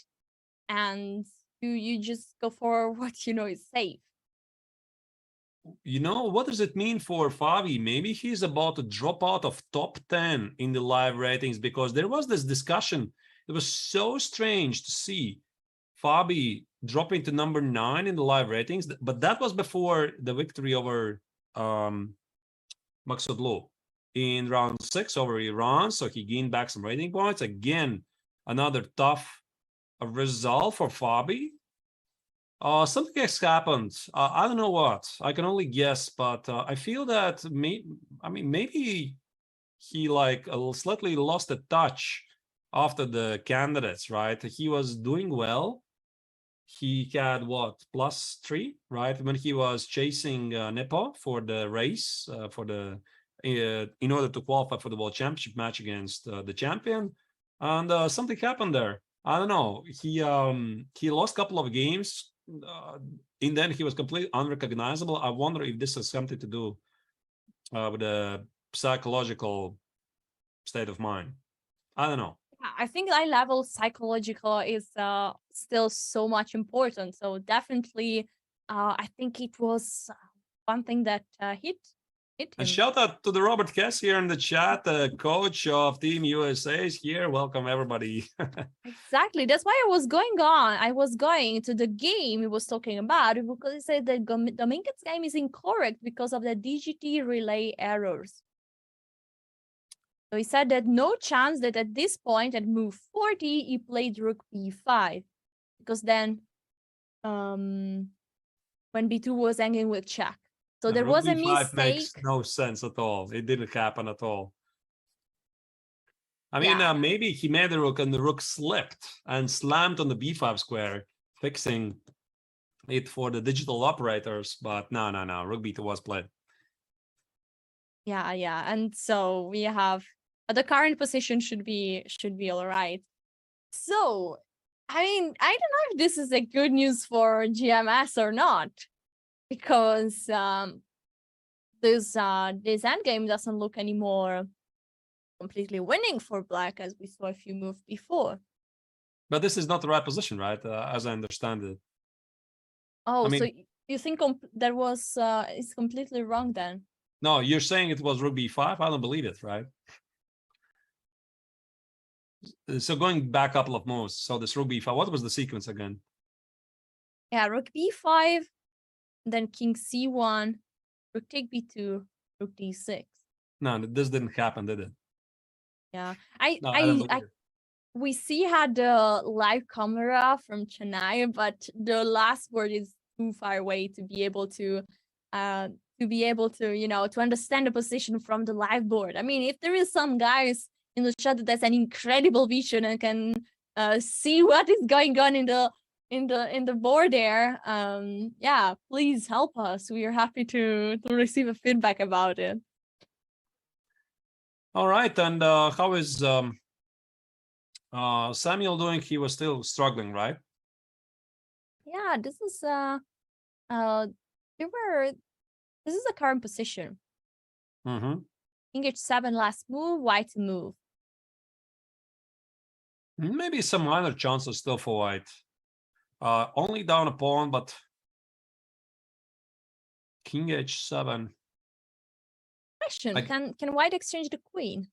and you just go for what you know is safe. What does it mean for Fabi? Maybe he's about to drop out of top 10 in the live ratings, because there was this discussion. It was so strange to see Fabi dropping to number 9 in the live ratings, but that was before the victory over Mchedlishvili in round 6 over Iran. So he gained back some rating points. Again, another tough result for Fabi. Something has happened. I don't know what. I can only guess, but I feel that maybe he slightly lost the touch after the candidates, right? He was doing well. He had what, +3, right? When he was chasing Nepo for the race, in order to qualify for the World Championship match against the champion. And something happened there. I don't know. He lost a couple of games. In the end, he was completely unrecognizable. I wonder if this has something to do with the psychological state of mind. I don't know. I think high level psychological is still so much important. So definitely, I think it was one thing that hit him. And shout out to the Robert Kess here in the chat, the coach of Team USA is here. Welcome everybody. Exactly. That's why I was going to the game he was talking about, because he said that Dominguez game is incorrect because of the DGT relay errors. So he said that no chance that at this point at move 40 he played rook b5, because then when b2 was hanging with check. So there was a mistake. Makes no sense at all. It didn't happen at all. I mean, maybe he made the rook and the rook slipped and slammed on the b5 square, fixing it for the digital operators. But no. Rook b2 was played. Yeah. And so we have the current position should be all right. So, I mean, I don't know if this is a good news for GMS or not, because this endgame doesn't look anymore completely winning for black, as we saw a few moves before. But this is not the right position, right? As I understand it. Oh, so you think there was it's completely wrong then? No, you're saying it was rook b5. I don't believe it, right? So going back a couple of moves. So this rook b5. What was the sequence again? Yeah, rook b5, then king c1, rook take b2, rook d6. No, this didn't happen, did it? Yeah, we see had the live camera from Chennai, but the last word is too far away to be able to to understand the position from the live board. I mean, if there is some guys in the chat that has an incredible vision and can see what is going on in the board there, yeah, please help us. We are happy to receive a feedback about it. All right, and how is Samuel doing? He was still struggling, right? Yeah, this is this is the current position. Mm-hmm. King h7 last move, white to move. Maybe some minor chances still for white. Only down a pawn, but King h7. Question: Can white exchange the queen?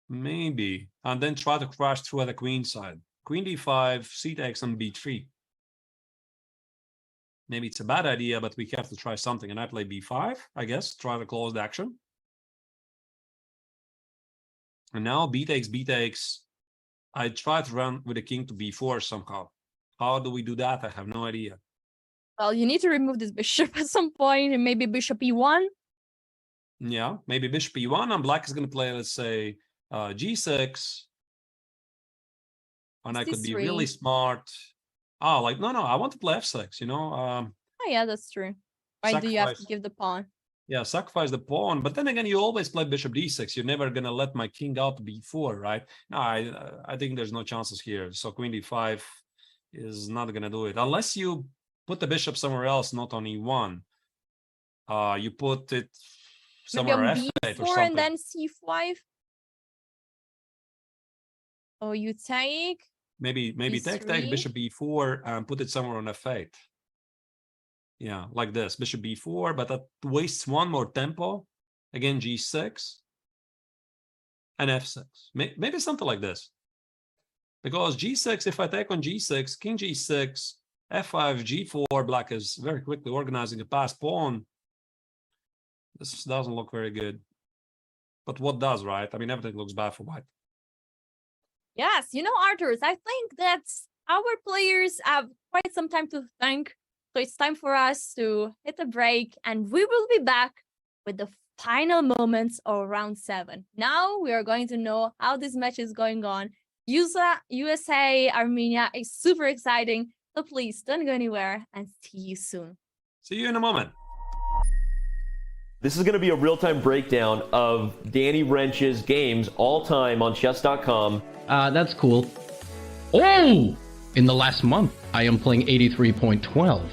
Maybe, and then try to crash through at the queen side. Queen d5, c takes, and b3. Maybe it's a bad idea, but we have to try something. And I play b5, I guess. Try to close the action. And now b takes, b takes. I try to run with the king to b4 somehow. How do we do that? I have no idea. Well, you need to remove this bishop at some point, and maybe bishop e1. Yeah, maybe bishop e1, and black is going to play, let's say, g6. And I could be really smart. Oh, like, no, I want to play f6, Oh, yeah, that's true. Why do you have to give the pawn? Yeah, sacrifice the pawn. But then again, you always play bishop d6. You're never going to let my king out to b4, right? No, I think there's no chances here. So queen d5 is not going to do it. Unless you put the bishop somewhere else, not on e1. You put it somewhere f8 or something. And then c5. Oh, you take. Maybe take bishop b4 and put it somewhere on f8. Yeah, like this, bishop b4, but that wastes one more tempo. Again, g6 and f6. Maybe something like this. Because g6, if I take on g6, king g6, f5, g4, black is very quickly organizing a passed pawn. This doesn't look very good. But what does, right? I mean, everything looks bad for white. Yes, Arthur, I think that our players have quite some time to think. So it's time for us to hit a break, and we will be back with the final moments of round 7. Now we are going to know how this match is going on. USA, Armenia is super exciting. So please don't go anywhere, and see you soon. See you in a moment. This is going to be a real-time breakdown of Danny Wrench's games all-time on chess.com. That's cool. Oh! In the last month, I am playing 83.12.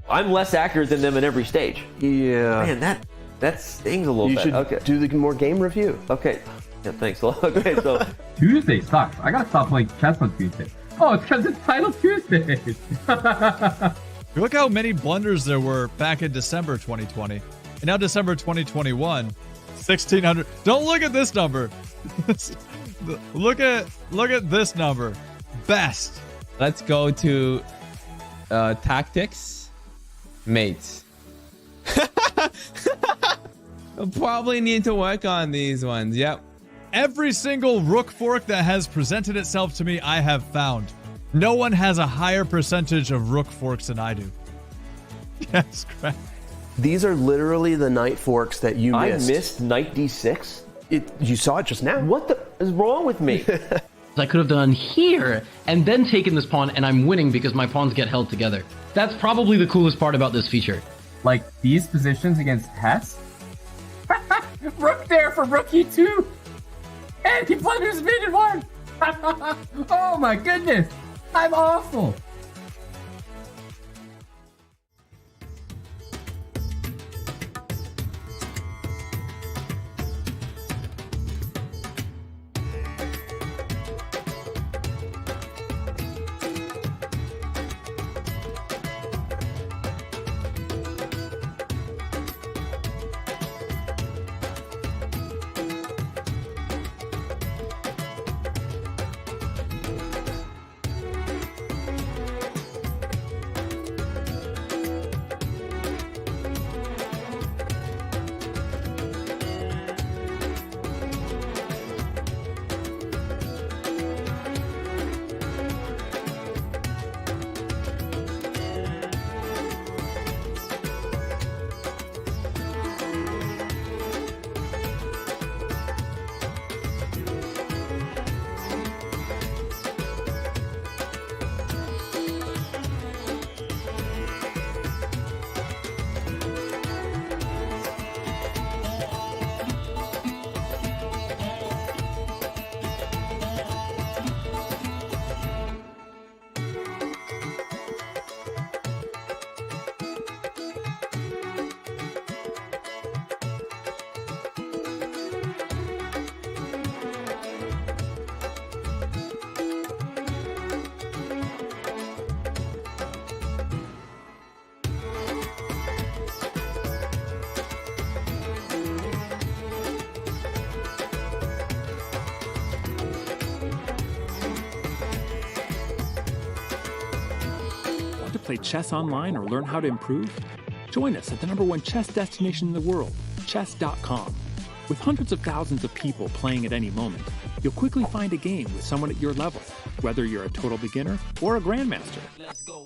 I'm less accurate than them in every stage. Yeah. Man, that stings a little bit. You should do the more game review. Okay. Yeah, thanks a lot. Okay, so... Tuesday sucks. I gotta stop playing chess on Tuesday. Oh, it's because it's Title Tuesday. Look how many blunders there were back in December 2020. And now December 2021, 1,600. Don't look at this number. Look at this number. Best. Let's go to tactics. Mates. I'll probably need to work on these ones. Yep. Every single rook fork that has presented itself to me, I have found. No one has a higher percentage of rook forks than I do. Yes, correct. These are literally the knight forks that you missed. I missed knight d6? You saw it just now. What the is wrong with me? I could have done here and then taken this pawn, and I'm winning because my pawns get held together. That's probably the coolest part about this feature. Like these positions against Hess? Rook there for rook e2! And he blunders mid and one! Oh my goodness! I'm awful! play chess online or learn how to improve? Join us at the #1 chess destination in the world, chess.com. With hundreds of thousands of people playing at any moment, you'll quickly find a game with someone at your level, whether you're a total beginner or a grandmaster.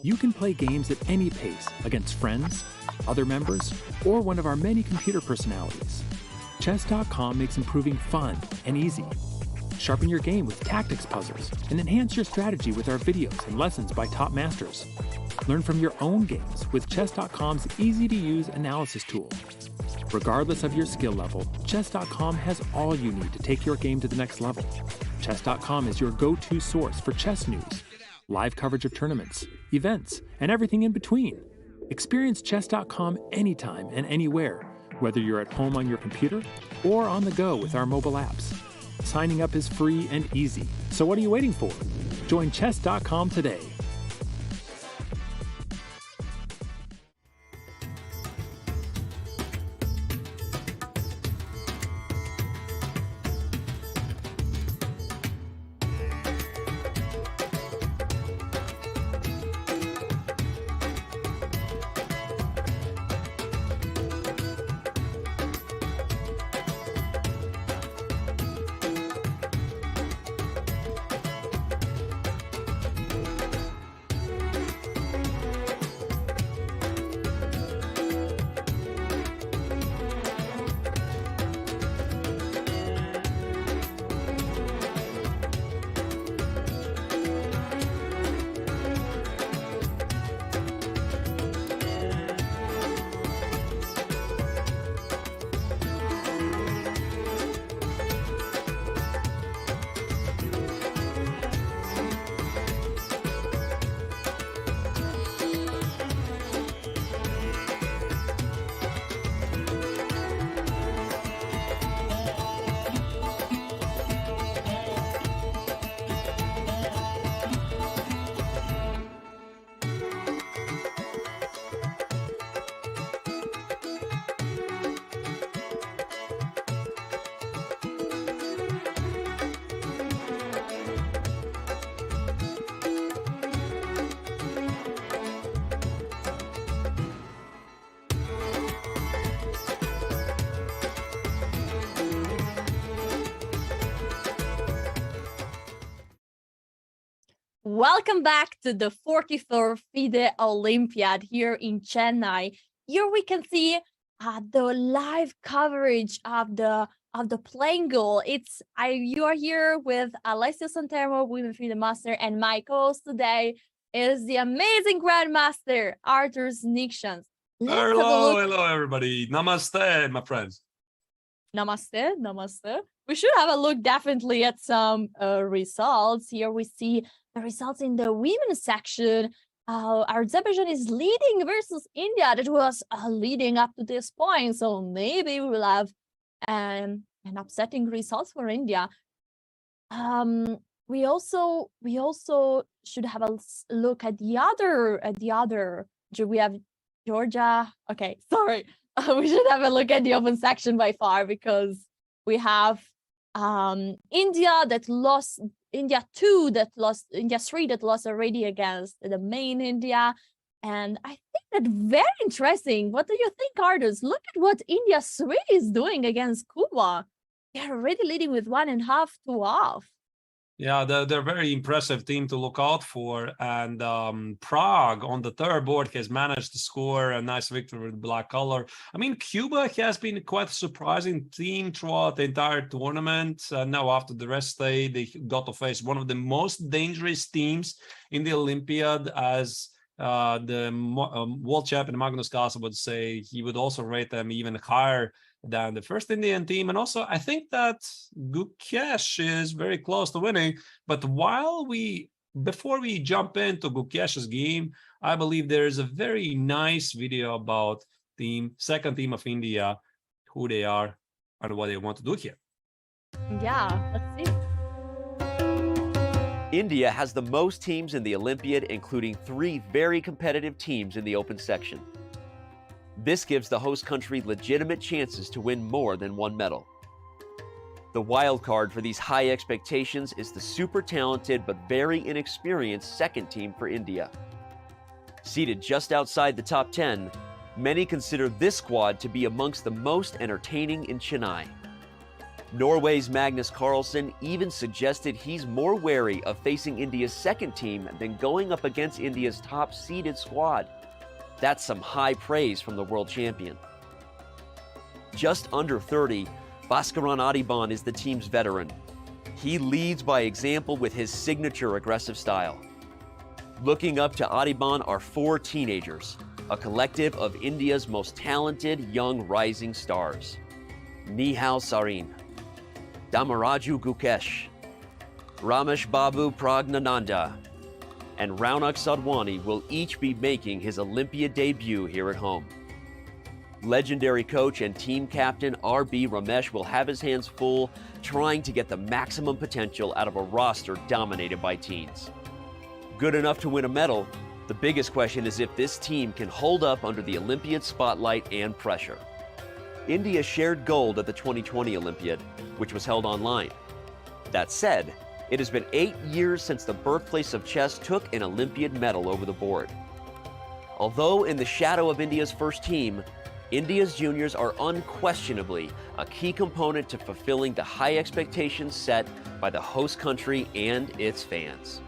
You can play games at any pace against friends, other members, or one of our many computer personalities. Chess.com makes improving fun and easy. Sharpen your game with tactics puzzles and enhance your strategy with our videos and lessons by top masters. Learn from your own games with Chess.com's easy-to-use analysis tool. Regardless of your skill level, Chess.com has all you need to take your game to the next level. Chess.com is your go-to source for chess news, live coverage of tournaments, events, and everything in between. Experience Chess.com anytime and anywhere, whether you're at home on your computer or on the go with our mobile apps. Signing up is free and easy, so what are you waiting for? Join Chess.com today. Welcome back to the 44th FIDE Olympiad here in Chennai. Here we can see the live coverage of the playing goal. You are here with Alessio Santermo, Women FIDE Master, and my co-host today is the amazing Grandmaster Arthur Znikshans. Hello everybody. Namaste, my friends. Namaste, namaste. We should have a look definitely at some results. Here we see the results in the women's section. Azerbaijan is leading versus India. That was leading up to this point. So maybe we will have an upsetting results for India. We also should have a look at the other. We have Georgia. Okay, sorry. We should have a look at the open section by far, because we have India that lost, India 2 that lost, India 3 that lost already against the main India. And I think that very interesting. What do you think, Arjun? Look at what India 3 is doing against Cuba. They're already leading with 1.5 to off. Yeah, they're a very impressive team to look out for. And Prague on the third board has managed to score a nice victory with black color. I mean, Cuba has been quite a surprising team throughout the entire tournament. Now, after the rest day, they got to face one of the most dangerous teams in the Olympiad, as the world champion Magnus Carlsen would say. He would also rate them even higher than the first Indian team. And also, I think that Gukesh is very close to winning. But before we jump into Gukesh's game, I believe there is a very nice video about second team of India, who they are and what they want to do here. Yeah, let's see. India has the most teams in the Olympiad, including 3 very competitive teams in the open section. This gives the host country legitimate chances to win more than one medal. The wild card for these high expectations is the super talented but very inexperienced second team for India. Seated just outside the top 10, many consider this squad to be amongst the most entertaining in Chennai. Norway's Magnus Carlsen even suggested he's more wary of facing India's second team than going up against India's top-seeded squad. That's some high praise from the world champion. Just under 30, Bhaskaran Adiban is the team's veteran. He leads by example with his signature aggressive style. Looking up to Adiban are 4 teenagers, a collective of India's most talented young rising stars. Nihal Sarin, Damaraju Gukesh, Ramesh Babu Pragnananda, and Raunak Sadwani will each be making his Olympiad debut here at home. Legendary coach and team captain R.B. Ramesh will have his hands full trying to get the maximum potential out of a roster dominated by teens. Good enough to win a medal, the biggest question is if this team can hold up under the Olympiad spotlight and pressure. India shared gold at the 2020 Olympiad, which was held online. That said, it has been 8 years since the birthplace of chess took an Olympiad medal over the board. Although in the shadow of India's first team, India's juniors are unquestionably a key component to fulfilling the high expectations set by the host country and its fans.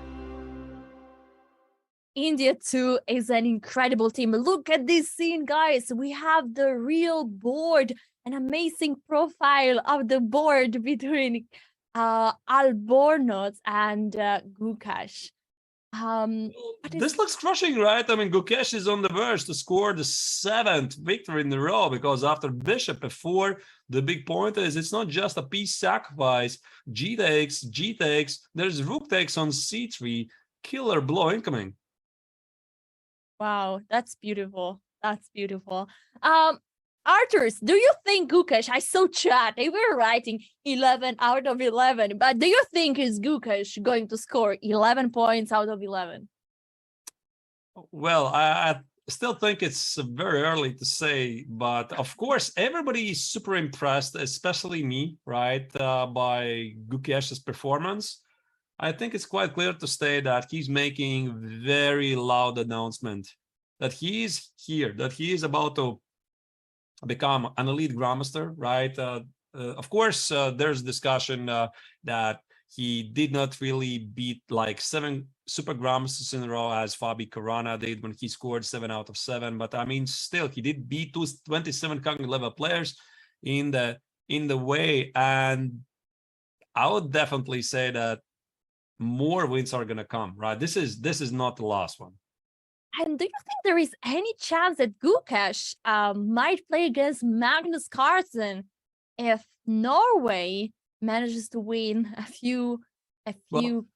India too is an incredible team. Look at this scene, guys. We have the real board, an amazing profile of the board between Albornoz and Gukesh. This looks crushing, right? I mean, Gukesh is on the verge to score the 7th victory in a row, because after Bishop before, the big point is it's not just a piece sacrifice. G takes, there's Rook takes on C3, killer blow incoming. Wow, that's beautiful. That's beautiful. Arthurs, do you think Gukesh, I saw chat, they were writing 11 out of 11, but do you think is Gukesh going to score 11 points out of 11? Well, I still think it's very early to say, but of course, everybody is super impressed, especially me, right, by Gukesh's performance. I think it's quite clear to state that he's making very loud announcement that he is here, that he is about to become an elite grandmaster, right? Of course, there's discussion that he did not really beat like 7 super grandmasters in a row as Fabi Caruana did when he scored 7 out of 7. But I mean, still, he did beat 27 Ganguly level players in the way, and I would definitely say that more wins are gonna come, right? This is not the last one. And do you think there is any chance that Gukesh might play against Magnus Carlsen if Norway manages to win a few rounds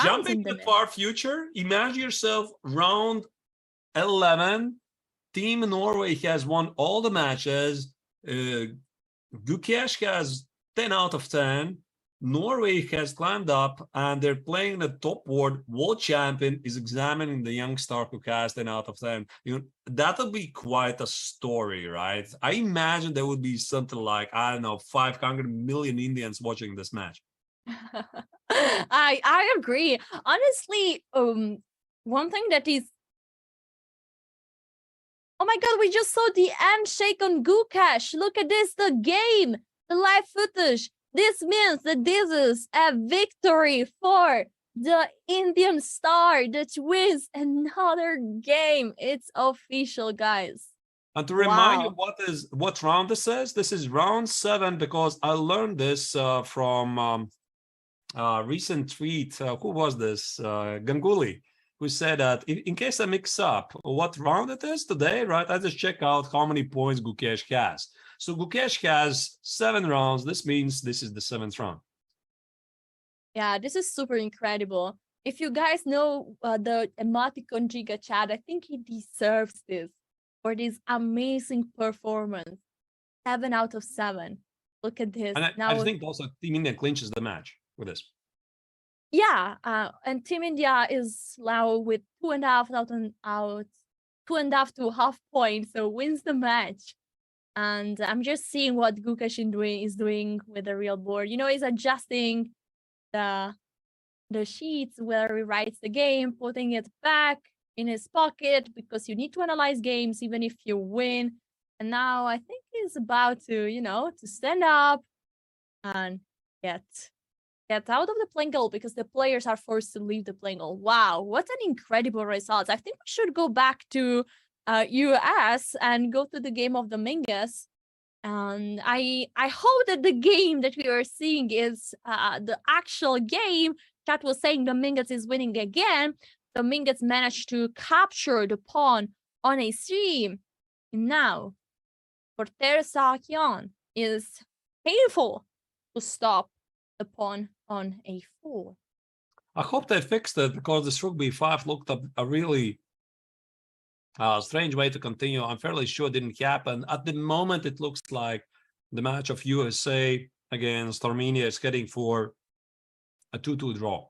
jumping in the to the far future, imagine yourself round 11, Team Norway has won all the matches. Gukesh has 10 out of 10. Norway has climbed up and they're playing the top world champion is examining the young star who has 10 out of 10. That'll be quite a story, right? I imagine there would be something like, I don't know, 500 million Indians watching this match. I agree. Honestly, one thing that is, oh my God, we just saw the handshake on Gukesh. Look at this, the game, the live footage. This means that this is a victory for the Indian star that wins another game. It's official, guys. And to remind you what round this is round 7, because I learned this from a recent tweet. Who was this? Ganguly, who said that in case I mix up what round it is today, right? I just check out how many points Gukesh has. So Gukesh has 7 rounds. This means this is the 7th round. Yeah, this is super incredible. If you guys know the emoticon Giga Chat, I think he deserves this for this amazing performance. 7 out of 7. Look at this. And I think also Team India clinches the match with this. Yeah, and Team India is now with 2.5 to half points, so wins the match. And I'm just seeing what Gukesh is doing with the real board. He's adjusting the sheets where he writes the game, putting it back. in his pocket because you need to analyze games even if you win. And now I think he's about to, to stand up and get out of the playing goal because the players are forced to leave the playing goal. Wow, what an incredible result. I think we should go back to US and go to the game of Dominguez. And I hope that the game that we are seeing is the actual game. Chat was saying Dominguez is winning again. Dominguez managed to capture the pawn on a3. Now, for Sargissian is painful to stop the pawn on a4. I hope they fixed it because this rook b5 looked a really strange way to continue. I'm fairly sure it didn't happen. At the moment, it looks like the match of USA against Armenia is heading for a 2-2 draw.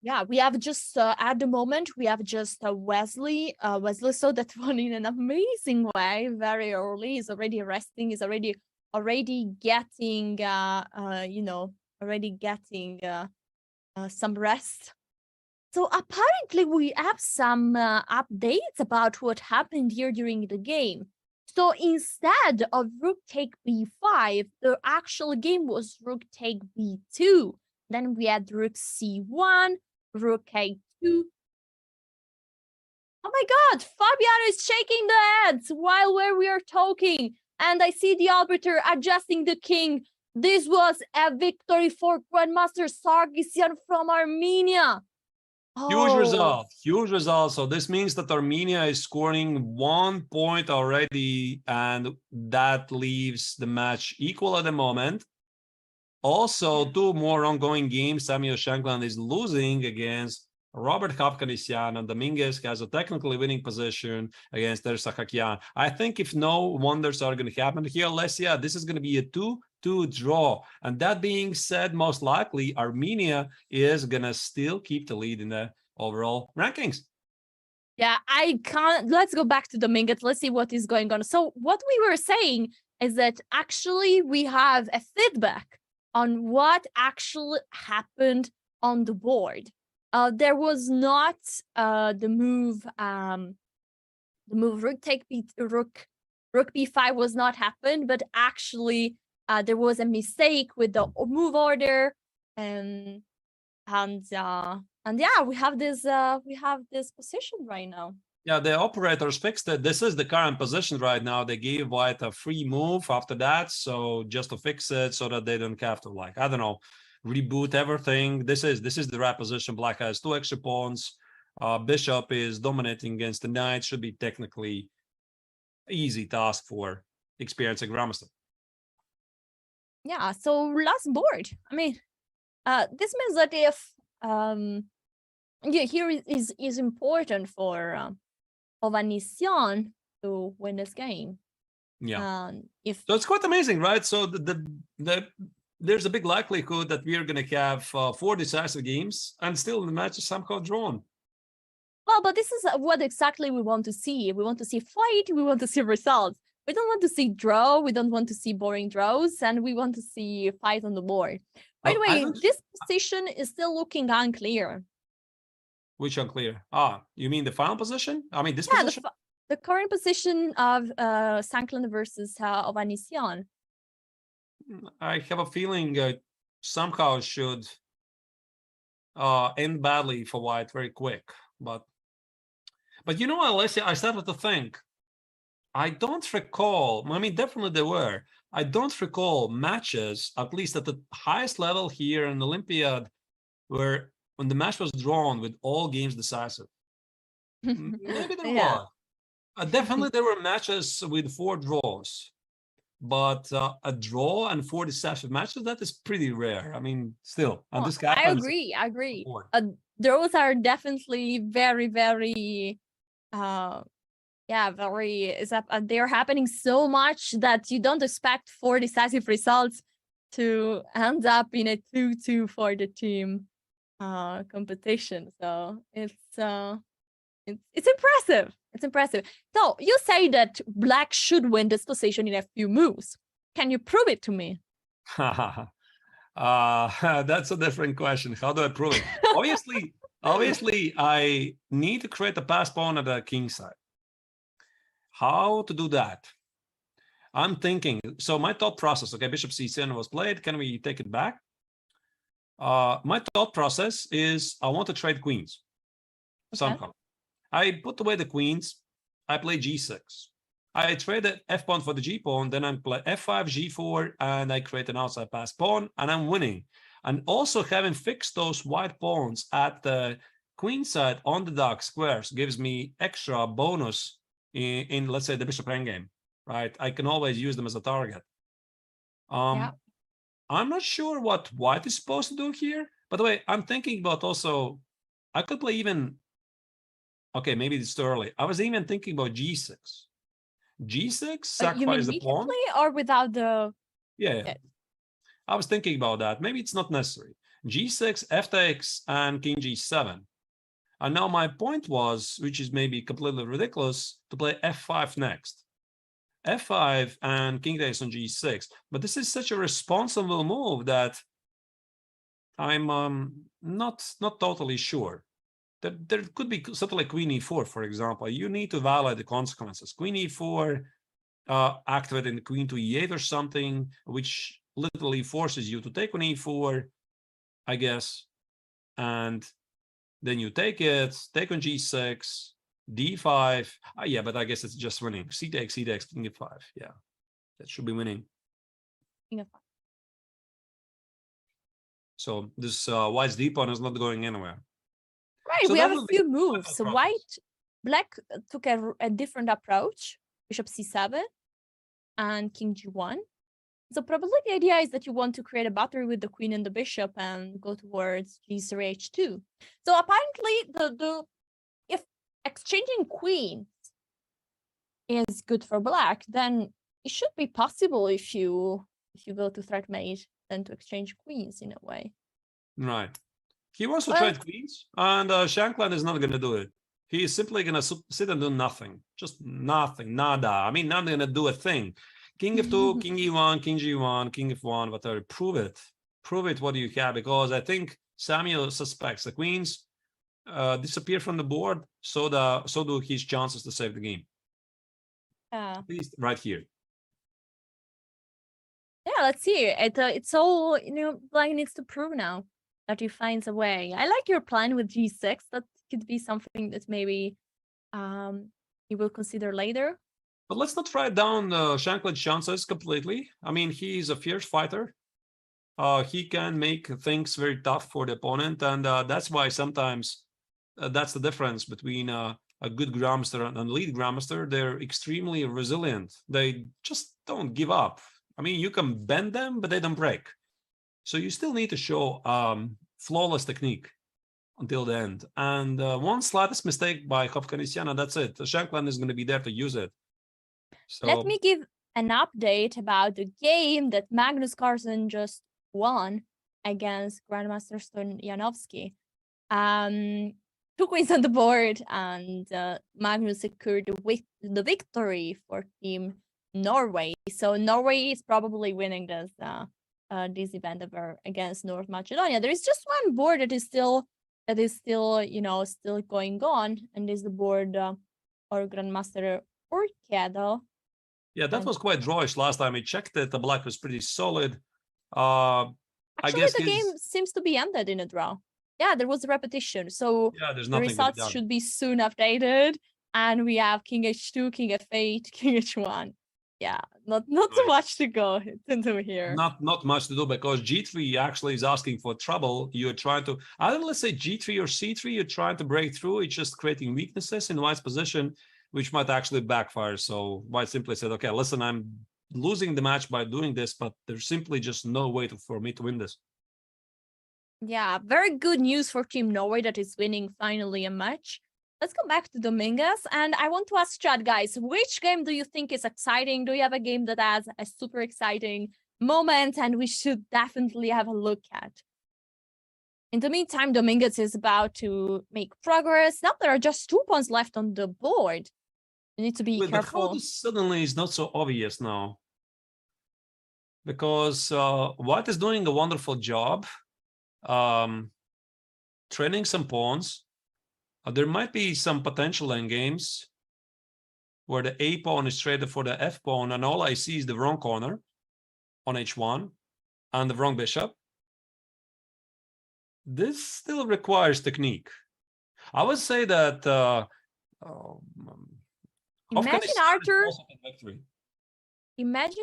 Yeah, we have just at the moment we have just Wesley So that won in an amazing way very early. He's already resting. He's already getting some rest. So apparently we have some updates about what happened here during the game. So instead of rook take b5, the actual game was rook take b2. Then we had rook c1, rook a2. Oh my God, Fabiano is shaking the heads while we are talking. And I see the arbiter adjusting the king. This was a victory for Grandmaster Sargissian from Armenia. Huge result. So this means that Armenia is scoring 1 point already, and that leaves the match equal at the moment. Also, 2 more ongoing games. Samuel Shankland is losing against Robert Hovhannisyan, and Dominguez has a technically winning position against Sahakian. I think if no wonders are going to happen here, Lesia, this is going to be a 2-2 draw. And that being said, most likely Armenia is going to still keep the lead in the overall rankings. Yeah, I can't. Let's go back to Dominguez. Let's see what is going on. So what we were saying is that actually we have a feedback on what actually happened on the board. There was not the move rook b5 was not happened, but actually there was a mistake with the move order, and yeah, we have this position right now. Yeah, the operators fixed it. This is the current position right now. They gave white a free move after that, so just to fix it so that they don't have to, like, I don't know, reboot everything. This is the right position. Black has 2 extra pawns. Bishop is dominating against the knight. Should be technically easy task for experienced grandmaster. Yeah, so last board. I mean, this means that if here is important for Hovhannisyan to win this game. Yeah. So it's quite amazing, right? So there's a big likelihood that we are going to have 4 decisive games and still the match is somehow drawn. Well, but this is what exactly we want to see. We want to see fight. We want to see results. We don't want to see draw. We don't want to see boring draws, and we want to see fight on the board. By the way, this position is still looking unclear. Which unclear? You mean the final position? I mean this position? The current position of Shankland versus Hovhannisyan. I have a feeling somehow should end badly for white very quick. But you know what, Alessia, I started to think. I don't recall, I mean, definitely there were. I don't recall matches, at least at the highest level here in Olympiad, where when the match was drawn with all games decisive. Maybe there were. Definitely there were matches with 4 draws. But a draw and 4 decisive matches, that is pretty rare. I mean, still. And this guy I agree. Those are definitely very, very they're happening so much that you don't expect 4 decisive results to end up in a 2-2 for the team competition. So it's impressive. It's impressive. So you say that black should win this position in a few moves. Can you prove it to me? That's a different question. How do I prove it? Obviously, I need to create a pass pawn at the king side. How to do that? I'm thinking, so my thought process, okay, bishop c7 was played. Can we take it back? My thought process is I want to trade queens somehow. I put away the queens. I play g6. I trade the f pawn for the g pawn. Then I play f5, g4, and I create an outside pass pawn, and I'm winning. And also having fixed those white pawns at the queen side on the dark squares gives me extra bonus in let's say, the bishop endgame, right? I can always use them as a target. I'm not sure what white is supposed to do here. By the way, I'm thinking about also, I could play even, okay, maybe it's too early. I was even thinking about g6. G6, sacrifice the pawn. Or without the... Yeah. I was thinking about that. Maybe it's not necessary. G6, f takes, and king g7. And now my point was, which is maybe completely ridiculous, to play f5 next. f5 and king takes on g6. But this is such a responsible move that I'm not totally sure. There could be something like queen e4, for example. You need to evaluate the consequences. Queen e4, activating the queen to e8 or something, which literally forces you to take on e4, I guess. And then you take it, take on g6, d5. Yeah, but I guess it's just winning. C takes, king f5. Yeah, that should be winning. King f5. So this white's d pawn is not going anywhere. Right, So we that have a would be few moves. process. Black took a different approach. Bishop c7 and king g1. So probably the idea is that you want to create a battery with the queen and the bishop and go towards g3 h2. So apparently if exchanging queens is good for black, then it should be possible if you go to threat mate then to exchange queens in a way. Right. He wants to trade queens, and Shankland is not going to do it. He is simply going to sit and do nothing. Just nothing, nada. I mean, not going to do a thing. King f2, king e1, king g1, king f1, whatever. Prove it. Prove it what you have, because I think Samuel suspects the queens disappear from the board, so do his chances to save the game. Yeah. At least right here. Yeah, let's see. It's all, black needs to prove now that he finds a way. I like your plan with g6. That could be something that maybe he will consider later. But let's not write down Shankland's chances completely. I mean, he's a fierce fighter. He can make things very tough for the opponent, and that's why sometimes that's the difference between a good grandmaster and a lead grandmaster. They're extremely resilient. They just don't give up. I mean, you can bend them, but they don't break. So you still need to show flawless technique until the end. And one slightest mistake by Hovhannisyan, that's it. Shankland is going to be there to use it. So Let me give an update about the game that Magnus Carlsen just won against Grandmaster Stoyanovsky. 2 queens on the board, and Magnus secured the victory for Team Norway. So Norway is probably winning this event ever against North Macedonia. There is just one board that is still still going on, and is the board or Grandmaster Orkedo. yeah, that was quite drawish last time. I checked it. The black was pretty solid. Actually, I guess the game seems to be ended in a draw. Yeah, there was a repetition. So yeah, there's the nothing to be results done. should be soon updated. And we have King h2, King f8, King h1. Yeah, not so much to go into here. Not much to do, because g3 actually is asking for trouble. You're trying to either, let's say, g3 or c3. You're trying to break through. It's just creating weaknesses in white's position, which might actually backfire. So white simply said, okay, listen, I'm losing the match by doing this, but there's simply just no way for me to win this. Yeah, very good news for Team Norway that is winning finally a match. Let's go back to Dominguez, and I want to ask chat, guys, which game do you think is exciting? Do you have a game that has a super exciting moment and we should definitely have a look at? In the meantime, Dominguez is about to make progress. Now there are just 2 pawns left on the board. You need to be But careful. how this suddenly is not so obvious now, because white is doing a wonderful job. training some pawns. There might be some potential endgames where the A pawn is traded for the F pawn, and all I see is the wrong corner on H1 and the wrong bishop. This still requires technique. I would say that imagine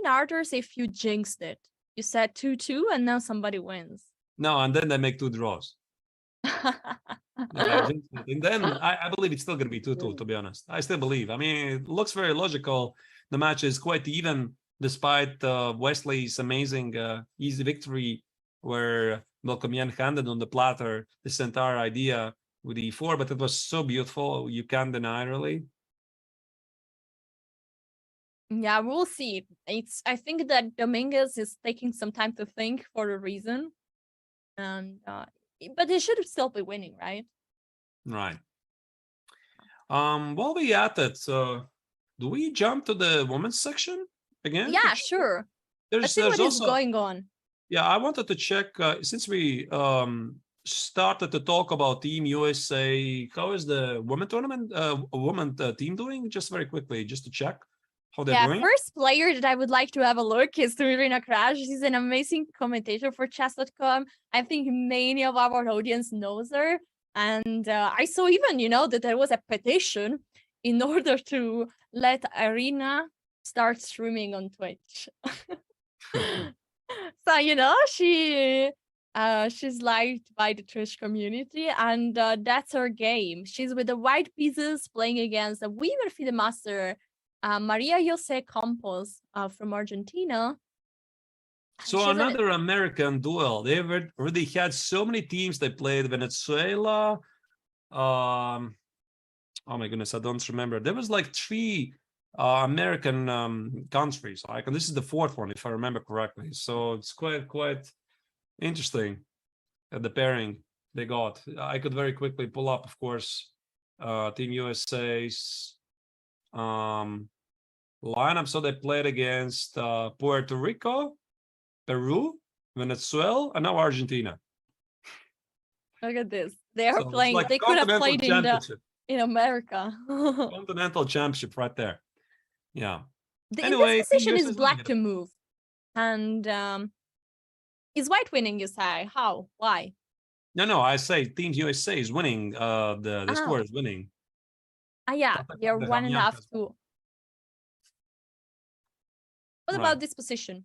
Arthur's if you jinxed it. You said 2-2 and now somebody wins. No, and then they make 2 draws. And then I believe it's still going to be 2-2, to be honest. I still believe. I mean, it looks very logical. The match is quite even, despite Wesley's amazing easy victory, where Melkumyan handed on the platter this entire idea with E4, but it was so beautiful. You can't deny, really. Yeah, we'll see. I think that Dominguez is taking some time to think for a reason. And but he should still be winning, right? Right. While we at it, do we jump to the women's section again? Yeah, sure. Let's see what is going on. Yeah, I wanted to check since we started to talk about Team USA. How is the women tournament, women team doing? Just very quickly, just to check how they're doing. First player that I would like to have a look is Irina Crash. She's an amazing commentator for chess.com. I think many of our audience knows her. And I saw even, that there was a petition in order to let Irina start streaming on Twitch. So, she's liked by the Twitch community, and that's her game. She's with the white pieces playing against a Weaver FIDE master, Mariya Muzychuk from Argentina. So another American duel. They've already had so many teams. They played Venezuela. Oh my goodness, I don't remember. There was like 3 American countries. And this is the 4th one, if I remember correctly. So it's quite interesting the pairing they got. I could very quickly pull up, of course, Team USA's lineup. So they played against Puerto Rico, Peru, Venezuela, and now Argentina. Look at this. They are playing. Like they could have played in America. Continental championship right there. Yeah. Anyway, this position is black to move. And is white winning, you say? How? Why? No, I say Team USA is winning. The score is winning. Yeah, they're 1.5-2. What about this position?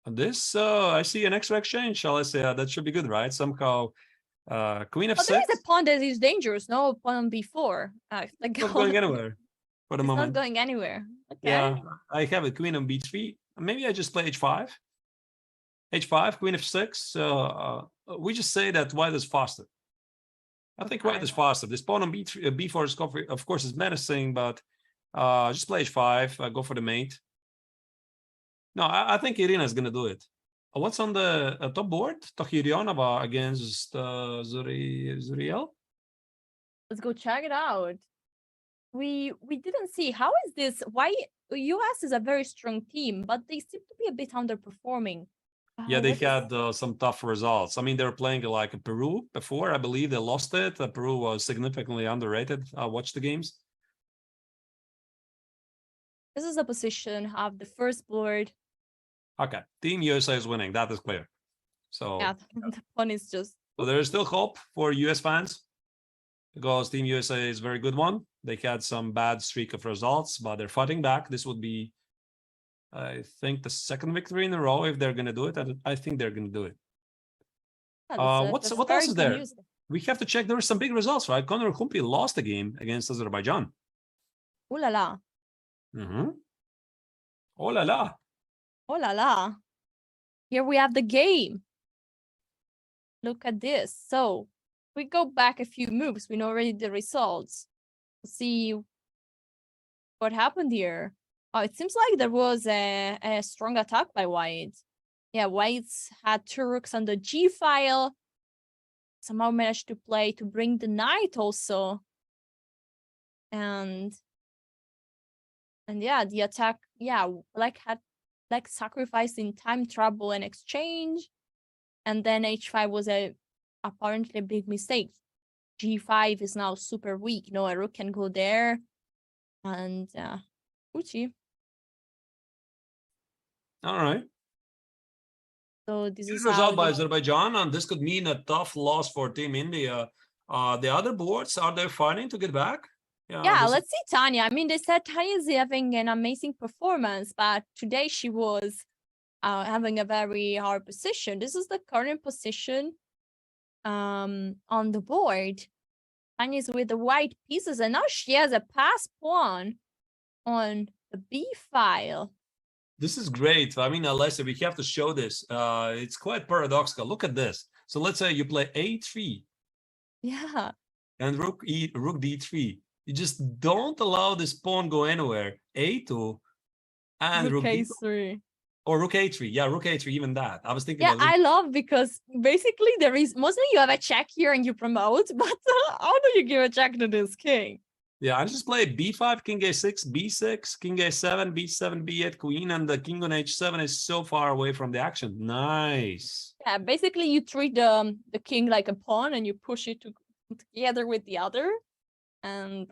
This, I see an extra exchange, shall I say? That should be good, right? Somehow, Queen of 6. There is a pawn that is dangerous, no? Pawn on B4. Not going anywhere for the moment. Not going anywhere. Okay. Yeah, I have a Queen on B3. Maybe I just play H5. H5, Queen of 6. We just say that white is faster. I think white is faster. This pawn on B4 is, of course, is menacing, but just play H5, go for the mate. No, I think Irina is going to do it. What's on the top board? Tokhirionova against Zuriel? Let's go check it out. We didn't see. How is this? Why US is a very strong team, but they seem to be a bit underperforming. Yeah, they had some tough results. I mean, they were playing like Peru before. I believe they lost it. Peru was significantly underrated. I watched the games. This is a position of the first board. Okay, Team USA is winning. That is clear. So yeah, the pawn is just. So there is still hope for US fans because Team USA is a very good one. They had some bad streak of results, but they're fighting back. This would be, I think, the 2nd victory in a row if they're going to do it. And I think they're going to do it. Yeah, what else is there? We have to check. There were some big results, right? Koneru lost the game against Azerbaijan. Ooh la la. Mm-hmm. Oh la la. Oh la la. Here we have the game. Look at this. So we go back a few moves. We know already the results. Let's see what happened here. Oh, it seems like there was a strong attack by white. Yeah, white's had 2 rooks on the G file. Somehow managed to play to bring the knight also. And yeah, the attack, yeah, black had like sacrificing time, trouble, and exchange. And then H5 was a apparently a big mistake. G5 is now super weak. No, a rook can go there. And Uchi. All right. So this Good is result by Azerbaijan, and this could mean a tough loss for Team India. The other boards, are they fighting to get back? Yeah, let's see Tanya. I mean, they said Tanya is having an amazing performance, but today she was having a very hard position. This is the current position on the board. Tanya is with the white pieces, and now she has a pass pawn on the B file. This is great. I mean, Alessia, we have to show this. It's quite paradoxical. Look at this. So let's say you play A3. Yeah. And rook D3. You just don't allow this pawn go anywhere. A2 and rook A3. Or rook A3. Yeah, rook A3, even that. I was thinking Yeah, about I love because basically there is mostly you have a check here and you promote, but how do you give a check to this king? Yeah, I just play B5, king A6, B6, king A7, B7, B8, queen, and the king on H7 is so far away from the action. Nice. Yeah, basically you treat the king like a pawn and you push it together with the other, and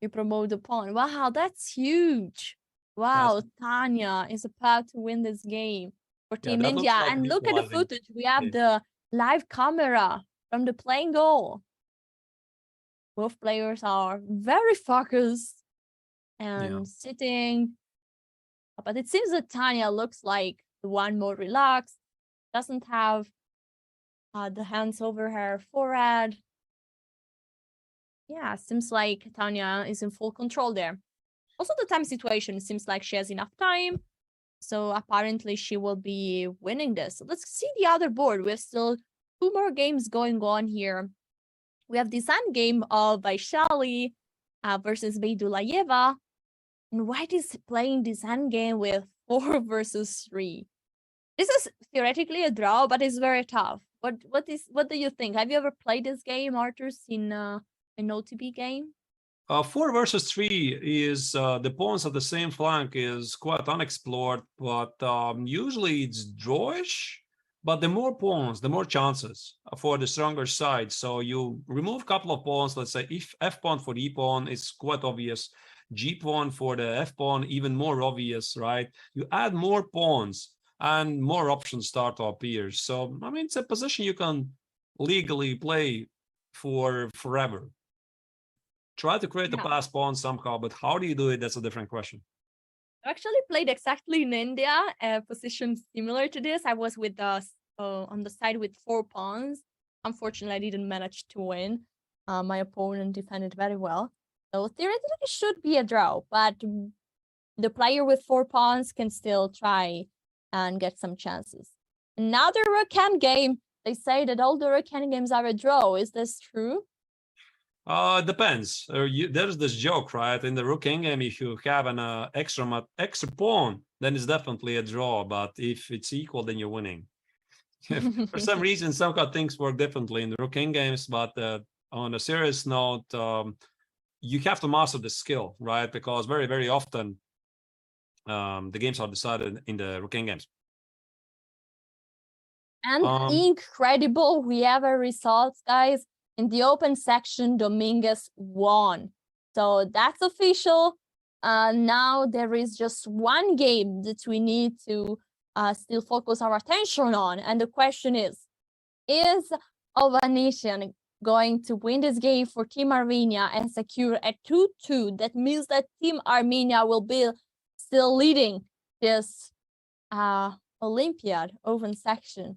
you promote the pawn. Wow, that's huge. Wow, Tanya is about to win this game for Team India. Like and look at the footage. We have the live camera from the playing goal. Both players are very focused and sitting. But it seems that Tanya looks like the one more relaxed, doesn't have the hands over her forehead. Yeah, seems like Tanya is in full control there. Also, the time situation seems like she has enough time. So apparently she will be winning this. So let's see the other board. We have still 2 more games going on here. We have this end game of Vaishali versus Balajayeva. And White is playing this end game with 4 versus 3. This is theoretically a draw, but it's very tough. What do you think? Have you ever played this game, Arthur, in an OTB game? 4 versus 3 is the pawns at the same flank is quite unexplored, but usually it's drawish. But the more pawns, the more chances for the stronger side. So you remove a couple of pawns. Let's say if F pawn for E pawn is quite obvious, G pawn for the F pawn even more obvious, right? You add more pawns and more options start to appear. So I mean, it's a position you can legally play for forever. Try to create a pass pawn somehow, but how do you do it? That's a different question. I actually played exactly in India, a position similar to this. I was with on the side with 4 pawns. Unfortunately, I didn't manage to win. My opponent defended very well. So theoretically, it should be a draw, but the player with 4 pawns can still try and get some chances. Another rook-hand game. They say that all the rook-hand games are a draw. Is this true? Depends. There's this joke, right? In the rook game, if you have an extra pawn, then it's definitely a draw. But if it's equal, then you're winning. For some reason, somehow things work differently in the rook games. But on a serious note, you have to master the skill, right? Because very, very often the games are decided in the rook games. And incredible, we have a result, guys. In the open section, Dominguez won. So that's official. Now there is just one game that we need to still focus our attention on. And the question is Oganian going to win this game for Team Armenia and secure a 2-2? That means that Team Armenia will be still leading this Olympiad open section.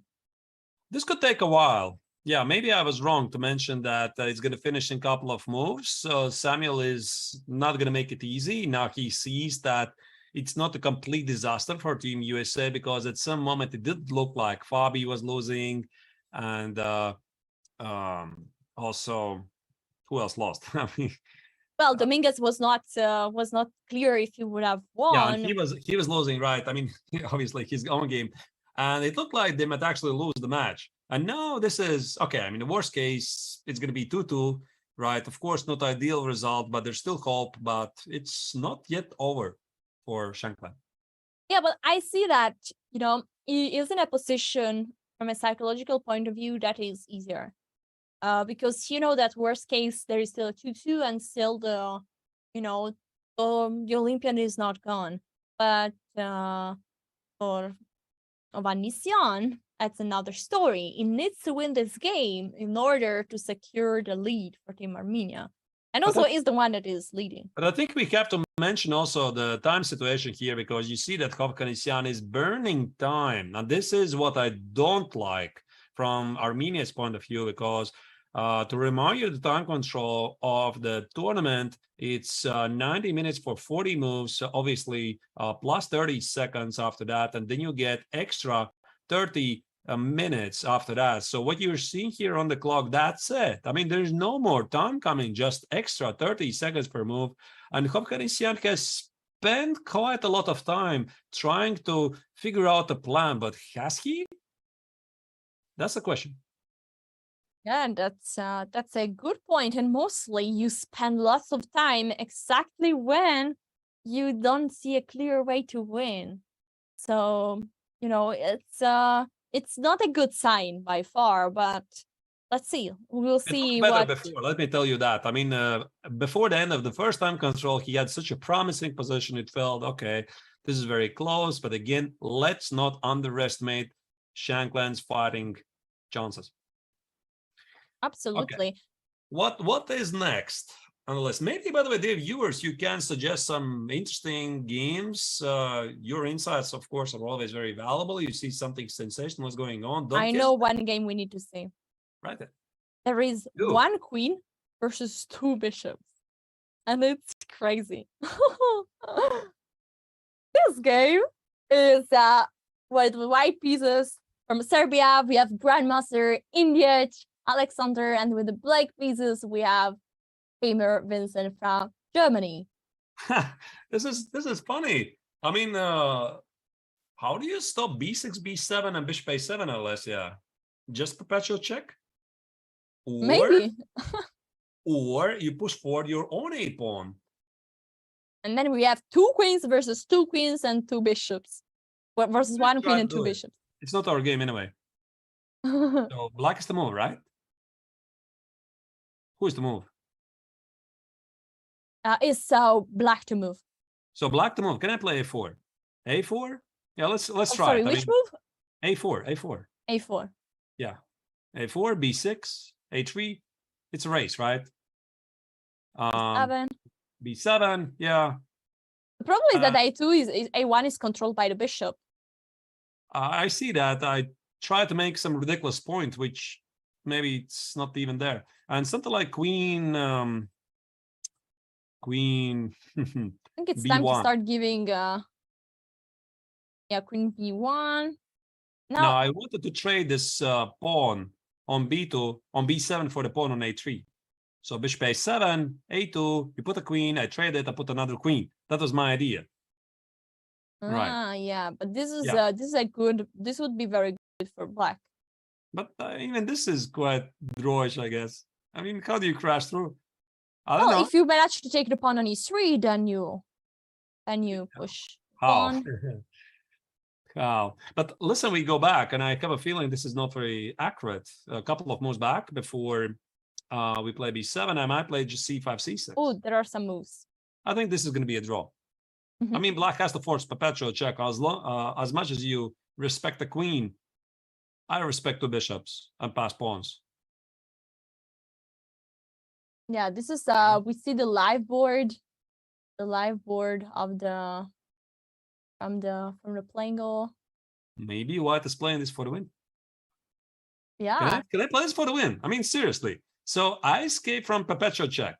This could take a while. Yeah, maybe I was wrong to mention that it's going to finish in a couple of moves. So Samuel is not going to make it easy. Now he sees that it's not a complete disaster for Team USA, because at some moment it did look like Fabi was losing, and also who else lost? I mean, well, Dominguez was not clear if he would have won. Yeah, and he was losing, right? I mean, obviously his own game, and it looked like they might actually lose the match. And now this is okay. I mean, the worst case, it's going to be 2-2, right? Of course, not ideal result, but there's still hope. But it's not yet over for Shankland. Yeah, but I see that, he is in a position from a psychological point of view, that is easier. Because you know that worst case there is still a 2-2 and still the Olympiad is not gone. But for Ovanesyan, that's another story. He needs to win this game in order to secure the lead for Team Armenia. And also is the one that is leading. But I think we have to mention also the time situation here, because you see that Hovhannisyan is burning time. Now, this is what I don't like from Armenia's point of view, because to remind you, the time control of the tournament, it's 90 minutes for 40 moves, obviously plus 30 seconds after that, and then you get extra 30 minutes after that. So what you're seeing here on the clock, that's it. I mean, there's no more time coming, just extra 30 seconds per move. And Hovhannisyan has spent quite a lot of time trying to figure out a plan, but has he? That's the question. Yeah, and that's a good point. And mostly you spend lots of time exactly when you don't see a clear way to win. So, it's not a good sign by far, but let's see. We'll see what. Before, let me tell you that. I mean, before the end of the first time control, he had such a promising position. It felt, okay, this is very close. But again, let's not underestimate Shankland's fighting chances. Absolutely. Okay. What is next? Unless maybe, by the way, dear viewers, you can suggest some interesting games. Your insights, of course, are always very valuable. You see something sensational is going on. I know one game we need to see. Right there. There is one queen versus 2 bishops. And it's crazy. This game is with white pieces from Serbia. We have Grandmaster Indic, Alexander, and with the black pieces, we have Famer Vincent from Germany. This is funny. I mean, how do you stop b6, b7, and bishop a7, Alessia? Just perpetual check? Maybe. Or you push forward your own a pawn. And then we have 2 queens versus 2 queens and 2 bishops. Versus 1 queen and 2 bishops. It's not our game anyway. So black is the move, right? Who is the move? It's black to move. So black to move. Can I play a4? A4? Yeah, let's try. Sorry, which move? A4. A4. Yeah. A4, B6, A3. It's a race, right? B7. B7, yeah. The problem is that A2 is A1 is controlled by the bishop. I see that. I try to make some ridiculous point, which maybe it's not even there. And something like queen. Queen. I think it's B1. time to start giving. Queen B1. No, I wanted to trade this pawn on B2, on B7 for the pawn on A3. So bishop A7, A2, you put a queen, I trade it, I put another queen. That was my idea. Right. Yeah, but this is this would be very good for black. But even this is quite drawish, I guess. I mean, how do you crash through? I don't Well, know. if you manage to take the pawn on E3, then you push How? pawn. How? But listen, we go back, and I have a feeling this is not very accurate. A couple of moves back before we play B7, I might play just C5, C6. Oh, there are some moves. I think this is going to be a draw. I mean, black has to force perpetual check. As much as you respect the queen, I respect 2 bishops and pass pawns. Yeah, this is we see the live board of the from the playing goal. Maybe white is playing this for the win. Yeah. Can I play this for the win? I mean, seriously. So I escape from perpetual check.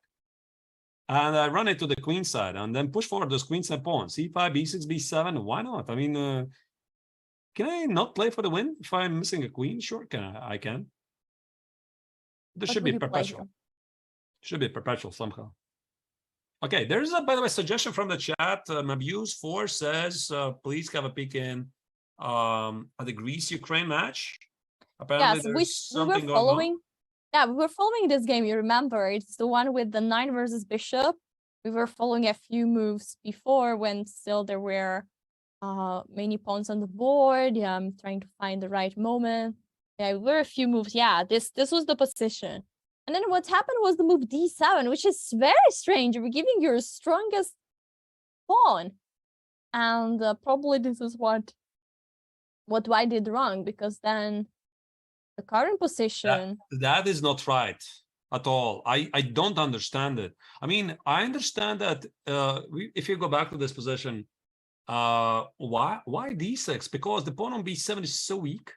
And I run it to the queen side and then push forward those queens and pawns. C5, B6, B7. Why not? I mean, can I not play for the win if I'm missing a queen? Sure, I can. This should be perpetual. Should be perpetual somehow. Okay, there's a, by the way, suggestion from the chat. Mabuse4 says, please have a peek in the Greece-Ukraine match. Apparently yes, we were following. Yeah, we were following this game. You remember, it's the one with the 9 versus bishop. We were following a few moves before when still there were many pawns on the board. Yeah, I'm trying to find the right moment. Yeah, very few moves. Yeah, this was the position. And then what happened was the move d7, which is very strange. You're giving your strongest pawn. And probably this is what White did wrong, because then the current position... That is not right at all. I don't understand it. I mean, I understand that if you go back to this position, why d6? Because the pawn on b7 is so weak.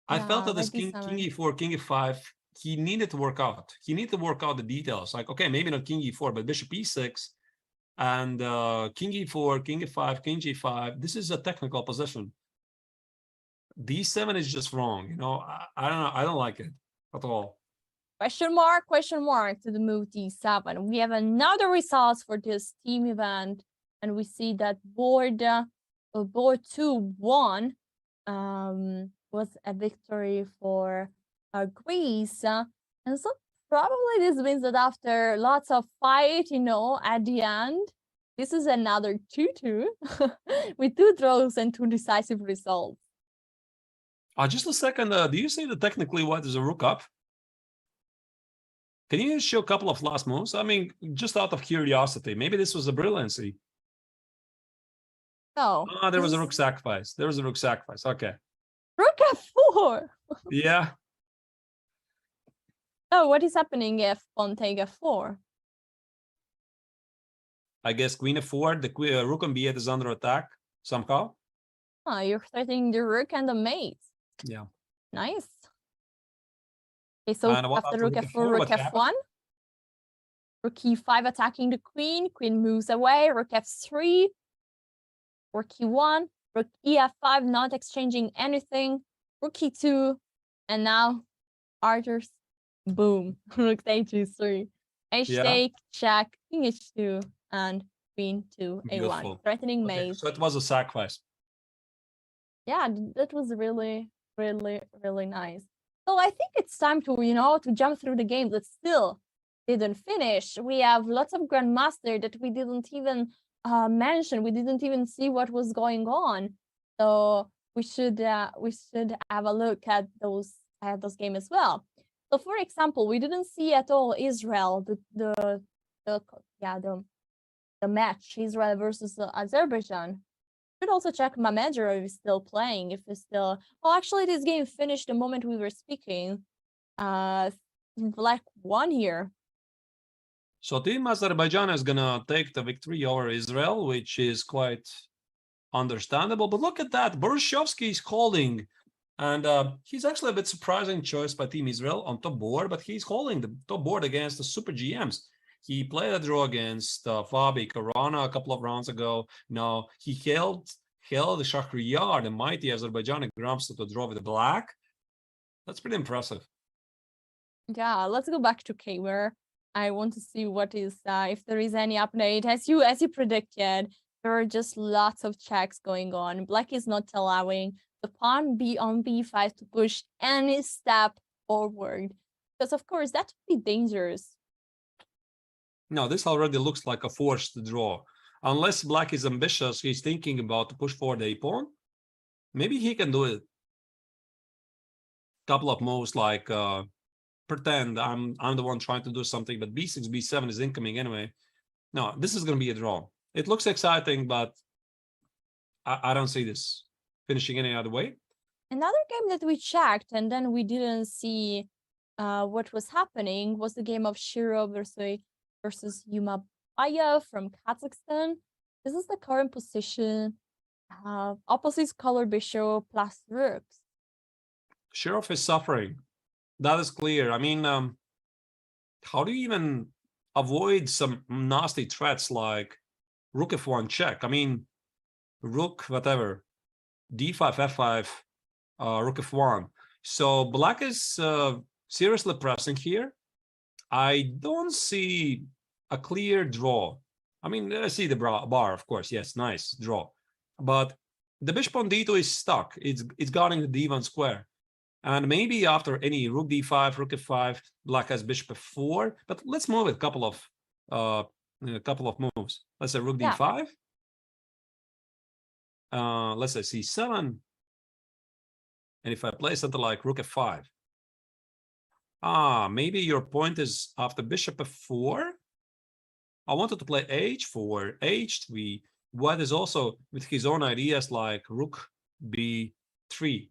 I felt that this king e4, king e5, he needed to work out. He needed to work out the details. Like, okay, maybe not king e4, but bishop e6 and king e4, king e5, king g5. This is a technical position. d7 is just wrong. You know, I don't know. I don't like it at all. Question mark to the move d7. We have another results for this team event, and we see that board 2-1 was a victory for Greece. And so probably this means that after lots of fight, you know, at the end, this is another 2-2 with 2 draws and 2 decisive results. Just a second. Do you see that technically White is a rook up? Can you show a couple of last moves? I mean, just out of curiosity, maybe this was a brilliancy. No. Oh, there was a rook sacrifice. There was a rook sacrifice. Okay. Rook f4. Yeah. Oh, what is happening if pawn take f4? I guess queen f4, the rook on b8 is under attack somehow. Oh, you're threatening the rook and the mate. Yeah. Nice. Okay, so after rook f4, rook f1. Rook e5 attacking the queen. Queen moves away. Rook f3. Rook e1. Rook ef5 not exchanging anything. Rook e2. And now Arthur's boom. Rook h3. H-take, check, king h2, and queen to a1. Beautiful. Threatening Okay, mate. so it was a sacrifice. Yeah, that was really, really, really nice. So I think it's time to, you know, to jump through the game that still didn't finish. We have lots of grandmaster that we didn't even mention. We didn't even see what was going on. So we should have a look at those games as well. So for example, we didn't see at all Israel the match Israel versus Azerbaijan. Should also check Mamedyarova is still playing. If it's still, well, actually, this game finished the moment we were speaking. Black won here. So Team Azerbaijan is gonna take the victory over Israel, which is quite understandable. But look at that, Borushovsky is holding, and he's actually a bit surprising choice by Team Israel on top board, but he's holding the top board against the super GMs. He played a draw against Fabi Caruana a couple of rounds ago. Now he held the Shahriyar, the mighty Azerbaijani grandmaster, to draw with the black. That's pretty impressive. Yeah, let's go back to Kamer. I want to see what is if there is any update. As you predicted, there are just lots of checks going on. Black is not allowing the pawn B on B5 to push any step forward, because of course that would be dangerous. No, this already looks like a forced draw. Unless Black is ambitious, he's thinking about to push forward a pawn. Maybe he can do it. Couple of moves like pretend I'm the one trying to do something, but b6, b7 is incoming anyway. No, this is going to be a draw. It looks exciting, but I don't see this finishing any other way. Another game that we checked and then we didn't see what was happening was the game of Shiro versus Yumabayev from Kazakhstan. This is the current position. Opposite color bishop plus rooks. Shirov is suffering. That is clear. I mean, how do you even avoid some nasty threats like rook f1 check? I mean, rook whatever, d5, f5, rook f1. So Black is seriously pressing here. I don't see a clear draw. I mean, I see the bar, of course. Yes, nice draw. But the bishop on d2 is stuck. It's guarding the d1 square. And maybe after any rook d5, rook f5, Black has bishop f4. But let's move it a couple of moves. Let's say rook d5. Let's say c7. And if I play something like rook f5, maybe your point is after bishop f4. I wanted to play h4, h3. White is also with his own ideas like rook b3.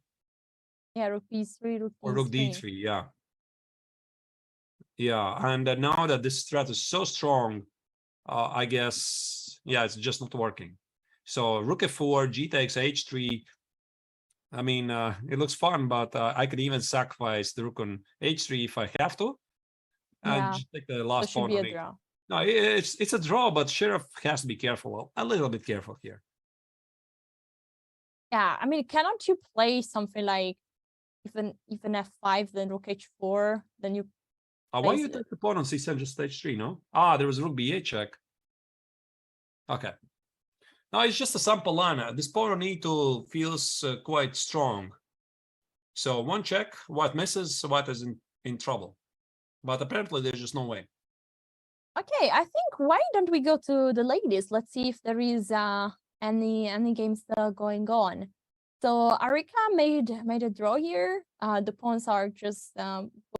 Yeah, rook b3, rook or rook b3. d3. Yeah. Yeah, and now that this strat is so strong, I guess, yeah, it's just not working. So rook f4, g takes h3. I mean, it looks fun, but I could even sacrifice the rook on h3 if I have to, and just take the last pawn on draw. No, it's a draw, but Sheriff has to be careful, a little bit careful here. Yeah, I mean, cannot you play something like even f5, then rook h4, then you? Why you take the pawn on c7 just h3? No, there was rook b8 check. Okay. No, it's just a sample line. This pawn on e2 feels quite strong. So one check, white misses, so white is in trouble. But apparently there's just no way. Okay, I think why don't we go to the ladies? Let's see if there is any games going on. So Harika made a draw here. The pawns are just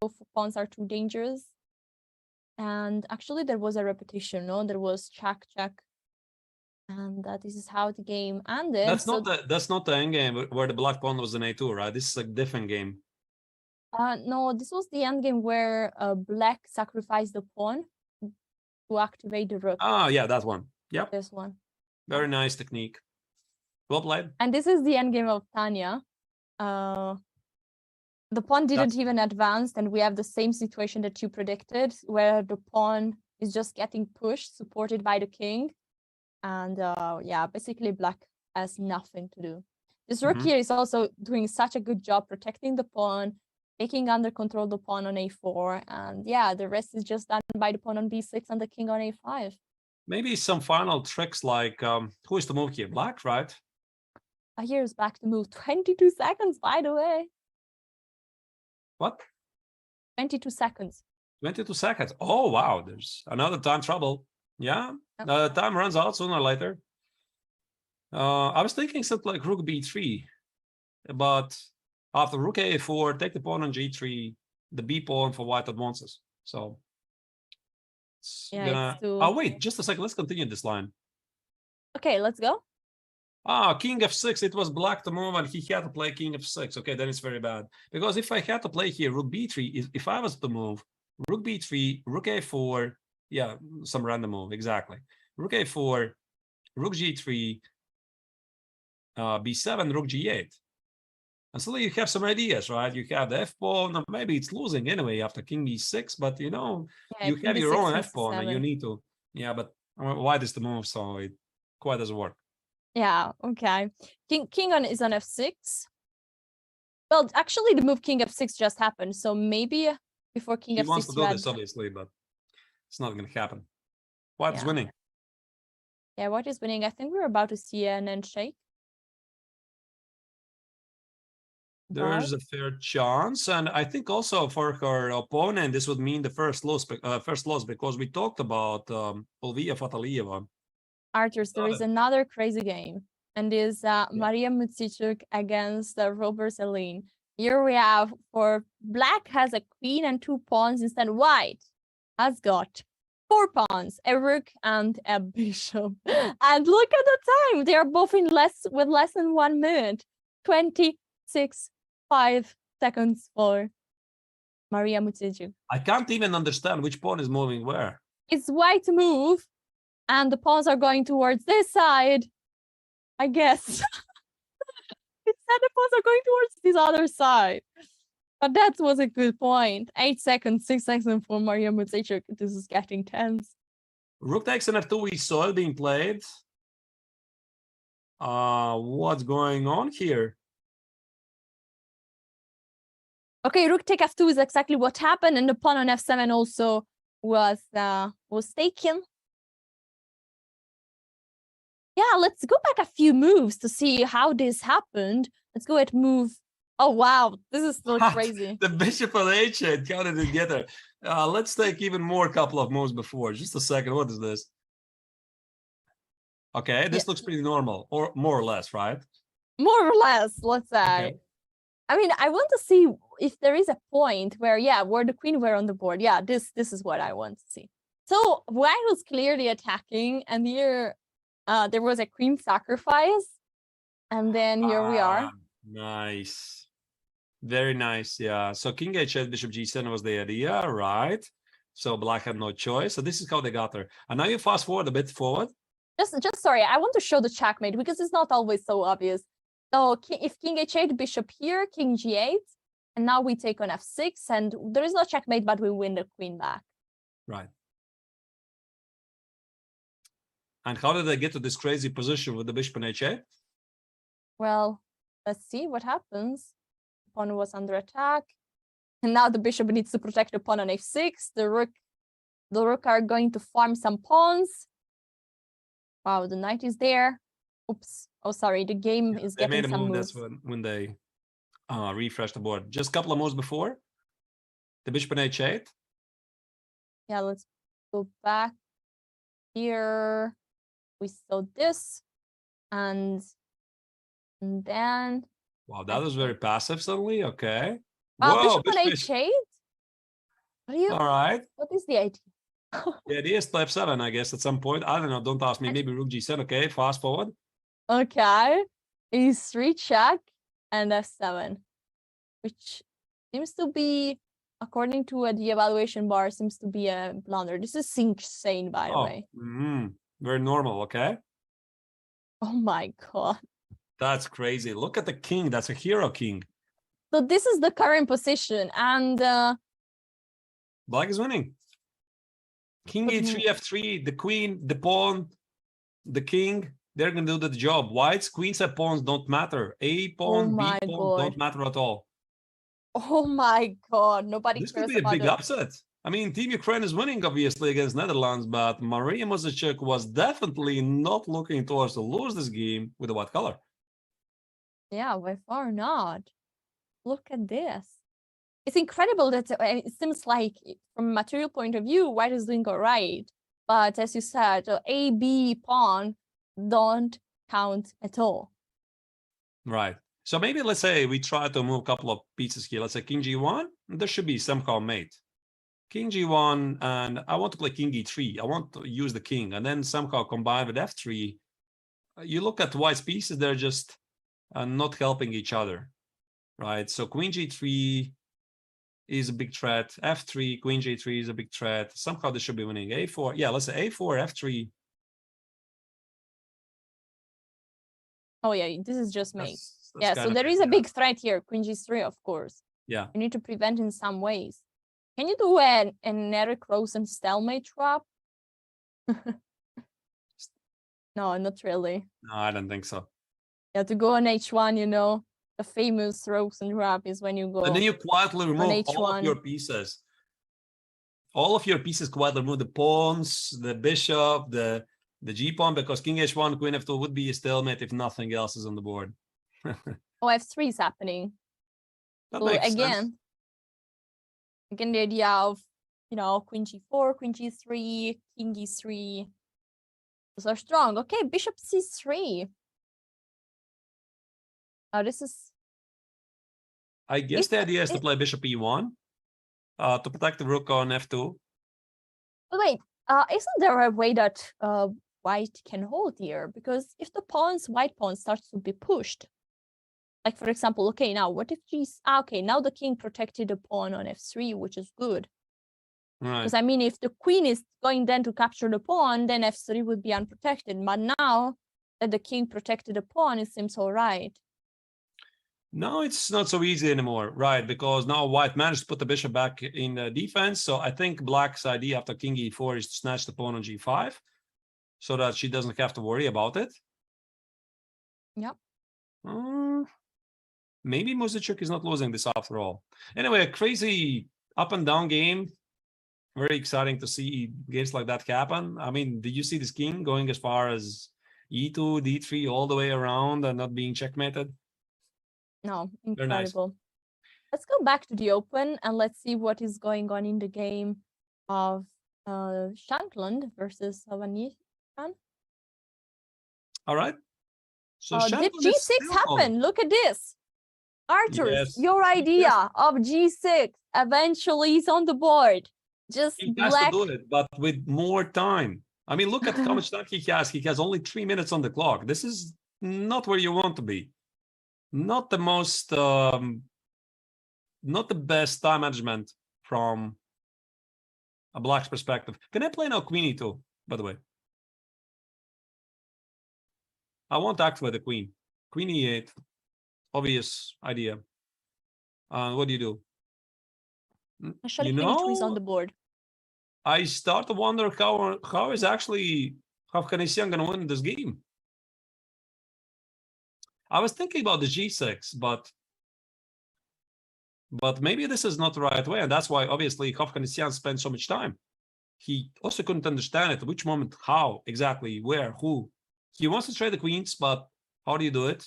both pawns are too dangerous. And actually there was a repetition, no? There was check, and this is how the game ended. That's not the end game where the black pawn was in a2, right? This is a different game. No, this was the end game where black sacrificed the pawn to activate the rook. Yeah, that one. Yep. This one. Very nice technique. Well played. And this is the end game of Tanya. The pawn didn't even advance, and we have the same situation that you predicted, where the pawn is just getting pushed, supported by the king. And yeah, basically black has nothing to do. This rook here is also doing such a good job protecting the pawn, taking under control the pawn on a4, and yeah, the rest is just done by the pawn on b6 and the king on a5. Maybe some final tricks like who is to move here? Black, right? Here's black to move. 22 seconds, by the way. What? 22 seconds. 22 seconds. Oh wow, there's another time trouble. Yeah, time runs out sooner or later. I was thinking something like rook b3, but after rook a4, take the pawn on g3, the b pawn for white advances. So it's gonna... Oh wait, just a second. Let's continue this line. Okay, let's go. King f6. It was black to move, and he had to play king f6. Okay, then it's very bad, because if I had to play here rook b3, if I was to move rook b3, rook a4, yeah, some random move, exactly. Rook a4, rook g3, b7, rook g8. And so you have some ideas, right? You have the f pawn, maybe it's losing anyway after king b6, but you know, you have your own f pawn and you need to, yeah, but white is the move, so it quite doesn't work. Yeah, okay. King is on f6. Well, actually the move king f6 just happened, so maybe before king f6 he wants to do this, obviously, but it's not going to happen. White is winning. Yeah, white is winning. I think we're about to see an end shake. There's a fair chance, and I think also for her opponent, this would mean the first loss because we talked about Olivia Fatalieva. Archers, there is another crazy game, and is Mariya Muzychuk against Robert Celine. Here we have, for black has a queen and 2 pawns, instead white has got 4 pawns, a rook and a bishop. And look at the time; they are both in less than 1 minute. 26.5 seconds for Mariya Muzychuk. I can't even understand which pawn is moving where. It's white to move, and the pawns are going towards this side, I guess. Instead, the pawns are going towards this other side. But that was a good point. 8 seconds, 6 seconds for Mariya Muzychuk. This is getting tense. Rook takes an f2. We saw it being played. What's going on here? Okay, rook take f2 is exactly what happened, and the pawn on f7 also was taken. Yeah, let's go back a few moves to see how this happened. Let's go ahead and move. Oh wow, this is so crazy. The bishop on h8 counted together. Let's take even more couple of moves before. Just a second. What is this? Okay, this looks pretty normal, or more or less, right? More or less, let's say. Okay. I mean, I want to see if there is a point where, where the queen were on the board. Yeah, this is what I want to see. So white was clearly attacking, and here there was a queen sacrifice, and then here we are. Nice. Very nice, yeah. So king h8, bishop g7 was the idea, right? So black had no choice. So this is how they got there. And now you fast forward a bit forward. Just sorry, I want to show the checkmate because it's not always so obvious. So if king h8, bishop here, king g8, and now we take on f6, and there is no checkmate, but we win the queen back. Right. And how did they get to this crazy position with the bishop on h8? Well, let's see what happens. Pawn was under attack, and now the bishop needs to protect the pawn on f6. The rook are going to farm some pawns. Wow, the knight is there. Oops. Oh, sorry. The game is getting some moves. That's when they refresh the board. Just a couple of moves before. The bishop on h8. Yeah, let's go back here. We saw this, and then. Wow, that was very passive suddenly. Okay. Whoa, bishop on h8. All right. What is the idea? The idea is play f7, I guess, at some point. I don't know. Don't ask me. Maybe rook g7. Okay, fast forward. Okay. e3 check and f7, which seems to be, according to the evaluation bar, seems to be a blunder. This is insane, by the way. Very normal. Okay. Oh my god. That's crazy. Look at the king. That's a hero king. So this is the current position, and black is winning. King a3, f3, the queen, the pawn, the king, they're going to do the job. White's queens and pawns don't matter. A pawn, B pawn don't matter at all. Oh my god, nobody This cares could be a about big it. upset. I mean, Team Ukraine is winning, obviously, against Netherlands, but Mariya Muzychuk was definitely not looking towards to lose this game with the white color. Yeah, by far not. Look at this. It's incredible that it seems like, from a material point of view, white is doing all right. But as you said, A, B pawn don't count at all. Right. So maybe let's say we try to move a couple of pieces here. Let's say king g1. There should be somehow mate. King g1, and I want to play king e3. I want to use the king, and then somehow combine with f3. You look at white's pieces; they're just not helping each other, right? So queen g3 is a big threat. f3, queen g3 is a big threat. Somehow this should be winning. a4, yeah. Let's say a4, f3. Oh yeah, this is just mate. That's Yeah, so there is a big threat here. Queen g3, of course. Yeah. You need to prevent in some ways. Can you do an Eric Rosen stalemate trap? No, not really. No, I don't think so. Yeah, to go on h1, you know, the famous Rosen trap is when you go. And then you quietly remove h1. all of your pieces. All of your pieces quietly remove the pawns, the bishop, the g pawn, because king h1, queen f2 would be a stalemate if nothing else is on the board. Oh, f3 is happening. That So makes again, sense. again, the idea of, you know, queen g4, queen g3, king e3. Those are strong. Okay, bishop c3. Oh, this is. I guess the idea is to play bishop e1 to protect the rook on f2. But wait, isn't there a way that white can hold here? Because if the white pawn starts to be pushed, like for example, okay, now what if okay, now the king protected the pawn on f3, which is good. Right. Because I mean, if the queen is going then to capture the pawn, then f3 would be unprotected. But now that the king protected the pawn, it seems all right. No, it's not so easy anymore, right? Because now white managed to put the bishop back in the defense. So I think black's idea after king e4 is to snatch the pawn on g5 so that she doesn't have to worry about it. Yep. Maybe Muzychuk is not losing this after all. Anyway, a crazy up and down game. Very exciting to see games like that happen. I mean, did you see this king going as far as e2, d3, all the way around and not being checkmated? No, Very nice. incredible. Let's go back to the open and let's see what is going on in the game of Shankland versus Jovanoski. All right. So did Shankland is g6 still happen? Look at this. Arthur, Yes. your idea of G6 eventually is on the board. Just He has black. to do it, but with more time. I mean, look at how much time he has. He has only 3 minutes on the clock. This is not where you want to be. Not the most, not the best time management from a black's perspective. Can I play now Queen E2, by the way? I won't act with the Queen. Queen E8, obvious idea. What do you do? Actually, You Queen E3 is on know, the board. I start to wonder how is actually Afghanistan going to win this game. I was thinking about the G6, but maybe this is not the right way, and that's why obviously Afghanistan spent so much time. He also couldn't understand it. At which moment, how exactly, where, who. He wants to trade the queens, but how do you do it?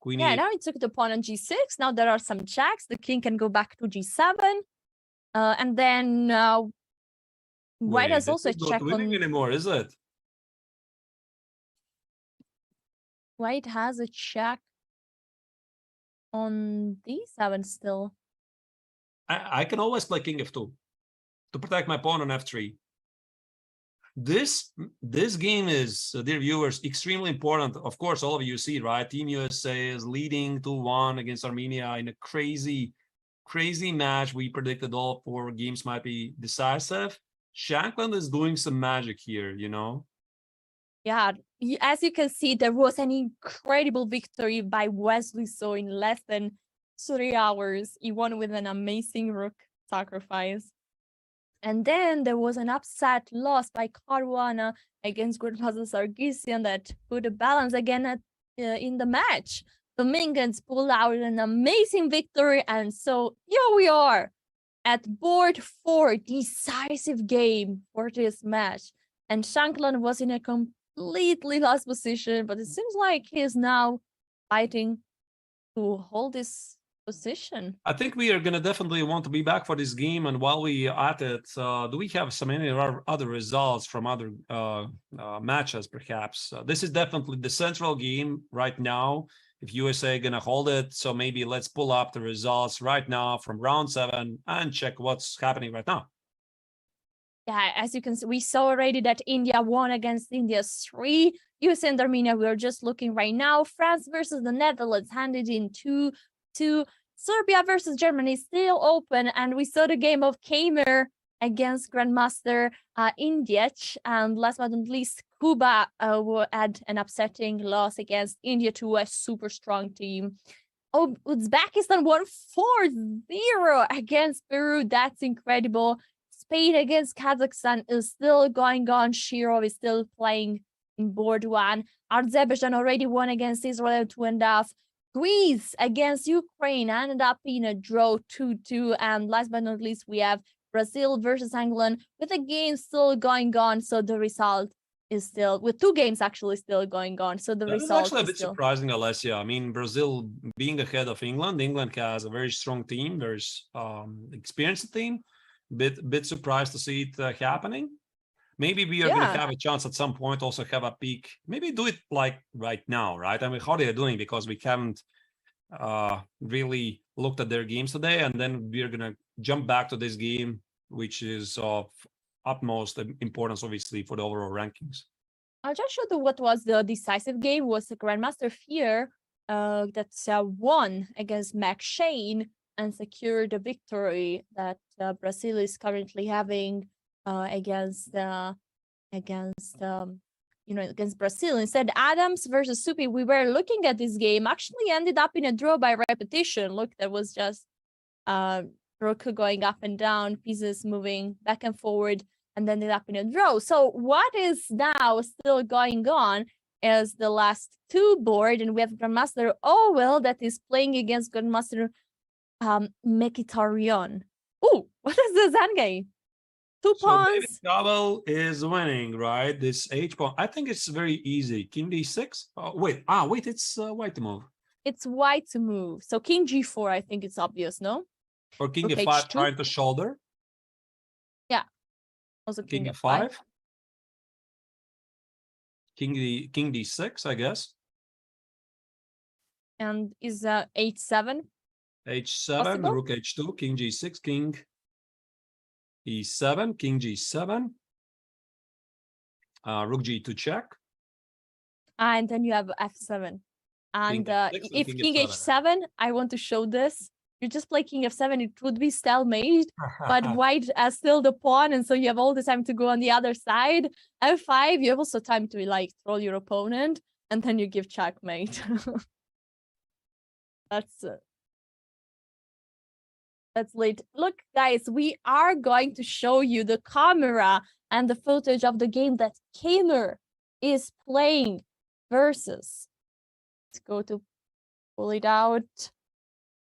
Queen Yeah, E8. now he took the pawn on G6. Now there are some checks. The king can go back to G7. And then White has Wait, also a this is check not winning on... anymore, is it? White has a check on D7 still. I can always play King F2 to protect my pawn on F3. This game is, dear viewers, extremely important. Of course, all of you see, right? Team USA is leading 2-1 against Armenia in a crazy match. We predicted all 4 games might be decisive. Shankland is doing some magic here, you know? Yeah, as you can see, there was an incredible victory by Wesley So in less than 3 hours. He won with an amazing rook sacrifice. And then there was an upset loss by Caruana against Grandmaster Sargissian that put a balance again in the match. Dominguez pulled out an amazing victory, and so here we are at board 4, decisive game for this match. And Shankland was in a completely lost position, but it seems like he's now fighting to hold this position. I think we are going to definitely want to be back for this game. And while we are at it, do we have some any other results from other matches, perhaps? This is definitely the central game right now. If USA going to hold it, so maybe let's pull up the results right now from round 7 and check what's happening right now. Yeah, as you can see, we saw already that India won against India 3. USA and Armenia, we're just looking right now. France versus the Netherlands handed in 2-2. Serbia versus Germany still open, and we saw the game of Kamer against Grandmaster Indiec. And last but not least, Cuba had an upsetting loss against India to a super strong team. Oh, Uzbekistan won 4-0 against Peru. That's incredible. Spain against Kazakhstan is still going on. Shirov is still playing in board 1. Azerbaijan already won against Israel 2-0. Greece against Ukraine ended up in a draw 2-2. And last but not least, we have Brazil versus England with the game still going on. So the result is still, with 2 games actually still going on. So the That is result actually a is bit still... surprising, Alessia. I mean, Brazil being ahead of England. England has a very strong team, very experienced team. Bit surprised to see it happening. Maybe we are going to have a chance at some point also have a peak. Maybe do it like right now, right? I mean, how they are doing, because we haven't really looked at their games today, and then we're going to jump back to this game, which is of utmost importance, obviously, for the overall rankings. I'll just show you what was the decisive game. Was the Grandmaster Fear that won against Max Shane and secured the victory that Brazil is currently having against Brazil. Instead, Adams versus Supi, we were looking at this game, actually ended up in a draw by repetition. Look, there was just rook going up and down, pieces moving back and forward, and ended up in a draw. So what is now still going on is the last 2 board, and we have Grandmaster Owell that is playing against Grandmaster Mkhitaryan. Oh, what is the Zen game? 2 pawns. So Owell is winning, right? This H pawn. I think it's very easy. King D6. Oh, wait, it's white to move. It's white to move. So King G4, I think it's obvious, no? Or King Okay, F5 H2. trying to shoulder. Yeah. Also King King F5. F5. King D6, I guess. And is h7 H7, possible? rook H2, king G6, king E7, king G7, rook G2 check. And then you have f7. And King F6 and if king king F7. h7, I want to show this. You just play king f7, it would be stalemate, but white has still the pawn, and so you have all the time to go on the other side. f5, you have also time to like troll your opponent, and then you give checkmate. That's late. Look, guys, we are going to show you the camera and the footage of the game that Koneru is playing versus. Let's go to pull it out.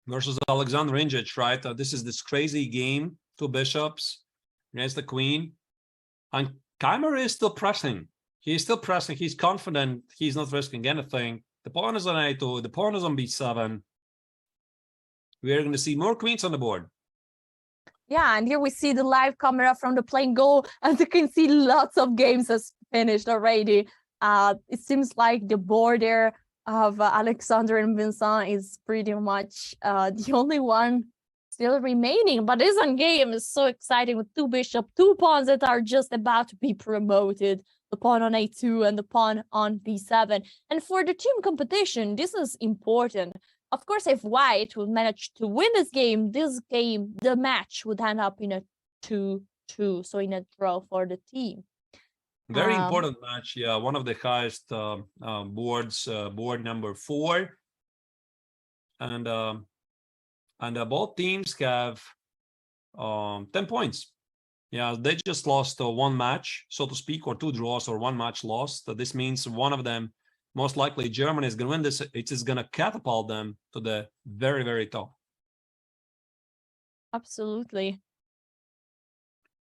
Versus Alexander Ingic, right? This is this crazy game, 2 bishops against the queen. And Koneru is still pressing. He's still pressing. He's confident. He's not risking anything. The pawn is on a2. The pawn is on b7. We are going to see more queens on the board. Yeah, and here we see the live camera from the playing goal. As you can see, lots of games has finished already. It seems like the border of Alexander and Vincent is pretty much the only one still remaining. But this game is so exciting with 2 bishops, 2 pawns that are just about to be promoted. The pawn on a2 and the pawn on b7. And for the team competition, this is important. Of course, if white would manage to win this game, the match would end up in a 2-2, so in a draw for the team. Very important match. Yeah, one of the highest boards, board number 4. And both teams have 10 points. Yeah, they just lost 1 match, so to speak, or 2 draws or 1 match lost. So this means one of them, most likely Germany, is going to win this. It is going to catapult them to the very, very top. Absolutely.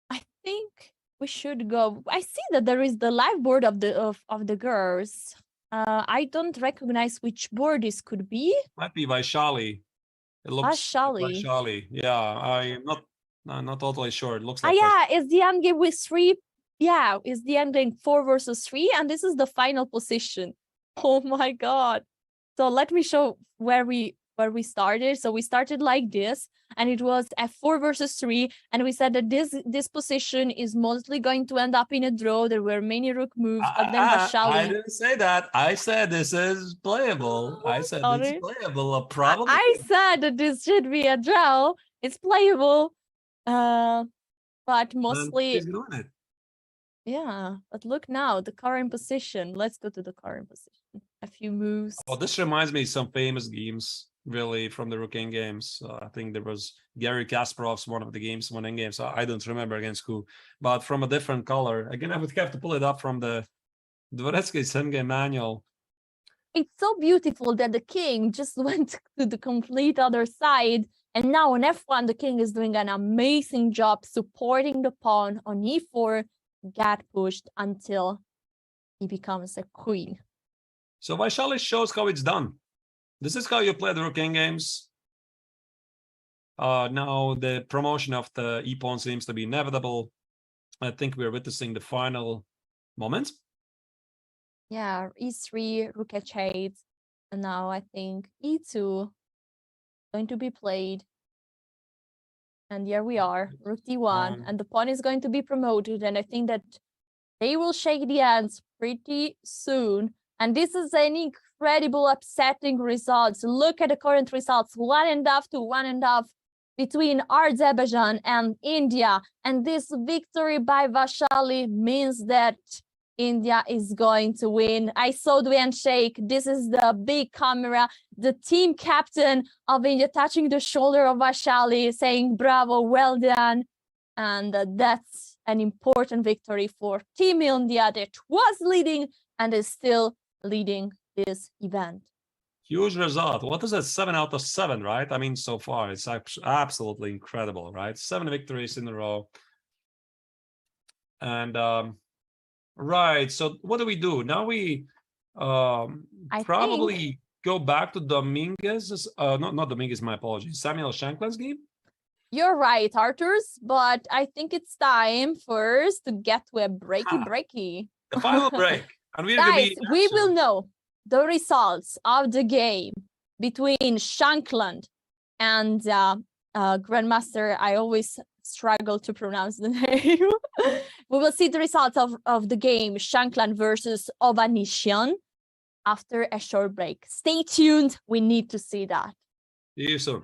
I think we should go. I see that there is the live board of the girls. I don't recognize which board this could be. Might be Vaishali. It looks Vaishali. Vaishali. Yeah, I'm not totally sure. It looks like Yeah, it's the end game with 3. Yeah, it's the end game 4 versus 3, and this is the final position. Oh my god. So let me show where we started. So we started like this, and it was f4 versus 3, and we said that this position is mostly going to end up in a draw. There were many rook moves, but then Vaishali. I didn't say that. I said this is playable. I said it's playable. Probably. I said that this should be a draw. It's playable. But mostly. He's doing it. Yeah, but look now, the current position. Let's go to the current position. A few moves. Oh, this reminds me of some famous games, really, from the Rooking games. I think there was Gary Kasparov's one of the games, winning games. I don't remember against who, but from a different color. Again, I would have to pull it up from the Dvoretsky Sim game manual. It's so beautiful that the king just went to the complete other side. And now on f1, the king is doing an amazing job supporting the pawn on e4, get pushed until he becomes a queen. So Vaishali shows how it's done. This is how you play the Rooking games. Now the promotion of the e-pawn seems to be inevitable. I think we're witnessing the final moment. Yeah, e3, rook h8, and now I think e2 going to be played. And here we are, rook d1, and the pawn is going to be promoted, and I think that they will shake the hands pretty soon. And this is an incredible upsetting results. Look at the current results, 1.5 to 1.5 between Azerbaijan and India. And this victory by Vaishali means that India is going to win. I saw the handshake. This is the big camera. The team captain of India touching the shoulder of Vaishali, saying, bravo, well done. And that's an important victory for Team India that was leading and is still leading this event. Huge result. What is it? 7 out of 7, right? I mean, so far, it's absolutely incredible, right? 7 victories in a row. And right, so what do we do now? We probably go back to Dominguez. Not Dominguez, my apologies. Samuel Shankland's game. You're right, Arthurs, but I think it's time first to get to a breaky. The final break. And we're guys, we will know the results of the game between Shankland and Grandmaster, I always struggle to pronounce the name. We will see the results of the game, Shankland versus Oganian, after a short break. Stay tuned. We need to see that. See you soon.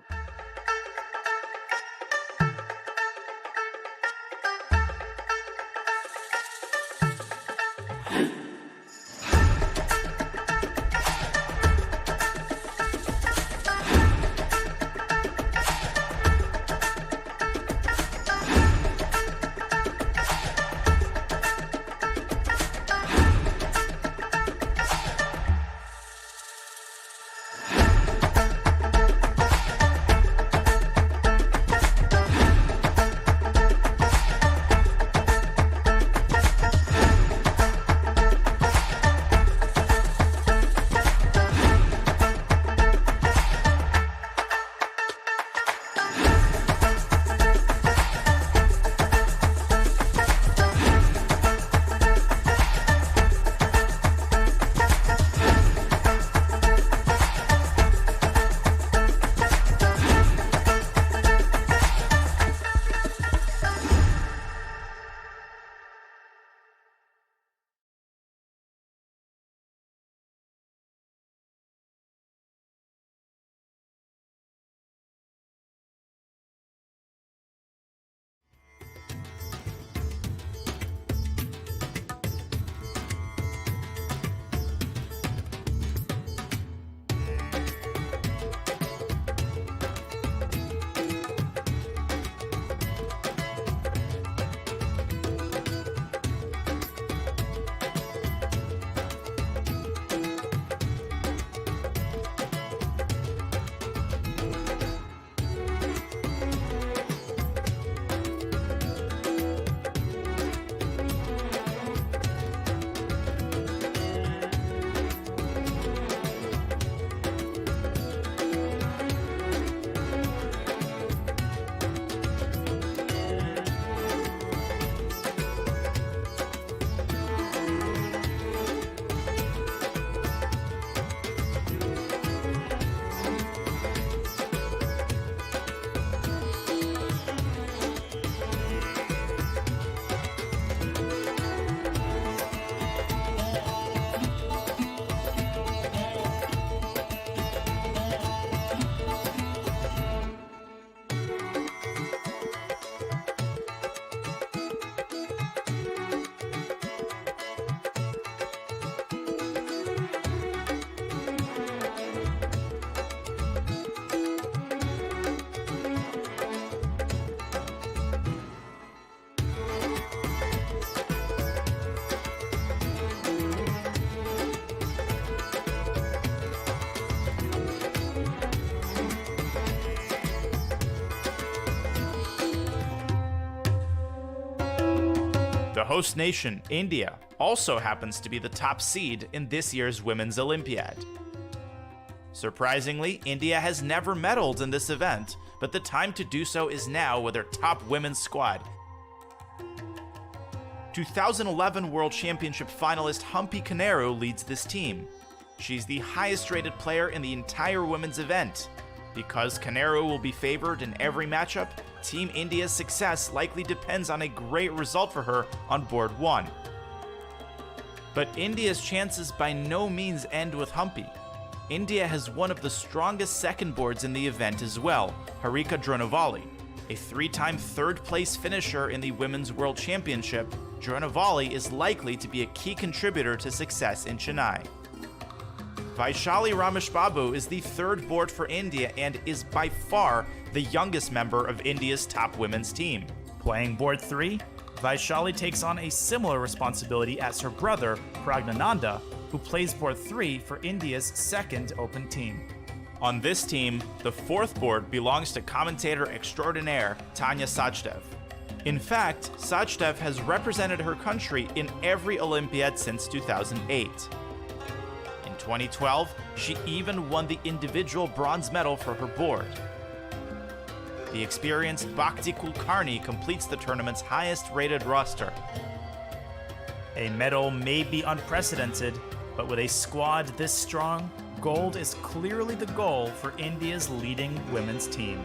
The host nation, India, also happens to be the top seed in this year's Women's Olympiad. Surprisingly, India has never medaled in this event, but the time to do so is now with their top women's squad. 2011 World Championship finalist Humpy Koneru leads this team. She's the highest rated player in the entire women's event. Because Koneru will be favored in every matchup, Team India's success likely depends on a great result for her on board 1. But India's chances by no means end with Humpy. India has one of the strongest second boards in the event as well, Harika Dronovali. A 3-time third-place finisher in the Women's World Championship, Dronovali is likely to be a key contributor to success in Chennai. Vaishali Ramesh Babu is the third board for India and is by far the youngest member of India's top women's team. Playing board 3, Vaishali takes on a similar responsibility as her brother, Pragnananda, who plays board 3 for India's second open team. On this team, the fourth board belongs to commentator extraordinaire Tanya Sachdev. In fact, Sachdev has represented her country in every Olympiad since 2008. In 2012, she even won the individual bronze medal for her board. The experienced Bhakti Kulkarni completes the tournament's highest-rated roster. A medal may be unprecedented, but with a squad this strong, Gold is clearly the goal for India's leading women's team.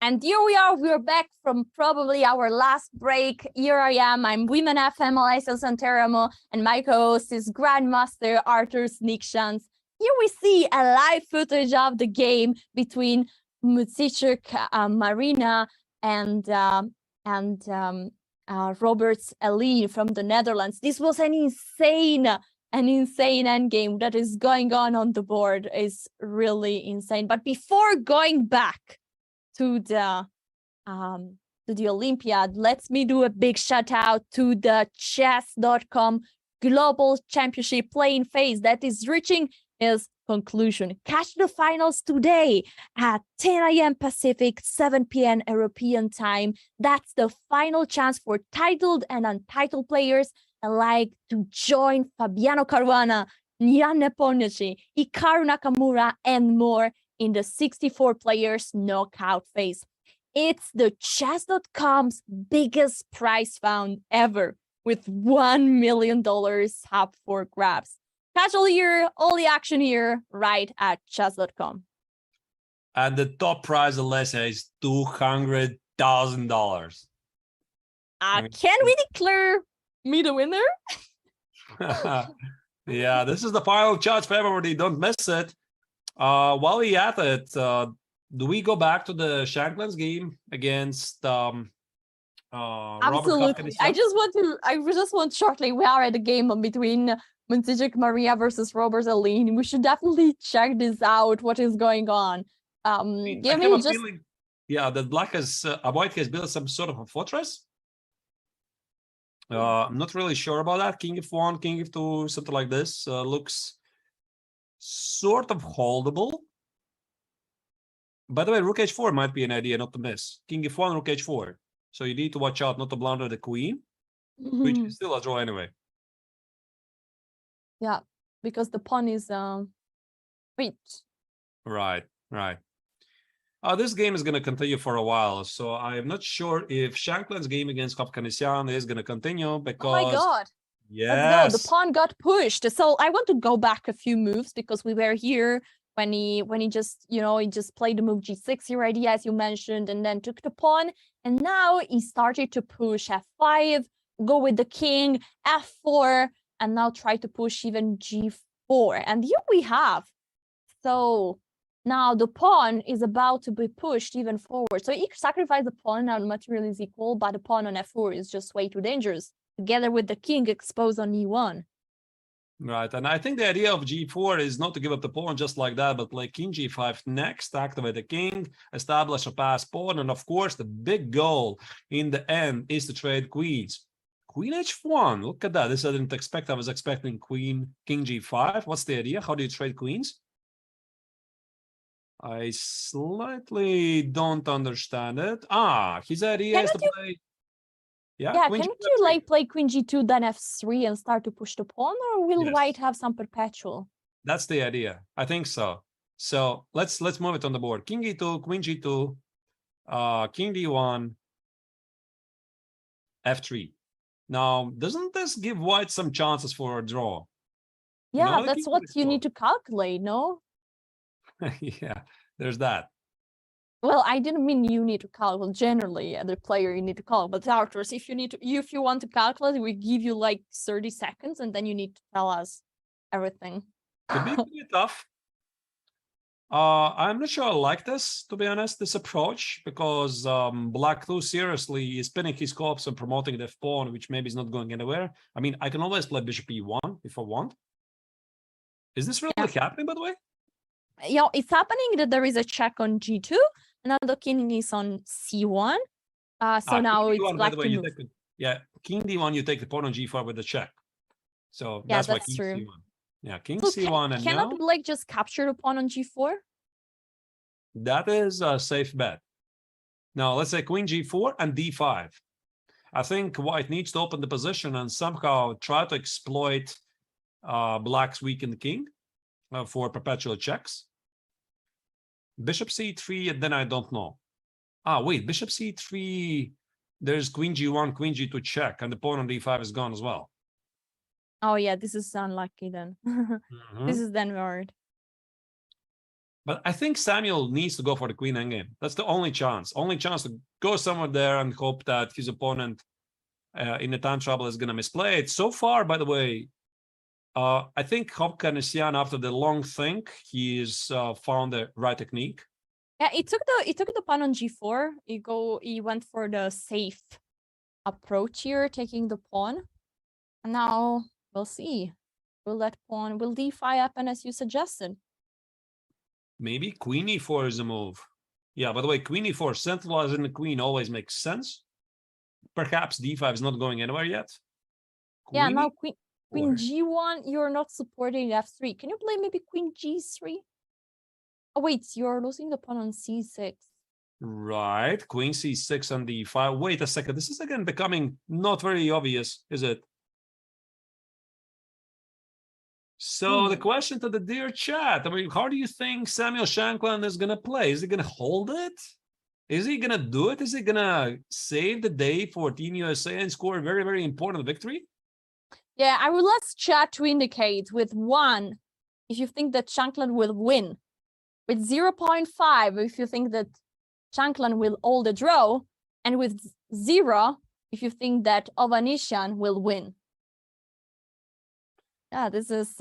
And here we are, we're back from probably our last break. Here I am, I'm Women FM, Alisa Santeramo, and my co-host is Grandmaster Arthur Snikshans. Here we see a live footage of the game between Muzychuk, Marina, and Roberts Aline from the Netherlands. This was an insane endgame that is going on the board. Is really insane. But before going back to the Olympiad, let me do a big shout out to the chess.com global championship playing phase that is reaching its conclusion. Catch the finals today at 10 a.m. Pacific, 7 p.m. European time. That's the final chance for titled and untitled players alike to join Fabiano Caruana, Nyan Nepomniachtchi, Hikaru Nakamura, and more in the 64 players knockout phase. It's the chess.com's biggest prize fund ever, with $1 million up for grabs. Catch all the action here right at chess.com. And the top prize, Alessia, is $200,000. Can we declare me the winner? Yeah, this is the final chance for everybody. Don't miss it. While we at it, do we go back to the Shankland's game against Absolutely. I just want shortly, we are at a game between Muzychuk Mariya versus Roberts Aline. We should definitely check this out, what is going on. Give me just feeling, that white has built some sort of a fortress. I'm not really sure about that. King f1, king f2, something like this looks sort of holdable. By the way, rook h4 might be an idea not to miss. King f1, rook h4. So you need to watch out not to blunder the queen, which is still a draw anyway. Yeah, because the pawn is wait. Right. This game is going to continue for a while, so I'm not sure if Shankland's game against Hovhannisyan is going to continue because... Oh my god. Yes. The pawn got pushed. So I want to go back a few moves because we were here when he just, he just played the move g6 here idea, as you mentioned, and then took the pawn. And now he started to push f5, go with the king, f4, and now try to push even g4. And here we have. So now the pawn is about to be pushed even forward. So he sacrificed the pawn, now the material is equal, but the pawn on f4 is just way too dangerous, together with the king exposed on e1. Right, and I think the idea of g4 is not to give up the pawn just like that, but play king g5 next, activate the king, establish a pass pawn, and of course the big goal in the end is to trade queens. Queen h1, look at that. This I didn't expect. I was expecting king g5. What's the idea? How do you trade queens? I slightly don't understand it. His idea is to play... Yeah, can't you play queen g2, then f3 and start to push the pawn, or will white have some perpetual? That's the idea. I think so. So let's move it on the board. King e2, queen g2, king d1, f3. Now, doesn't this give white some chances for a draw? Yeah, that's what you need to calculate, no? Yeah, there's that. Well, I didn't mean you need to calculate. Generally, the player you need to call. But Arthur, if you want to calculate, we give you like 30 seconds, and then you need to tell us everything. Could be pretty tough. I'm not sure I like this, to be honest, this approach, because Black too seriously is pinning his corpse and promoting the pawn, which maybe is not going anywhere. I mean, I can always play bishop e1 if I want. Is this really happening, by the way? Yeah, it's happening that there is a check on g2, and now the king is on c1. So now king it's D1, black by the way, to you move. take king d1, you take the pawn on g4 with the check. So Yeah, that's why that's king true. c1. Yeah, king So c1 and cannot now Black just capture the pawn on g4? that is a safe bet. Now let's say queen g4 and d5. I think white needs to open the position and somehow try to exploit Black's weakened king for perpetual checks. Bishop c3, and then I don't know. Wait, bishop c3, there's queen g1, queen g2 check, and the pawn on d5 is gone as well. Oh yeah, this is unlucky then. This is then hard. But I think Samuel needs to go for the queen endgame. That's the only chance. Only chance to go somewhere there and hope that his opponent in the time trouble is going to misplay it. So far, by the way, I think Oganian, after the long think, he's found the right technique. Yeah, he took the pawn on g4. He went for the safe approach here, taking the pawn. And now we'll see. Will d5 happen as you suggested? Maybe queen e4 is a move. Yeah, by the way, queen e4 centralizing the queen always makes sense. Perhaps d5 is not going anywhere yet. Yeah, now queen g1, you're not supporting f3. Can you play maybe queen g3? Oh wait, you're losing the pawn on c6. Right, queen c6 and d5. Wait a second, this is again becoming not very obvious, is it? So the question to the dear chat, I mean, how do you think Samuel Shankland is going to play? Is he going to hold it? Is he going to do it? Is he going to save the day for Team USA and score a very, very important victory? Yeah, I would let chat to indicate with 1 if you think that Shankland will win, with 0.5 if you think that Shankland will hold the draw, and with 0 if you think that Ovanisyan will win. Yeah, this is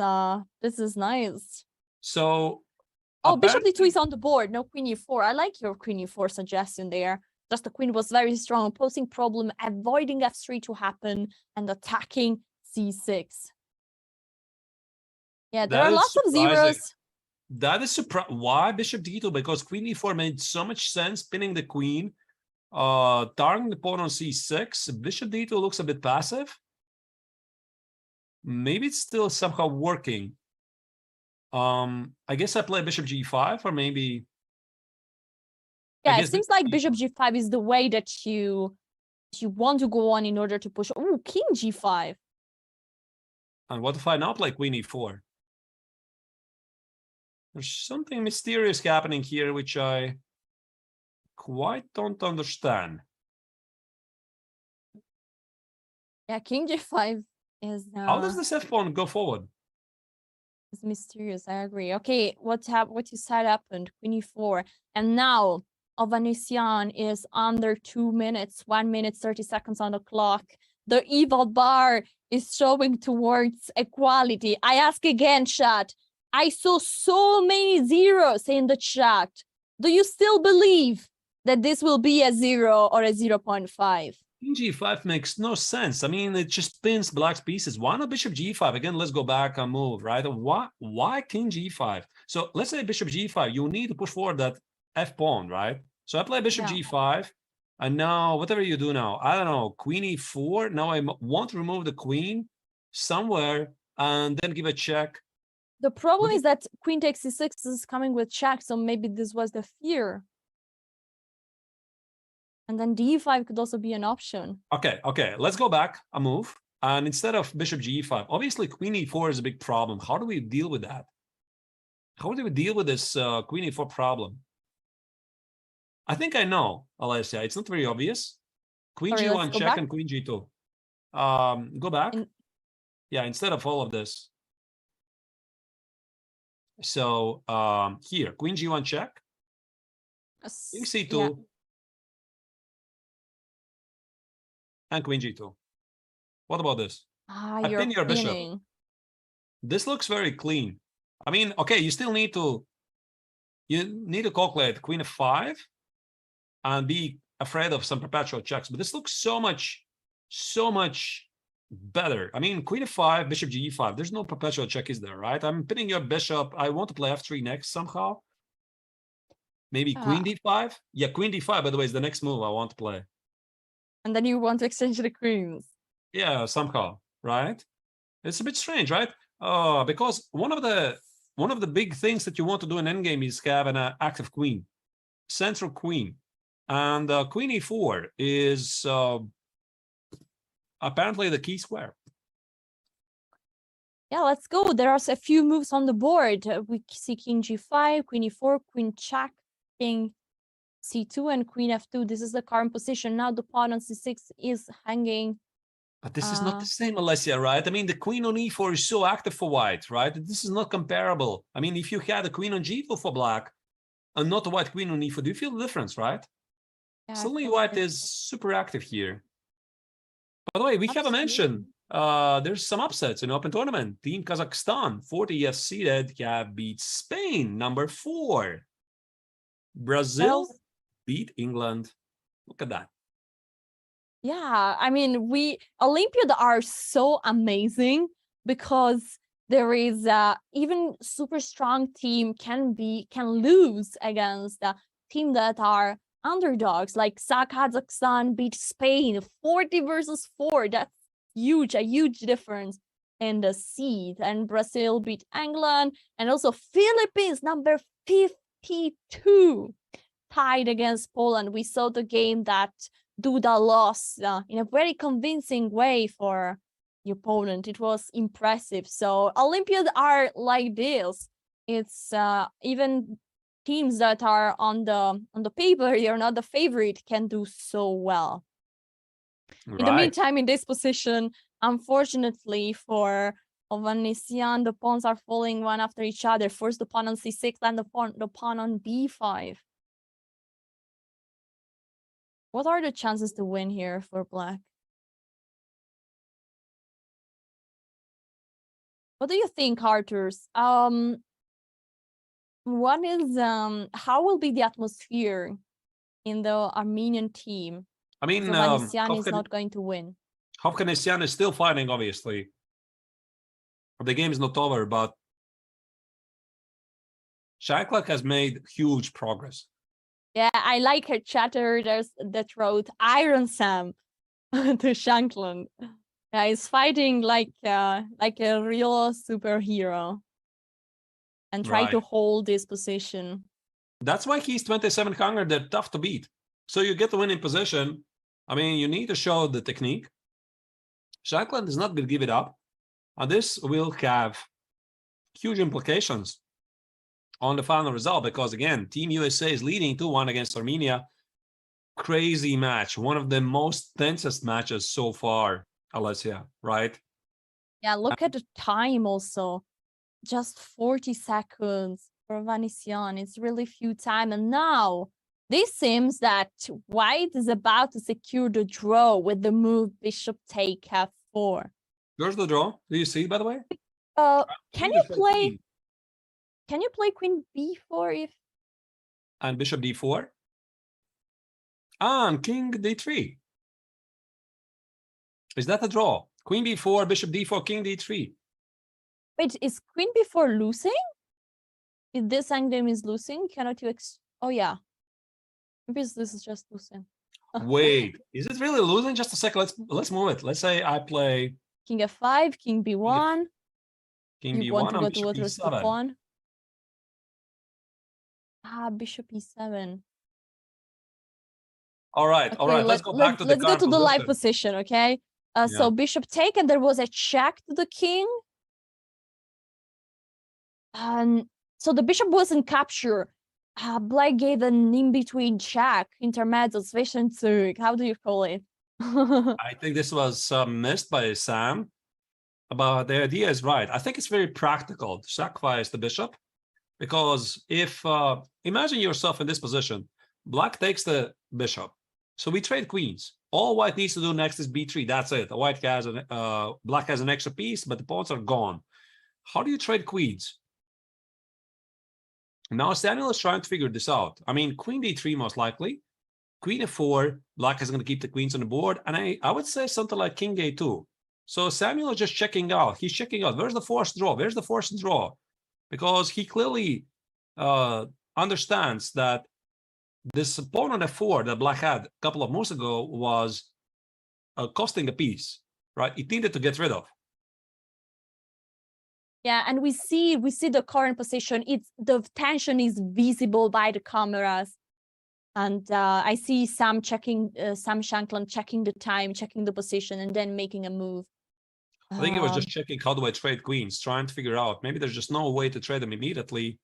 nice. So, bishop d2 is on the board. No queen e4. I like your queen e4 suggestion there. Just the queen was very strong, posing problem, avoiding f3 to happen, and attacking c6. Yeah, there are lots of zeros. That is surprising. Why bishop d2? Because queen e4 made so much sense, pinning the queen, targeting the pawn on c6. Bishop d2 looks a bit passive. Maybe it's still somehow working. I guess I play bishop g5, or maybe. Yeah, it seems like bishop g5 is the way that you want to go on in order to push. Oh, king g5. And what if I now play queen e4? There's something mysterious happening here, which I quite don't understand. Yeah, king g5 is. How does this f pawn go forward? It's mysterious. I agree. Okay, what you said happened? Queen e4, and now Ovanisyan is under 2 minutes, 1 minute 30 seconds on the clock. The evil bar is showing towards equality. I ask again, chat. I saw so many zeros in the chat. Do you still believe that this will be a 0 or a 0.5? King g5 makes no sense. I mean, it just pins Black's pieces. Why not bishop g5? Again, let's go back and move, right? Why king g5? So let's say bishop g5, you need to push forward that f pawn, right? So I play bishop g5, and now whatever you do now, I don't know, queen e4. Now I want to remove the queen somewhere and then give a check. The problem is that queen takes c6 is coming with check, so maybe this was the fear. And then d5 could also be an option. Okay, let's go back a move. And instead of bishop g5, obviously queen e4 is a big problem. How do we deal with that? How do we deal with this queen e4 problem? I think I know, Alessia. It's not very obvious. Queen g1 check and queen g2. Go back. Yeah, instead of all of this. So here, queen g1 check. King c2. Yeah. And queen g2. What about this? I pin your bishop. This looks very clean. I mean, okay, you still need to you need to calculate queen f5 and be afraid of some perpetual checks. But this looks so much better. I mean, queen f5, bishop g5. There's no perpetual check, is there, right? I'm pinning your bishop. I want to play f3 next somehow. Maybe queen d5. Yeah, queen d5, by the way, is the next move I want to play. And then you want to exchange the queens. Yeah, somehow, right? It's a bit strange, right? Because one of the big things that you want to do in endgame is have an active queen, central queen. And queen e4 is apparently the key square. Yeah, let's go. There are a few moves on the board. We see king g5, queen e4, queen check, king c2, and queen f2. This is the current position. Now the pawn on c6 is hanging. But this is not the same, Alessia, right? I mean, the queen on e4 is so active for white, right? This is not comparable. I mean, if you had a queen on g4 for black and not a white queen on e4, do you feel the difference, right? Yeah, suddenly white is super active here. By the way, we haven't mentioned there's some upsets in open tournament. Team Kazakhstan, 40th seeded, have beat Spain, number 4. Brazil beat England. Look at that. Yeah, I mean, Olympiad are so amazing because there is even super strong team can lose against a team that are underdogs. Like Kazakhstan beat Spain 40 versus 4. That's huge, a huge difference in the seed. And Brazil beat England, and also Philippines number 52 tied against Poland. We saw the game that Duda lost in a very convincing way for the opponent. It was impressive. So Olympiad are like this. It's even teams that are on the paper, you're not the favorite, can do so well. Right. In the meantime, in this position, unfortunately for Ovanesian, the pawns are falling one after each other. First the pawn on c6, then the pawn on b5. What are the chances to win here for black? What do you think, Arturs? One is how will be the atmosphere in the Armenian team? I mean, Ovanesian is not going to win. Ovanesian is still fighting, obviously. The game is not over, but Shankland has made huge progress. Yeah, I like her chatter that wrote Iron Sam to Shankland. Yeah, he's fighting like a real superhero and try to hold this position. That's why he's 2700. They're tough to beat. So you get the winning position. I mean, you need to show the technique. Shankland is not going to give it up. And this will have huge implications on the final result, because again, Team USA is leading 2-1 against Armenia. Crazy match, one of the most tensest matches so far, Alessia, right? Yeah, look at the time also. Just 40 seconds for Ovanesian. It's really few time. And now this seems that white is about to secure the draw with the move bishop take f4. Where's the draw? Do you see, by the way? Can you play queen b4 if and bishop d4 and king d3? Is that a draw? Queen b4, bishop d4, king d3. Wait, is queen b4 losing? If this endgame is losing, cannot you oh yeah. Maybe this is just losing. Wait, is it really losing? Just a second. Let's move it. Let's say I play king f5, king b1. King b1 want to go and bishop towards the e7. pawn. Bishop e7. All right, Okay, let's go back to the let's go to the live position, okay? So bishop take, and there was a check to the king. And so the bishop wasn't captured. Black gave an in-between check, intermezzo, Zwischenzug. How do you call it? I think this was missed by Sam, but the idea is right. I think it's very practical to sacrifice the bishop, because if imagine yourself in this position, black takes the bishop, so we trade queens. All white needs to do next is b3. That's it. White has black has an extra piece, but the pawns are gone. How do you trade queens? Now Samuel is trying to figure this out. I mean, queen d3 most likely. Queen f4, black is going to keep the queens on the board. And I would say something like king a2. So Samuel is just checking out. He's checking out. Where's the forced draw? Where's the forced draw? Because he clearly understands that this pawn on f4 that black had a couple of moves ago was costing a piece, right? It needed to get rid of. Yeah, and we see the current position. The tension is visible by the cameras, and I see Sam Shankland checking the time, checking the position, and then making a move. I think he was just checking, how do I trade queens, trying to figure out maybe there's just no way to trade them immediately.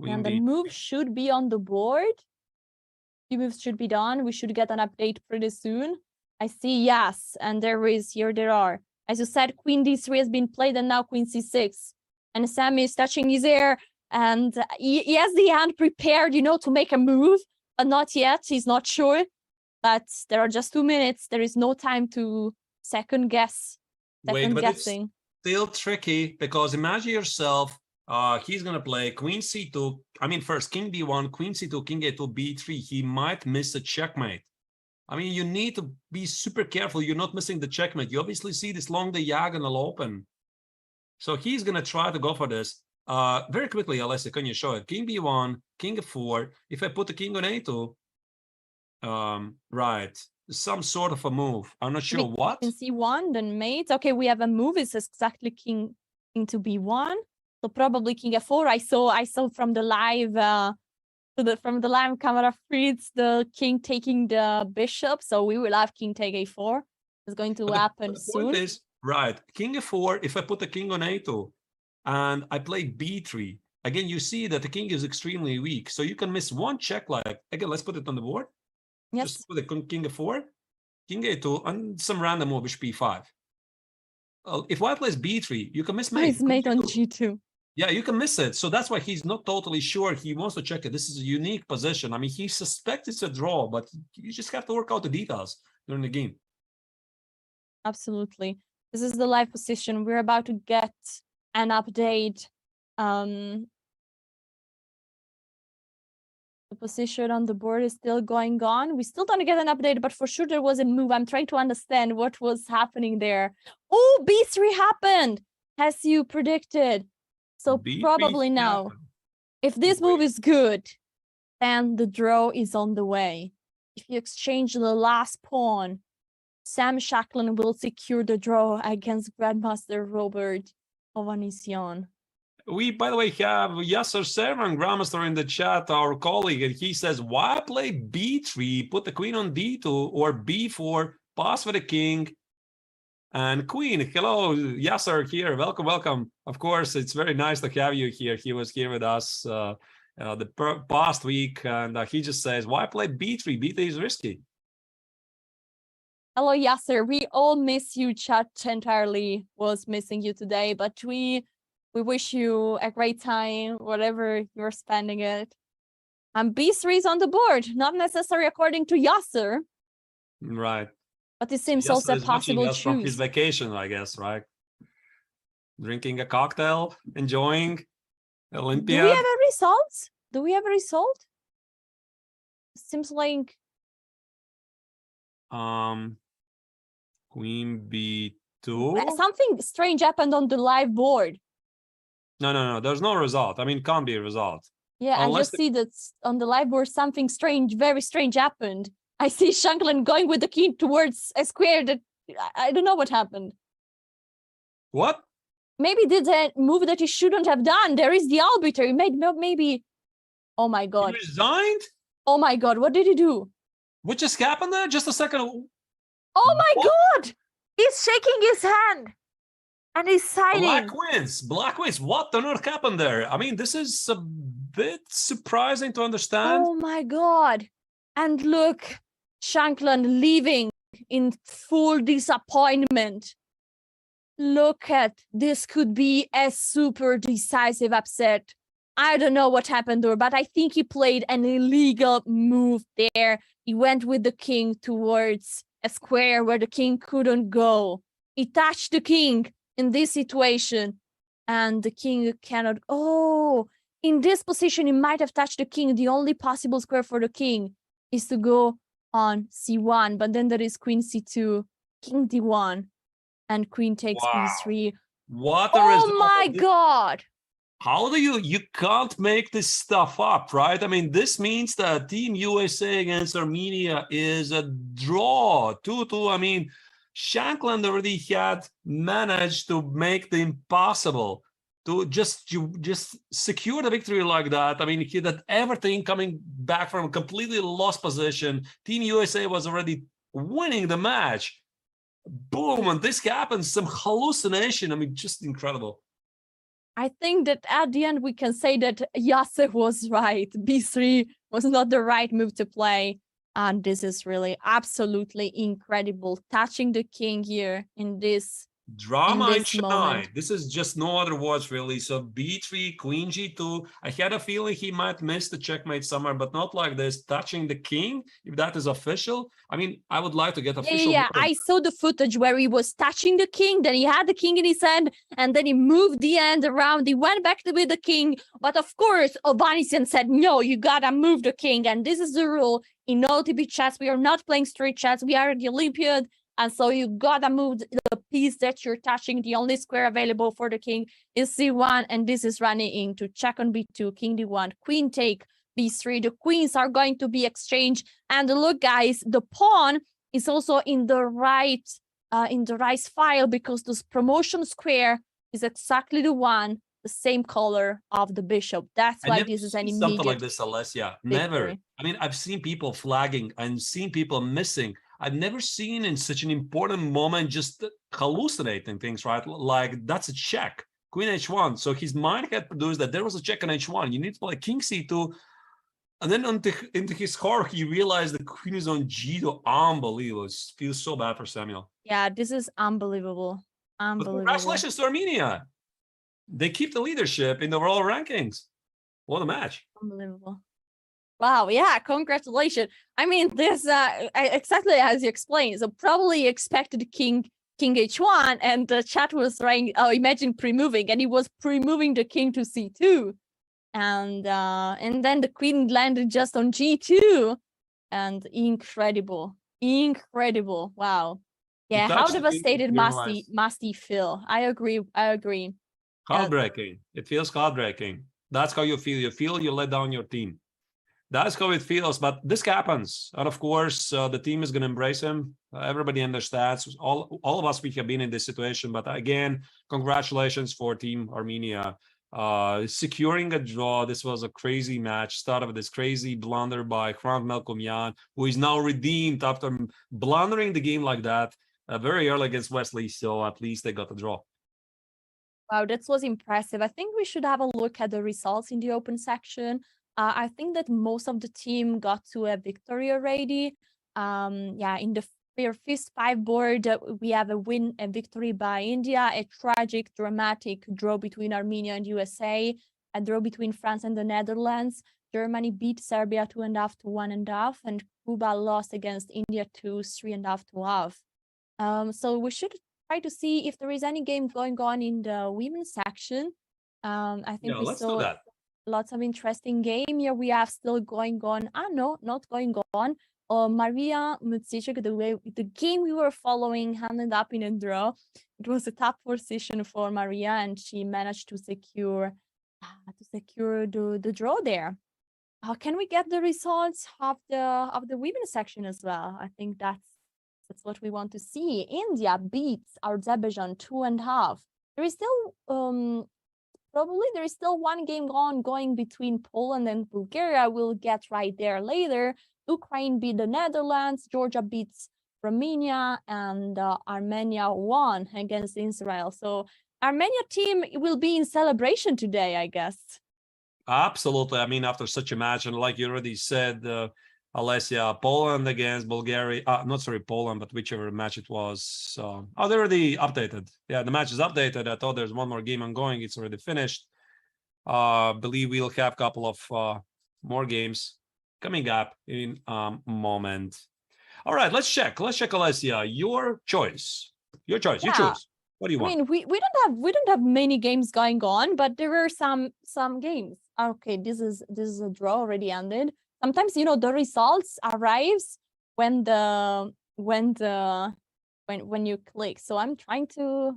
And the move should be on the board. Few moves should be done. We should get an update pretty soon. I see, yes, and there are. As you said, queen d3 has been played, and now queen c6. And Sam is touching his ear, and he has the hand prepared, to make a move, but not yet. He's not sure. But there are just 2 minutes. There is no time to second guessing. It's still tricky, because imagine yourself, he's going to play queen c2. I mean, first, king d1, queen c2, king a2, b3. He might miss a checkmate. I mean, you need to be super careful. You're not missing the checkmate. You obviously see this long diagonal open. So he's going to try to go for this. Very quickly, Alessia, can you show it? King b1, king f4. If I put the king on a2, right, some sort of a move. I'm not sure what. King c1, then mate. Okay, we have a move. It's exactly king into b1. So probably king f4. I saw from the live from the live camera feeds the king taking the bishop. So we will have king take a4. It's going to happen soon. Is, right, king f4. If I put the king on a2 and I play b3, again, you see that the king is extremely weak. So you can miss one check. Like, again, let's put it on the board. Yes. Just put the king f4, king a2, and some random move, bishop b5. If white plays b3, you can miss mate. He's mate on g2. Yeah, you can miss it. So that's why he's not totally sure. He wants to check it. This is a unique position. I mean, he suspects it's a draw, but you just have to work out the details during the game. Absolutely. This is the live position. We're about to get an update. The position on the board is still going on. We still don't get an update, but for sure there was a move. I'm trying to understand what was happening there. Oh, b3 happened, as you predicted. So probably now, if this move is good, then the draw is on the way. If you exchange the last pawn, Sam Shankland will secure the draw against Grandmaster Robert Ovanesyan. We, by the way, have Yasser Servan, Grandmaster, in the chat, our colleague, and he says, why play b3, put the queen on d2, or b4, pass for the king, and queen. Hello, Yasser here. Welcome, welcome. Of course, it's very nice to have you here. He was here with us the past week, and he just says, why play b3? b3 is risky. Hello, Yasser. We all miss you. Chat entirely was missing you today, but we wish you a great time, whatever you're spending it. And b3 is on the board, not necessary according to Yasser. Right. But it seems also a possible choice. From his vacation, I guess, right? Drinking a cocktail, enjoying Olympiad. Do we have a result? Do we have a result? Seems like Queen b2. Something strange happened on the live board. No. There's no result. I mean, can't be a result. Yeah, I just see that on the live board something strange, very strange happened. I see Shankland going with the king towards a square that I don't know what happened. What? Maybe did a move that he shouldn't have done. There is the arbiter. He made maybe. Oh my God. He resigned? Oh my God. What did he do? What just happened there? Just a second. Oh my God. He's shaking his hand. And he's signing. Black wins. What on earth happened there? I mean, this is a bit surprising to understand. Oh my God. And look, Shankland leaving in full disappointment. Look at this, could be a super decisive upset. I don't know what happened there, but I think he played an illegal move there. He went with the king towards a square where the king couldn't go. He touched the king in this situation. and the king cannot. Oh, in this position, he might have touched the king. The only possible square for the king is to go on c1, but then there is queen c2, king d1, and queen takes b3. What a Oh result. my God. How do you can't make this stuff up, right? I mean, this means that Team USA against Armenia is a draw, 2-2. I mean, Shankland already had managed to make the impossible, to just secure the victory like that. I mean, he had everything coming back from a completely lost position. Team USA was already winning the match. Boom, and this happens, some hallucination. I mean, just incredible. I think that at the end we can say that Yase was right. B3 was not the right move to play. And this is really absolutely incredible. Touching the king here in this drama and shine. Moment. This is just no other words, really. So b3, queen g2. I had a feeling he might miss the checkmate somewhere, but not like this. Touching the king, if that is official. I mean, I would like to get official. Yeah, I saw the footage where he was touching the king, then he had the king in his hand, and then he moved the hand around. He went back with the king. But of course, Oganian said, no, you gotta move the king. And this is the rule. In OTP chess, we are not playing street chess. We are at the Olympiad. And so you gotta move the piece that you're touching. The only square available for the king is c1, and this is running into check on b2, king d1, queen take b3. The queens are going to be exchanged. And look, guys, the pawn is also in the right file, because this promotion square is exactly the one, the same color of the bishop. That's why this is an immediate something like this, Alessia. Never. I mean, I've seen people flagging and seen people missing. I've never seen in such an important moment just hallucinating things, right? Like, that's a check. Queen h1. So his mind had produced that there was a check on h1. You need to play king c2. And then into his heart, he realized the queen is on g2. Unbelievable. It feels so bad for Samuel. Yeah, this is unbelievable. Unbelievable. But congratulations to Armenia. They keep the leadership in the overall rankings. What a match. Unbelievable. Wow, yeah, congratulations. I mean, this exactly as you explained. So probably expected king h1, and the chat was saying, oh, imagine pre-moving, and he was pre-moving the king to c2. And then the queen landed just on g2. And incredible. Wow. Yeah, how devastated must he feel? I agree. Heartbreaking. It feels heartbreaking. That's how you feel. You feel you let down your team. That's how it feels, but this happens. And of course, the team is going to embrace him. Everybody understands. All of us, we have been in this situation. But again, congratulations for Team Armenia. Securing a draw. This was a crazy match. Started with this crazy blunder by Melkumyan, who is now redeemed after blundering the game like that very early against Wesley. So at least they got the draw. Wow, that was impressive. I think we should have a look at the results in the open section. I think that most of the team got to a victory already. In the fifth 5 board, we have a victory by India, a tragic, dramatic draw between Armenia and USA, a draw between France and the Netherlands. Germany beat Serbia 2.5 to 1.5, and Cuba lost against India 3.5 to 1.5. So we should try to see if there is any game going on in the women's section. I think we saw lots of interesting game here. We have still going on. No, not going on. Mariya Muzychuk, the game we were following, ended up in a draw. It was a top position for Mariya, and she managed to secure the draw there. Can we get the results of the women's section as well? I think that's what we want to see. India beats Azerbaijan 2.5. There is still there is still one game going between Poland and Bulgaria. We'll get right there later. Ukraine beat the Netherlands. Georgia beats Romania, and Armenia won against Israel. So Armenia team will be in celebration today, I guess. Absolutely. I mean, after such a match, and like you already said, Alessia, Poland against Bulgaria, Poland, but whichever match it was. They already updated. Yeah, the match is updated. I thought there's one more game ongoing. It's already finished. Believe we'll have a couple of more games coming up in a moment. All right, let's check. Alessia, your choice. You choose. What do you I want? mean, we don't have many games going on, but there were some games. Okay, this is a draw already ended. Sometimes the results arrives when you click. So I'm trying to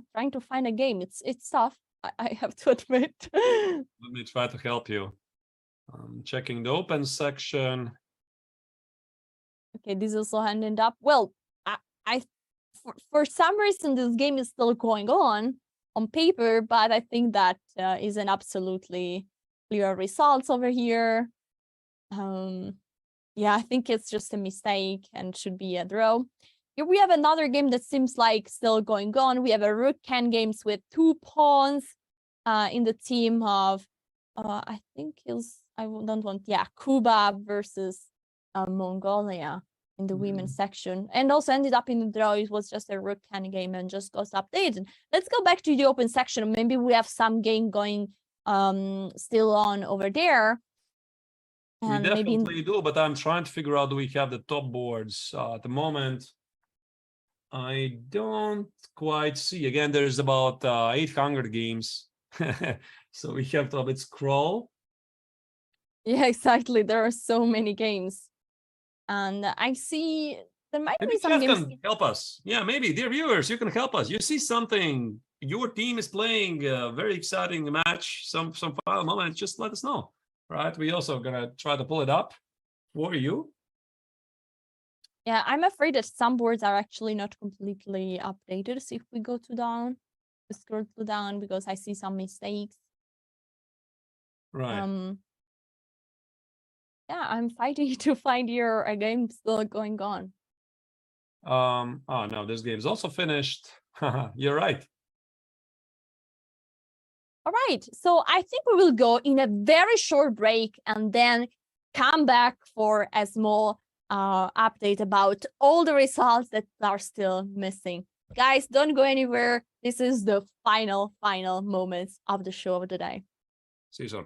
find a game. It's tough. I have to admit. Let me try to help you. I'm checking the open section. Okay, this also ended up. Well, I for some reason this game is still going on paper, but I think that isn't absolutely clear results over here. Yeah, I think it's just a mistake and should be a draw. Here we have another game that seems like still going on. We have a rook can games with 2 pawns in the team of I think Cuba versus Mongolia in the women's section, and also ended up in the draw. It was just a rook can game and just got updated. Let's go back to the open section. Maybe we have some game going still on over there. And we definitely do, but I'm trying to figure out, do we have the top boards at the moment? I don't quite see. Again, there's about 800 games. So we have to a bit scroll. Yeah, exactly. There are so many games. And I see there might Maybe be some games. can help us. Yeah, maybe, dear viewers, you can help us. You see something, your team is playing a very exciting match, some final moment, just let us know. Right? We also gonna try to pull it up for you. Yeah, I'm afraid that some boards are actually not completely updated. So if we go scroll down, because I see some mistakes. Right. Yeah, I'm fighting to find here a game still going on. Oh no, this game is also finished. You're right. All right, so I think we will go in a very short break and then come back for a small update about all the results that are still missing. Guys, don't go anywhere. This is the final moments of the show of the day. See you soon.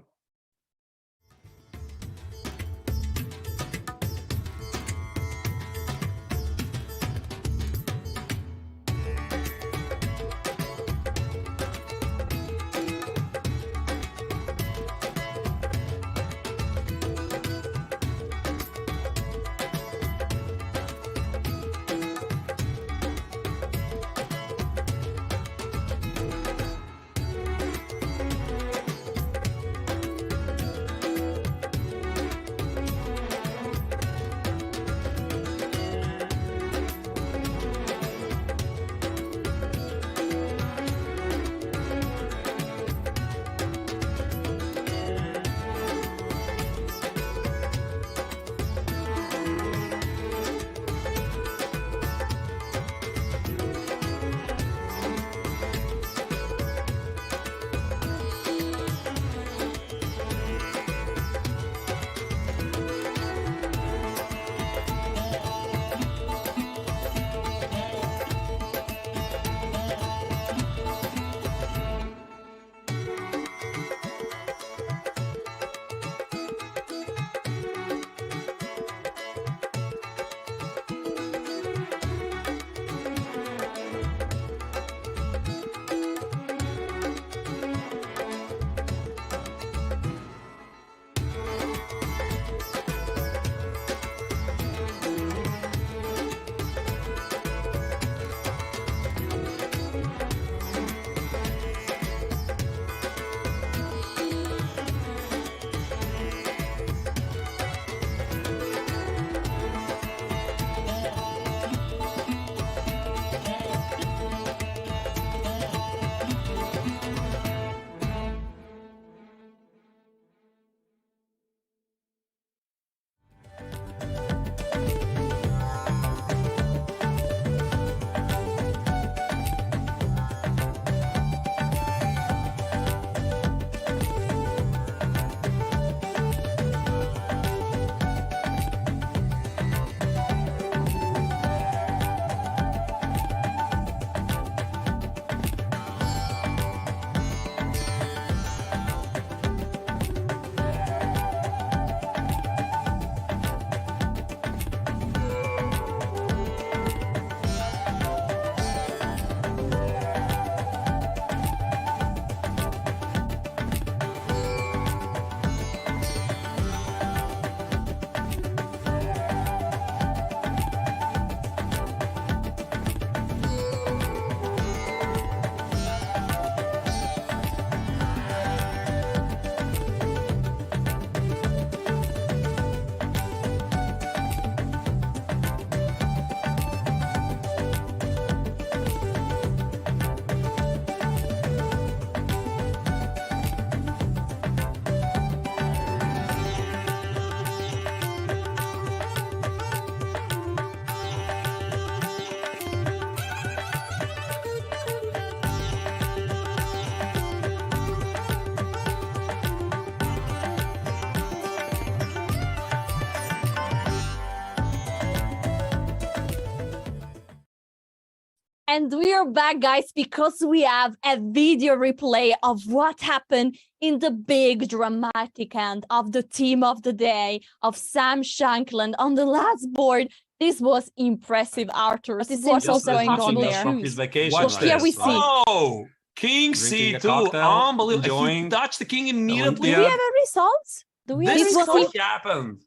And we are back, guys, because we have a video replay of what happened in the big dramatic end of the team of the day of Sam Shankland on the last board. This was impressive, Arthur. This is also going on there. From his vacation, Watch here we see. Oh, King C2, unbelievable. He touched the king immediately. Do we have a result? This is what happened.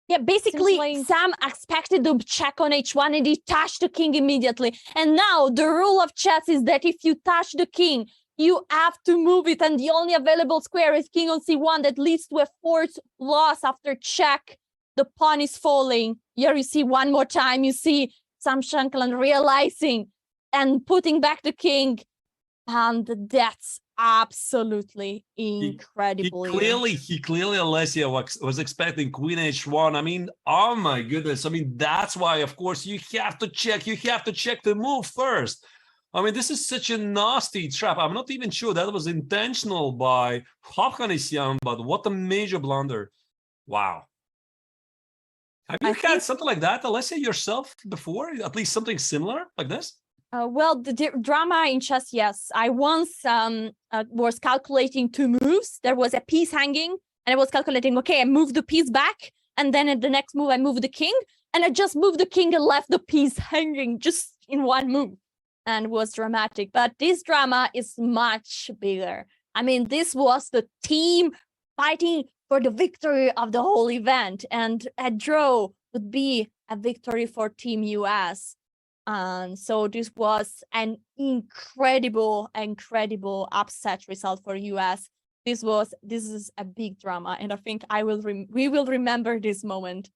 Yeah, basically, Sam expected to check on H1 and he touched the king immediately. And now the rule of chess is that if you touch the king, you have to move it. And the only available square is king on C1 that leads to a fourth loss after check. The pawn is falling. Here you see one more time, you see Sam Shankland realizing and putting back the king. And that's absolutely incredible. He clearly, Alessia was expecting Queen H1. I mean, oh my goodness. I mean, that's why, of course, you have to check. You have to check the move first. I mean, this is such a nasty trap. I'm not even sure that was intentional by Hovhannisyan, but what a major blunder. Wow. Have you had something like that, Alessia, yourself before? At least something similar like this? Well, the drama in chess, yes. I once was calculating two moves. There was a piece hanging, and I was calculating, okay, I moved the piece back, and then at the next move, I moved the king, and I just moved the king and left the piece hanging just in one move, and it was dramatic. But this drama is much bigger. I mean, this was the team fighting for the victory of the whole event, and a draw would be a victory for Team US. And so this was an incredible upset result for US. This is a big drama, and I think we will remember this moment.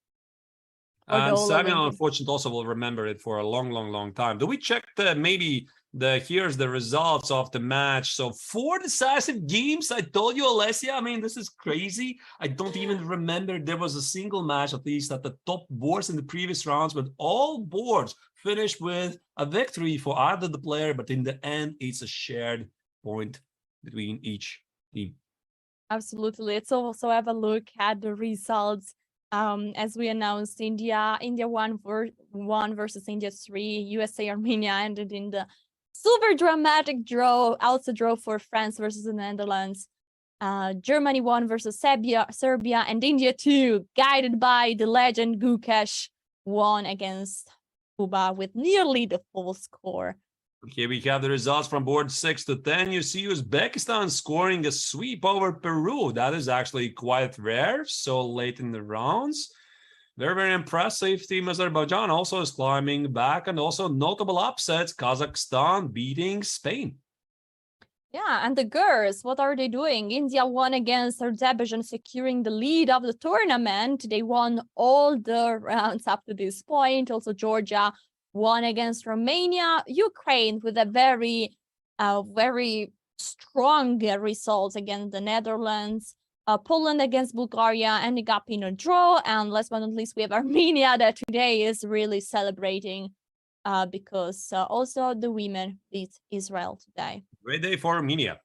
And Samuel, unfortunately, also will remember it for a long time. Do we check here's the results of the match? So 4 decisive games. I told you, Alessia. I mean, this is crazy. I don't even remember there was a single match, at least at the top boards in the previous rounds, but all boards finished with a victory for either the player, but in the end, it's a shared point between each team. Absolutely. Let's also have a look at the results. As we announced, India won versus India 3. USA Armenia ended in the super dramatic draw, also draw for France versus the Netherlands. Germany won versus Serbia, and India 2, guided by the legend Gukesh, won against Cuba with nearly the full score. Here we have the results from board 6-10. You see Uzbekistan scoring a sweep over Peru. That is actually quite rare so late in the rounds. Very impressive. Team Azerbaijan also is climbing back, and also notable upsets. Kazakhstan beating Spain. Yeah, and the girls, what are they doing? India won against Azerbaijan, securing the lead of the tournament. They won all the rounds up to this point. Also, Georgia won against Romania. Ukraine with a very strong result against the Netherlands. Poland against Bulgaria ending up in a draw. And last but not least, we have Armenia that today is really celebrating because also the women beat Israel today. Great day for Armenia.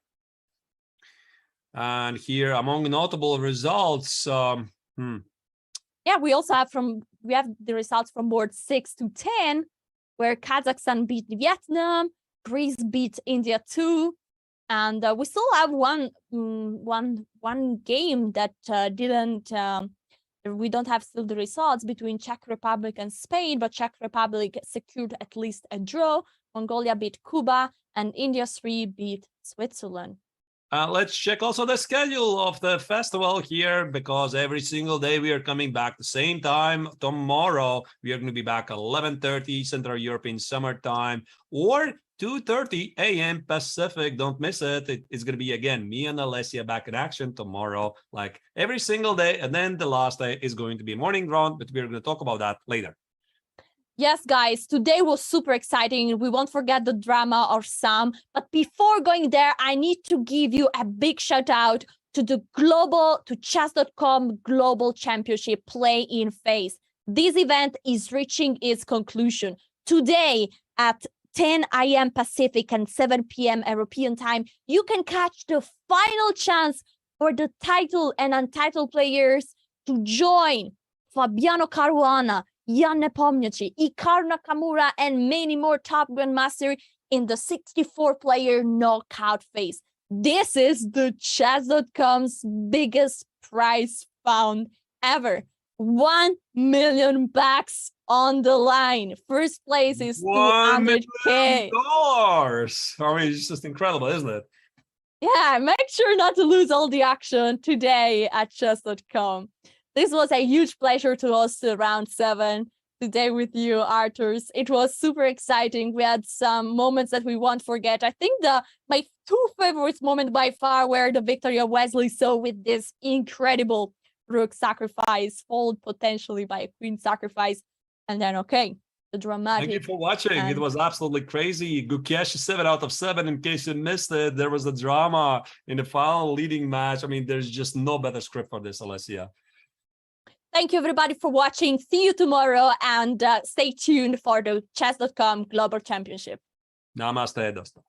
And here, among notable results, yeah, we also have the results from board 6-10, where Kazakhstan beat Vietnam, Greece beat India 2, and we still have one game that we don't have still the results between Czech Republic and Spain, but Czech Republic secured at least a draw. Mongolia beat Cuba, and India 3 beat Switzerland. Let's check also the schedule of the festival here, because every single day we are coming back the same time. Tomorrow we are going to be back 11:30 Central European Summer Time or 2:30 a.m. Pacific. Don't miss it. It's going to be, again, me and Alessia back in action tomorrow, like every single day. And then the last day is going to be morning round, but we're going to talk about that later. Yes, guys, today was super exciting. We won't forget the drama of Sam. But before going there, I need to give you a big shout out to to chess.com Global Championship play-in phase. This event is reaching its conclusion. Today at 10 a.m. Pacific and 7 p.m. European time, you can catch the final chance for the title and untitled players to join Fabiano Caruana, Jan Nepomniachtchi, Hikaru Nakamura, and many more top grandmasters in the 64-player knockout phase. This is the chess.com's biggest prize found ever. $1 million on the line. First place is $1 200K. million. I mean, it's just incredible, isn't it? Yeah, make sure not to lose all the action today at chess.com. This was a huge pleasure to host round 7 today with you, Artur. It was super exciting. We had some moments that we won't forget. I think my 2 favorite moments by far were the victory of Wesley So with this incredible rook sacrifice, followed potentially by a queen sacrifice. And then, the dramatic. Thank you for watching. It was absolutely crazy. Gukesh 7 out of 7. In case you missed it, there was a drama in the final leading match. I mean, there's just no better script for this, Alessia. Thank you, everybody, for watching. See you tomorrow, and stay tuned for the chess.com Global Championship. Namaste, Dosta.